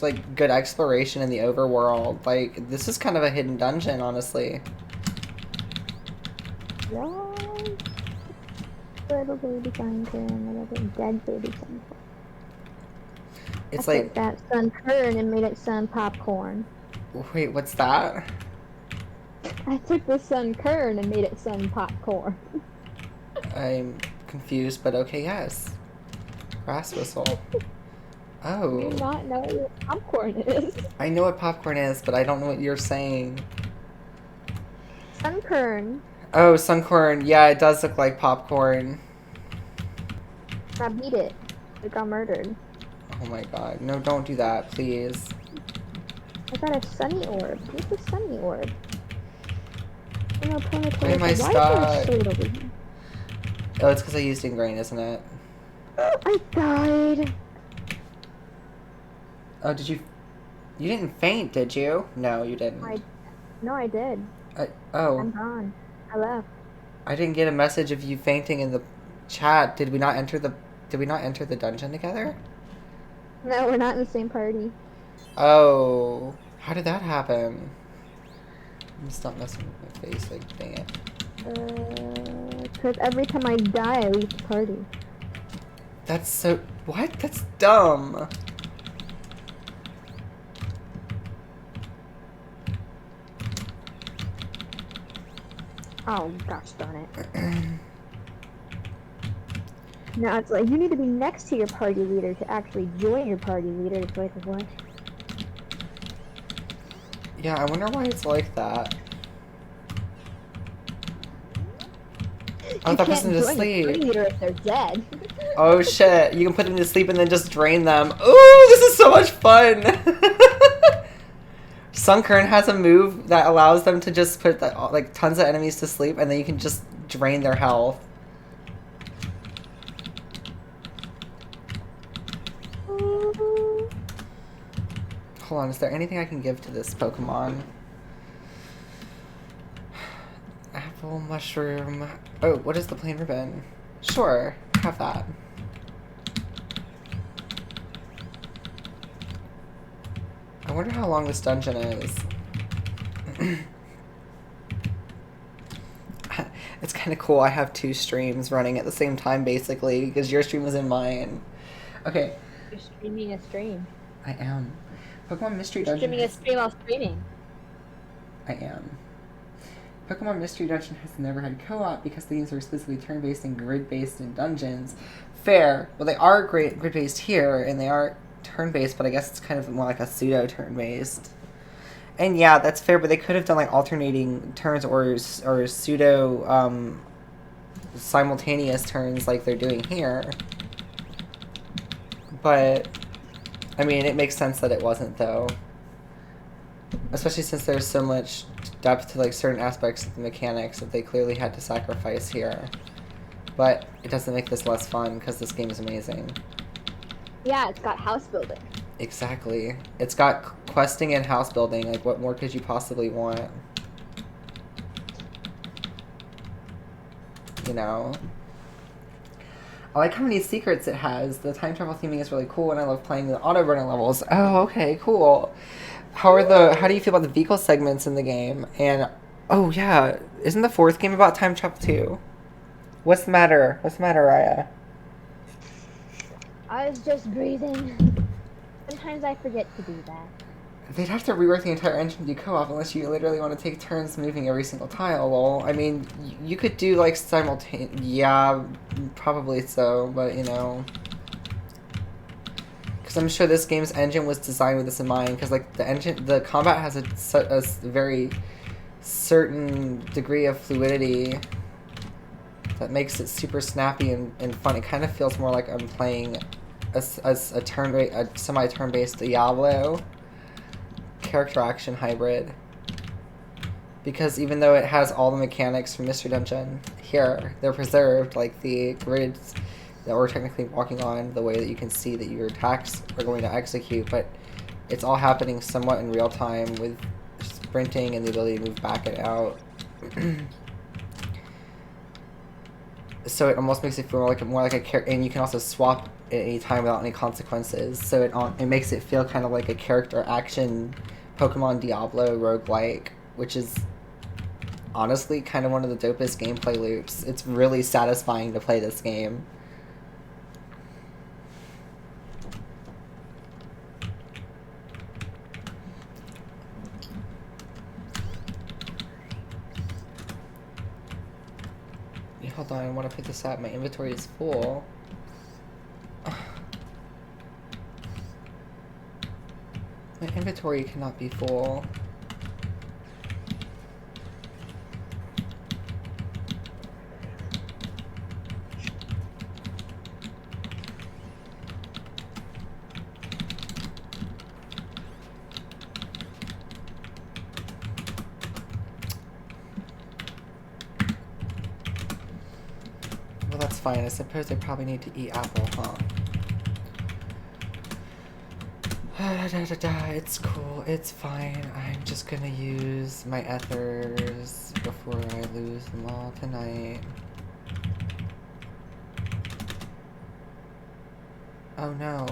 like good exploration in the overworld. Like, this is kind of a hidden dungeon, honestly. Yes. Little baby Sunkern, little dead baby Sunkern. It's I like, took that Sunkern and made it sun popcorn. wait, what's that? I took the Sun Kern and made it Sun Popcorn. I'm confused, but okay, yes. Grass whistle. Do you Oh. not know what popcorn is? I know what popcorn is, but I don't know what you're saying. Sun Kern. Oh, suncorn. Yeah, it does look like popcorn. I beat it. It got murdered. Oh my god. No, don't do that, please. I got a sunny orb. What's a sunny orb? You know, Why am I Why is there a stuck? sword over here? Oh, it's because I used ingrain, isn't it? I died. Oh, did you... You didn't faint, did you? No, you didn't. No, I did. Oh, I'm gone. I left. I didn't get a message of you fainting in the chat. Did we not enter the dungeon together? No, we're not in the same party. Oh, how did that happen? Stop messing with my face, like, dang it. Because every time I die, I leave the party. That's so... What? That's dumb. Oh, gosh darn it. Now it's like, you need to be next to your party leader to actually join your party leader. It's like, what? Yeah, I wonder why it's like that. Oh, that person to join your party sleep. leader if they're dead. Oh shit, you can put them to sleep and then just drain them. Ooh, this is so much fun! Sunkern has a move that allows them to just put like tons of enemies to sleep and then you can just drain their health. Hold on, is there anything I can give to this Pokemon? Apple, mushroom... Oh, what is the plain ribbon? Sure, have that. I wonder how long this dungeon is. It's kind of cool. I have 2 streams running at the same time, basically, because your stream was in mine. Okay. You're streaming a stream. I am. Pokemon Mystery You're Dungeon. streaming a stream while streaming. I am. Pokemon Mystery Dungeon has never had co-op because the games are exclusively turn-based and grid-based in dungeons. Fair. Well, they are grid-based here, and they are turn-based, but I guess it's kind of more like a pseudo-turn-based. And yeah, that's fair, but they could have done like alternating turns or pseudo simultaneous turns like they're doing here. But I mean, it makes sense that it wasn't though. Especially since there's so much depth to like certain aspects of the mechanics that they clearly had to sacrifice here. But it doesn't make this less fun because this game is amazing. Yeah, it's got house building. Exactly. It's got questing and house building. Like, what more could you possibly want? You know? I like how many secrets it has. The time travel theming is really cool, and I love playing the auto running levels. Oh, okay, cool. How do you feel about the vehicle segments in the game? And oh yeah, isn't the 4th game about time travel too? What's the matter? What's the matter, Raya? I was just breathing. Sometimes I forget to do that. They'd have to rework the entire engine to do co-op unless you literally want to take turns moving every single tile. Well, I mean, you could do like simultaneous. Yeah, probably so, but you know. Because I'm sure this game's engine was designed with this in mind. Because like the combat has a very certain degree of fluidity that makes it super snappy and fun. It kind of feels more like I'm playing a semi-turn-based Diablo character action hybrid. Because even though it has all the mechanics from Mystery Dungeon here, they're preserved, like the grids that we're technically walking on, the way that you can see that your attacks are going to execute, but it's all happening somewhat in real time with sprinting and the ability to move back and out. So it almost makes it feel more like a character, and you can also swap at any time without any consequences. So it makes it feel kind of like a character action Pokemon Diablo roguelike, which is honestly kind of one of the dopest gameplay loops. It's really satisfying to play this game. Hold on, I want to pick this up. My inventory is full. My inventory cannot be full. Well, that's fine. I suppose I probably need to eat apple, huh? It's cool. It's fine. I'm just gonna use my ethers before I lose them all tonight. Oh no.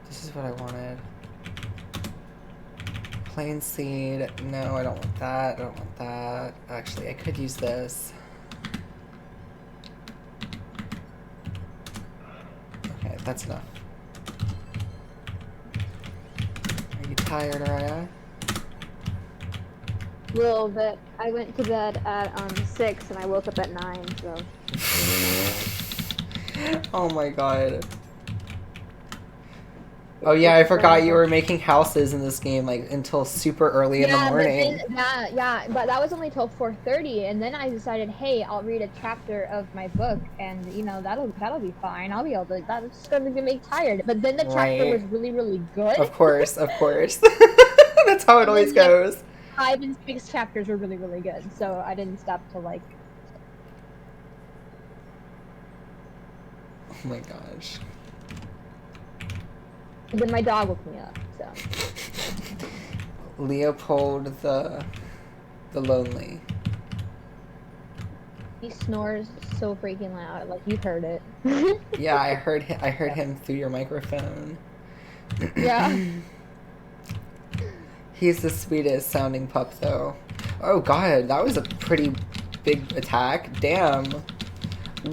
This is what I wanted. Plain seed. No, I don't want that. I don't want that. Actually, I could use this. Okay, that's enough. Are you tired, Araya? A little bit. I went to bed at 6 and I woke up at 9, so. Oh my god. Oh yeah, I forgot you were making houses in this game like until super early in the morning. But then, but that was only till 4:30, and then I decided, hey, I'll read a chapter of my book, and you know that'll be fine. I'll be able to. That's gonna make me tired. But then the chapter was really, really good. Of course, of course. That's how it always goes. 5 and 6 chapters were really, really good, so I didn't stop till like. Oh my gosh. And then my dog woke me up, so. Leopold the lonely. He snores so freaking loud, like you heard it. Yeah, I heard him through your microphone. Yeah. He's the sweetest sounding pup though. Oh god, that was a pretty big attack. Damn.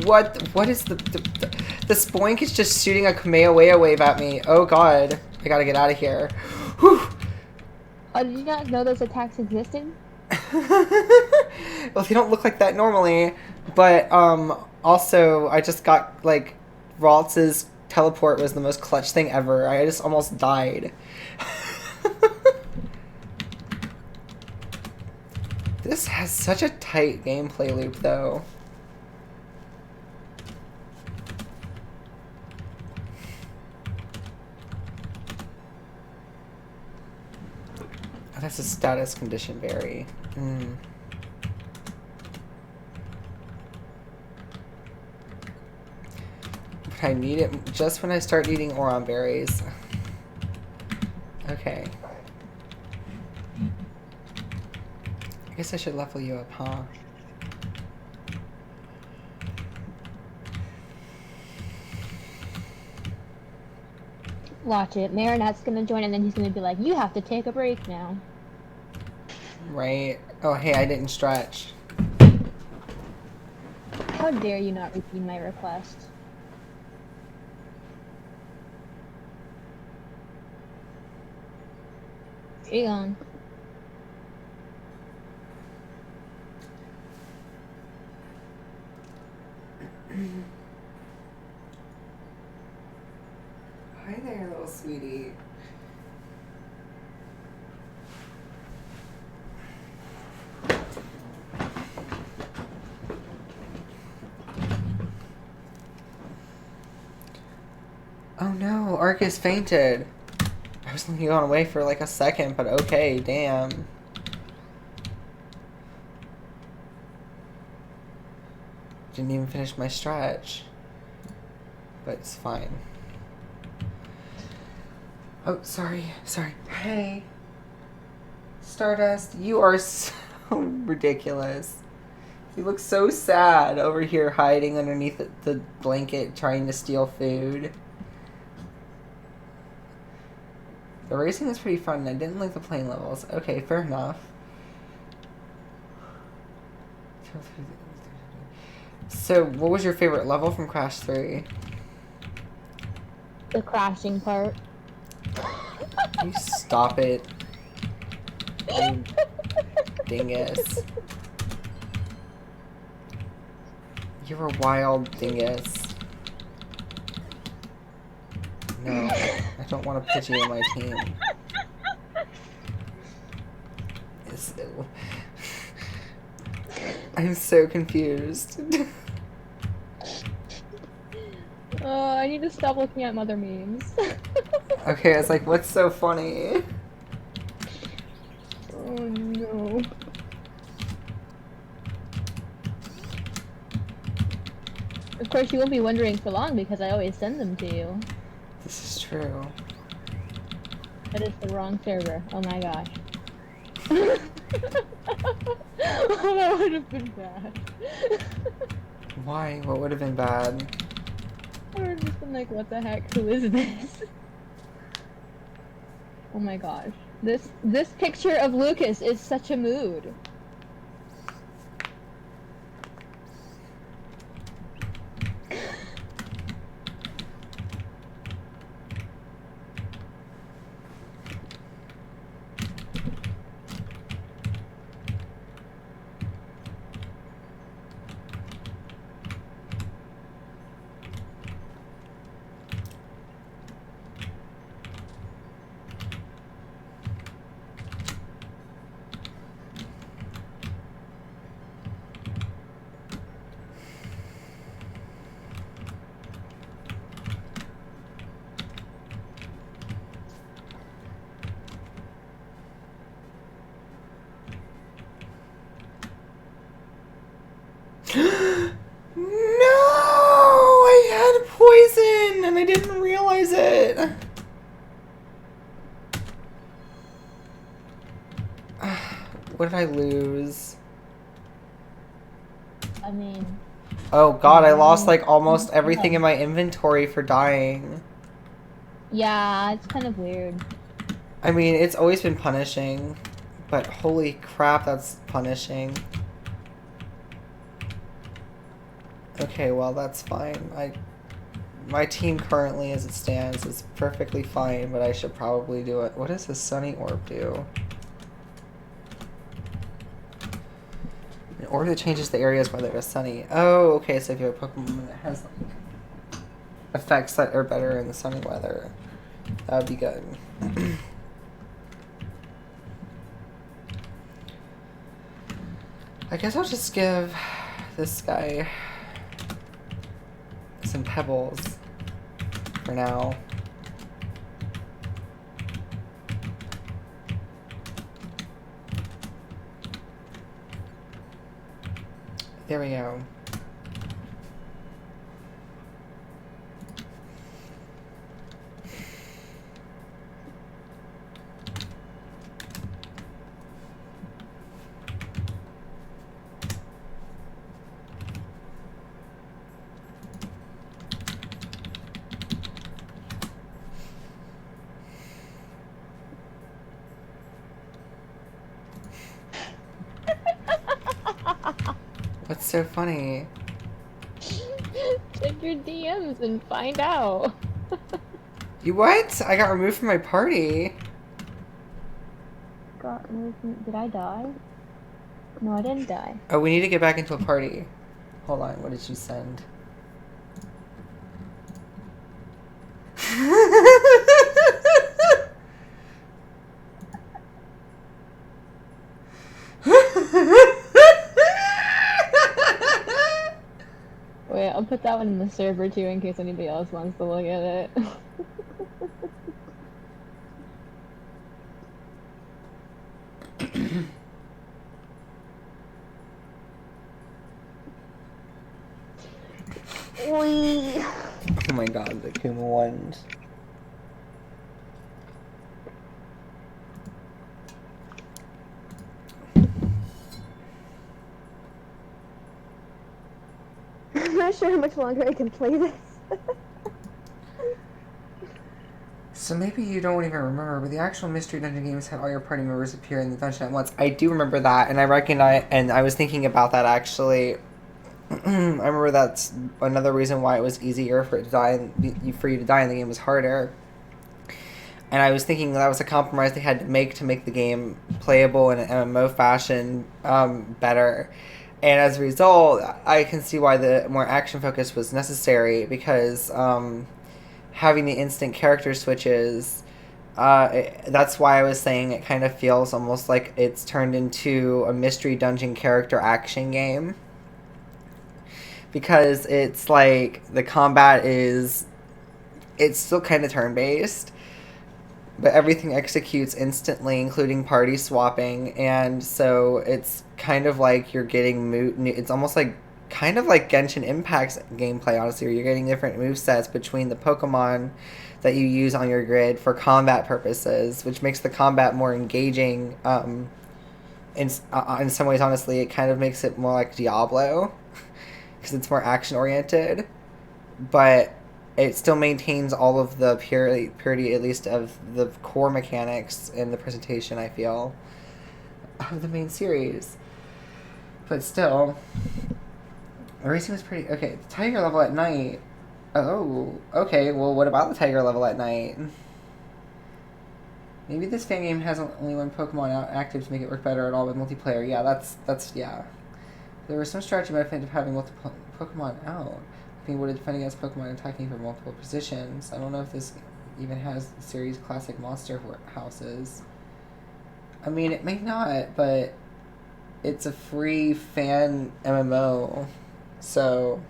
What is the Spoink is just shooting a Kamehameha wave at me. Oh god. I gotta get out of here. Whew. Oh, did you not know those attacks existed? Well, they don't look like that normally. But also I just got like Raltz's teleport was the most clutch thing ever. I just almost died. This has such a tight gameplay loop though. Oh, that's a status condition berry. But I need it just when I start eating Oron berries. Okay. I guess I should level you up, huh? Watch it. Marinette's gonna join and then he's gonna be like, you have to take a break now. Right. Oh, hey, I didn't stretch. How dare you not repeat my request? Where you going? Hi there, little sweetie. Oh no, Arcus fainted. I was looking on away for like a second, but okay, damn. Didn't even finish my stretch. But it's fine. Oh, sorry. Hey. Stardust, you are so ridiculous. You look so sad over here hiding underneath the blanket trying to steal food. The racing was pretty fun and I didn't like the playing levels. Okay, fair enough. So, what was your favorite level from Crash 3? The crashing part. You stop it. You dingus. You're a wild dingus. No, I don't want to put you in my team. I'm so confused. I need to stop looking at mother memes. Okay, I was like, what's so funny? Oh no. Of course, you won't be wondering for long because I always send them to you. This is true. That is the wrong server. Oh my gosh. Oh, that would have been bad. Why? What would have been bad? I would have just been like, what the heck? Who is this? Oh my gosh. This picture of Lucas is such a mood. No! I had poison and I didn't realize it. What did I lose? I mean... Oh god, I lost like almost everything in my inventory for dying. Yeah, it's kind of weird. I mean, it's always been punishing, but holy crap, that's punishing. Okay, well, that's fine. My team currently, as it stands, is perfectly fine, but I should probably do it. What does the Sunny Orb do? An orb that changes the areas where there is sunny. Oh, okay, so if you have a Pokemon that has, like, effects that are better in the sunny weather, that would be good. I guess I'll just give this guy some pebbles for now. There we go. What's so funny? Check your DMs and find out. You what? I got removed from my party. Did I die? No, I didn't die. Oh, we need to get back into a party. Hold on, what did you send? Wait, I'll put that one in the server too in case anybody else wants to look at it. Oh my god, the Kuma ones. I'm not sure how much longer I can play this. So maybe you don't even remember, but the actual Mystery Dungeon games had all your party members appear in the dungeon at once. I do remember that, and I recognize, and I was thinking about that actually. I remember that's another reason why it was easier for it to die, for you to die, and the game was harder. And I was thinking that was a compromise they had to make the game playable in an MMO fashion better. And as a result, I can see why the more action focus was necessary, because having the instant character switches, that's why I was saying it kind of feels almost like it's turned into a mystery dungeon character action game. Because it's like the combat it's still kind of turn-based, but everything executes instantly, including party swapping, and so it's kind of like you're getting it's almost like kind of like Genshin Impact's gameplay, honestly, where you're getting different movesets between the Pokemon that you use on your grid for combat purposes, which makes the combat more engaging. In some ways, honestly, it kind of makes it more like Diablo, because it's more action-oriented, but it still maintains all of the purity, at least of the core mechanics in the presentation, I feel, of the main series. But still, the racing was pretty... Okay, the Tiger level at night... Oh, okay, well, what about the Tiger level at night? Maybe this fan game has only one Pokemon active to make it work better at all with multiplayer. Yeah, that's yeah. There was some strategy benefit of having multiple Pokemon out. Being able to defend against Pokemon attacking from multiple positions. I don't know if this even has series classic monster houses. I mean, it may not, but it's a free fan MMO, so...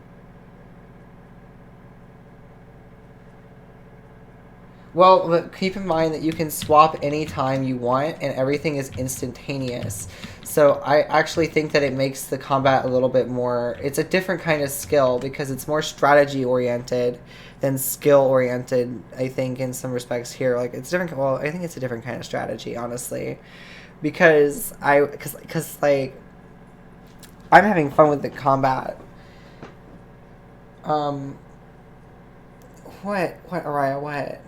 Well, but keep in mind that you can swap anytime you want, and everything is instantaneous. So I actually think that it makes the combat a little bit more... It's a different kind of skill, because it's more strategy-oriented than skill-oriented, I think, in some respects here. Like, it's different... Well, I think it's a different kind of strategy, honestly. Because like, I'm having fun with the combat. What, Araya, what?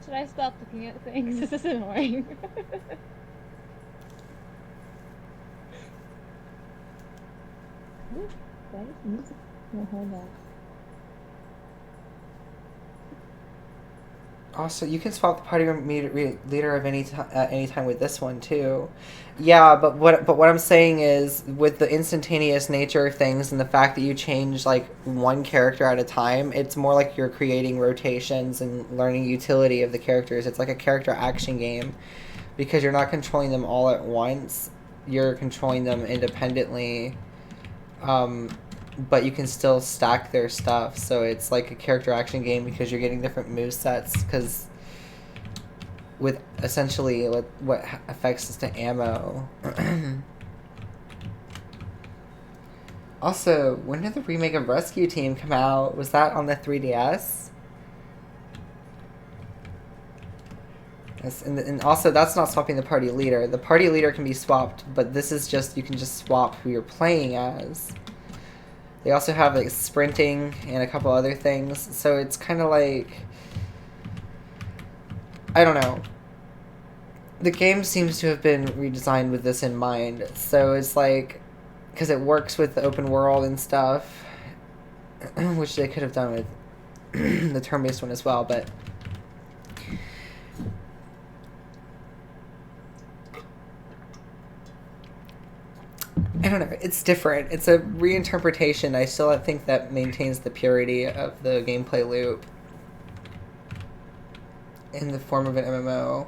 Should I stop looking at things? This is annoying. Ooh, that is music. No, hold on. Also, you can swap the party leader of at any time with this one too. Yeah, but what I'm saying is, with the instantaneous nature of things and the fact that you change like one character at a time, it's more like you're creating rotations and learning utility of the characters. It's like a character action game, because you're not controlling them all at once. You're controlling them independently. But you can still stack their stuff, so it's like a character action game because you're getting different movesets, because with essentially what affects us to ammo. Also, when did the remake of Rescue Team come out? Was that on the 3DS? Yes, and also, that's not swapping the party leader. The party leader can be swapped, but this is just, you can just swap who you're playing as. They also have like sprinting and a couple other things, so it's kind of like, I don't know. The game seems to have been redesigned with this in mind, so it's like, because it works with the open world and stuff, which they could have done with the turn-based one as well, but I don't know. It's different. It's a reinterpretation. I still think that maintains the purity of the gameplay loop in the form of an MMO.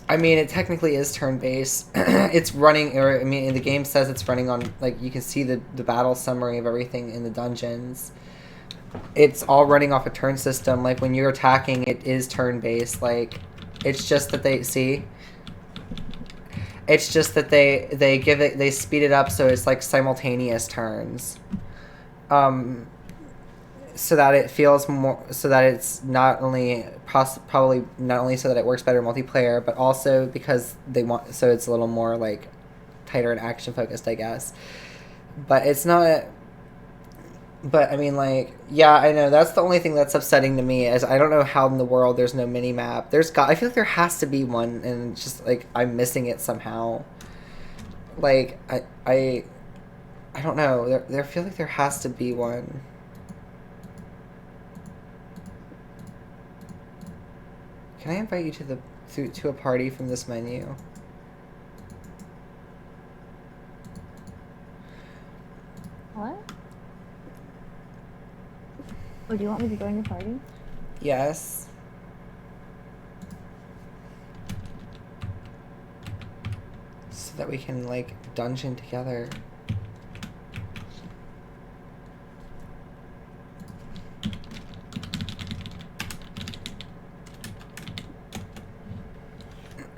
I mean, it technically is turn-based. It's running, or I mean, the game says it's running on, like, you can see the battle summary of everything in the dungeons. It's all running off a turn system. Like, when you're attacking, it is turn-based. Like, it's just that they speed it up so it's like simultaneous turns. So that it feels more, so that it's not only probably not only so that it works better in multiplayer, but also because they want, so it's a little more like tighter and action focused, I guess. But it's not. But I mean, like, yeah, I know that's the only thing that's upsetting to me is I don't know how in the world there's no mini map. I feel like there has to be one, and it's just like I'm missing it somehow. Like I don't know. I feel like there has to be one. Can I invite you to a party from this menu? What? Or do you want me to join your party? Yes. So that we can, like, dungeon together.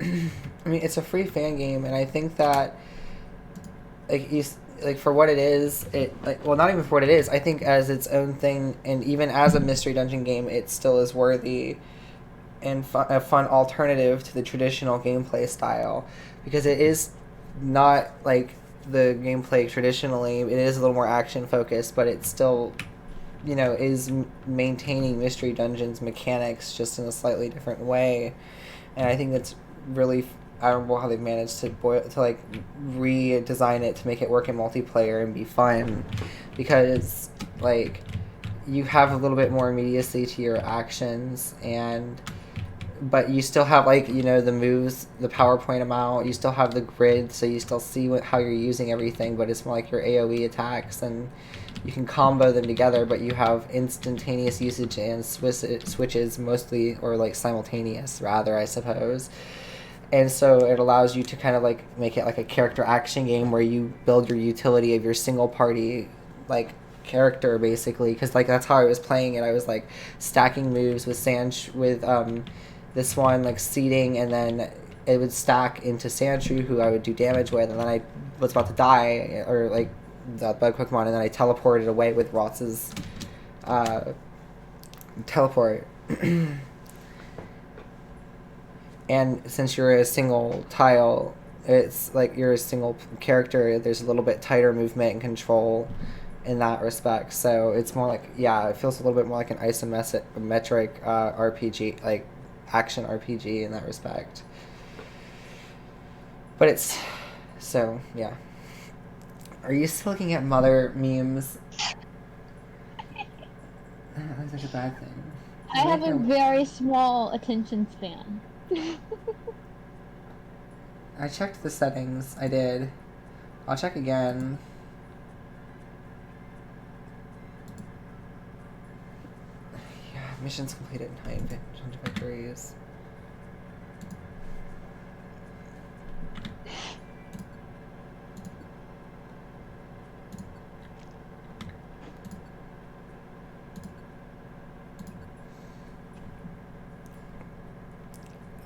I mean, it's a free fan game, and I think that, like for what it is, not even for what it is. I think as its own thing, and even as a mystery dungeon game, it still is worthy and a fun alternative to the traditional gameplay style, because it is not like the gameplay traditionally. It is a little more action focused, but it still, is maintaining mystery dungeons mechanics just in a slightly different way, and I think that's really admirable how they've managed to redesign it to make it work in multiplayer and be fun, because like you have a little bit more immediacy to your actions, but you still have the moves, the PowerPoint amount, you still have the grid, so you still see how you're using everything, but it's more like your AoE attacks, and you can combo them together, but you have instantaneous usage and switches mostly, or like simultaneous rather, I suppose. And so it allows you to kind of like make it like a character action game where you build your utility of your single party like character, basically, because like that's how I was playing it. I was like stacking moves with this one like seeding, and then it would stack into Sandshrew, who I would do damage with, and then I was about to die, or like that bug Pokemon, and then I teleported away with Rotz's teleport. And since you're a single tile, it's like you're a single character, there's a little bit tighter movement and control in that respect. So it's more like, it feels a little bit more like an isometric RPG, like action RPG in that respect. But it's, so, yeah. Are you still looking at mother memes? That looks like a bad thing. I have a very small attention span. I checked the settings. I did. I'll check again. Yeah, missions completed. High victories.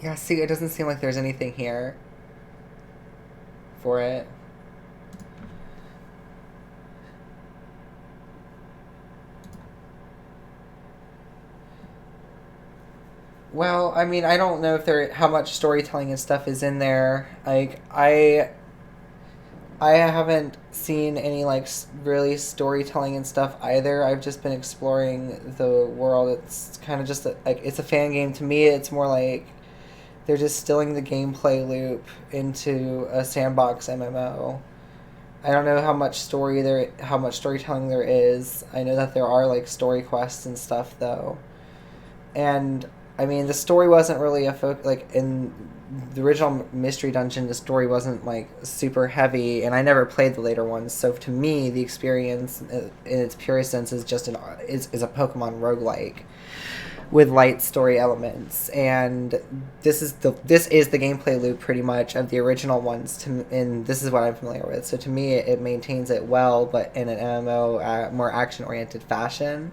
Yeah, see, it doesn't seem like there's anything here for it. Well, I mean, I don't know if how much storytelling and stuff is in there. Like, I haven't seen any like really storytelling and stuff either. I've just been exploring the world. It's kind of just it's a fan game to me. It's more like they're distilling the gameplay loop into a sandbox MMO. I don't know how much storytelling there is. I know that there are like story quests and stuff though, and I mean the story wasn't really like in the original Mystery Dungeon. The story wasn't like super heavy, and I never played the later ones. So to me, the experience in its purest sense is just is a Pokemon roguelike with light story elements, and this is the gameplay loop pretty much of the original ones, and this is what I'm familiar with. So to me, it maintains it well, but in an MMO more action oriented fashion.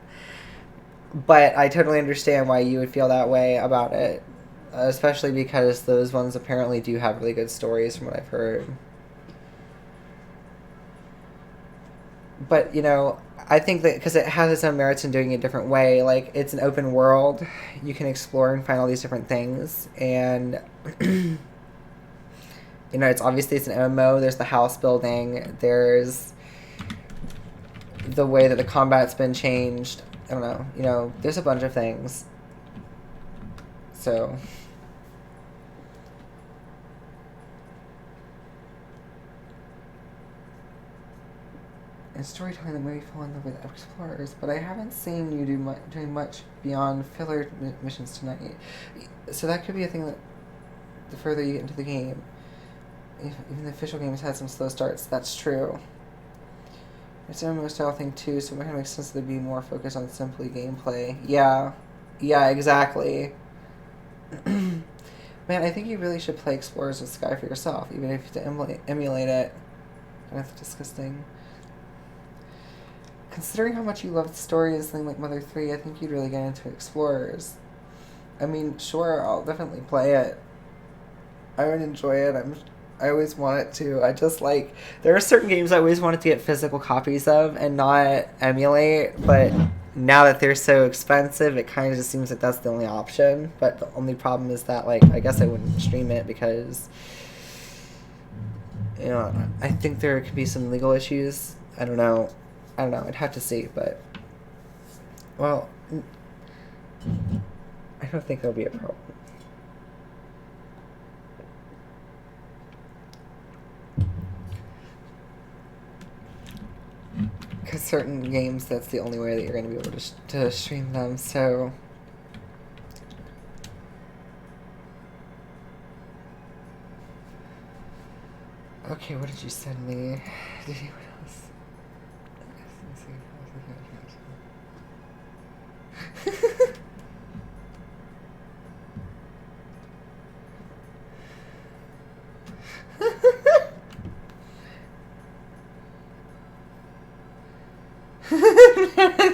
But I totally understand why you would feel that way about it, especially because those ones apparently do have really good stories from what I've heard. But I think that because it has its own merits in doing it a different way. Like, it's an open world. You can explore and find all these different things. And, it's obviously it's an MMO. There's the house building. There's the way that the combat's been changed. I don't know. You know, there's a bunch of things. So. In storytelling, the movie fell in love with explorers, but I haven't seen you doing much beyond filler missions tonight. So that could be a thing that the further you get into the game. Even the official game has had some slow starts. That's true. It's an MMO style thing too, so it might make sense to be more focused on simply gameplay. Yeah. Yeah, exactly. Man, I think you really should play Explorers with Sky for yourself, even if you have to emulate it. That's disgusting. Considering how much you love the story of something like Mother 3, I think you'd really get into Explorers. I mean, sure, I'll definitely play it. I would enjoy it. I always want it to. I just like... There are certain games I always wanted to get physical copies of and not emulate, but now that they're so expensive, it kind of just seems like that's the only option. But the only problem is that, like, I guess I wouldn't stream it because... You know, I think there could be some legal issues. I don't know. I'd have to see, but... Well... I don't think there'll be a problem. Because certain games, that's the only way that you're going to be able to stream them, so... Okay, what did you send me? Did you... What else?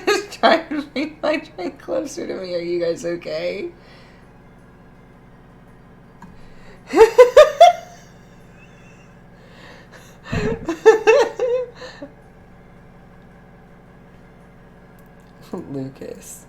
Just trying to bring my drink closer to me. Are you guys okay? Lucas.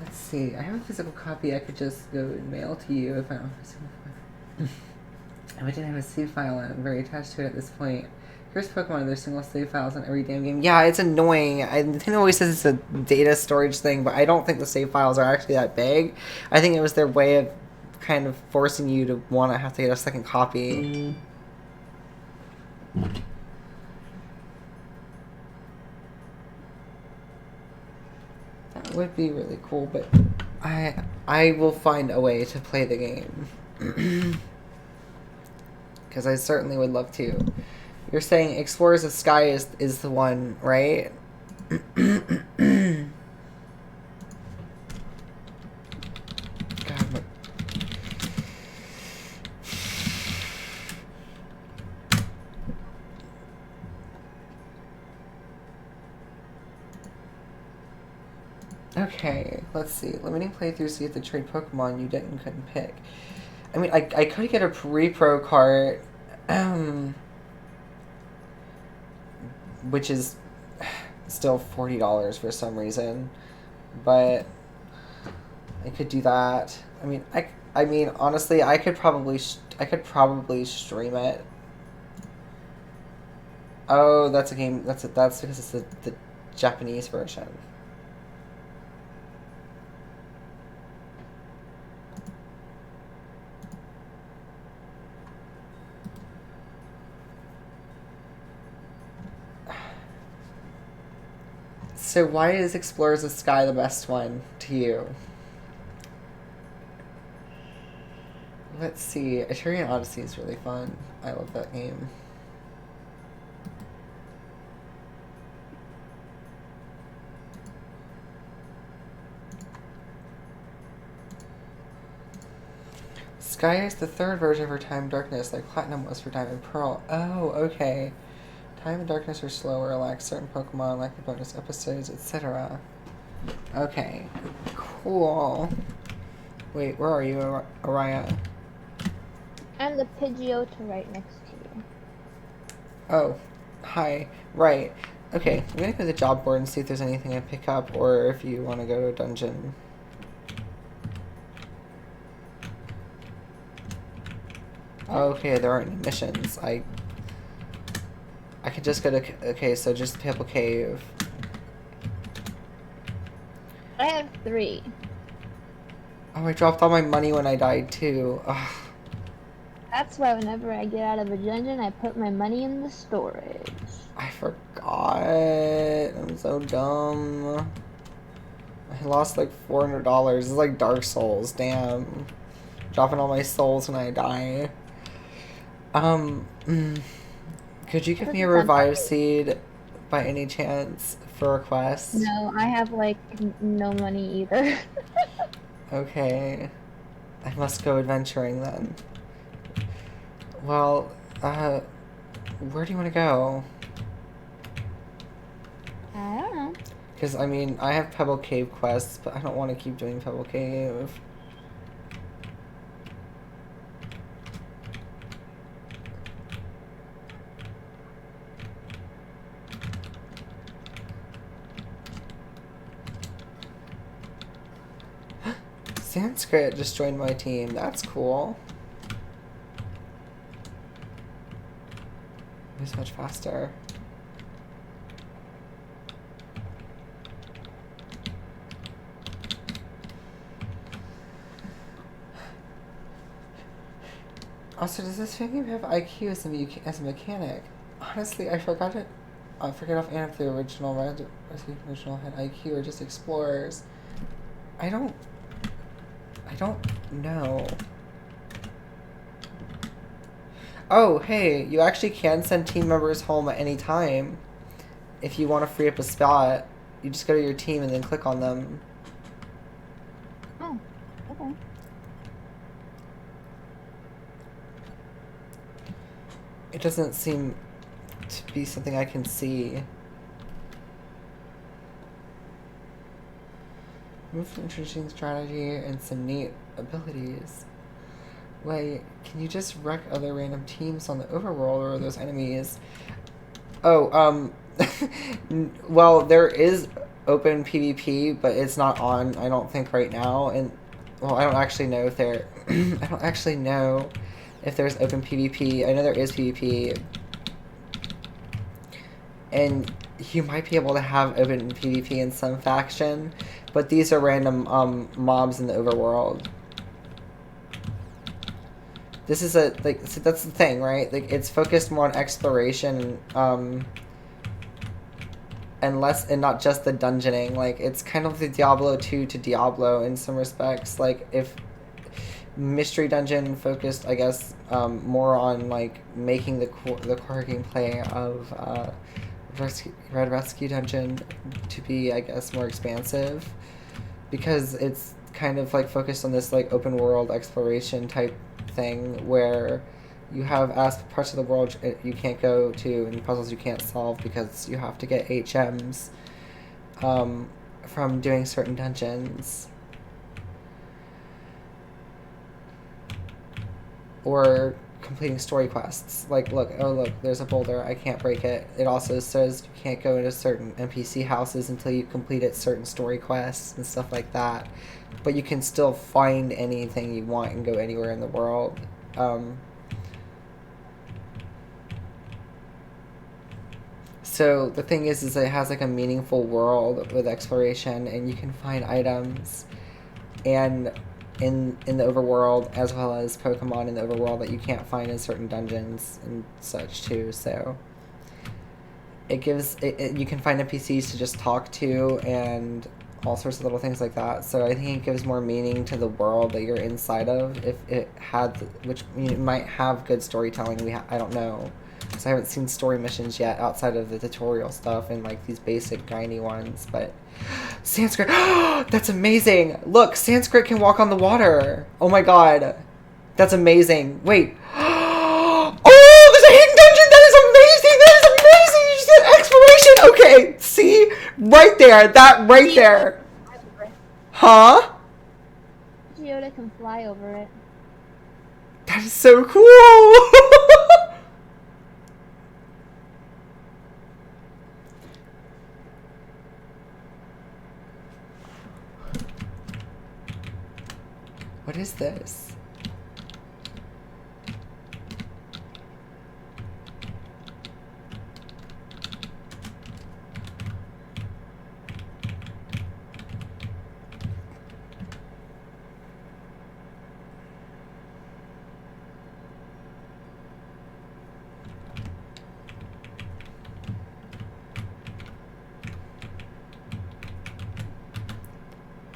Let's see. I have a physical copy I could just go and mail to you if I don't have a physical copy. I didn't have a save file and I'm very attached to it at this point. Here's Pokemon, there's single save files on every damn game. Yeah, it's annoying. Nintendo always says it's a data storage thing, but I don't think the save files are actually that big. I think it was their way of kind of forcing you to want to have to get a second copy. That would be really cool, but I will find a way to play the game. Because I certainly would love to. You're saying Explorers of Sky is the one, right? God, okay, let's see. Limiting playthroughs so you have to trade Pokemon you couldn't pick. I mean, I could get a repro cart, which is still $40 for some reason, but I could do that. I mean, honestly, I could probably stream it. Oh, that's a game. That's because it's the Japanese version. So why is Explorers of Sky the best one to you? Let's see. Eternian Odyssey is really fun. I love that game. Sky is the third version for Time and Darkness, like Platinum was for Diamond and Pearl. Oh, okay. Time and Darkness are slower, lack certain Pokemon, like the bonus episodes, etc. Okay, cool. Wait, where are you, Araya? I'm the Pidgeotto right next to you. Oh, hi. Right. Okay, I'm gonna go to the job board and see if there's anything I pick up, or if you want to go to a dungeon. Okay, there aren't any missions. I could just go to... Okay, so just Pebble Cave. I have 3. Oh, I dropped all my money when I died, too. Ugh. That's why whenever I get out of a dungeon, I put my money in the storage. I forgot. I'm so dumb. I lost like $400. It's like Dark Souls. Damn. Dropping all my souls when I die. Could you give me a revive seed by any chance for a quest? No, I have like no money either. Okay. I must go adventuring then. Well, where do you want to go? I don't know. Because, I mean, I have Pebble Cave quests, but I don't want to keep doing Pebble Cave. Sanskrit just joined my team. That's cool. It's much faster. Also, does this game have IQ as a mechanic? Honestly, I forgot it. I forget offhand if the original had IQ or just explorers. I don't know. Oh, hey, you actually can send team members home at any time. If you want to free up a spot, you just go to your team and then click on them. Oh, okay. It doesn't seem to be something I can see. Move to interesting strategy and some neat abilities. Wait, can you just wreck other random teams on the overworld, or are those enemies? Oh, well, there is open PvP, but it's not on, I don't think, right now. And, well, I don't actually know if there... I don't actually know if there's open PvP. I know there is PvP. And you might be able to have open PvP in some faction, but these are random mobs in the overworld. This is so that's the thing, right? Like, it's focused more on exploration, and not just the dungeoning. Like, it's kind of the Diablo 2 to Diablo in some respects. Like, if Mystery Dungeon focused, I guess, more on like making the core gameplay of Red Rescue Dungeon to be, I guess, more expansive, because it's kind of like focused on this like open world exploration type thing where you have parts of the world you can't go to and puzzles you can't solve because you have to get HMs from doing certain dungeons. Or completing story quests. Like, look, there's a boulder, I can't break it. It also says you can't go into certain NPC houses until you completed certain story quests and stuff like that. But you can still find anything you want and go anywhere in the world. So the thing is it has like a meaningful world with exploration, and you can find items and in the overworld, as well as Pokemon in the overworld that you can't find in certain dungeons and such too. So it gives you can find NPCs to just talk to and all sorts of little things like that. So I think it gives more meaning to the world that you're inside of if it had, which might have good storytelling. I don't know, because I haven't seen story missions yet outside of the tutorial stuff and like these basic grindy ones. But Sanskrit, that's amazing! Look, Sanskrit can walk on the water. Oh my god, that's amazing. Wait, oh, there's a hidden dungeon. That is amazing. That is amazing. You said exploration. Okay, see, right there, that right there. Huh? Did Yoda can fly over it. That is so cool! What is this?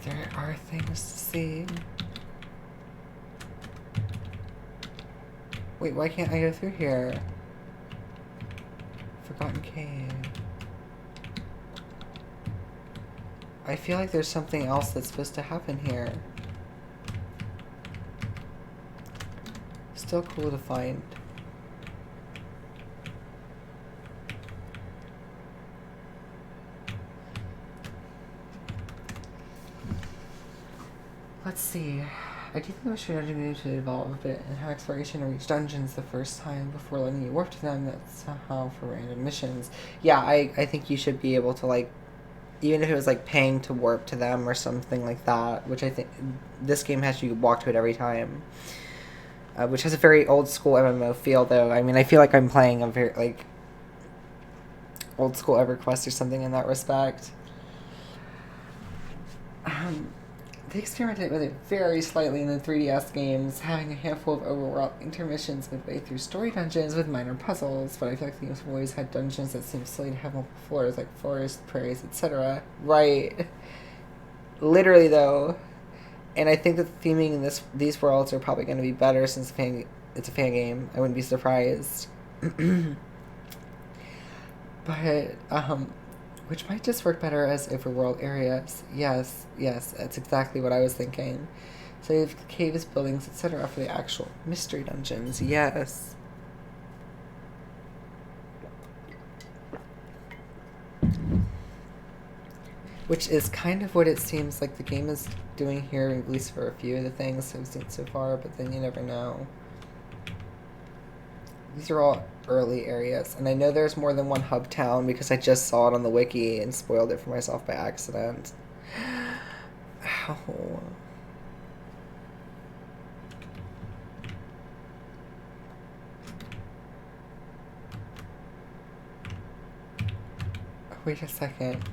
There are things to see. Wait, why can't I go through here? Forgotten Cave. I feel like there's something else that's supposed to happen here. Still cool to find. Let's see. I do think the mystery dungeon needed to evolve a bit and have exploration of each dungeons the first time before letting you warp to them. That's somehow for random missions. Yeah, I think you should be able to, like, even if it was like paying to warp to them or something like that, which I think this game has you walk to it every time. Which has a very old school MMO feel, though. I mean, I feel like I'm playing a very, like, old school EverQuest or something in that respect. They experimented with it very slightly in the 3DS games, having a handful of overworld intermissions midway through story dungeons with minor puzzles, but I feel like the games have always had dungeons that seem silly to have multiple floors, like forest, prairies, etc. Right. Literally, though. And I think that the theming in these worlds are probably going to be better since it's a fan game. I wouldn't be surprised. But, which might just work better as overworld areas. Yes, that's exactly what I was thinking. Save caves, buildings, etc. for the actual mystery dungeons. Yes. Which is kind of what it seems like the game is doing here, at least for a few of the things I've seen so far, but then you never know. These are all early areas, and I know there's more than one hub town because I just saw it on the wiki and spoiled it for myself by accident. Ow. Wait a second.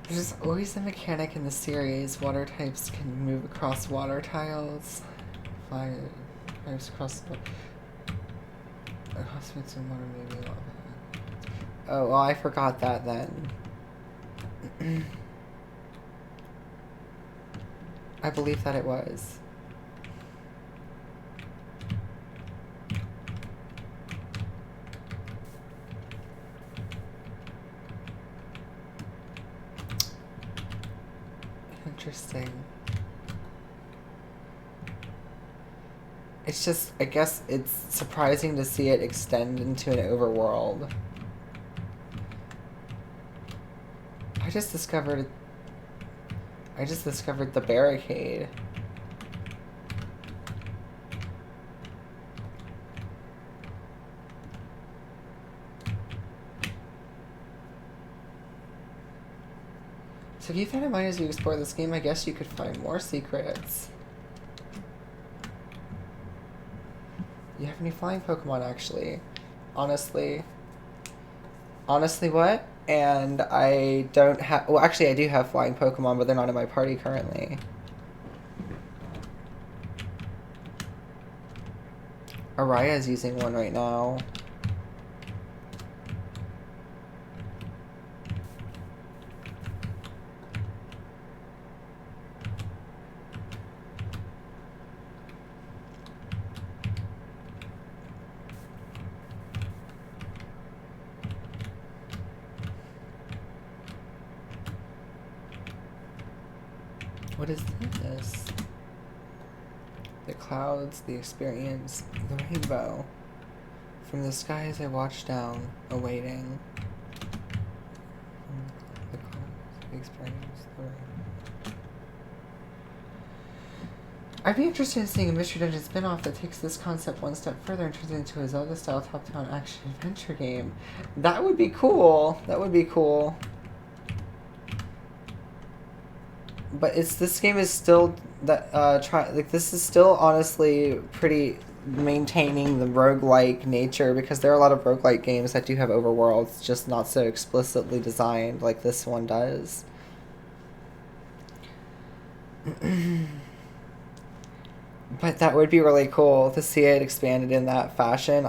There's always a mechanic in the series. Water types can move across water tiles. Fire types across the space and water maybe lava. Oh, well, I forgot that then. I believe that it was. Interesting. It's just, I guess it's surprising to see it extend into an overworld. I just discovered the barricade. So keep that in mind as you explore this game. I guess you could find more secrets. You have any flying Pokemon, actually? Honestly, what? And I don't have... Well, actually, I do have flying Pokemon, but they're not in my party currently. Araya's using one right now. what is this? The clouds, the experience, the rainbow. From the skies I watch down, awaiting. The clouds, the experience, the rainbow. I'd be interested in seeing a Mystery Dungeon spin-off that takes this concept one step further and turns it into a Zelda-style top-down action-adventure game. That would be cool. That would be cool. But this game is still this is still honestly pretty maintaining the roguelike nature, because there are a lot of roguelike games that do have overworlds, just not so explicitly designed like this one does. But that would be really cool to see it expanded in that fashion.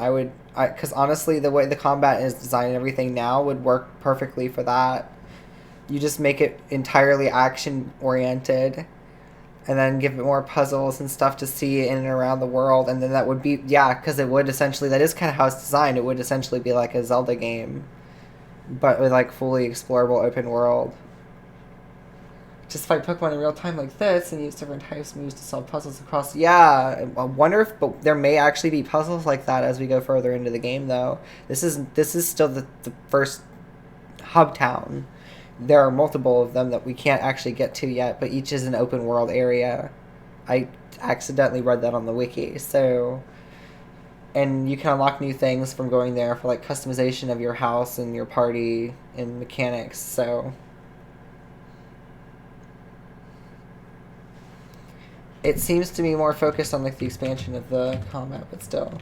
Because honestly, the way the combat is designed and everything now would work perfectly for that. You just make it entirely action-oriented, and then give it more puzzles and stuff to see in and around the world, and then that would be, yeah, because it would essentially, that is kind of how it's designed, it would essentially be like a Zelda game, but with like fully explorable open world. Just fight Pokemon in real time like this, and use different types of moves to solve puzzles across. Yeah, I wonder if but there may actually be puzzles like that as we go further into the game, though. This is still the first hub town. There are multiple of them that we can't actually get to yet, but each is an open world area. I accidentally read that on the wiki, so. And you can unlock new things from going there for like customization of your house and your party and mechanics, so. It seems to be more focused on like the expansion of the combat, but still.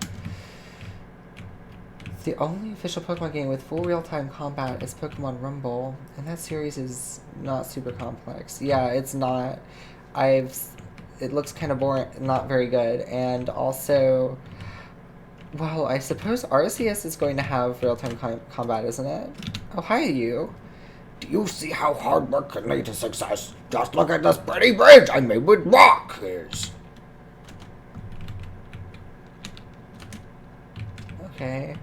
The only official Pokemon game with full real-time combat is Pokemon Rumble, and that series is not super complex. Yeah, it's not. It looks kind of boring, not very good, and also, well, I suppose Arceus is going to have real-time combat, isn't it? Oh, hi, you. Do you see how hard work can lead to success? Just look at this pretty bridge I made with rock. Okay.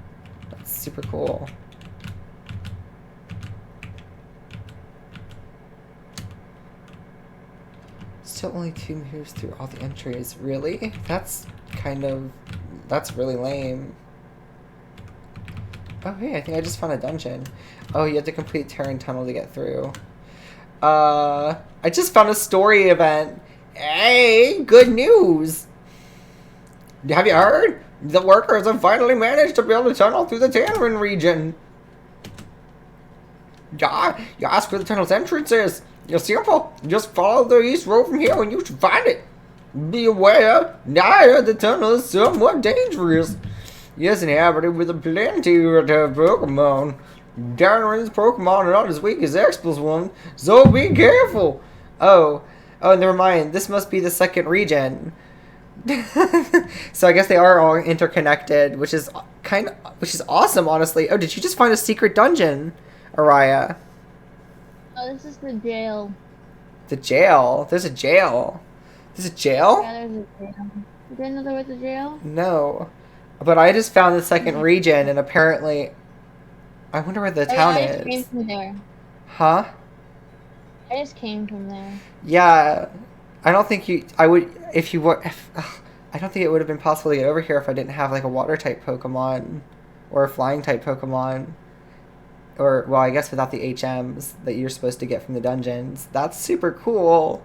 That's super cool. Still only 2 moves through all the entries. Really? That's really lame. Oh, hey, I think I just found a dungeon. Oh, you have to complete Terran Tunnel to get through. I just found a story event. Hey, good news! Have you heard? The workers have finally managed to build a tunnel through the Tannerin region. Yeah, you ask where the tunnel's entrance is. It's simple. Just follow the east road from here and you should find it. Be aware, now the tunnel is somewhat dangerous. Yes, inhabited with a plenty of Pokemon. Darren's Pokemon are not as weak as Expel's one, so be careful. Oh, never mind. This must be the second region. So I guess they are all interconnected, which is awesome, honestly. Oh, did you just find a secret dungeon, Araya? Oh, this is the jail. The jail? There's a jail. There's a jail? Yeah, there's a jail. You didn't know there was a jail? No. But I just found the second region, and apparently, I wonder where the town I just is. came from there. Huh? I just came from there. Yeah. I don't think I don't think it would have been possible to get over here if I didn't have like a water type Pokemon or a flying type Pokemon. Or, well, I guess without the HMs that you're supposed to get from the dungeons. That's super cool.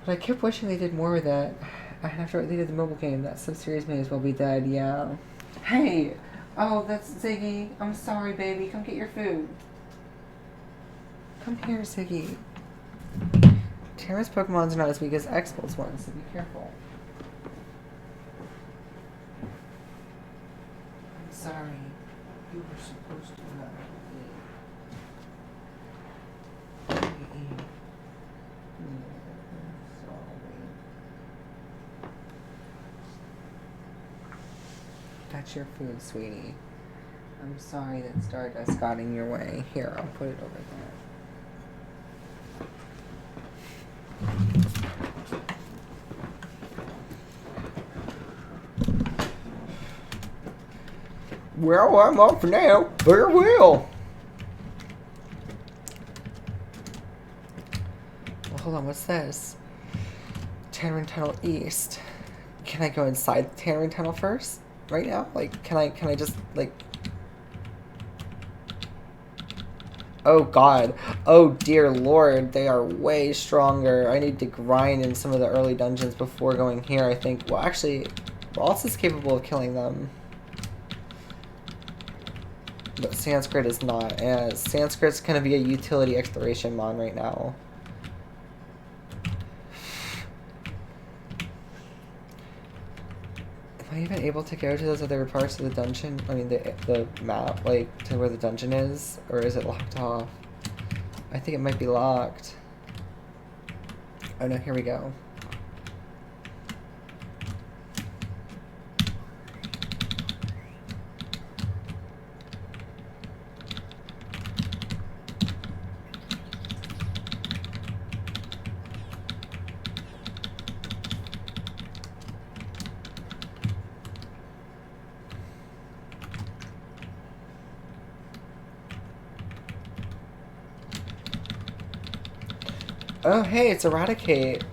But I kept wishing they did more with that. After they did the mobile game, that sub-series may as well be dead, yeah. Hey! Oh, that's Ziggy. I'm sorry, baby. Come get your food. Come here, Ziggy. Terra's Pokemon's not as weak as Expel's ones, so be careful. I'm sorry. You were supposed to not eat. That's your food, sweetie. I'm sorry that Stardust got in your way. Here, I'll put it over there. Well, I'm off now. Farewell. on, what's this? Tannering Tunnel East. Can I go inside the Tannering Tunnel first? Right now? Like, can I just, like... Oh god. Oh dear lord, they are way stronger. I need to grind in some of the early dungeons before going here, I think. Well, actually, Waltz is capable of killing them. But Sanskrit is not. And Sanskrit's gonna be a utility exploration mon right now. Am I even able to go to those other parts of the dungeon? I mean, the map, like, to where the dungeon is? Or is it locked off? I think it might be locked. Oh no, here we go. Oh, hey, it's Eradicate.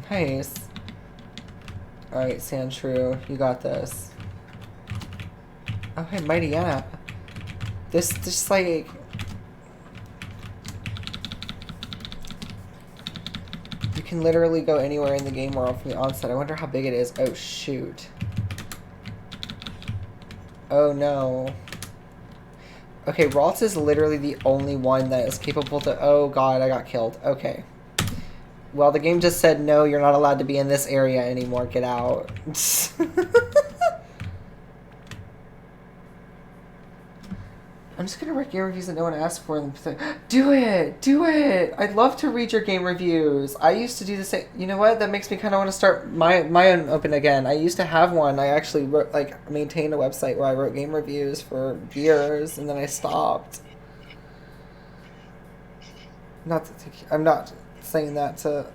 Nice. Alright, Sandshrew, you got this. Oh, hey, Mighty Anna. This, just like... You can literally go anywhere in the game world from the onset. I wonder how big it is. Oh, shoot. Oh, no. Okay, Ralts is literally the only one that is capable to... Oh, God, I got killed. Okay. Well, the game just said, no, you're not allowed to be in this area anymore. Get out. I'm just going to write game reviews that no one asked for. And say, do it! Do it! I'd love to read your game reviews. I used to do the same... You know what? That makes me kind of want to start my own open again. I used to have one. I actually wrote, like, maintained a website where I wrote game reviews for years, and then I stopped. I'm not saying that to...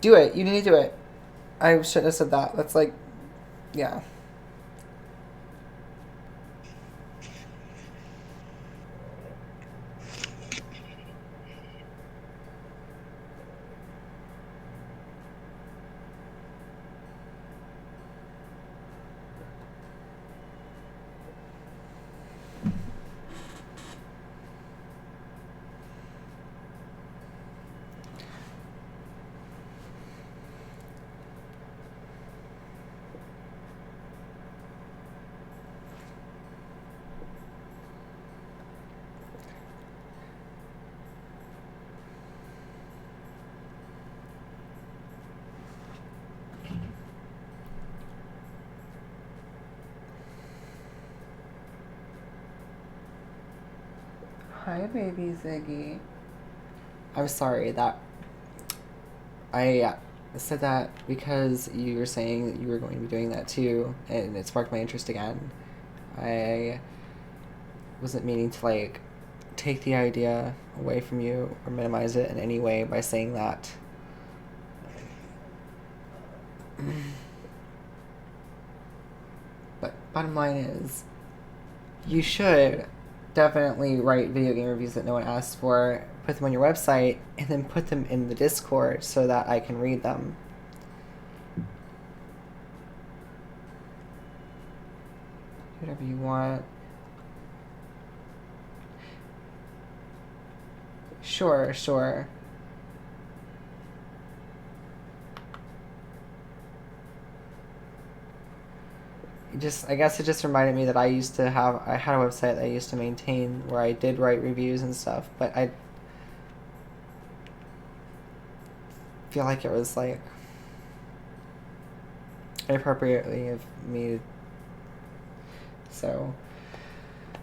Do it. You need to do it. I shouldn't have said that. That's like... Yeah. Hi, baby Ziggy. I'm sorry that I said that because you were saying that you were going to be doing that too, and it sparked my interest again. I wasn't meaning to, like, take the idea away from you or minimize it in any way by saying that. But bottom line is, you should definitely write video game reviews that no one asks for, put them on your website, and then put them in the Discord so that I can read them. Whatever you want. Sure, sure. I guess it just reminded me that I had a website that I used to maintain where I did write reviews and stuff, but I feel like it was, like, inappropriately of me. So,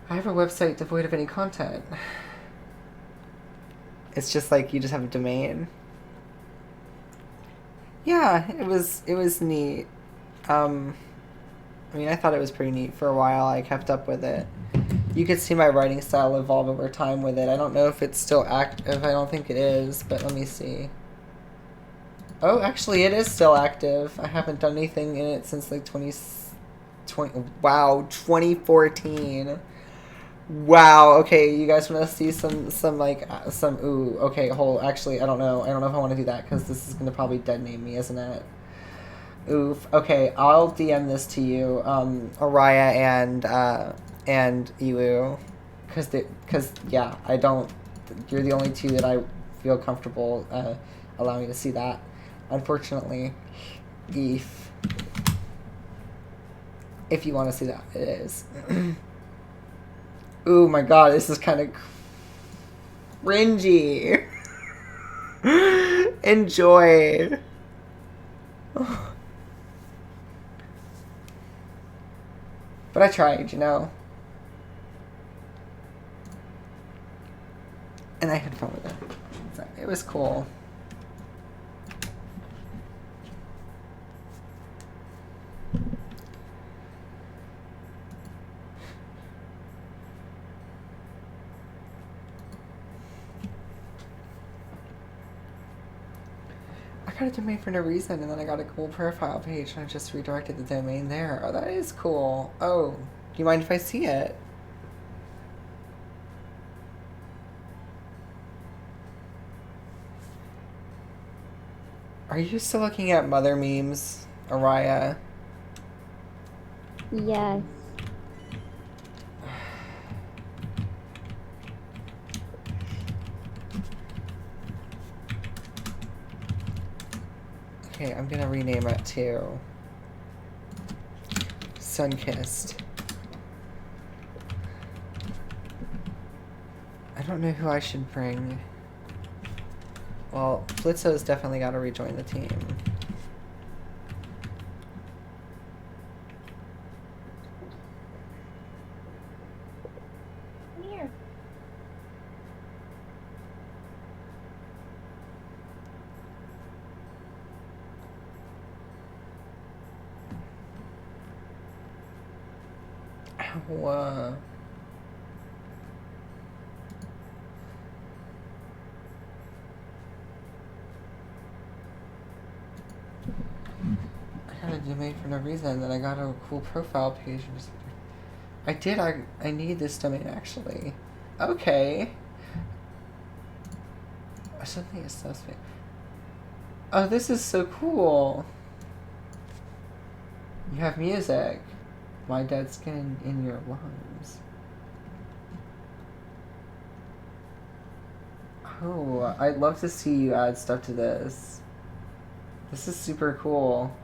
I have a website devoid of any content. It's just like you just have a domain. Yeah, it was neat. I mean, I thought it was pretty neat for a while. I kept up with it. You could see my writing style evolve over time with it. I don't know if it's still active. I don't think it is, but let me see. Oh, actually, it is still active. I haven't done anything in it since, like, 2014. Wow. Okay, you guys want to see some like some ooh. Okay, hold. Actually, I don't know. I don't know if I want to do that because this is gonna probably dead name me, isn't it? Oof. Okay, I'll DM this to you, Araya and Iwu, because yeah, I don't. You're the only two that I feel comfortable allowing me to see that. Unfortunately, if you want to see that, it is. Ooh my god, this is kind of cringy. Enjoy. But I tried, you know. And I had fun with it. So it was cool. I got a domain for no reason, and then I got a cool profile page, and I just redirected the domain there. Oh, that is cool. Oh, do you mind if I see it? Are you still looking at mother memes, Araya? Yes. Okay, I'm gonna rename it to Sunkissed. I don't know who I should bring. Well, Blitzo's definitely gotta rejoin the team. Here. Ow. I got a domain for no reason, then I got a cool profile page. I did, I need this domain actually. Okay. Something is suspect. Oh, this is so cool. You have music. My dead skin in your lungs. Oh, I'd love to see you add stuff to this. This is super cool.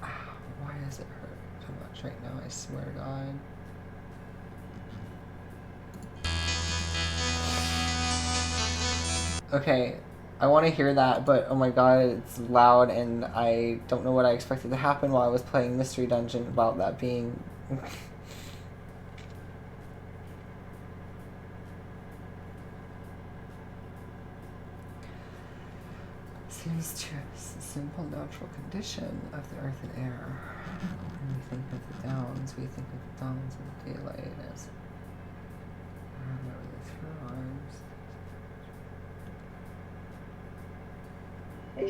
Ow, why does it hurt so much right now? I swear to God. Okay, I want to hear that, but oh my god, it's loud and I don't know what I expected to happen while I was playing Mystery Dungeon about that being... Seems to us a simple natural condition of the earth and air. When we think of the downs, we think of the dawns of the daylight as... through arms. The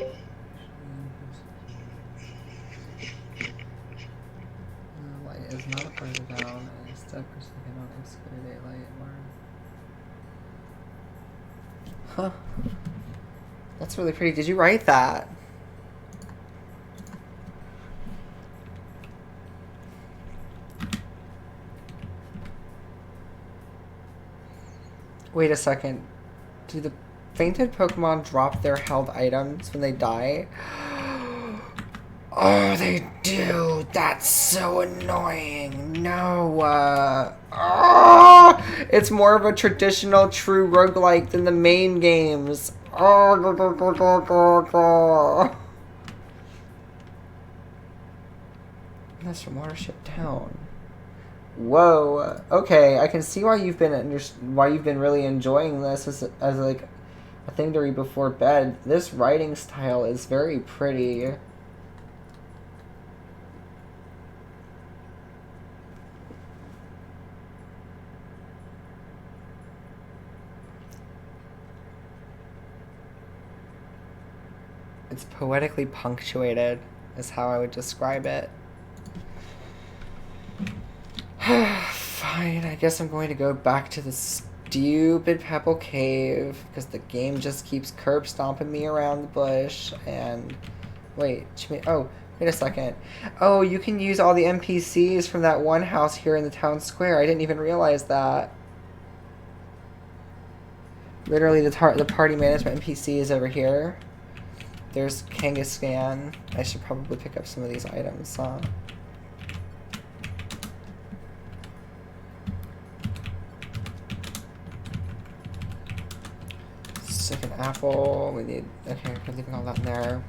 light is not a part of the down, and instead proceeding on obscure daylight or... Huh. That's really pretty. Did you write that? Wait a second. Do the fainted Pokemon drop their held items when they die? Oh, they do. That's so annoying. No. It's more of a traditional true roguelike than the main games. That's from Watership Town. Whoa. Okay, I can see why you've been really enjoying this as like a thing to read before bed. This writing style is very pretty. It's poetically punctuated, is how I would describe it. Fine, I guess I'm going to go back to the stupid Pebble Cave because the game just keeps curb stomping me around the bush. And wait, oh, wait a second. Oh, you can use all the NPCs from that one house here in the town square. I didn't even realize that. Literally, the party management NPC is over here. There's Kangaskhan. I should probably pick up some of these items, huh? Second apple. We need. Okay, we're leaving all that in there.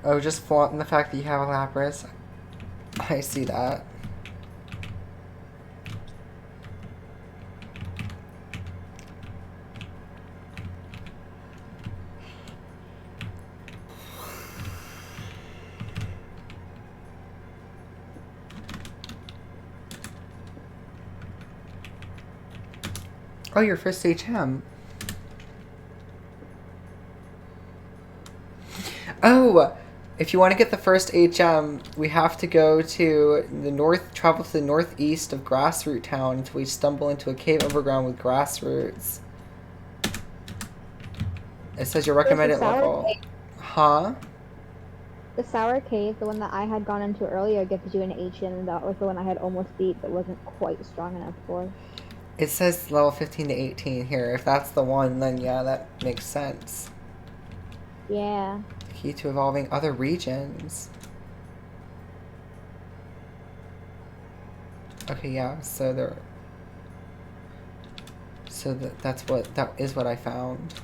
Oh, just flaunting the fact that you have a Lapras. I see that. Oh, your first HM. Oh, if you want to get the first HM, we have to go to the north, travel to the northeast of Grassroot Town until we stumble into a cave overground with grassroots. It says your recommended level. Huh? The Sour Cave, the one that I had gone into earlier, gives you an HM, and that was the one I had almost beat but wasn't quite strong enough for. It says level 15 to 18 here. If that's the one, then yeah, that makes sense. Yeah. Key to evolving other regions. Okay, yeah, so there... So that is what I found.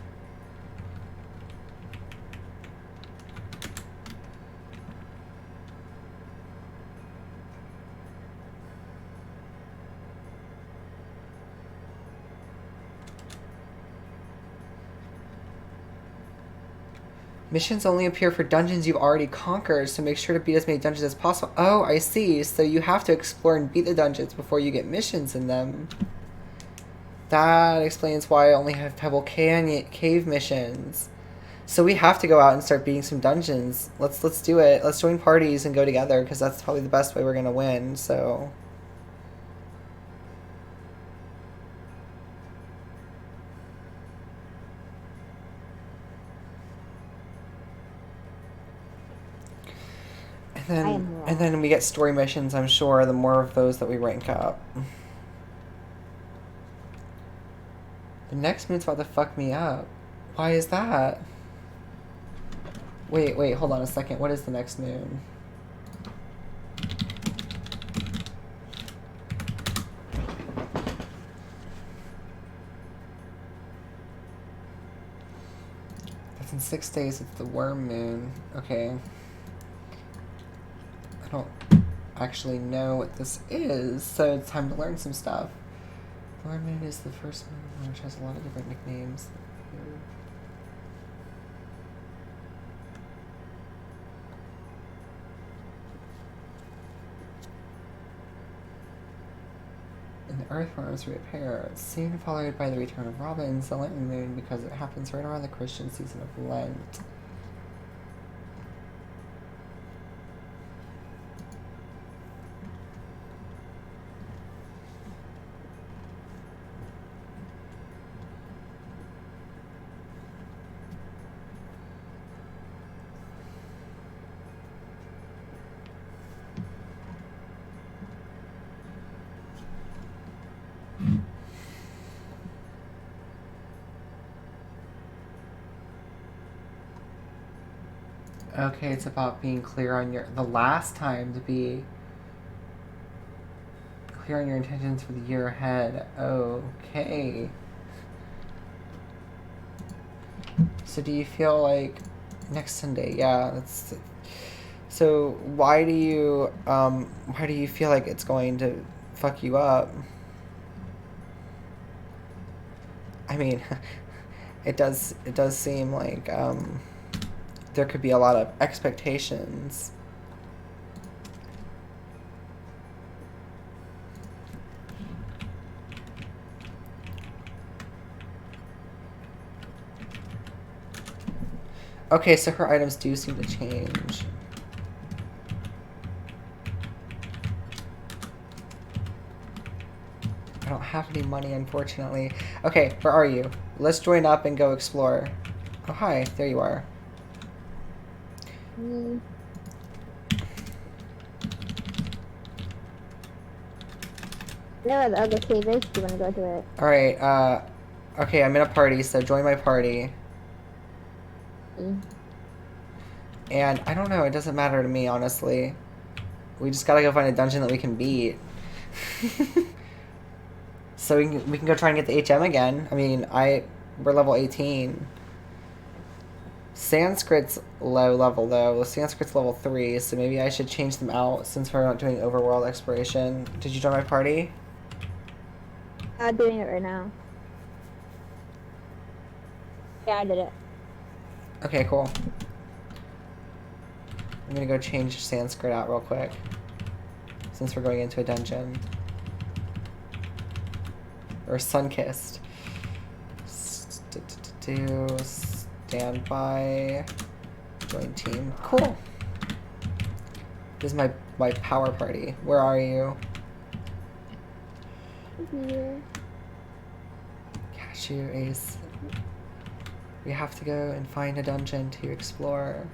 Missions only appear for dungeons you've already conquered, so make sure to beat as many dungeons as possible. Oh, I see. So you have to explore and beat the dungeons before you get missions in them. That explains why I only have Pebble Canyon cave missions. So we have to go out and start beating some dungeons. Let's do it. Let's join parties and go together, because that's probably the best way we're gonna win. So. And then we get story missions, I'm sure, the more of those that we rank up. The next moon's about to fuck me up. Why is that? Wait, hold on a second. What is the next moon? That's in 6 days. It's the worm moon. Okay. I don't actually know what this is, so it's time to learn some stuff. The worm moon is the first moon, which has a lot of different nicknames. And the earthworms reappear. It's soon followed by the return of Robin's, the Lenten moon, because it happens right around the Christian season of Lent. Okay, it's about being clear on the last time to be clear on your intentions for the year ahead. Okay. So do you feel like next Sunday? Yeah, that's. So why do you feel like it's going to fuck you up? I mean, it does seem like there could be a lot of expectations. Okay, so her items do seem to change. have any money, unfortunately. Okay, where are you? Let's join up and go explore. Oh, hi. There you are. Yeah, the other cave is. Do you want to go to it? Alright, okay, I'm in a party, so join my party. And I don't know, it doesn't matter to me, honestly. We just gotta go find a dungeon that we can beat. So we can go try and get the HM again. I mean, we're level 18. Sanskrit's low level though. Sanskrit's level 3, so maybe I should change them out since we're not doing overworld exploration. Did you join my party? I'm doing it right now. Yeah, I did it. Okay, cool. I'm gonna go change Sanskrit out real quick. Since we're going into a dungeon. Or Sunkissed. Stand by. Join team. Cool. This is my power party. Where are you? Here. Cashew Ace. We have to go and find a dungeon to explore.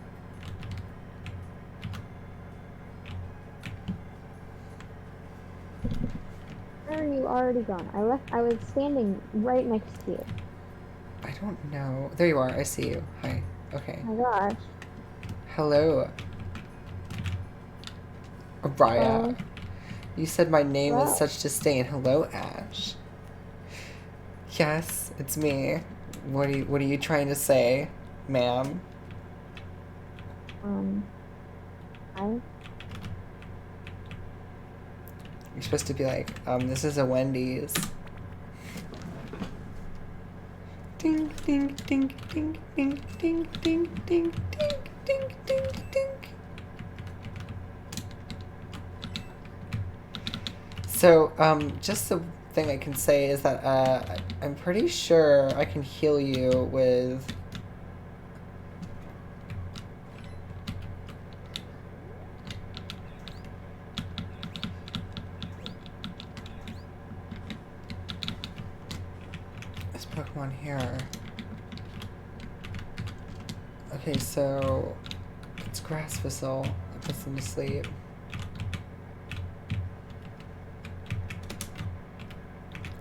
Where are you already gone? I was standing right next to you. I don't know. There you are. I see you. Hi. Okay. Oh my gosh. Hello. Raya. You said my name with such disdain. Hello, Ash. Yes, it's me. What are you trying to say, ma'am? Hi. You're supposed to be like, this is a Wendy's. Ding, ding, ding, ding, ding, ding, ding, ding, ding, ding, ding, ding. So, just the thing I can say is that, I'm pretty sure I can heal you with... this Pokemon here. Okay, so it's Grass Whistle that puts them to sleep.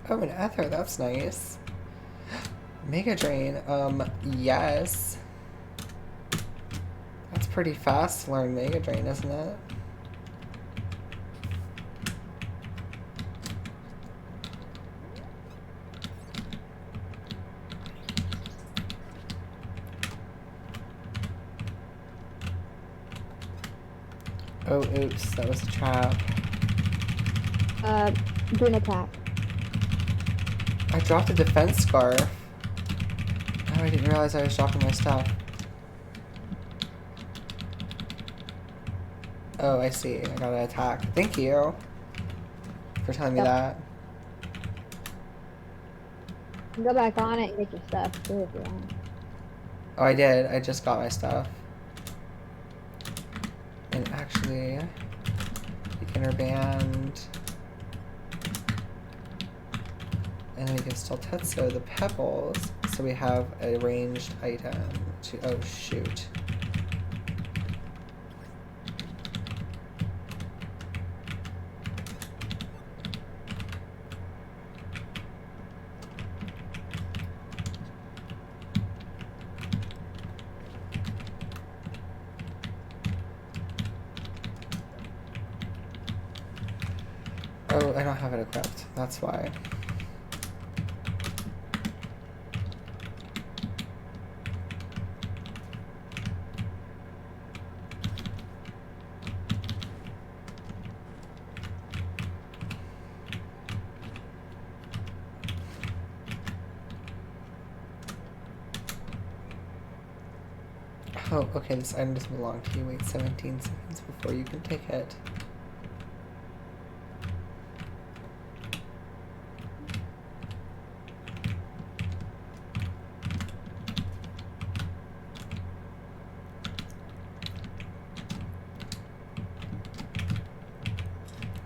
Oh, an Ether, that's nice. Mega Drain, yes. That's pretty fast to learn Mega Drain, isn't it? Oh, oops, that was a trap. Do an attack. I dropped a defense scarf. Oh, I didn't realize I was dropping my stuff. Oh, I see. I got an attack. Thank you for telling me that. Go back on it and get your stuff too if you want. Oh, I did. I just got my stuff. And actually, beginner band. And then we can still Tetsuo the pebbles, so we have a ranged item to. Oh shoot! Oh, I don't have it equipped. That's why. Oh, okay, this item doesn't belong to you. Wait 17 seconds before you can take it.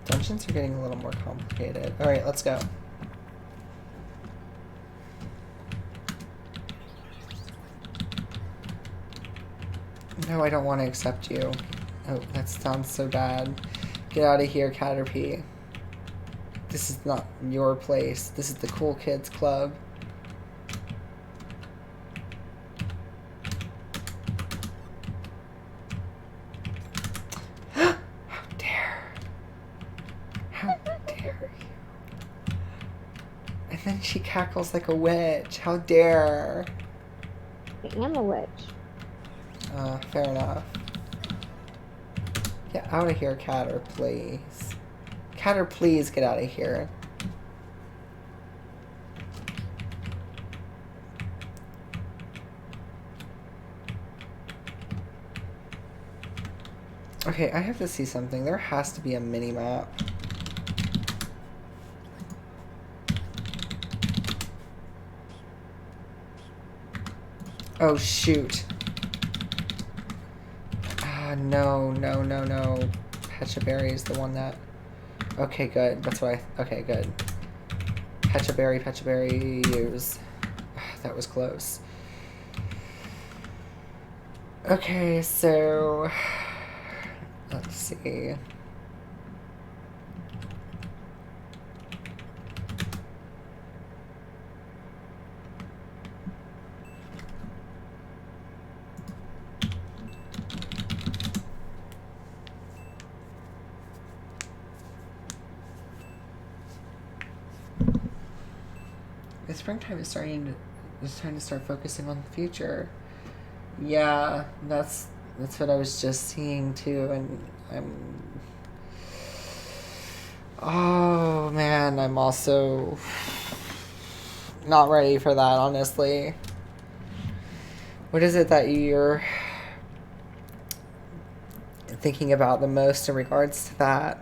Dungeons are getting a little more complicated. Alright, let's go. No, I don't want to accept you. Oh, that sounds so bad. Get out of here, Caterpie. This is not your place. This is the cool kids club. How dare. How dare you. And then she cackles like a witch. How dare. I am a witch. Fair enough. Get out of here, Catter, please. Catter, please get out of here. Okay, I have to see something. There has to be a mini-map. Oh, shoot. No. Pechaberry is the one that... Okay, good. That's what I... Okay, good. Pechaberry, use. That was close. Okay, so... Let's see. The springtime is starting to start focusing on the future. Yeah, that's what I was just seeing too, and oh man, I'm also not ready for that, honestly. What is it that you're thinking about the most in regards to that?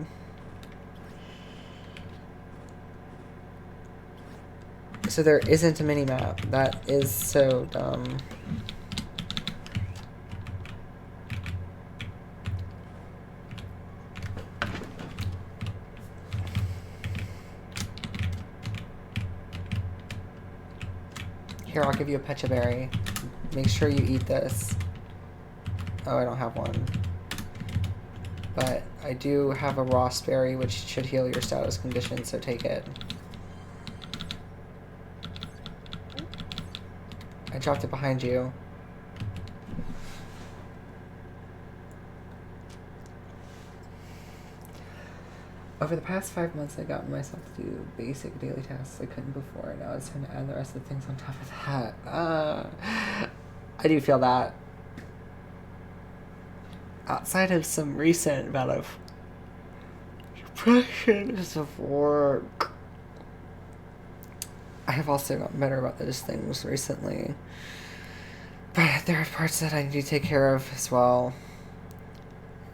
So there isn't a mini-map. That is so dumb. Here, I'll give you a Pechaberry. Make sure you eat this. Oh, I don't have one. But I do have a Rossberry, which should heal your status condition, so take it. I dropped it behind you. Over the past 5 months, I've gotten myself to do basic daily tasks I couldn't before. Now it's time to add the rest of the things on top of that. I do feel that. Outside of some recent bout of depression of work, I have also gotten better about those things recently. But there are parts that I need to take care of as well.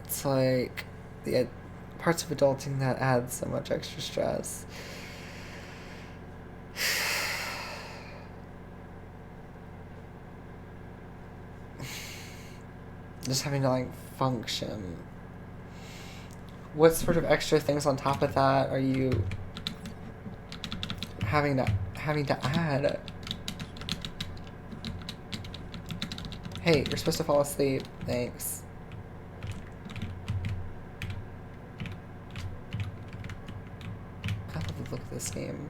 It's like the parts of adulting that add so much extra stress. Just having to like function. What sort of extra things on top of that are you having to add? Hey, you're supposed to fall asleep. Thanks. I love the look of this game.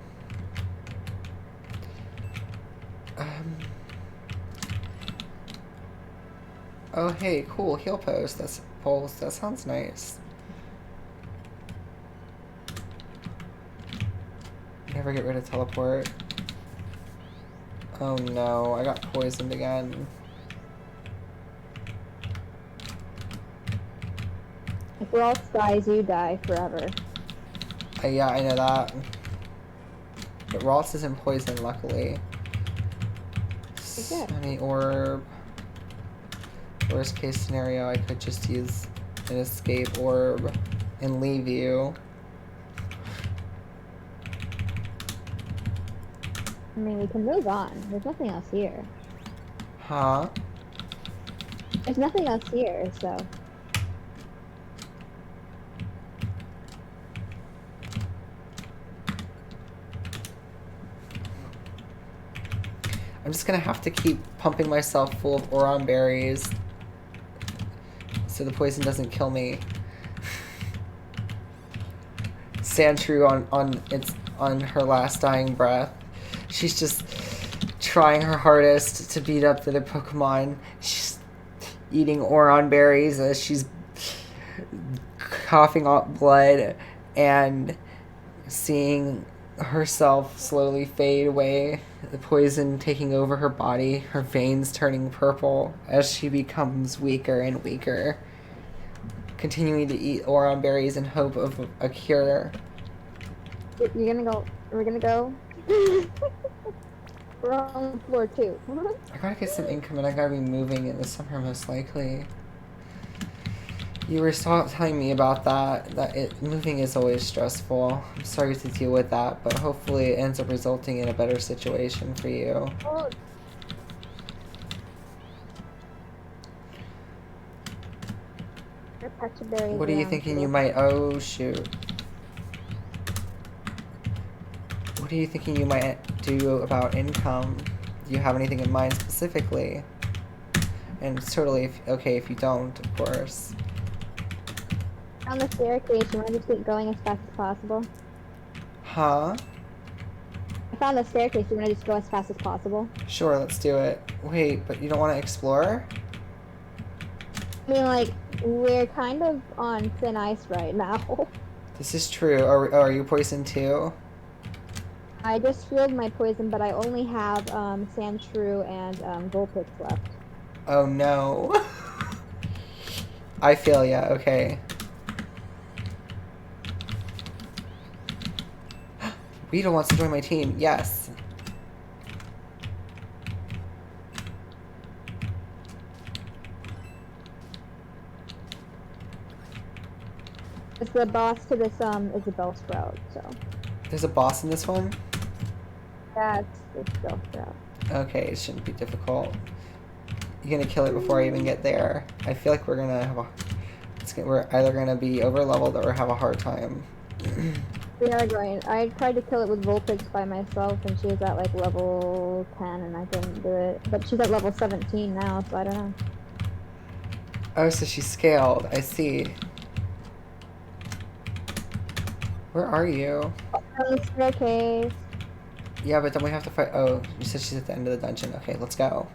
Oh hey, cool, heal post. That's pulse. That sounds nice. Never get rid of teleport. Oh no, I got poisoned again. If Ross dies, you die forever. Yeah, I know that. But Ross isn't poisoned, luckily. Okay. Sunny orb. Worst case scenario, I could just use an escape orb and leave you. I mean, we can move on. There's nothing else here. Huh? There's nothing else here, so... I'm just gonna have to keep pumping myself full of Oron berries so the poison doesn't kill me. Sandshrew on her last dying breath. She's just trying her hardest to beat up the other Pokemon. She's eating Oron berries as she's coughing up blood and seeing herself slowly fade away, the poison taking over her body, her veins turning purple as she becomes weaker and weaker, continuing to eat Oron berries in hope of a cure. You're gonna go. We're gonna go. We're on the floor too. I gotta get some income and I gotta be moving in the summer most likely. You were telling me about that moving is always stressful. I'm sorry to deal with that, but hopefully it ends up resulting in a better situation for you. Oh. What are you thinking you might... Oh, shoot. What are you thinking you might do about income? Do you have anything in mind specifically? And it's totally okay if you don't, of course. On the staircase, you want to just keep going as fast as possible? Huh? I found the staircase, you want to just go as fast as possible? Sure, let's do it. Wait, but you don't want to explore? I mean, like, we're kind of on thin ice right now. This is true. Are you poisoned too? I just healed my poison, but I only have Sandshrew and Vulpix left. Oh no. I feel ya, okay. Weedle wants to join my team, yes. It's the boss to this is a Bellsprout, so. There's a boss in this one? Yeah, it's Bellsprout. Okay, it shouldn't be difficult. You're gonna kill it before I even get there. I feel like we're gonna have we're either gonna be over leveled or have a hard time. We are going. I tried to kill it with Vulpix by myself, and she was at like level 10, and I couldn't do it. But she's at level 17 now, so I don't know. Oh, so she's scaled. I see. Where are you? On the staircase. Yeah, but then we have to fight. Oh, you said she's at the end of the dungeon. Okay, let's go.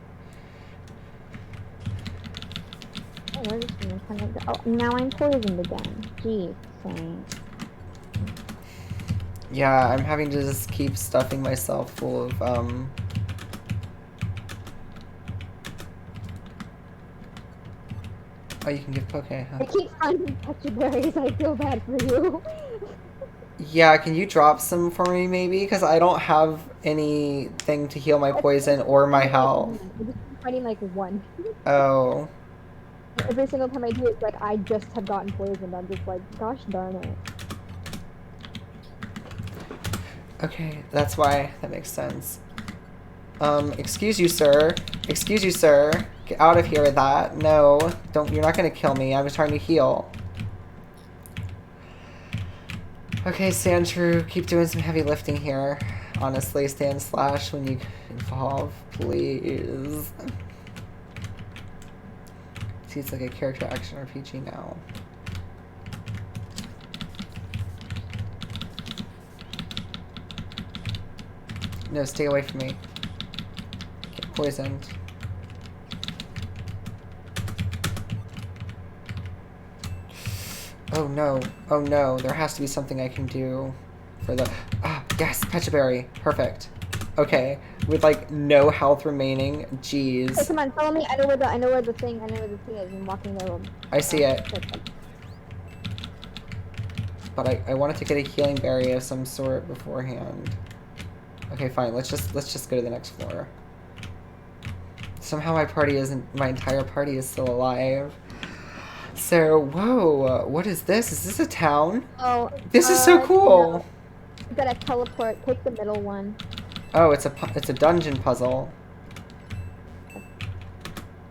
Oh, where's this one coming? Oh, now I'm poisoned again. Jeez, saints. Yeah, I'm having to just keep stuffing myself full of, Oh, you can give Poke, huh? I keep finding Pecha berries. I feel bad for you. Yeah, can you drop some for me, maybe? Because I don't have anything to heal my poison or my health. I'm just finding like one. Oh. Every single time I do it, it's like I just have gotten poisoned. I'm just like, gosh darn it. Okay, that's why. That makes sense. Excuse you, sir. Excuse you, sir. Get out of here with that. No, don't. You're not gonna kill me. I'm just trying to heal. Okay, Sandshrew, keep doing some heavy lifting here. Honestly, stand slash when you evolve, please. See, it's like a character action RPG now. No, stay away from me. Get poisoned. Oh no, oh no, there has to be something I can do for the... Ah, yes, Pecha Berry, perfect. Okay, with like no health remaining, jeez. Hey, come on, follow me. I know where the thing is. I'm walking the room. I see it. But I wanted to get a healing berry of some sort beforehand. Okay, fine, let's just go to the next floor. Somehow my entire party is still alive. So, whoa, what is this? Is this a town? Oh, this is so cool. No. You gotta teleport. Take the middle one. Oh, it's a dungeon puzzle.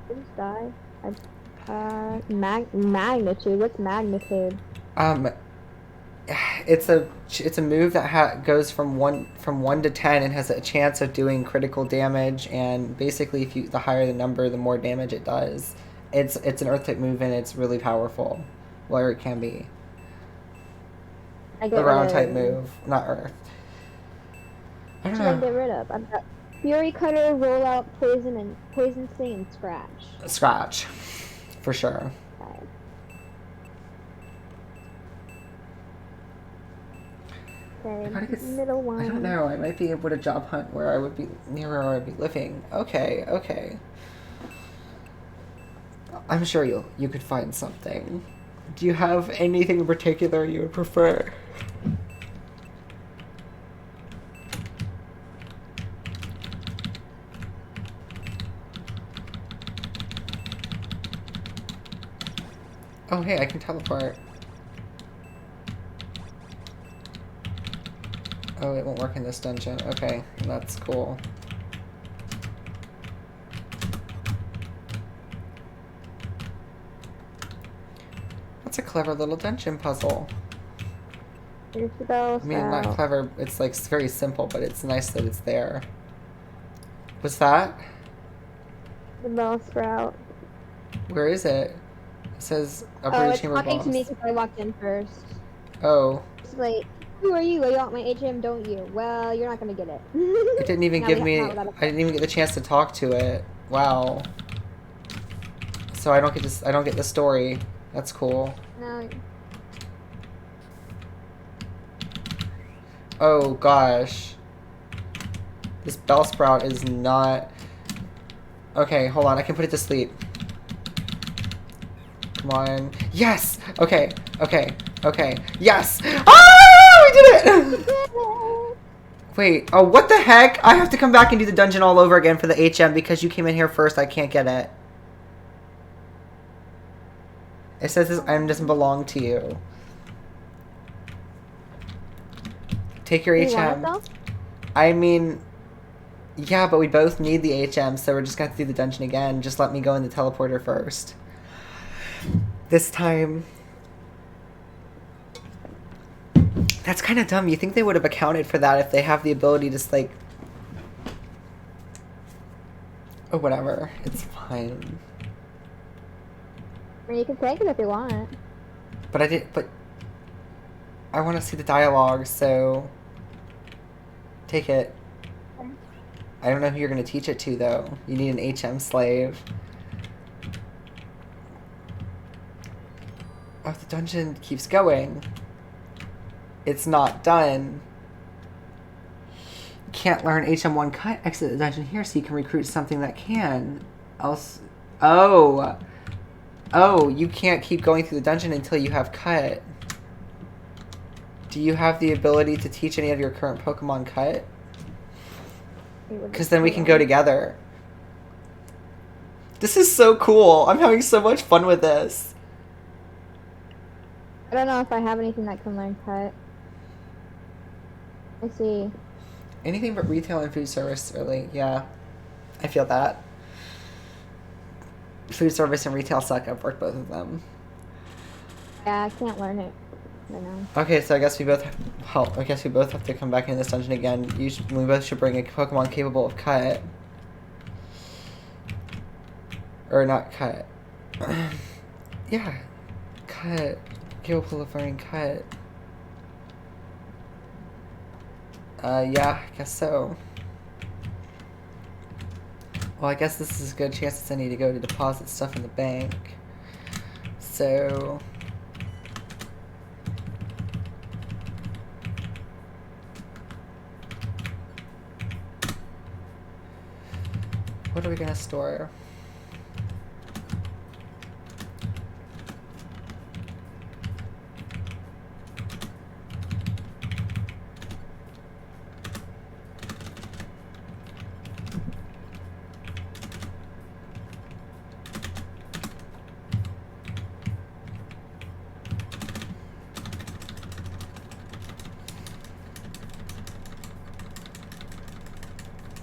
Just die. Magnitude. What's magnitude? It's a move that goes from 1 to 10 and has a chance of doing critical damage, and basically the higher the number, the more damage it does. It's an Earth type move and it's really powerful. Well, it can be. I get The ground rid type of- move, not Earth. I don't Should I know. get rid of? I've got Fury Cutter, Roll Out, Poison Sting, and Scratch. Scratch, for sure. Okay. I gotta get Middle one. I don't know. I might be able to job hunt where I would be near where I would be living. Okay, okay. I'm sure you could find something. Do you have anything in particular you would prefer? Oh, hey, I can teleport. Oh, it won't work in this dungeon. Okay, that's cool. That's a clever little dungeon puzzle. Here's the bell I mean, not spout. clever, it's like very simple, but it's nice that it's there. What's that? The bell sprout. Where is it? It says Oh, upgrade it's chamber talking boss. to me because I walked in first. Oh, It's like, who are you? You want my HM, don't you? Well, you're not gonna get it. it didn't even Now give we me. have- now I we gotta- didn't even get the chance to talk to it. Wow. So I don't get this. I don't get the story. That's cool. No, Oh gosh. This bell sprout is not. Okay, hold on. I can put it to sleep. Come on. Yes! Okay, okay, okay. Yes! Ah! We did it! Wait, oh, what the heck? I have to come back and do the dungeon all over again for the HM because you came in here first. I can't get it. It says this item doesn't belong to you. Take your you want it HM. though? I mean, yeah, but we both need the HM, so we're just gonna have to do the dungeon again. Just let me go in the teleporter first. This time. That's kind of dumb. You think they would have accounted for that if they have the ability to just like... Oh, whatever. It's fine. I mean, you can take it if you want. But I want to see the dialogue, so... Take it. I don't know who you're going to teach it to, though. You need an HM slave. Oh, the dungeon keeps going. It's not done. You can't learn HM1 cut. Exit the dungeon here so you can recruit something that can. Else... Oh. Oh, you can't keep going through the dungeon until you have cut. Do you have the ability to teach any of your current Pokemon cut? Because then we can go together. This is so cool. I'm having so much fun with this. I don't know if I have anything that can learn cut. I see. Anything but retail and food service, really. Yeah. I feel that. Food service and retail suck. I've worked both of them. Yeah, I can't learn it. I know. Okay, so I guess we both I guess we both have to come back in this dungeon again. We both should bring a Pokemon capable of cut. Or not cut. Yeah. Cut. Capable of learning cut. Yeah, I guess so. Well, I guess this is a good chance since I need to go to deposit stuff in the bank. So... What are we gonna store?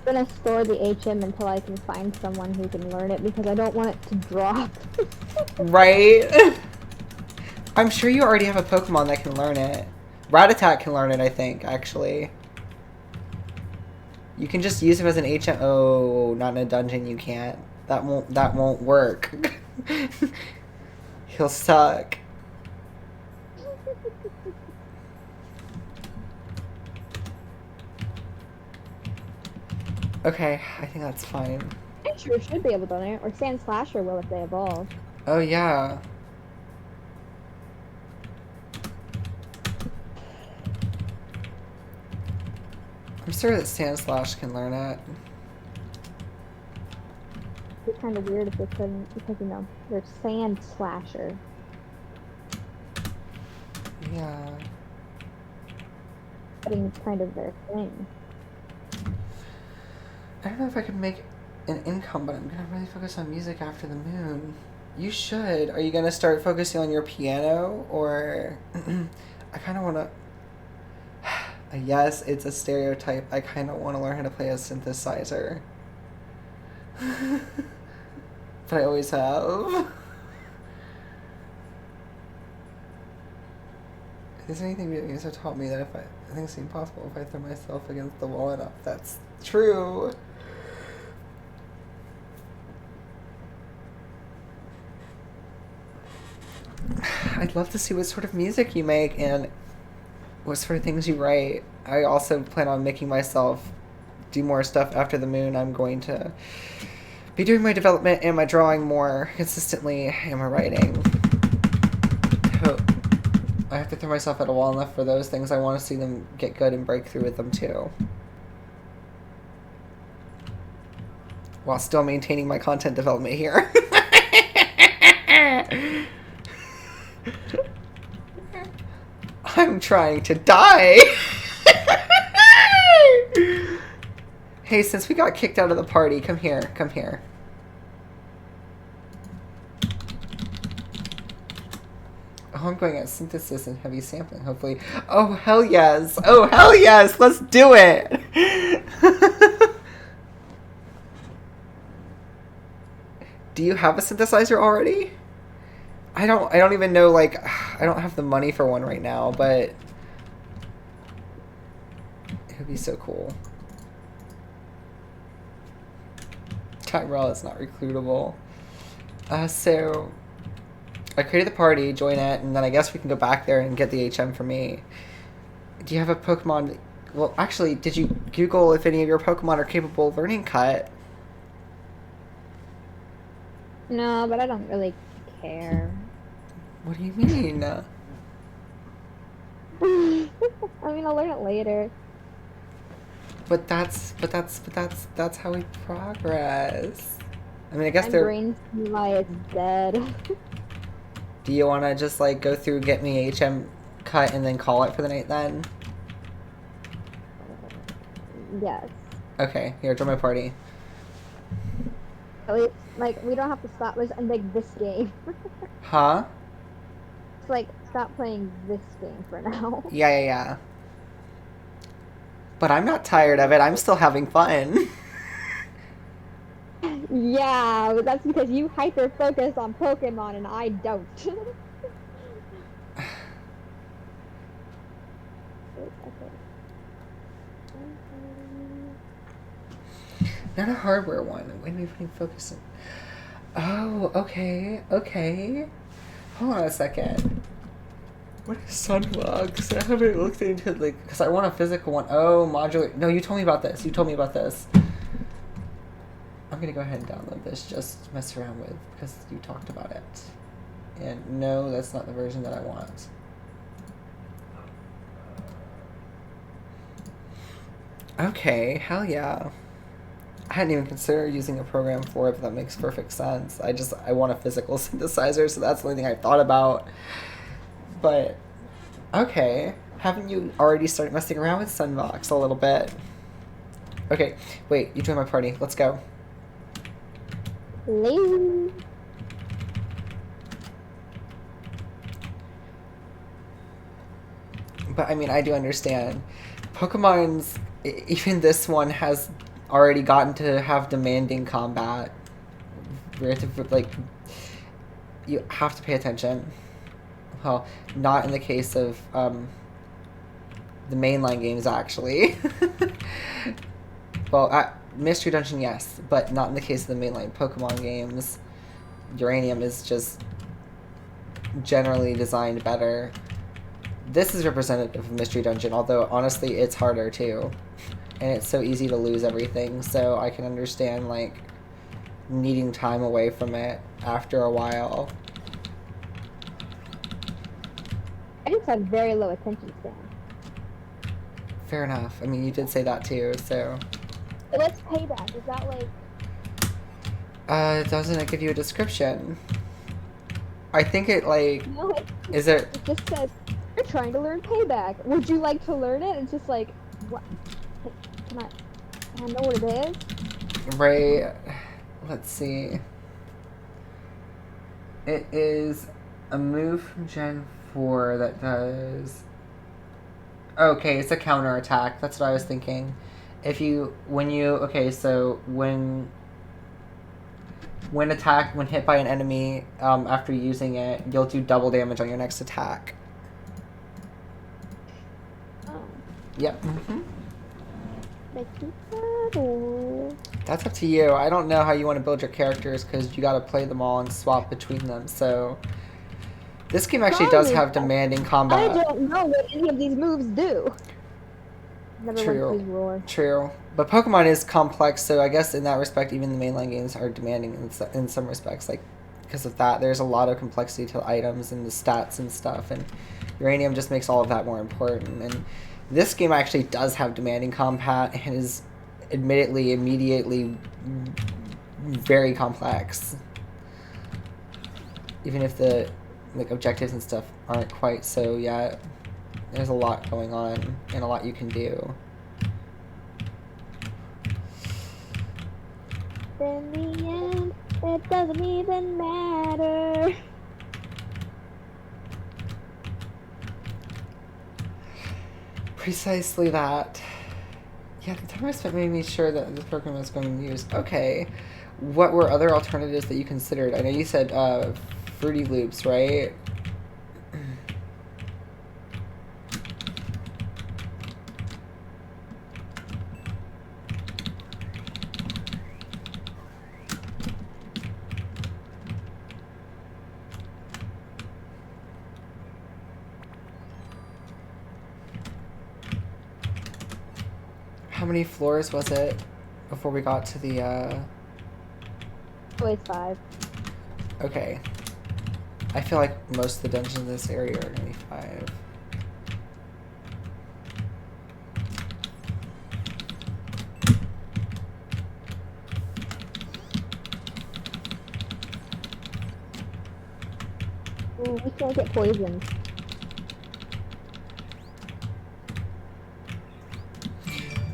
I'm gonna store the HM until I can find someone who can learn it because I don't want it to drop. Right? I'm sure you already have a Pokemon that can learn it. Rattata can learn it, I think, actually. You can just use him as an HM. Oh, not in a dungeon, you can't. That won't work. He'll suck. Okay, I think that's fine. I sure should be able to donate, or Sand Slasher will if they evolve. Oh yeah. I'm sure that Sand Slash can learn it. It's kind of weird if they couldn't, because you know, they're Sand Slasher. Yeah. It's kind of their thing. I don't know if I could make an income, but I'm gonna really focus on music after the moon. You should. Are you gonna start focusing on your piano, or I kind of wanna. Yes, it's a stereotype. I kind of want to learn how to play a synthesizer, but I always have. Is there anything video games have taught me that I think it's impossible if I throw myself against the wall enough? That's true. I'd love to see what sort of music you make and what sort of things you write. I also plan on making myself do more stuff after the moon. I'm going to be doing my development and my drawing more consistently and my writing. I have to throw myself at a wall enough for those things. I want to see them get good and break through with them too, while still maintaining my content development here. I'm trying to die. Hey, since we got kicked out of the party, come here, come here. Oh, I'm going at synthesis and heavy sampling, hopefully. Oh, hell yes. Oh, hell yes. Let's do it. Do you have a synthesizer already? I don't even know, like, I don't have the money for one right now, but it would be so cool. Tyrell is not recruitable. So I created the party, join it, and then I guess we can go back there and get the HM for me. Do you have a Pokemon? Well, actually, did you Google if any of your Pokemon are capable of learning Cut? No, but I don't really care. What do you mean? I mean, I'll learn it later. But that's how we progress. I mean, I guess My they're. brain stimuli is dead. Do you want to just like go through, get me HM Cut, and then call it for the night then? Yes. Okay, here, join my party. At least, like, we don't have to stop. Let's end like this game. Huh? It's like, stop playing this game for now. Yeah. But I'm not tired of it. I'm still having fun. Yeah, but that's because you hyper focus on Pokemon and I don't. Not a hardware one. When are we putting focus in? Oh, okay. Hold on a second. What is Sunlux? I haven't looked into, like, because I want a physical one. Oh, modular. No, you told me about this. I'm gonna go ahead and download this just to mess around with because you talked about it. And no, that's not the version that I want. Okay, hell yeah. I hadn't even considered using a program for it, but that makes perfect sense. I want a physical synthesizer, so that's the only thing I thought about. But, okay. Haven't you already started messing around with Sunbox a little bit? Okay, wait, you join my party. Let's go. Lazy. But, I mean, I do understand. Pokemon's, even this one has already gotten to have demanding combat. Where to, like, you have to pay attention. Well, not in the case of the mainline games, actually. Well, Mystery Dungeon, yes, but not in the case of the mainline Pokemon games. Uranium is just generally designed better. This is representative of Mystery Dungeon, although honestly it's harder too. And it's so easy to lose everything, so I can understand like needing time away from it after a while. I just have very low attention span. Fair enough. I mean, you did say that too, so. So what's payback? Is that like... Doesn't it give you a description? I think it like... No, Is it... it just says, you're trying to learn payback. Would you like to learn it? It's just like, what? Can I know what it is? Right. Let's see. It is a move from Gen 4 that does... Okay, it's a counterattack. That's what I was thinking. Okay, so when hit by an enemy, after using it, you'll do double damage on your next attack. Oh. Yep. Mm-hmm. Makes me sad. That's up to you. I don't know how you want to build your characters because you got to play them all and swap between them. So this game actually does have demanding combat. I don't know what any of these moves do. Never went through Roar. True. But Pokemon is complex, so I guess in that respect, even the mainline games are demanding in some respects. Like, because of that, there's a lot of complexity to items and the stats and stuff, and Uranium just makes all of that more important. And this game actually does have demanding combat and is admittedly immediately very complex. Even if the like objectives and stuff aren't quite so yet. There's a lot going on and a lot you can do. In the end, it doesn't even matter. Precisely that. Yeah, the time I spent made me sure that this program was going to be used. Okay. What were other alternatives that you considered? I know you said Fruity Loops, right? How many floors was it before we got to the, Always 5. Okay. I feel like most of the dungeons in this area are gonna be 5. Ooh, we can't get poisoned.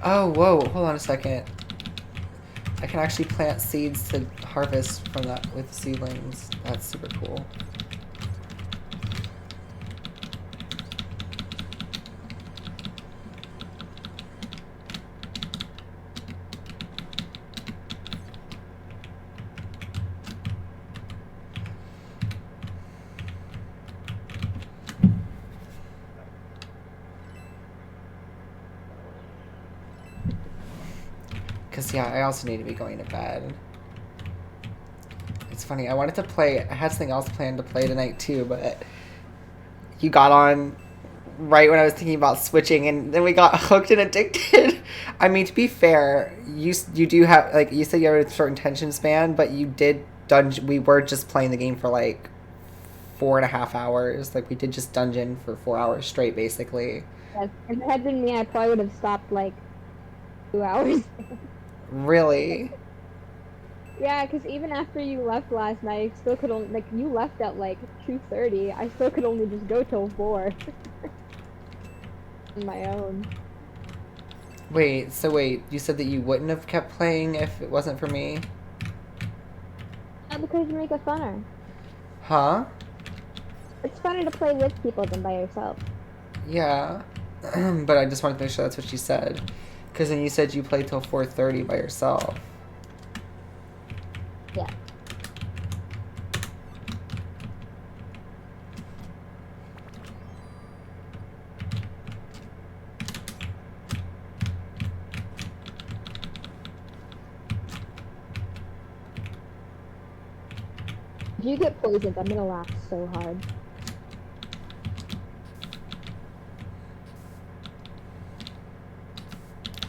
Oh, whoa, hold on a second. I can actually plant seeds to harvest from that with seedlings. That's super cool. Because, yeah, I also need to be going to bed. It's funny, I wanted to play, I had something else planned to play tonight too, but you got on right when I was thinking about switching, and then we got hooked and addicted. I mean, to be fair, you do have, like, you said you have a short attention span, but you did we were just playing the game for, like, 4.5 hours. Like, we did just dungeon for 4 hours straight, basically. Yes. If it had been me, I probably would have stopped, like, 2 hours. Really? Yeah, because even after you left last night, I still could only, like, you left at, like, 2:30. I still could only just go till 4. On my own. Wait, you said that you wouldn't have kept playing if it wasn't for me? Yeah, because you make it funner. Huh? It's funner to play with people than by yourself. Yeah. But I just wanted to make sure that's what you said. Because then you said you played till 4:30 by yourself. Yeah. If you get poisoned, I'm gonna laugh so hard.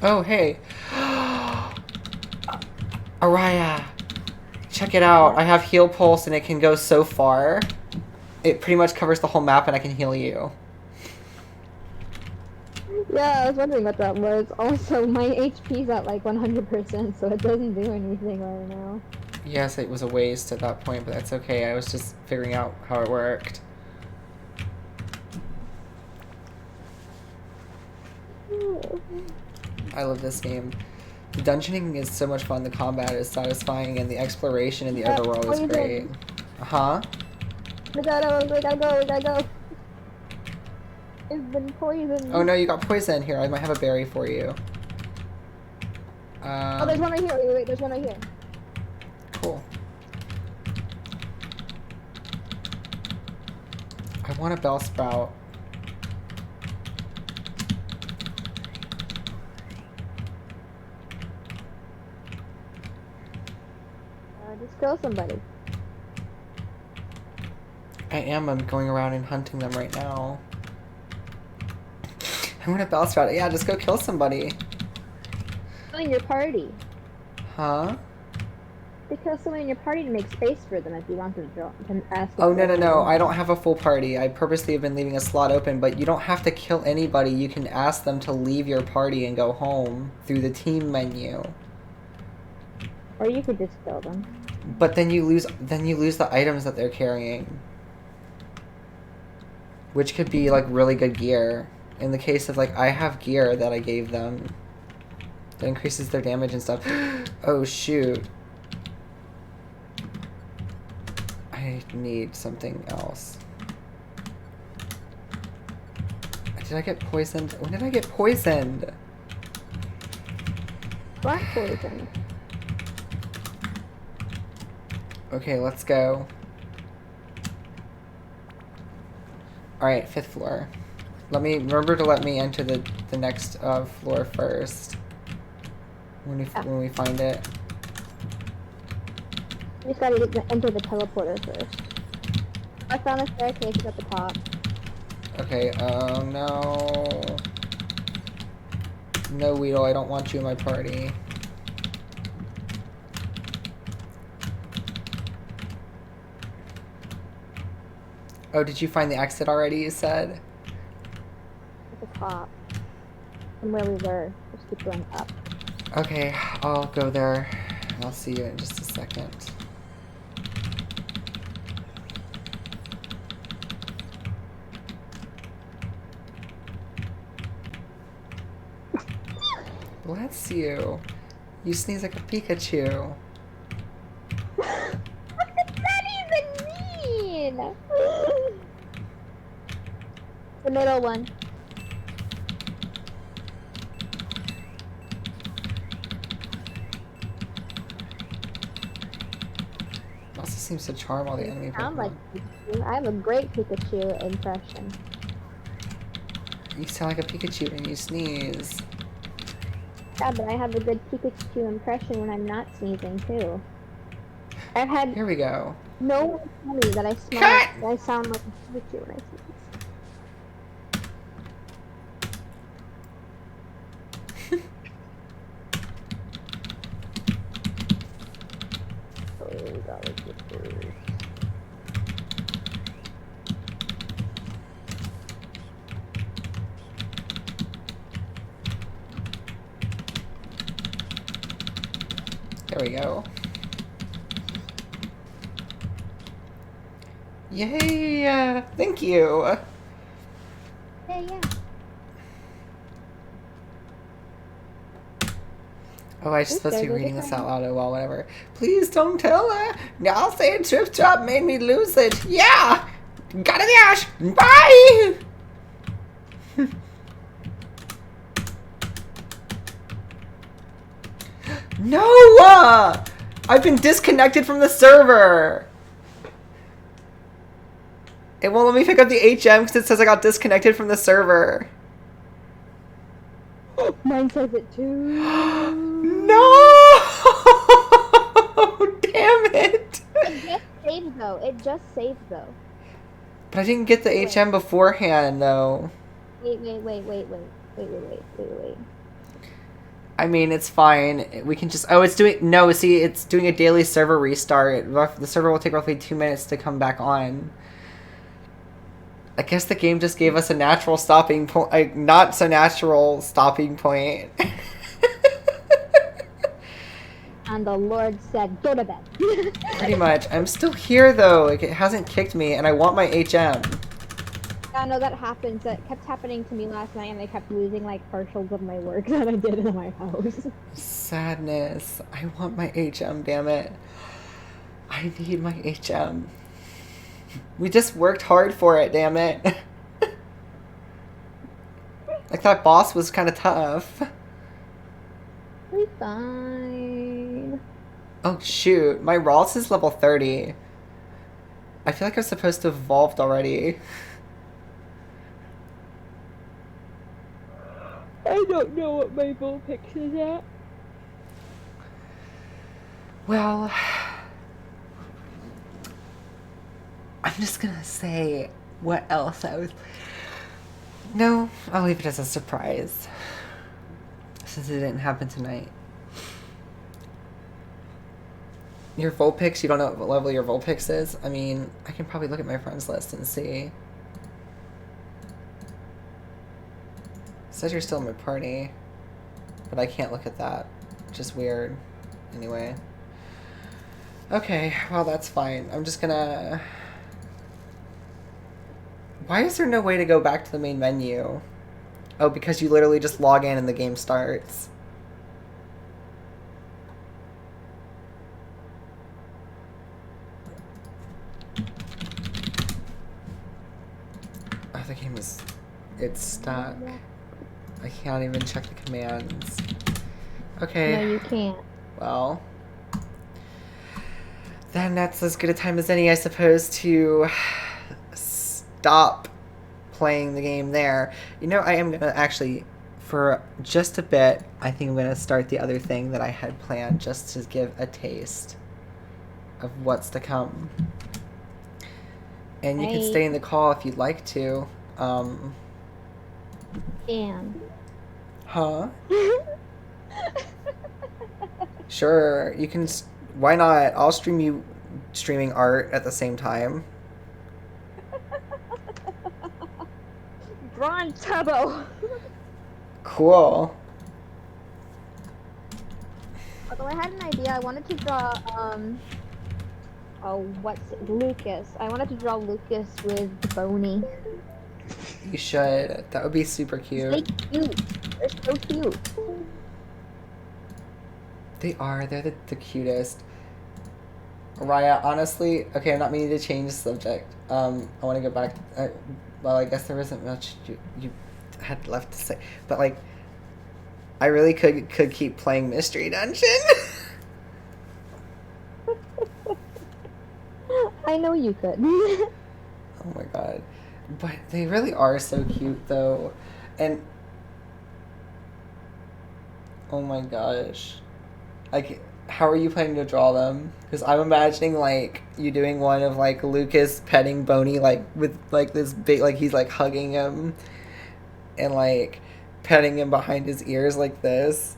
Oh, hey. Araya. Check it out. I have heal pulse and it can go so far. It pretty much covers the whole map and I can heal you. Yeah, I was wondering what that was. Also, my HP's at like 100%, so it doesn't do anything right now. Yes, it was a waste at that point, but that's okay. I was just figuring out how it worked. I love this game. The dungeoning is so much fun, the combat is satisfying, and the exploration in the overworld is great. Huh? We gotta go. It's been poisoned. Oh no, you got poison. Here, I might have a berry for you. Oh, there's one right here. Wait, there's one right here. Cool. I want a bell sprout. Just kill somebody. I am. I'm going around and hunting them right now. I want a bell sprout. Yeah, just go kill somebody. In your party. Huh? To kill someone in your party to make space for them if you want to ask. Oh, no. I don't have a full party. I purposely have been leaving a slot open, but you don't have to kill anybody. You can ask them to leave your party and go home through the team menu. Or you could just kill them. But then you lose the items that they're carrying. Which could be like really good gear. In the case of like I have gear that I gave them that increases their damage and stuff. Oh shoot. I need something else. Did I get poisoned? When did I get poisoned? Black poison. Okay, let's go. Alright, 5th floor. Remember to let me enter the next floor first. When we find it. You just gotta enter the teleporter first. I found a staircase at the top. Okay, no. No, Weedle, I don't want you in my party. Oh, did you find the exit already, you said? At the top. From where we were. Just keep going up. Okay, I'll go there. I'll see you in just a second. Bless you. You sneeze like a Pikachu. What does that even mean? The middle one. Also seems to charm all the enemy Sound Pokemon. like Pikachu. I have a great Pikachu impression. You sound like a Pikachu when you sneeze. Yeah, but I have a good Pikachu impression when I'm not sneezing too. I've had Here we go. no one tell me that I smell Cut! that I sound like a Pikachu when I sneeze. There we go. Yay! Thank you! Yeah. Oh, I was supposed to be reading this out loud. Oh, well, whatever. Please don't tell her. I'll say a trip drop made me lose it. Yeah! Got it, Ash! Bye! No! I've been disconnected from the server! It won't let me pick up the HM because it says I got disconnected from the server. Mine says it too. No! Damn it! It just saved though. It It just saved though. But I didn't get the Wait. HM beforehand, though. Wait. I mean, it's fine. We can just... Oh, it's doing... No, see, it's doing a daily server restart. The server will take roughly 2 minutes to come back on. I guess the game just gave us a natural stopping point... Like, not so natural stopping point. And the Lord said, go to bed. Pretty much. I'm still here, though. Like, it hasn't kicked me, and I want my HM. Yeah, no, that happens. That kept happening to me last night, and I kept losing, like, partials of my work that I did in my house. Sadness. I want my HM, damn it. I need my HM. We just worked hard for it, damn it. Like, that boss was kind of tough. We're fine. Oh, shoot. My Ross is level 30. I feel like I'm supposed to have evolved already. I don't know what my Vulpix is at. Well, I'm just gonna say what else I was... No, I'll leave it as a surprise. Since it didn't happen tonight. Your Vulpix, you don't know what level your Vulpix is? I mean, I can probably look at my friends list and see. It says you're still in my party, but I can't look at that, which is weird. Anyway. Okay, well that's fine. I'm just gonna... Why is there no way to go back to the main menu? Oh, because you literally just log in and the game starts. Oh, the game is... It's stuck. I can't even check the commands. Okay. No, you can't. Well... Then that's as good a time as any, I suppose, to stop playing the game there. You know, I am going to actually, for just a bit, I think I'm going to start the other thing that I had planned just to give a taste of what's to come. And you can stay in the call if you'd like to. Dan. Huh? Sure, you can... Why not? I'll stream you streaming art at the same time. Bron Turbo. Cool. Although I had an idea, I wanted to draw, Lucas. I wanted to draw Lucas with Boney. You should. That would be super cute. They're cute. They're so cute. They are. They're the cutest. Raya, honestly, okay, I'm not meaning to change the subject. I want to go back. Well, I guess there isn't much you had left to say, but like, I really could keep playing Mystery Dungeon. I know you could. Oh my god, but they really are so cute though, and oh my gosh. Like, how are you planning to draw them? Because I'm imagining, like, you doing one of, like, Lucas petting Boney, like, with, like, this big, like, he's, like, hugging him and, like, petting him behind his ears like this.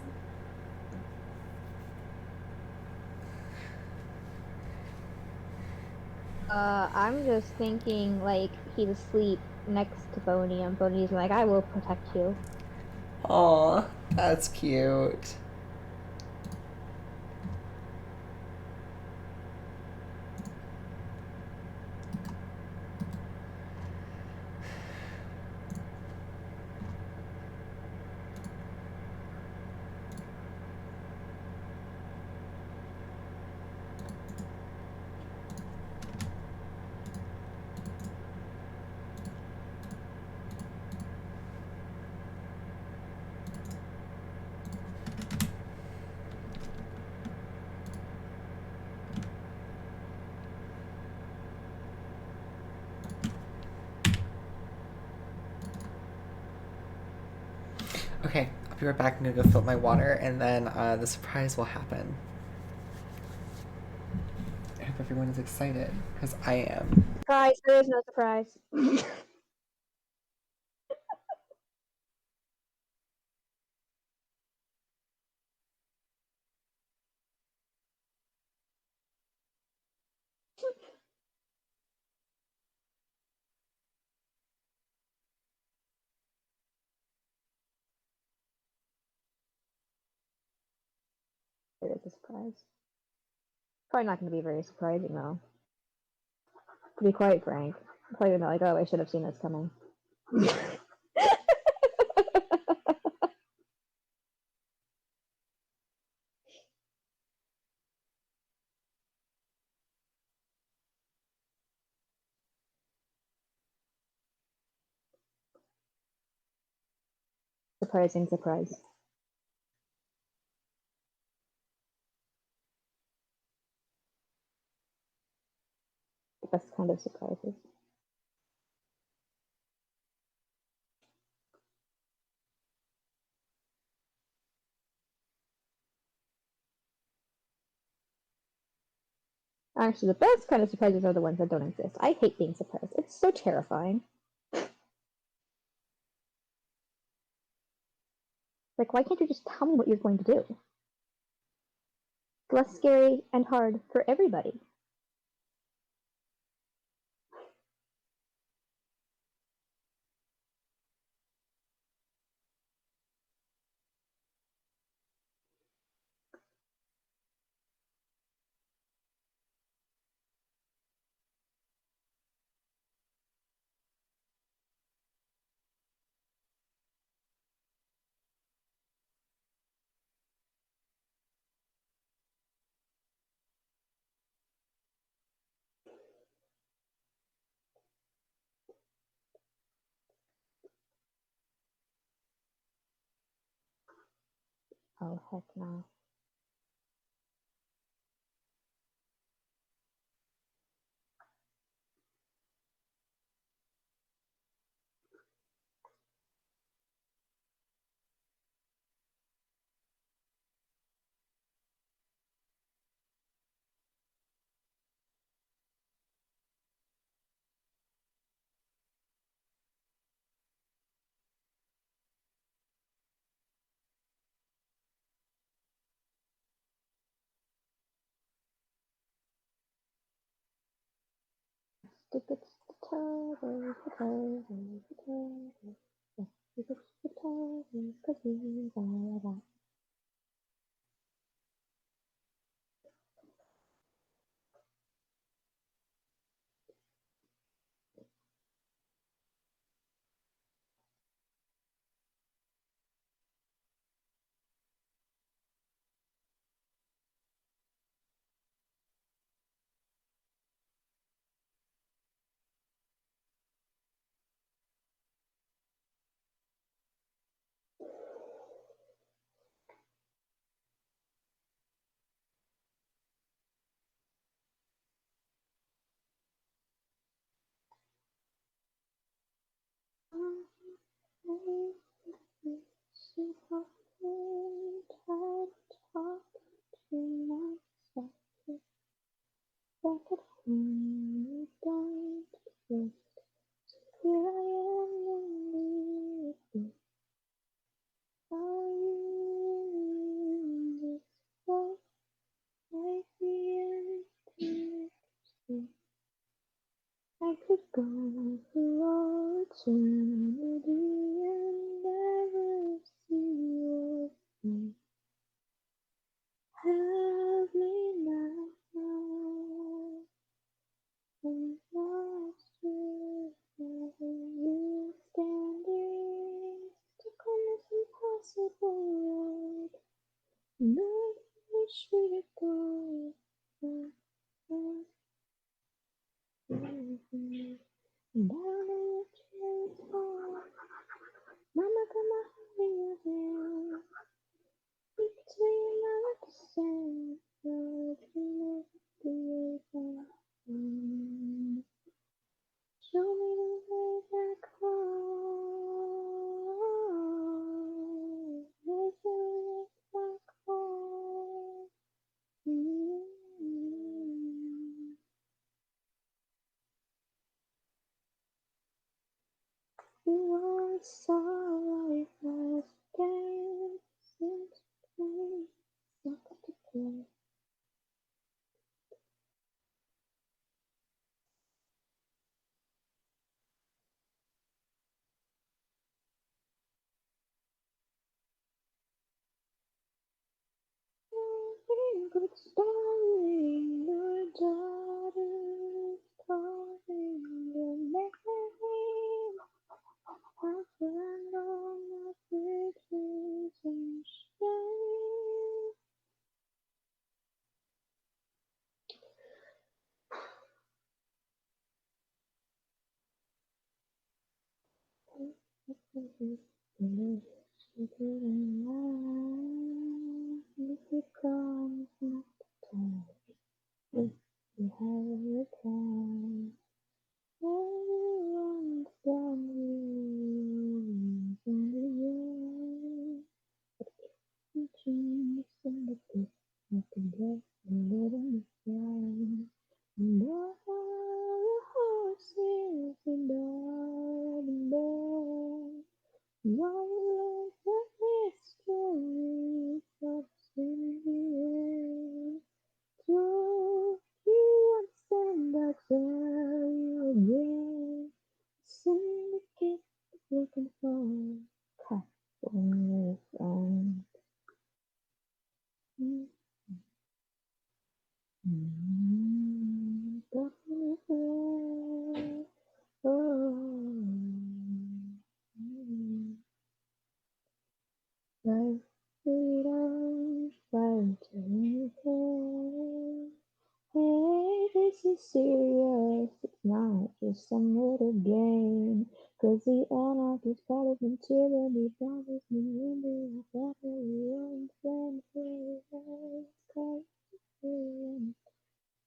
I'm just thinking, like, he's asleep next to Boney, and Boney's like, I will protect you. Aw, that's cute. Okay, I'll be right back. I'm gonna go fill up my water, and then the surprise will happen. hope everyone is excited, because I am. Surprise! There is no surprise. There is a surprise. Probably not going to be very surprising though. To be quite frank, I'm probably gonna be like, oh, I should have seen this coming. Surprising surprise. The best kind of surprises. Actually, the best kind of surprises are the ones that don't exist. I hate being surprised. It's so terrifying. Like, why can't you just tell me what you're going to do? It's less scary and hard for everybody. Oh, heck no. Stupid potatoes, potatoes, potatoes. Stupid potatoes, cookies, all of that. Talk to myself. Back at home, don't exist. Here I am in this. Are you in this place? Like the empty. I could go through all eternity and never see your face. Have me now. I'm lost without you standing stuck on this impossible road. No, which way to go? And I don't know which way to go. Mama, come on, hold your hand. You can swing around the sand, but you know the way back. Show me the way back home. There's a way back home. You are all I have gained since playing soccer together. Good story, your daughter's calling your name. I've burned all my bridges and shame. If it comes not to time, if you have your time, everyone's done you and you. You change in the pit, nothing left, let them fly. And all the horses and all the men. Long life a history of sin. So you understand I tell you again. Syndicate is looking for California friend. Life freedom, fighting for. Hey, this is serious. It's not just some little game. 'Cause the anarchist call it tyranny. Promise me one day I'll finally understand the way it's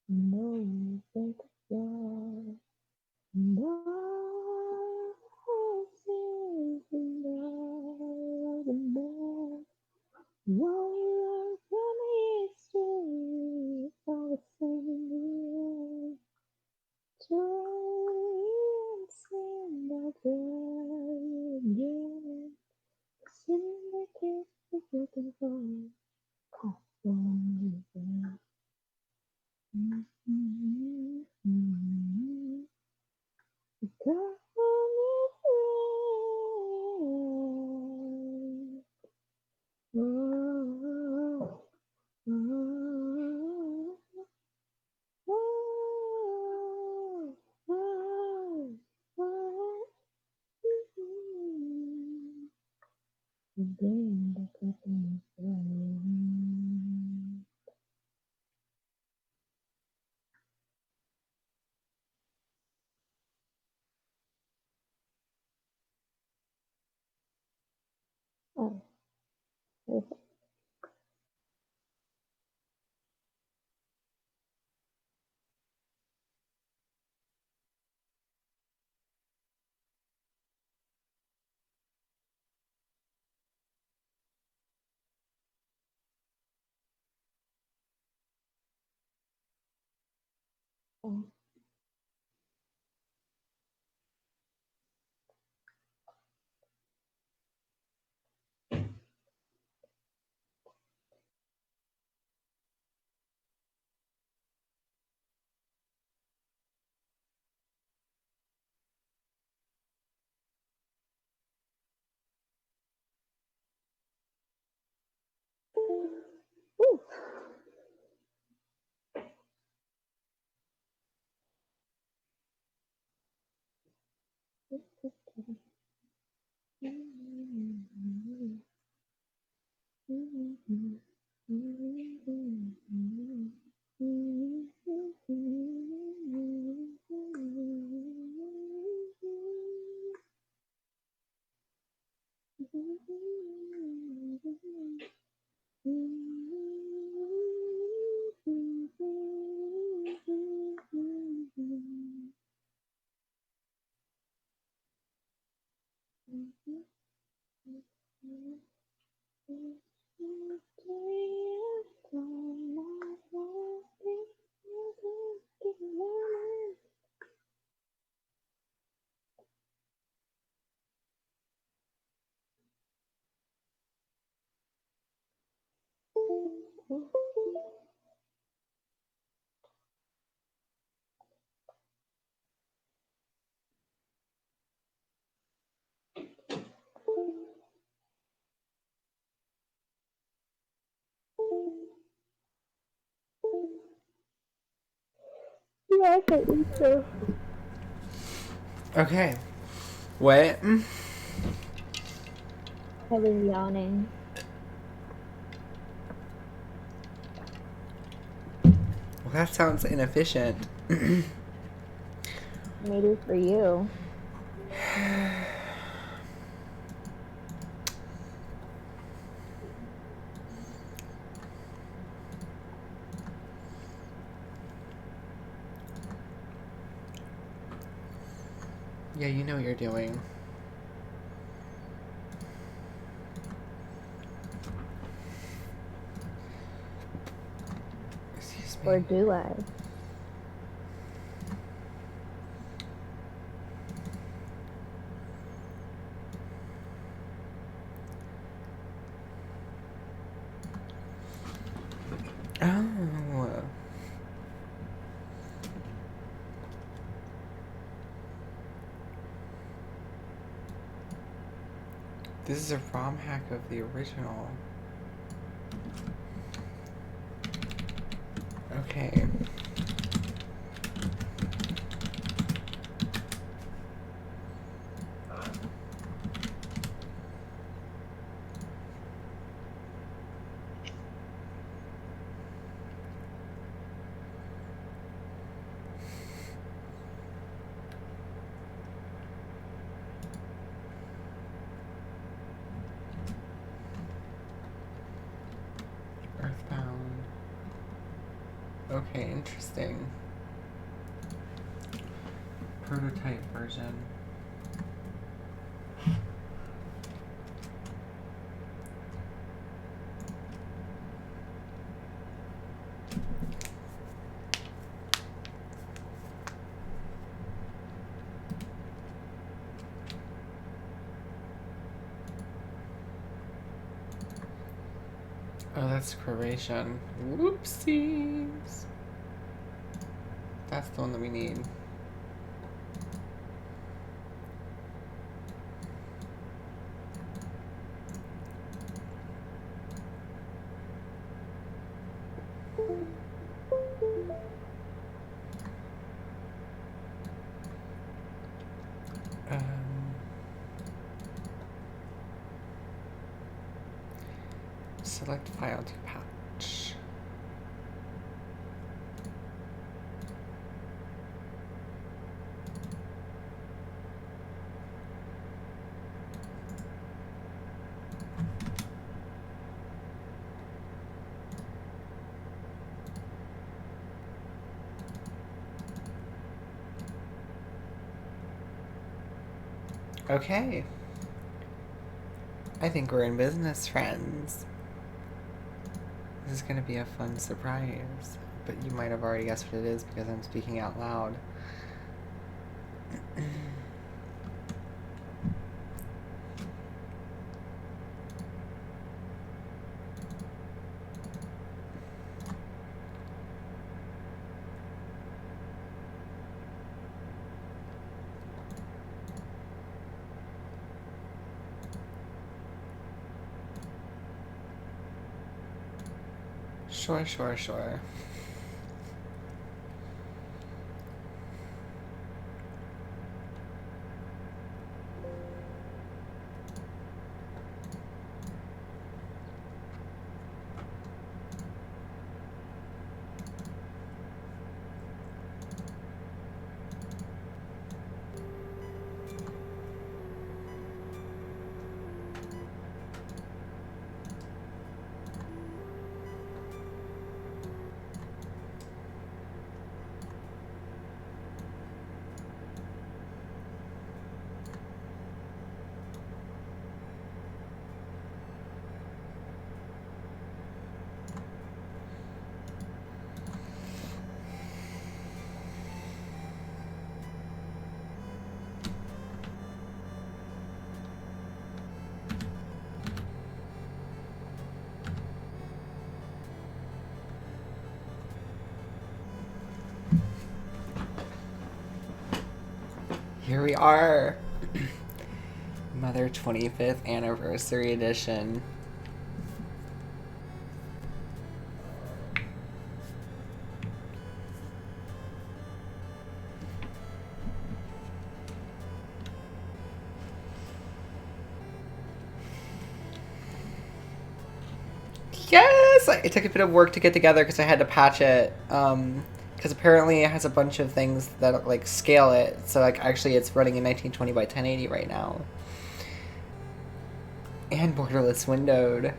no fake love. No horses in the more. One from history, all the same. Joy and I'll tell you again. Syndicate is looking for California. California friend. Oh, oh, oh, oh, oh, the brain that got me flying. Oh, perfect. Oh, whew. Yeah, I think so. Okay. What? I've been yawning. Well, that sounds inefficient. Maybe for you. Yeah, you know what you're doing. Excuse me. Or do I? Oh. This is a ROM hack of the original. Okay. Earthbound. Okay, interesting. Prototype version. Oh, that's Croatian. Whoopsies. That's the one that we need. Select file to patch. Okay. I think we're in business, friends. This is gonna be a fun surprise, but you might have already guessed what it is because I'm speaking out loud. Sure, sure, sure. Here we are. Mother 25th Anniversary Edition. Yes! It took a bit of work to get together because I had to patch it. Because apparently it has a bunch of things that like scale it. So like actually it's running in 1920 by 1080 right now. And borderless windowed.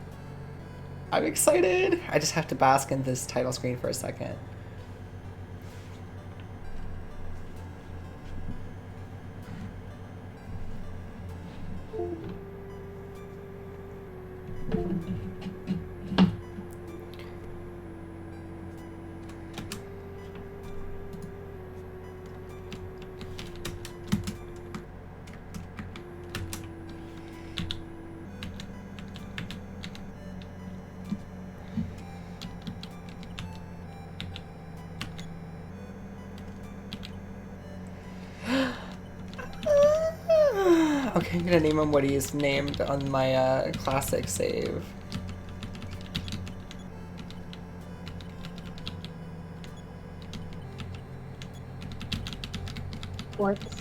I'm excited! I just have to bask in this title screen for a second. Okay, I'm gonna name him what he's named on my classic save. Sports.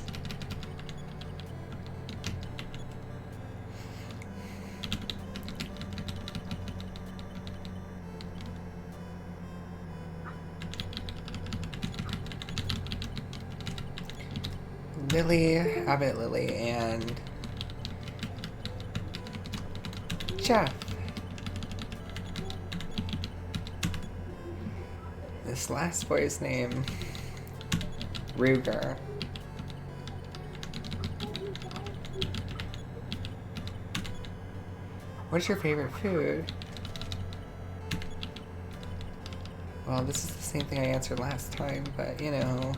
Lily, Abbott Lily, and Jeff. This last boy's name, Ruger. What's your favorite food? Well, this is the same thing I answered last time, but you know.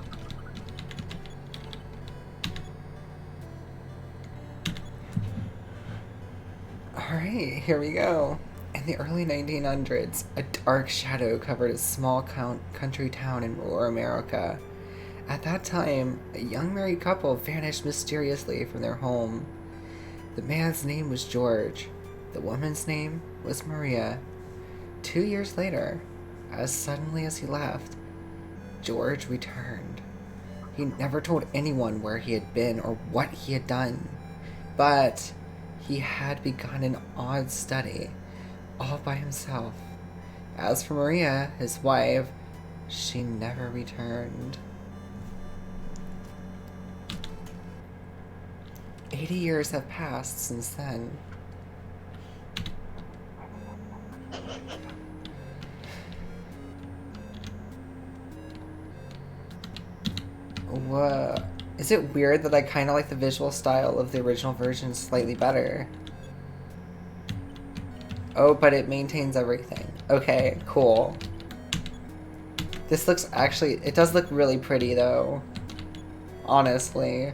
Alright, here we go. In the early 1900s, a dark shadow covered a small country town in rural America. At that time, a young married couple vanished mysteriously from their home. The man's name was George. The woman's name was Maria. 2 years later, as suddenly as he left, George returned. He never told anyone where he had been or what he had done, but he had begun an odd study, all by himself. As for Maria, his wife, she never returned. 80 years have passed since then. Whoa. Is it weird that I kind of like the visual style of the original version slightly better? Oh, but it maintains everything. Okay, cool. This looks actually... It does look really pretty, though. Honestly.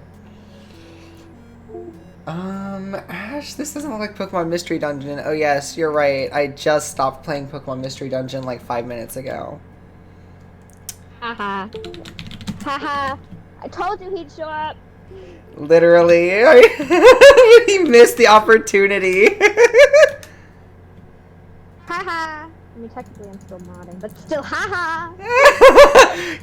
Ash, this doesn't look like Pokemon Mystery Dungeon. Oh yes, you're right. I just stopped playing Pokemon Mystery Dungeon like 5 minutes ago. Haha. Haha. I told you he'd show up. Literally. He missed the opportunity. Haha. I mean, technically I'm still modding, but still, haha.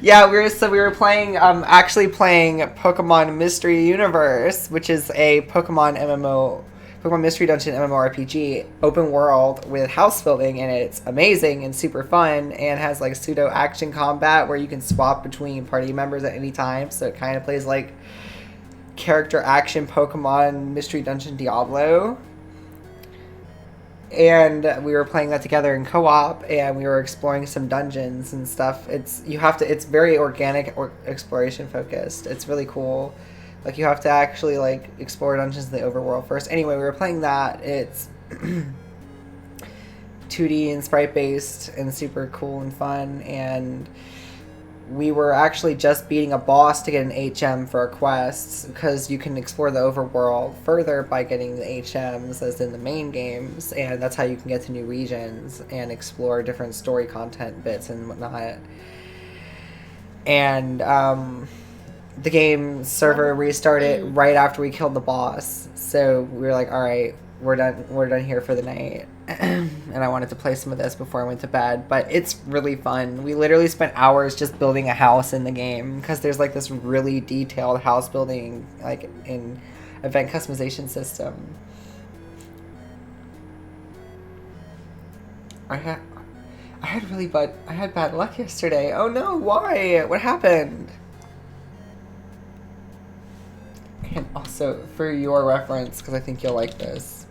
Yeah, we were playing, actually playing Pokemon Mystery Universe, which is a Pokemon MMO, Pokemon Mystery Dungeon MMORPG, open world with house building, and it's amazing and super fun, and has like pseudo action combat where you can swap between party members at any time, so it kind of plays like character action Pokemon Mystery Dungeon Diablo. And we were playing that together in co-op, and we were exploring some dungeons and stuff. It's very organic or exploration focused. It's really cool. Like, you have to actually like explore dungeons in the overworld first. Anyway, we were playing that. It's 2D and sprite based and super cool and fun, and we were actually just beating a boss to get an HM for our quests, because you can explore the overworld further by getting the HMs as in the main games, and that's how you can get to new regions and explore different story content bits and whatnot. And the game server restarted right after we killed the boss. So we were like, all right, we're done here for the night. And I wanted to play some of this before I went to bed, but it's really fun. We literally spent hours just building a house in the game because there's like this really detailed house building like in event customization system. I had bad luck yesterday. Oh no, why? What happened? And also, for your reference, because I think you'll like this.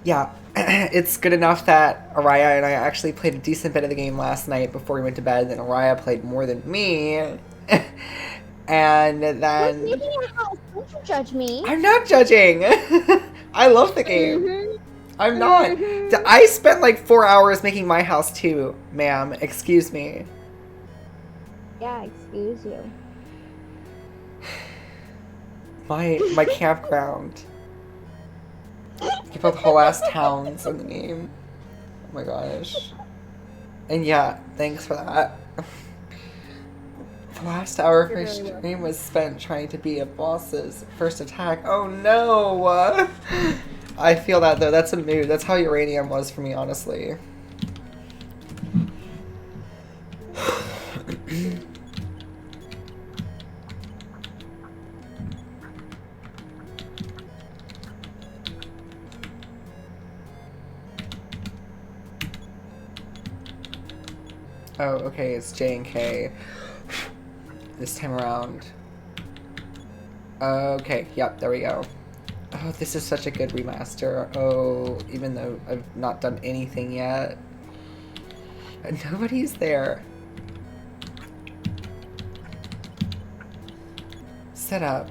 Yeah, it's good enough that Araya and I actually played a decent bit of the game last night before we went to bed, and Araya played more than me. And then... Who's making your house? Don't you judge me. I'm not judging! I love the game. Mm-hmm. I'm not. Mm-hmm. I spent like 4 hours making my house too, ma'am. Excuse me. Yeah, excuse you. My campground. You built whole ass towns in the game. Oh my gosh. And yeah, thanks for that. The last hour of my stream was spent trying to beat a boss's first attack. Oh no! I feel that though. That's a mood. That's how Uranium was for me, honestly. Oh, okay, it's J and K this time around. Okay, yep, there we go. Oh, this is such a good remaster. Oh, even though I've not done anything yet. Nobody's there. Set up.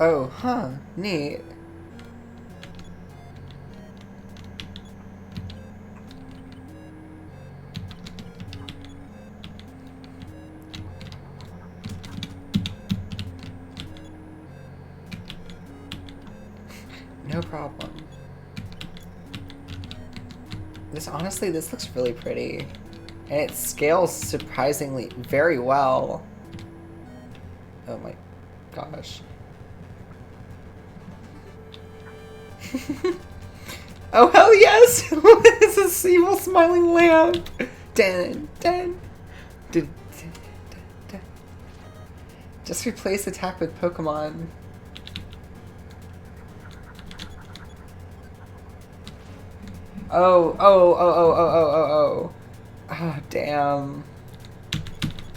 Oh, huh, neat. No problem. Honestly, this looks really pretty. And it scales surprisingly very well. Oh my gosh. Oh hell yes! It's a evil smiling lamp! Dun, dun, dun, dun, dun. Just replace attack with Pokemon. Oh. Ah, damn.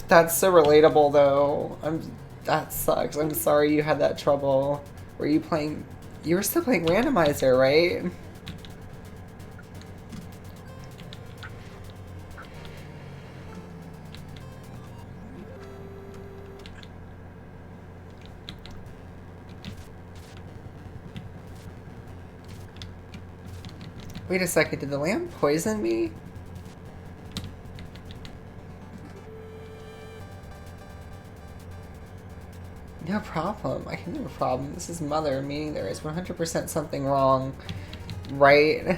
That's so relatable, though. That sucks. I'm sorry you had that trouble. Were you playing... You were still playing Randomizer, right? Wait a second, did the lamp poison me? No problem. I can have a problem. This is Mother, meaning there is 100% something wrong, right?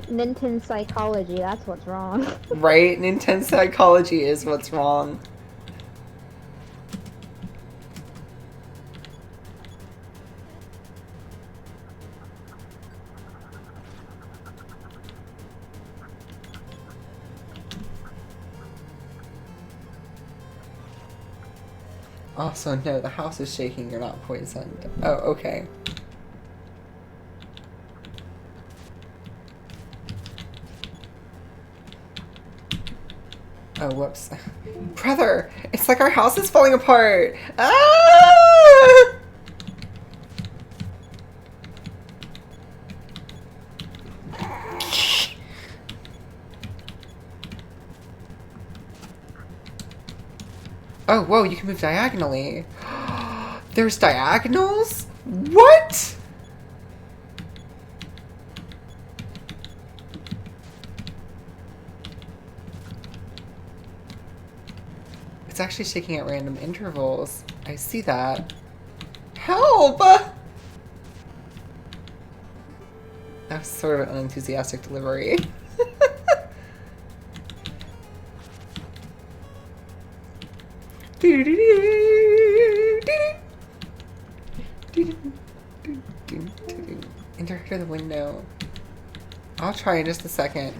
Nintendo psychology, that's what's wrong. Right? Nintendo psychology is what's wrong. Also, no, the house is shaking, you're not poisoned. Oh, okay. Oh, whoops. Brother! It's like our house is falling apart! Ah! Oh, whoa, you can move diagonally. There's diagonals? What? It's actually shaking at random intervals. I see that. Help! That was sort of an unenthusiastic delivery. Enter the window. I'll try in just a second.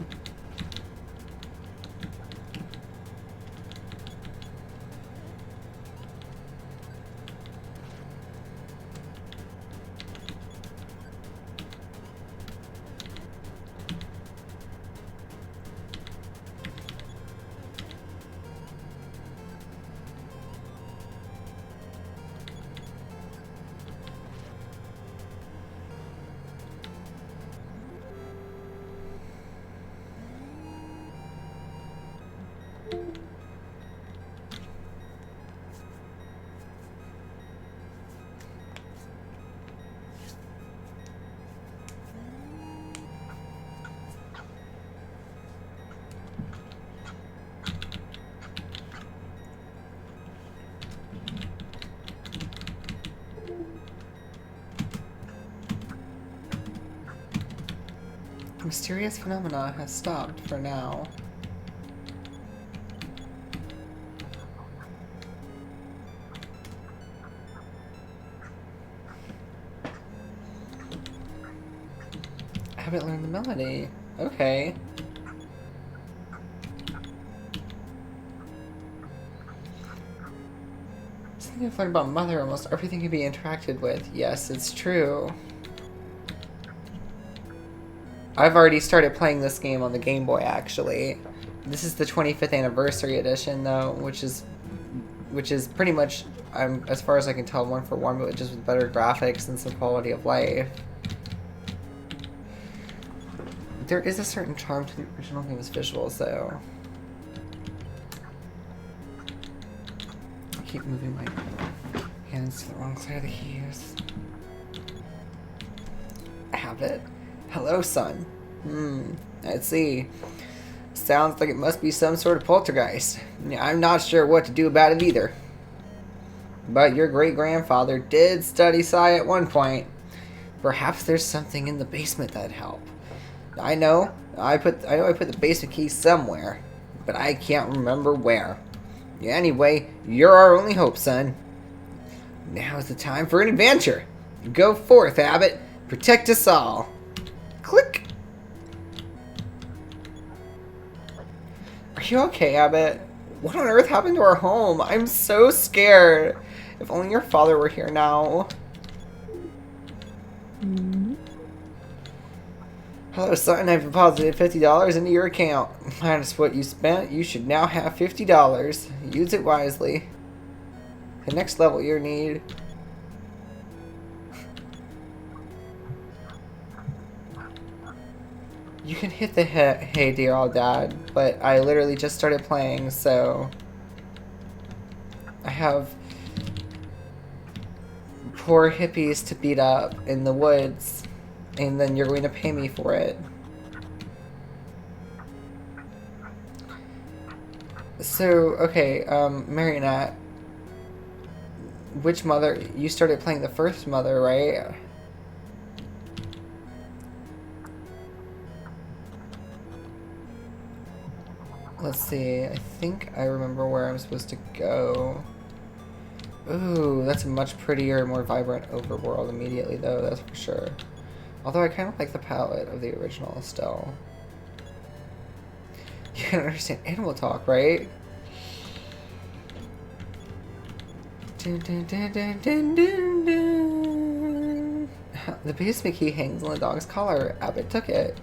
Mysterious phenomena has stopped for now. I haven't learned the melody. Okay. Something I've learned about Mother, almost everything can be interacted with. Yes, it's true. I've already started playing this game on the Game Boy, actually. This is the 25th anniversary edition, though, which is pretty much, as far as I can tell, one for one, but just with better graphics and some quality of life. There is a certain charm to the original game's visuals, though. I keep moving my hands to the wrong side of the keys. I have it. Hello, son. I see. Sounds like it must be some sort of poltergeist. I'm not sure what to do about it either. But your great-grandfather did study psi at one point. Perhaps there's something in the basement that'd help. I know I put the basement key somewhere, but I can't remember where. Anyway, you're our only hope, son. Now's the time for an adventure. Go forth, Abbott. Protect us all. Click. Are you okay, Abbott? What on earth happened to our home? I'm so scared. If only your father were here now. Hello, son. I've deposited $50 into your account. Minus what you spent, you should now have $50. Use it wisely. The next level you need. You can hit the hey dear old dad, but I literally just started playing, so I have poor hippies to beat up in the woods, and then you're going to pay me for it. So, okay, Marionette, which mother? You started playing the first mother, right? Let's see, I think I remember where I'm supposed to go. Ooh, that's a much prettier, more vibrant overworld immediately, though, that's for sure. Although I kind of like the palette of the original still. You can understand animal talk, right? Dun, dun, dun, dun, dun, dun, dun. The basement key hangs on the dog's collar. Abbott took it.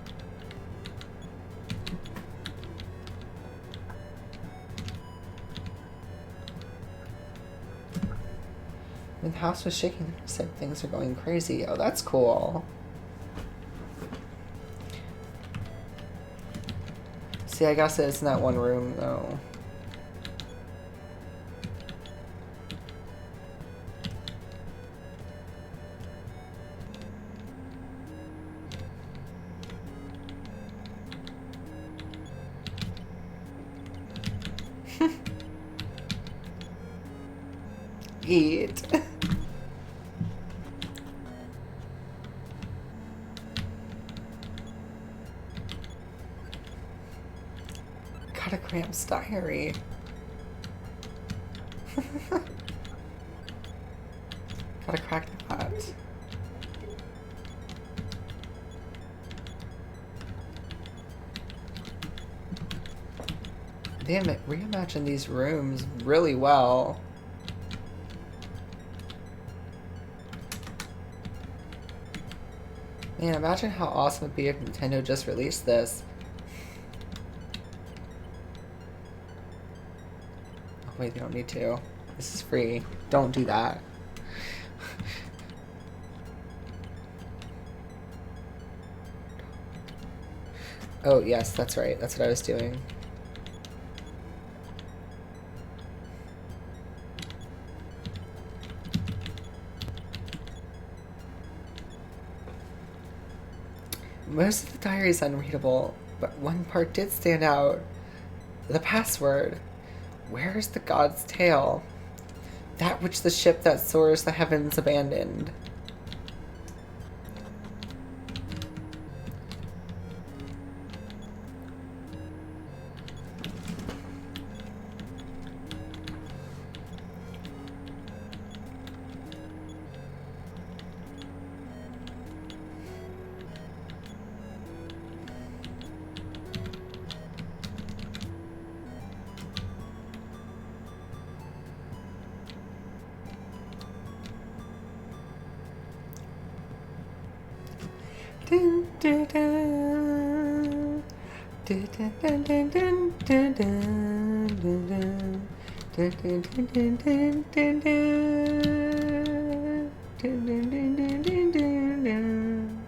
When the house was shaking, they said things are going crazy. Oh, that's cool. See, I guess it's in that one room, though. eat. Got a Gramps diary. Gotta crack that. They reimagine these rooms really well. Man, imagine how awesome it'd be if Nintendo just released this. Oh wait, they don't need to. This is free. Don't do that. Oh yes, that's right. That's what I was doing. Most of the diary is unreadable, but one part did stand out. The password. Where is the god's tale? That which the ship that soars the heavens abandoned. Dun, dun, dun. Dun, dun, dun, dun, dun, dun, dun, dun, dun. Dun, dun, dun, dun, dun, dun, dun. Dun, dun, dun, dun, dun, dun, dun.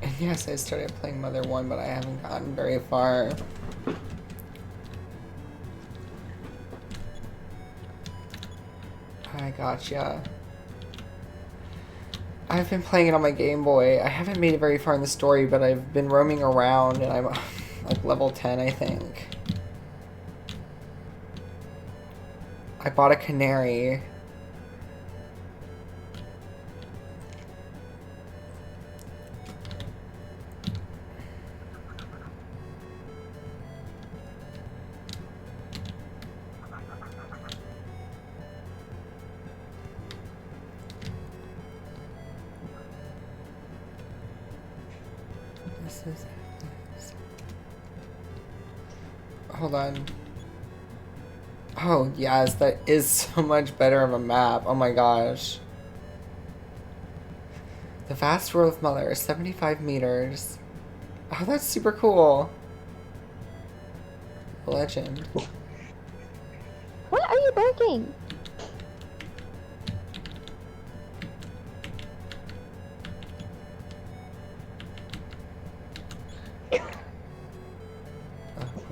And yes, I started playing Mother 1, but I haven't gotten very far. I gotcha. I've been playing it on my Game Boy. I haven't made it very far in the story, but I've been roaming around and I'm like level 10, I think. I bought a canary. Hold on. Oh, yes, that is so much better of a map. Oh my gosh. The vast world of Mother is 75 meters. Oh, that's super cool. Legend. What are you barking? Of course.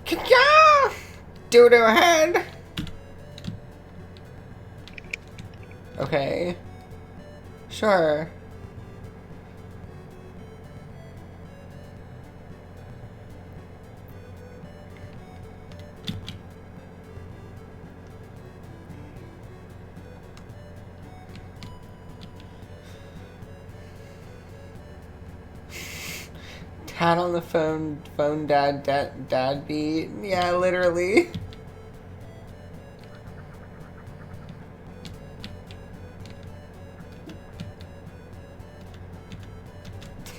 Ka-ya! Doo-doo head! Okay. Sure. Pat on the phone, dad beat. Yeah, literally.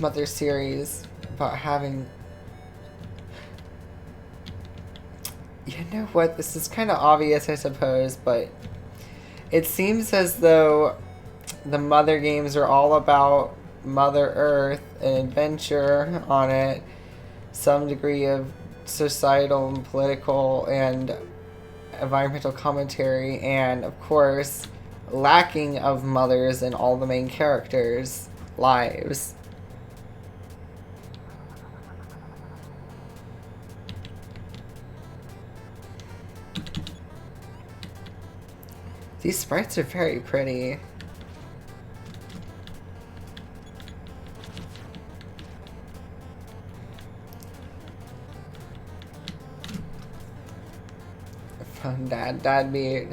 Mother series about having. You know what? This is kind of obvious, I suppose, but it seems as though the Mother games are all about Mother Earth and adventure on it, some degree of societal and political and environmental commentary, and of course, lacking of mothers in all the main characters' lives. These sprites are very pretty. Fun dad beat.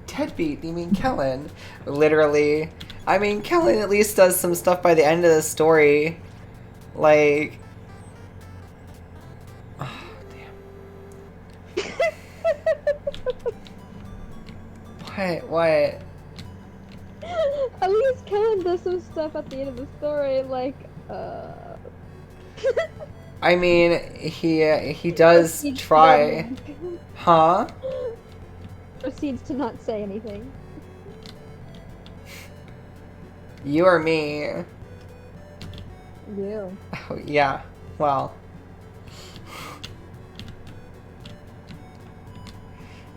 Deadbeat, you mean Kellen? Literally. I mean, Kellen at least does some stuff by the end of the story. Like... Oh, damn. What? At least Kellen does some stuff at the end of the story, like, I mean, he does try. Huh? Proceeds to not say anything. You or me? You. Oh, yeah. Well.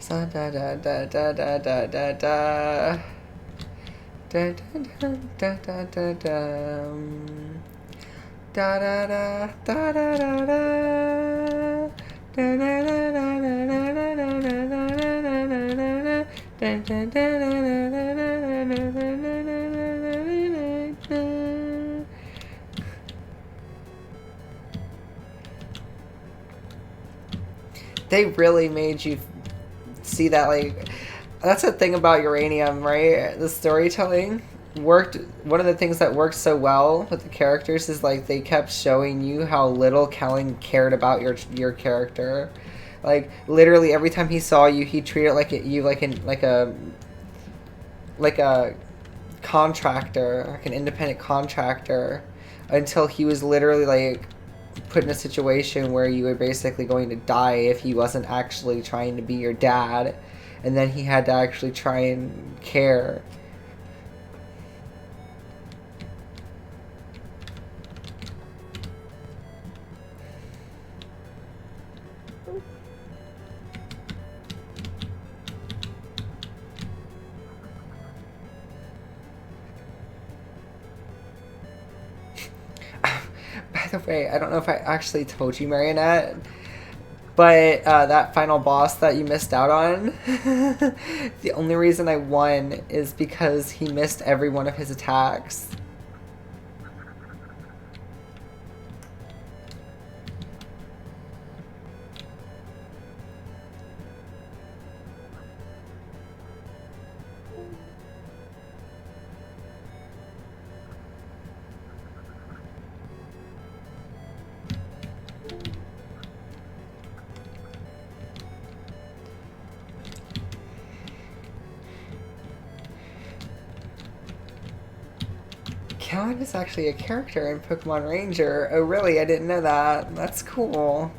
Da da da da da da da da da. Da da da da da da. Da da da da da da da. Da da da da da da da da. Da da da da. They really made you see that, like, that's the thing about Uranium, right? The storytelling worked. One of the things that worked so well with the characters is, like, they kept showing you how little Kellen cared about your character. Like, literally every time he saw you, he treated you like a contractor, like an independent contractor, until he was literally, like, put in a situation where you were basically going to die if he wasn't actually trying to be your dad, and then he had to actually try and care. By the way, I don't know if I actually told you, Marionette, but that final boss that you missed out on, the only reason I won is because he missed every one of his attacks. Kellen is actually a character in Pokemon Ranger. Oh really? I didn't know that. That's cool.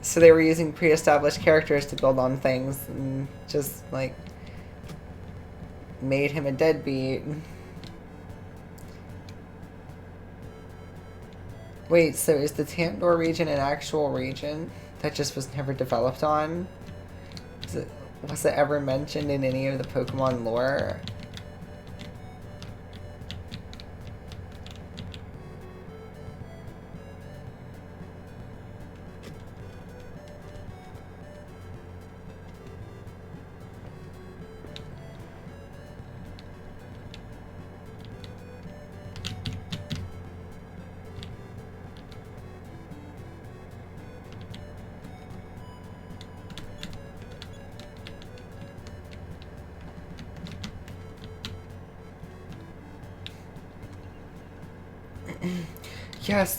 So they were using pre-established characters to build on things and just, like, made him a deadbeat. Wait, so is the Tandor region an actual region? that just was never developed on? Was it ever mentioned in any of the Pokemon lore?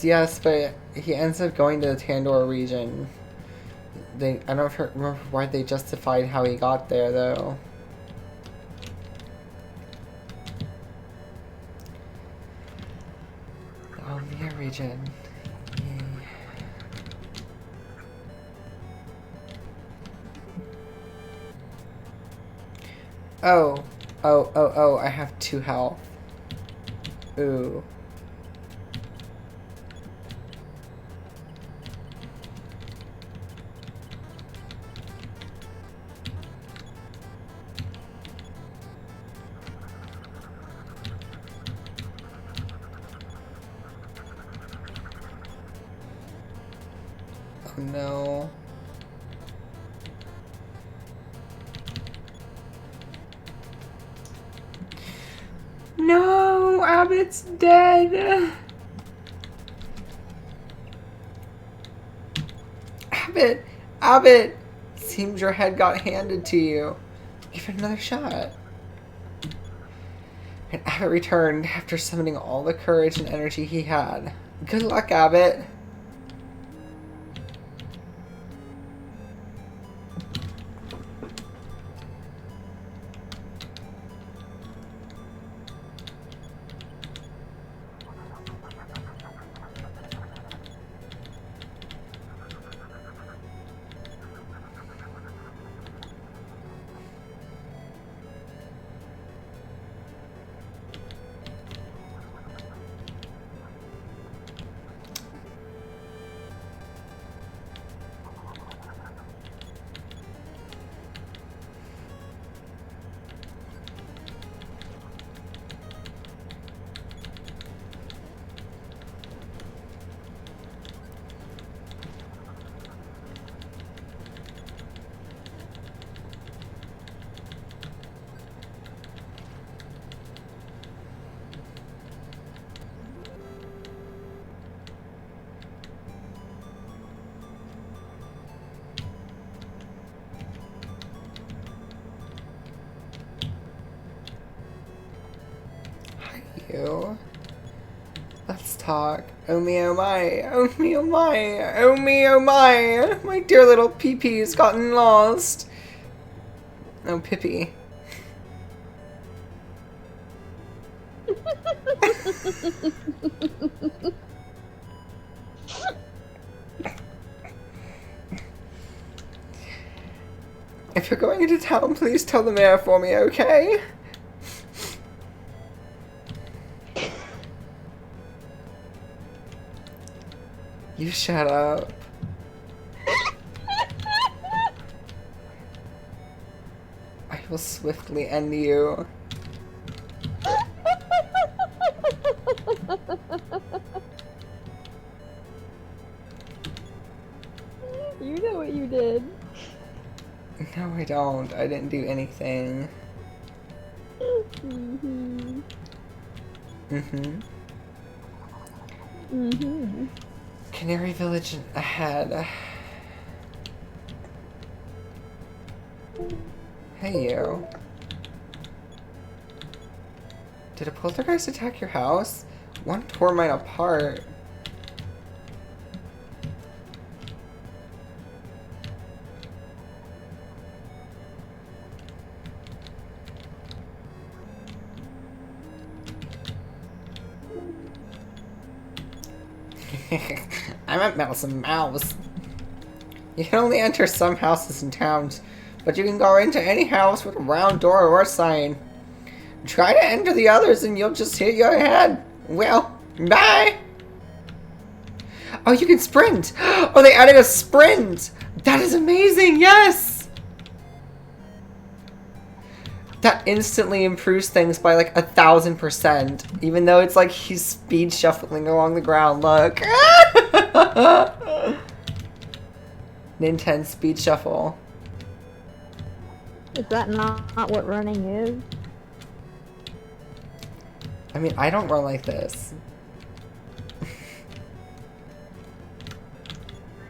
Yes, but he ends up going to the Tandor region. I don't remember why they justified how he got there, though. The Omnia region. Yay. Oh, I have 2 health. Ooh. No. No, Abbott's dead. Abbott, seems your head got handed to you. Give it another shot. And Abbott returned after summoning all the courage and energy he had. Good luck, Abbott. Let's talk. Oh me, oh my. Oh me, oh my. Oh me, oh my. My dear little Pee-Pee's gotten lost. Oh, Pippi. If you're going into town, please tell the mayor for me, okay? You shut up. I will swiftly end you. You know what you did. No, I don't. I didn't do anything. Mm-hmm. Mm-hmm. Mm-hmm. Canary Village ahead. Hey, you. Did a poltergeist attack your house? One tore mine apart. I'm at Medicine Mouse. You can only enter some houses in towns, but you can go into any house with a round door or a sign. Try to enter the others and you'll just hit your head. Well, bye! Oh, you can sprint! Oh, they added a sprint! That is amazing, yes! That instantly improves things by like 1,000%. Even though it's like he's speed shuffling along the ground, look. Nintendo speed shuffle. Is that not what running is? I mean, I don't run like this.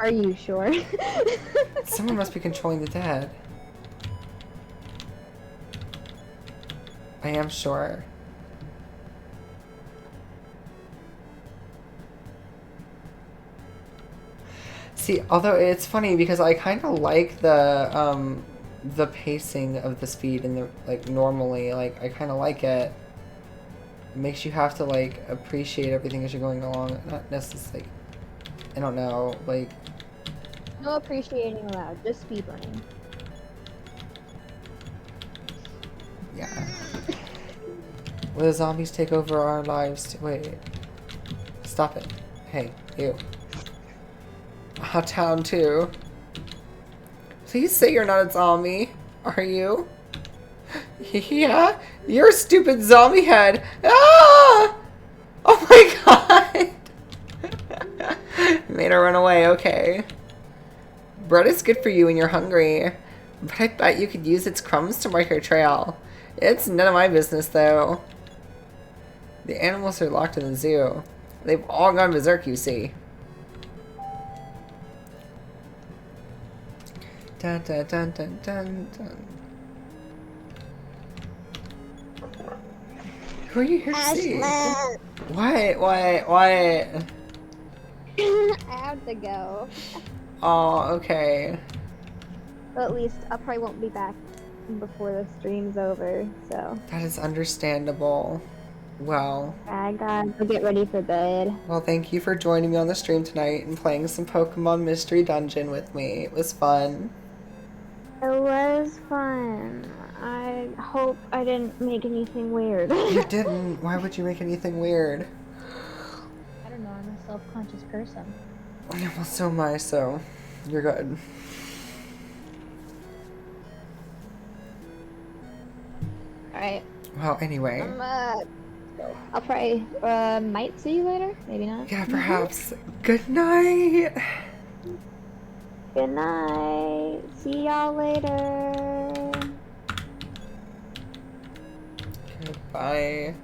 Are you sure? Someone must be controlling the dead. I am sure. See, although it's funny because I kind of like the pacing of the speed and the like normally, like I kind of like it. It makes you have to like appreciate everything as you're going along. Not necessarily, I don't know, like. No appreciating allowed, just speed running. Yeah. Will the zombies take over our lives? Wait. Stop it. Hey, you. Hot town too. Please say you're not a zombie. Are you? Yeah? You're a stupid zombie head. Ah! Oh my god! Made her run away, okay. Bread is good for you when you're hungry. But I bet you could use its crumbs to mark your trail. It's none of my business, though. The animals are locked in the zoo. They've all gone berserk, you see. Dun dun dun dun dun dun. Who are you here to see? Ashlin! What? I have to go. Oh, okay. But at least I probably won't be back before the stream's over, so. That is understandable. Well. I gotta go get ready for bed. Well, thank you for joining me on the stream tonight and playing some Pokemon Mystery Dungeon with me. It was fun. It was fun. I hope I didn't make anything weird. You didn't. Why would you make anything weird? I don't know, I'm a self-conscious person. Yeah, well, so am I, so you're good. Alright. Well, anyway. I'll probably, might see you later? Maybe not? Yeah, perhaps. Good night. Good night. See y'all later. Goodbye.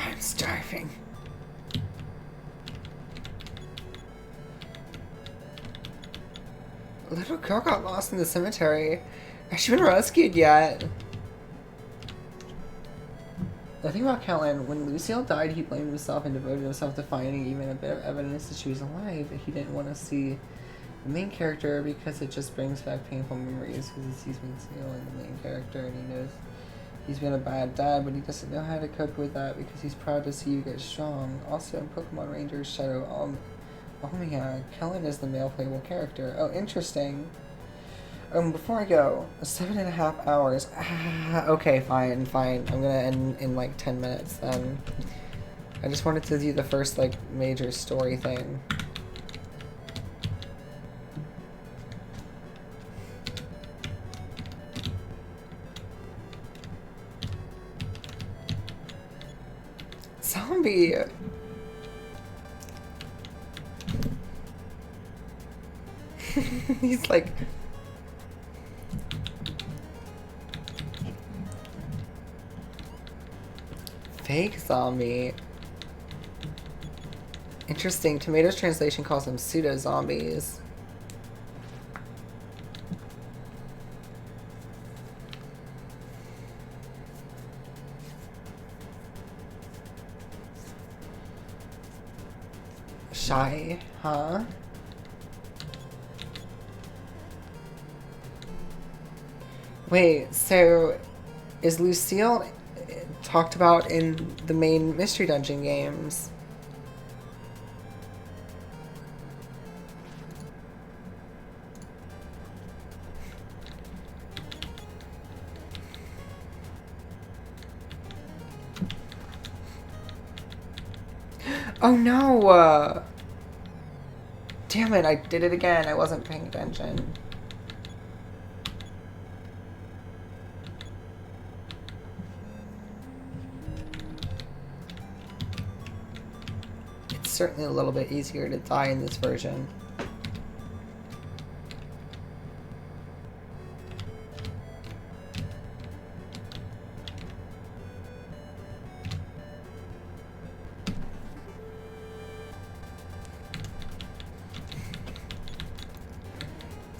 I'm starving. A little girl got lost in the cemetery. Has she been rescued yet? The thing about Callan, when Lucille died, he blamed himself and devoted himself to finding even a bit of evidence that she was alive. He didn't want to see the main character because it just brings back painful memories because he's been stealing the main character and he knows he's been a bad dad, but he doesn't know how to cope with that because he's proud to see you get strong. Also, in Pokemon Rangers Shadow Omega, Kellen is the male playable character. Oh, interesting. Before I go, 7.5 hours. Okay, fine. I'm gonna end in like 10 minutes then. I just wanted to do the first like major story thing. Zombie! He's like... Fake zombie. Interesting. Tomato's translation calls them pseudo-zombies. Shy, huh? Wait, so is Lucille talked about in the main Mystery Dungeon games? Oh no! Damn it, I did it again. I wasn't paying attention. It's certainly a little bit easier to die in this version.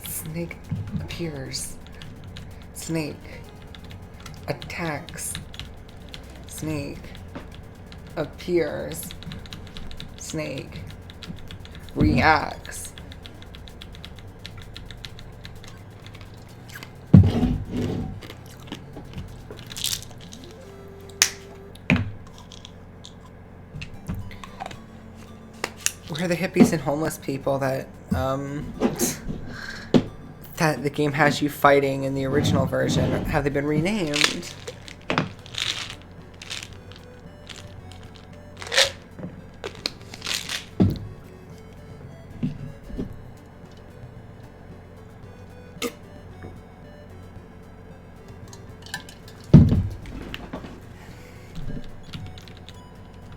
Snake appears. Snake attacks. Snake appears. Snake reacts. We're the hippies and homeless people that that the game has you fighting in the original version. Have they been renamed?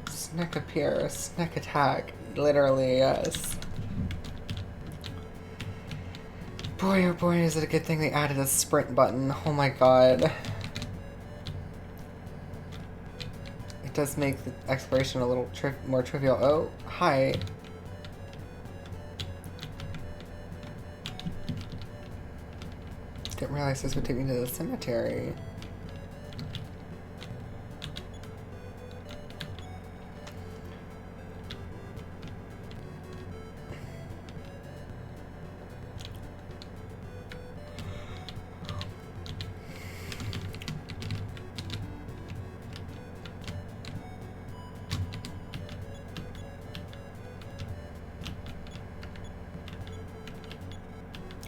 Snack appear, snack attack. Literally, yes. Boy, oh boy, is it a good thing they added a sprint button. Oh my god. It does make the exploration a little more trivial. Oh, hi. Didn't realize this would take me to the cemetery.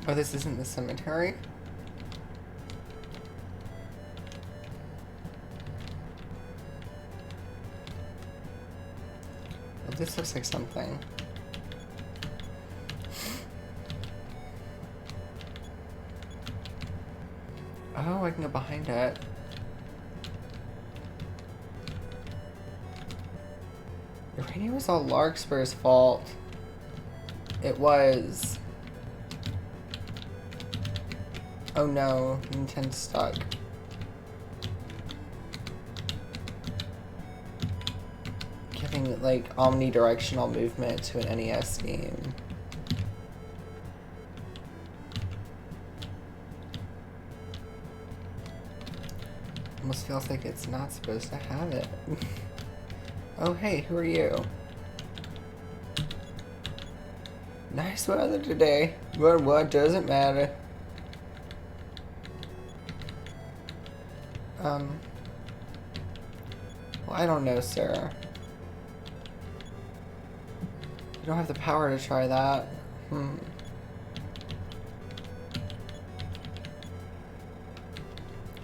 Oh, this isn't the cemetery? Oh, this looks like something. Oh, I can go behind it. Urania was all Larkspur's fault. It was. Oh no, Nintendo's stuck. Giving, like, omnidirectional movement to an NES game. Almost feels like it's not supposed to have it. Oh hey, who are you? Nice weather today, but what doesn't matter? Well, I don't know, sir. You don't have the power to try that. You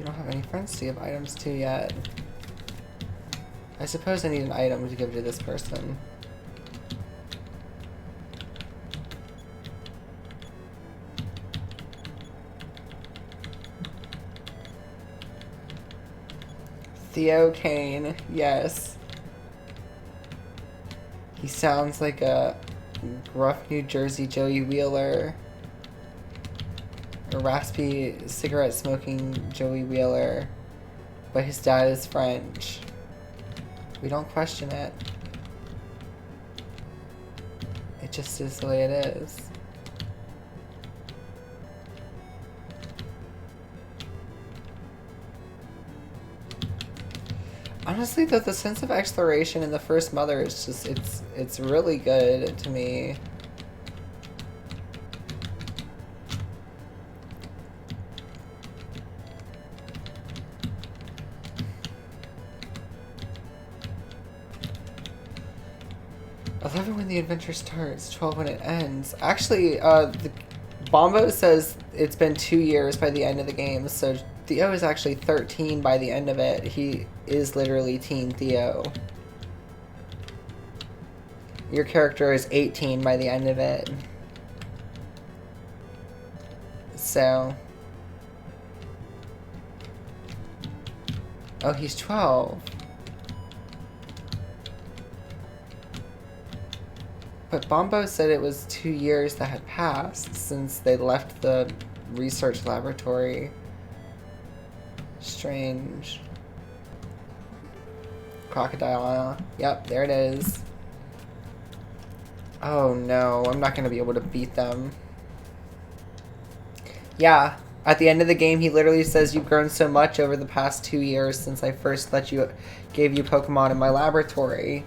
don't have any friends to give items to yet. I suppose I need an item to give to this person. Theo Kane, yes. He sounds like a gruff New Jersey Joey Wheeler. A raspy cigarette smoking Joey Wheeler. But his dad is French. We don't question it. It just is the way it is. I'm Honestly, though, the sense of exploration in the first Mother is just, it's really good to me. I love it when the adventure starts, 12 when it ends. Actually, Bombo says it's been 2 years by the end of the game, so Theo is actually 13 by the end of it. He is literally teen Theo. Your character is 18 by the end of it. So... Oh, he's 12. But Bombo said it was 2 years that had passed since they left the research laboratory. Strange. Crocodile. Yep, there it is. Oh no, I'm not gonna be able to beat them. Yeah, at the end of the game, he literally says you've grown so much over the past 2 years since I first gave you Pokemon in my laboratory.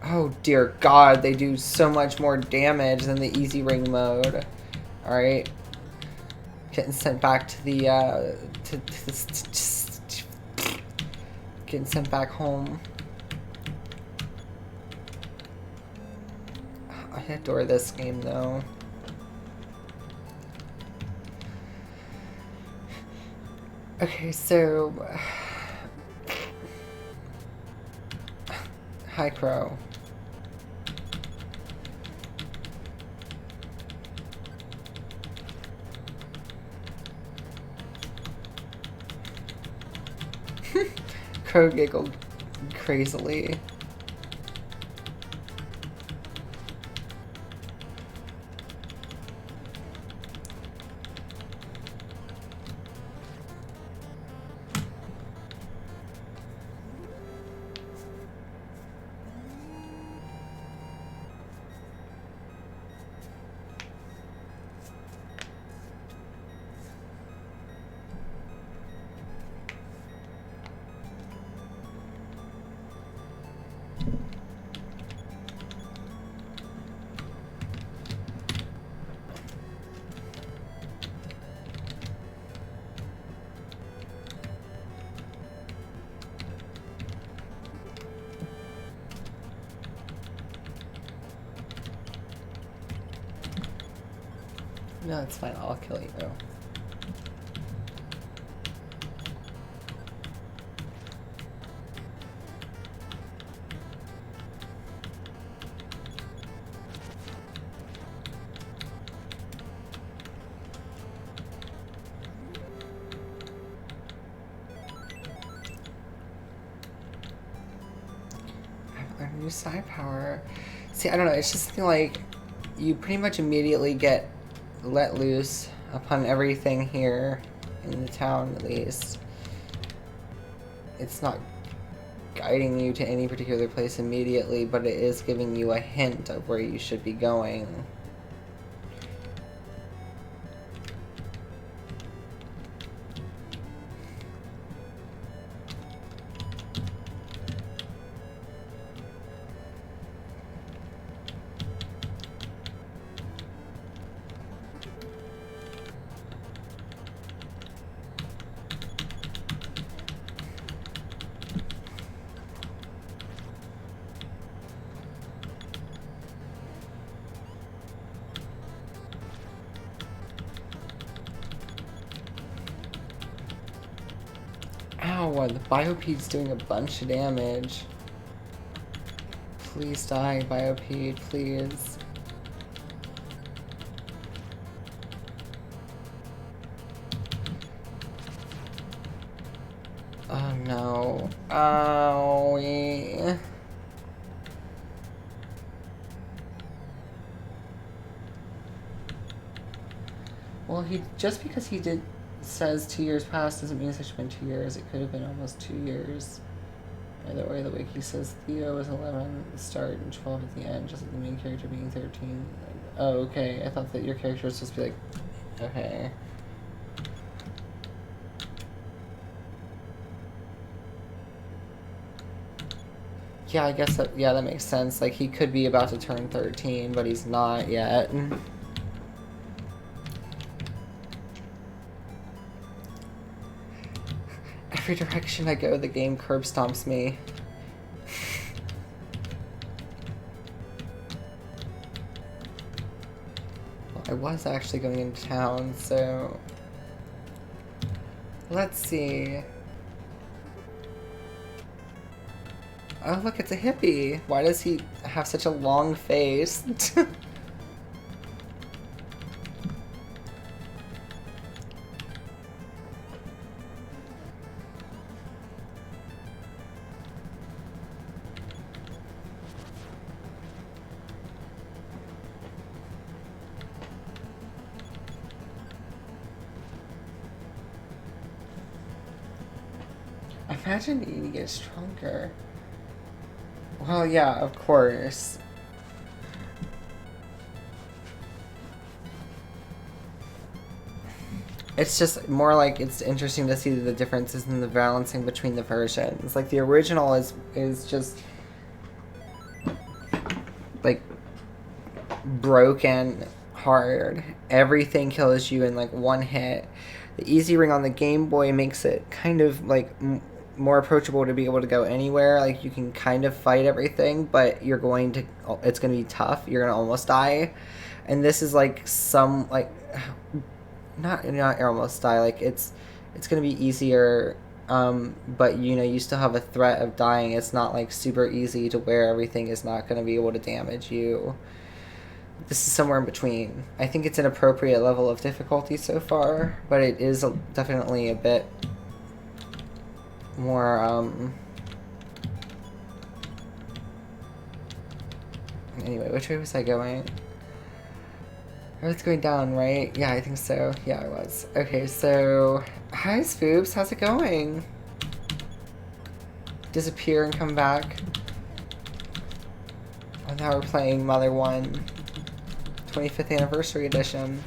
Oh dear God, they do so much more damage than the easy ring mode. Alright. Getting sent back to the, getting sent back home. I adore this game though. Okay, so... Hi, Crow. Crow giggled crazily. No, it's fine. I'll kill you, though. I've learned a new side power. See, I don't know. It's just something like you pretty much immediately get let loose upon everything here in the town, at least. It's not guiding you to any particular place immediately, but it is giving you a hint of where you should be going. Ow, the Biopede's doing a bunch of damage. Please die, Biopede, please. Oh no. Owie. Well, just because he says 2 years passed doesn't mean it's been 2 years. It could have been almost 2 years. Either way, the wiki says Theo was 11 at the start and 12 at the end, just like the main character being 13. Oh, okay. I thought that your character was supposed to be like, okay. Yeah, I guess that, yeah, that makes sense. Like, he could be about to turn 13, but he's not yet. Every direction I go, the game curb stomps me. Well, I was actually going into town, so... Let's see. Oh, look, it's a hippie. Why does he have such a long face? Imagine eating to get stronger. Well, yeah, of course. It's just more like it's interesting to see the differences in the balancing between the versions. Like the original is just like broken hard. Everything kills you in like one hit. The easy ring on the Game Boy makes it kind of like more approachable to be able to go anywhere. Like you can kind of fight everything, but it's going to be tough. You're going to almost die. And this is like some like not almost die. Like it's going to be easier, but you still have a threat of dying. It's not like super easy to where everything is not going to be able to damage you. This is somewhere in between. I think it's an appropriate level of difficulty so far, but it is definitely a bit more, Anyway, which way was I going? I was going down, right? Yeah, I think so. Yeah, I was. Okay, so... Hi, Spoops. How's it going? Disappear and come back. And now we're playing Mother 1. 25th Anniversary Edition.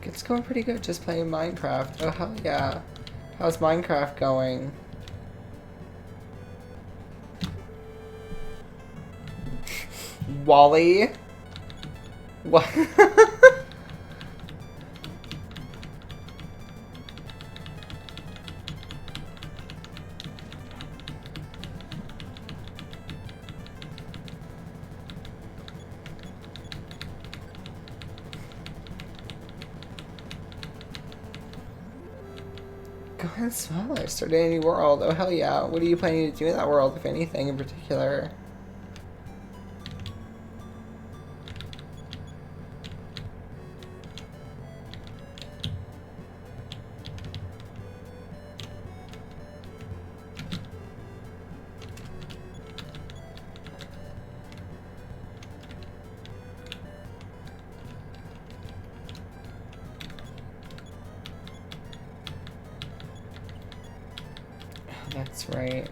It's going pretty good just playing Minecraft. Oh, hell yeah. How's Minecraft going? Wally? What? Go ahead and smaller. Start a new world. Oh, hell yeah. What are you planning to do in that world, if anything in particular? That's right.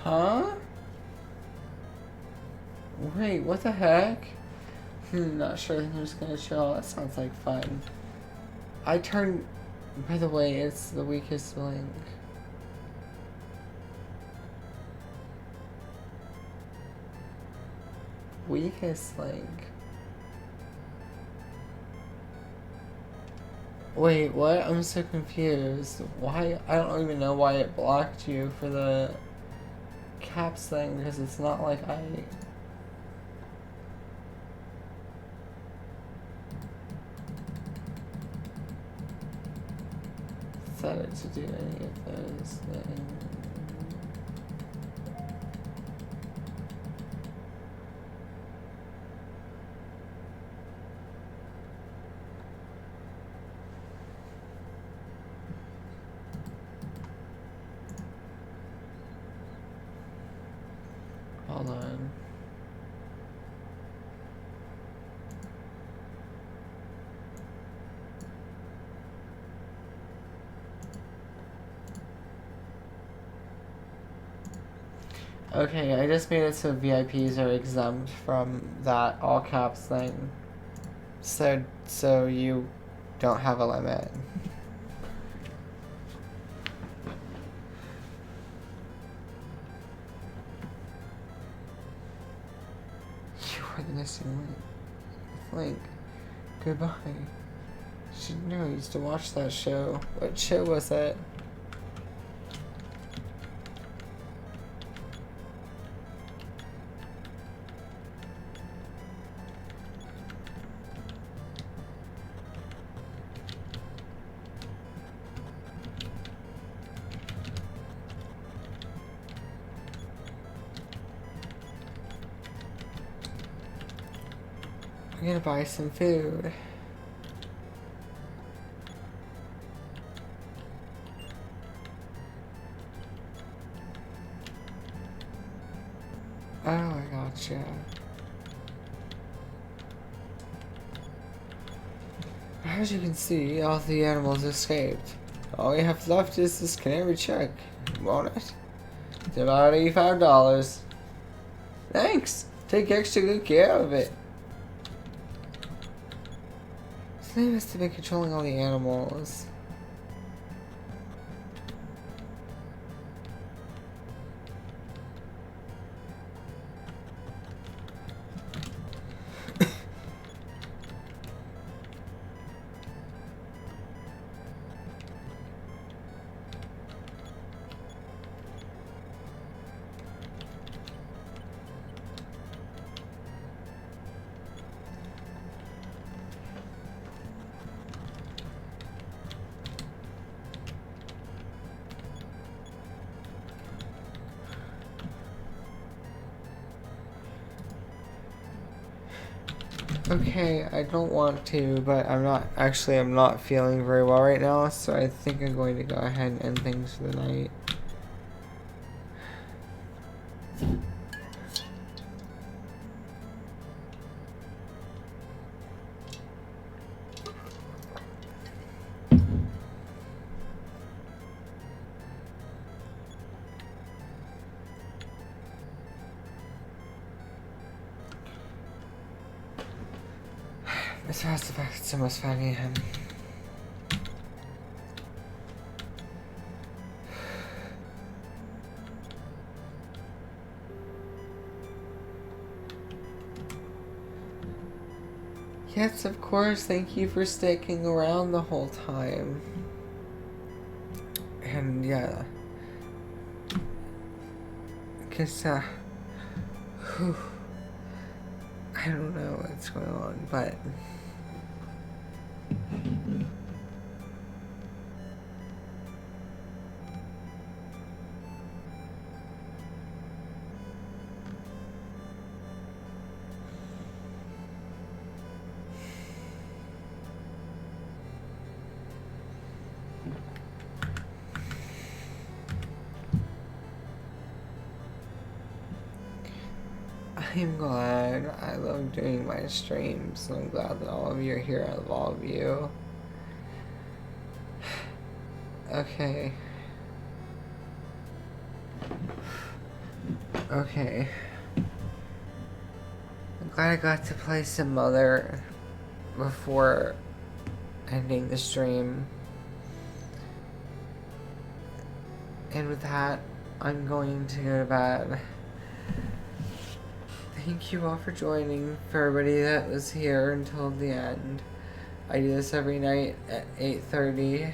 Huh? Wait, what the heck? Not sure. I think I'm just gonna chill. That sounds like fun. I turned... By the way, it's the weakest link. Weakest link? Wait, what? I'm so confused. Why? I don't even know why it blocked you for the caps thing, because it's not like I... set it to do any of those things. Hold on. Okay, I just made it so VIPs are exempt from that all caps thing. So you don't have a limit. You are the missing link. Goodbye. You should know I used to watch that show. What show was it? I'm gonna buy some food. Oh, I gotcha. As you can see, all the animals escaped. All we have left is this canary check, won't it? It's about $85. Thanks! Take extra good care of it. So they must have been controlling all the animals. Okay, I don't want to, but I'm not feeling very well right now, so I think I'm going to go ahead and end things for the night. As far as the fact it's almost 5 a.m. Yes, of course, thank you for sticking around the whole time. And yeah. Cause, whew, I don't know what's going on, but I'm glad. I love doing my streams. I'm glad that all of you are here. I love all of you. Okay. Okay. I'm glad I got to play some Mother before ending the stream. And with that, I'm going to go to bed. Thank you all for joining. For everybody that was here until the end. I do this every night at 8:30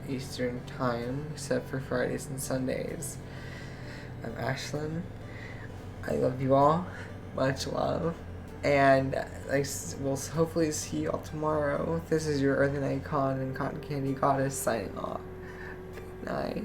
Eastern Time, except for Fridays and Sundays. I'm Ashlin. I love you all. Much love. And we'll hopefully see you all tomorrow. This is your Earthen Icon and Cotton Candy Goddess signing off. Night.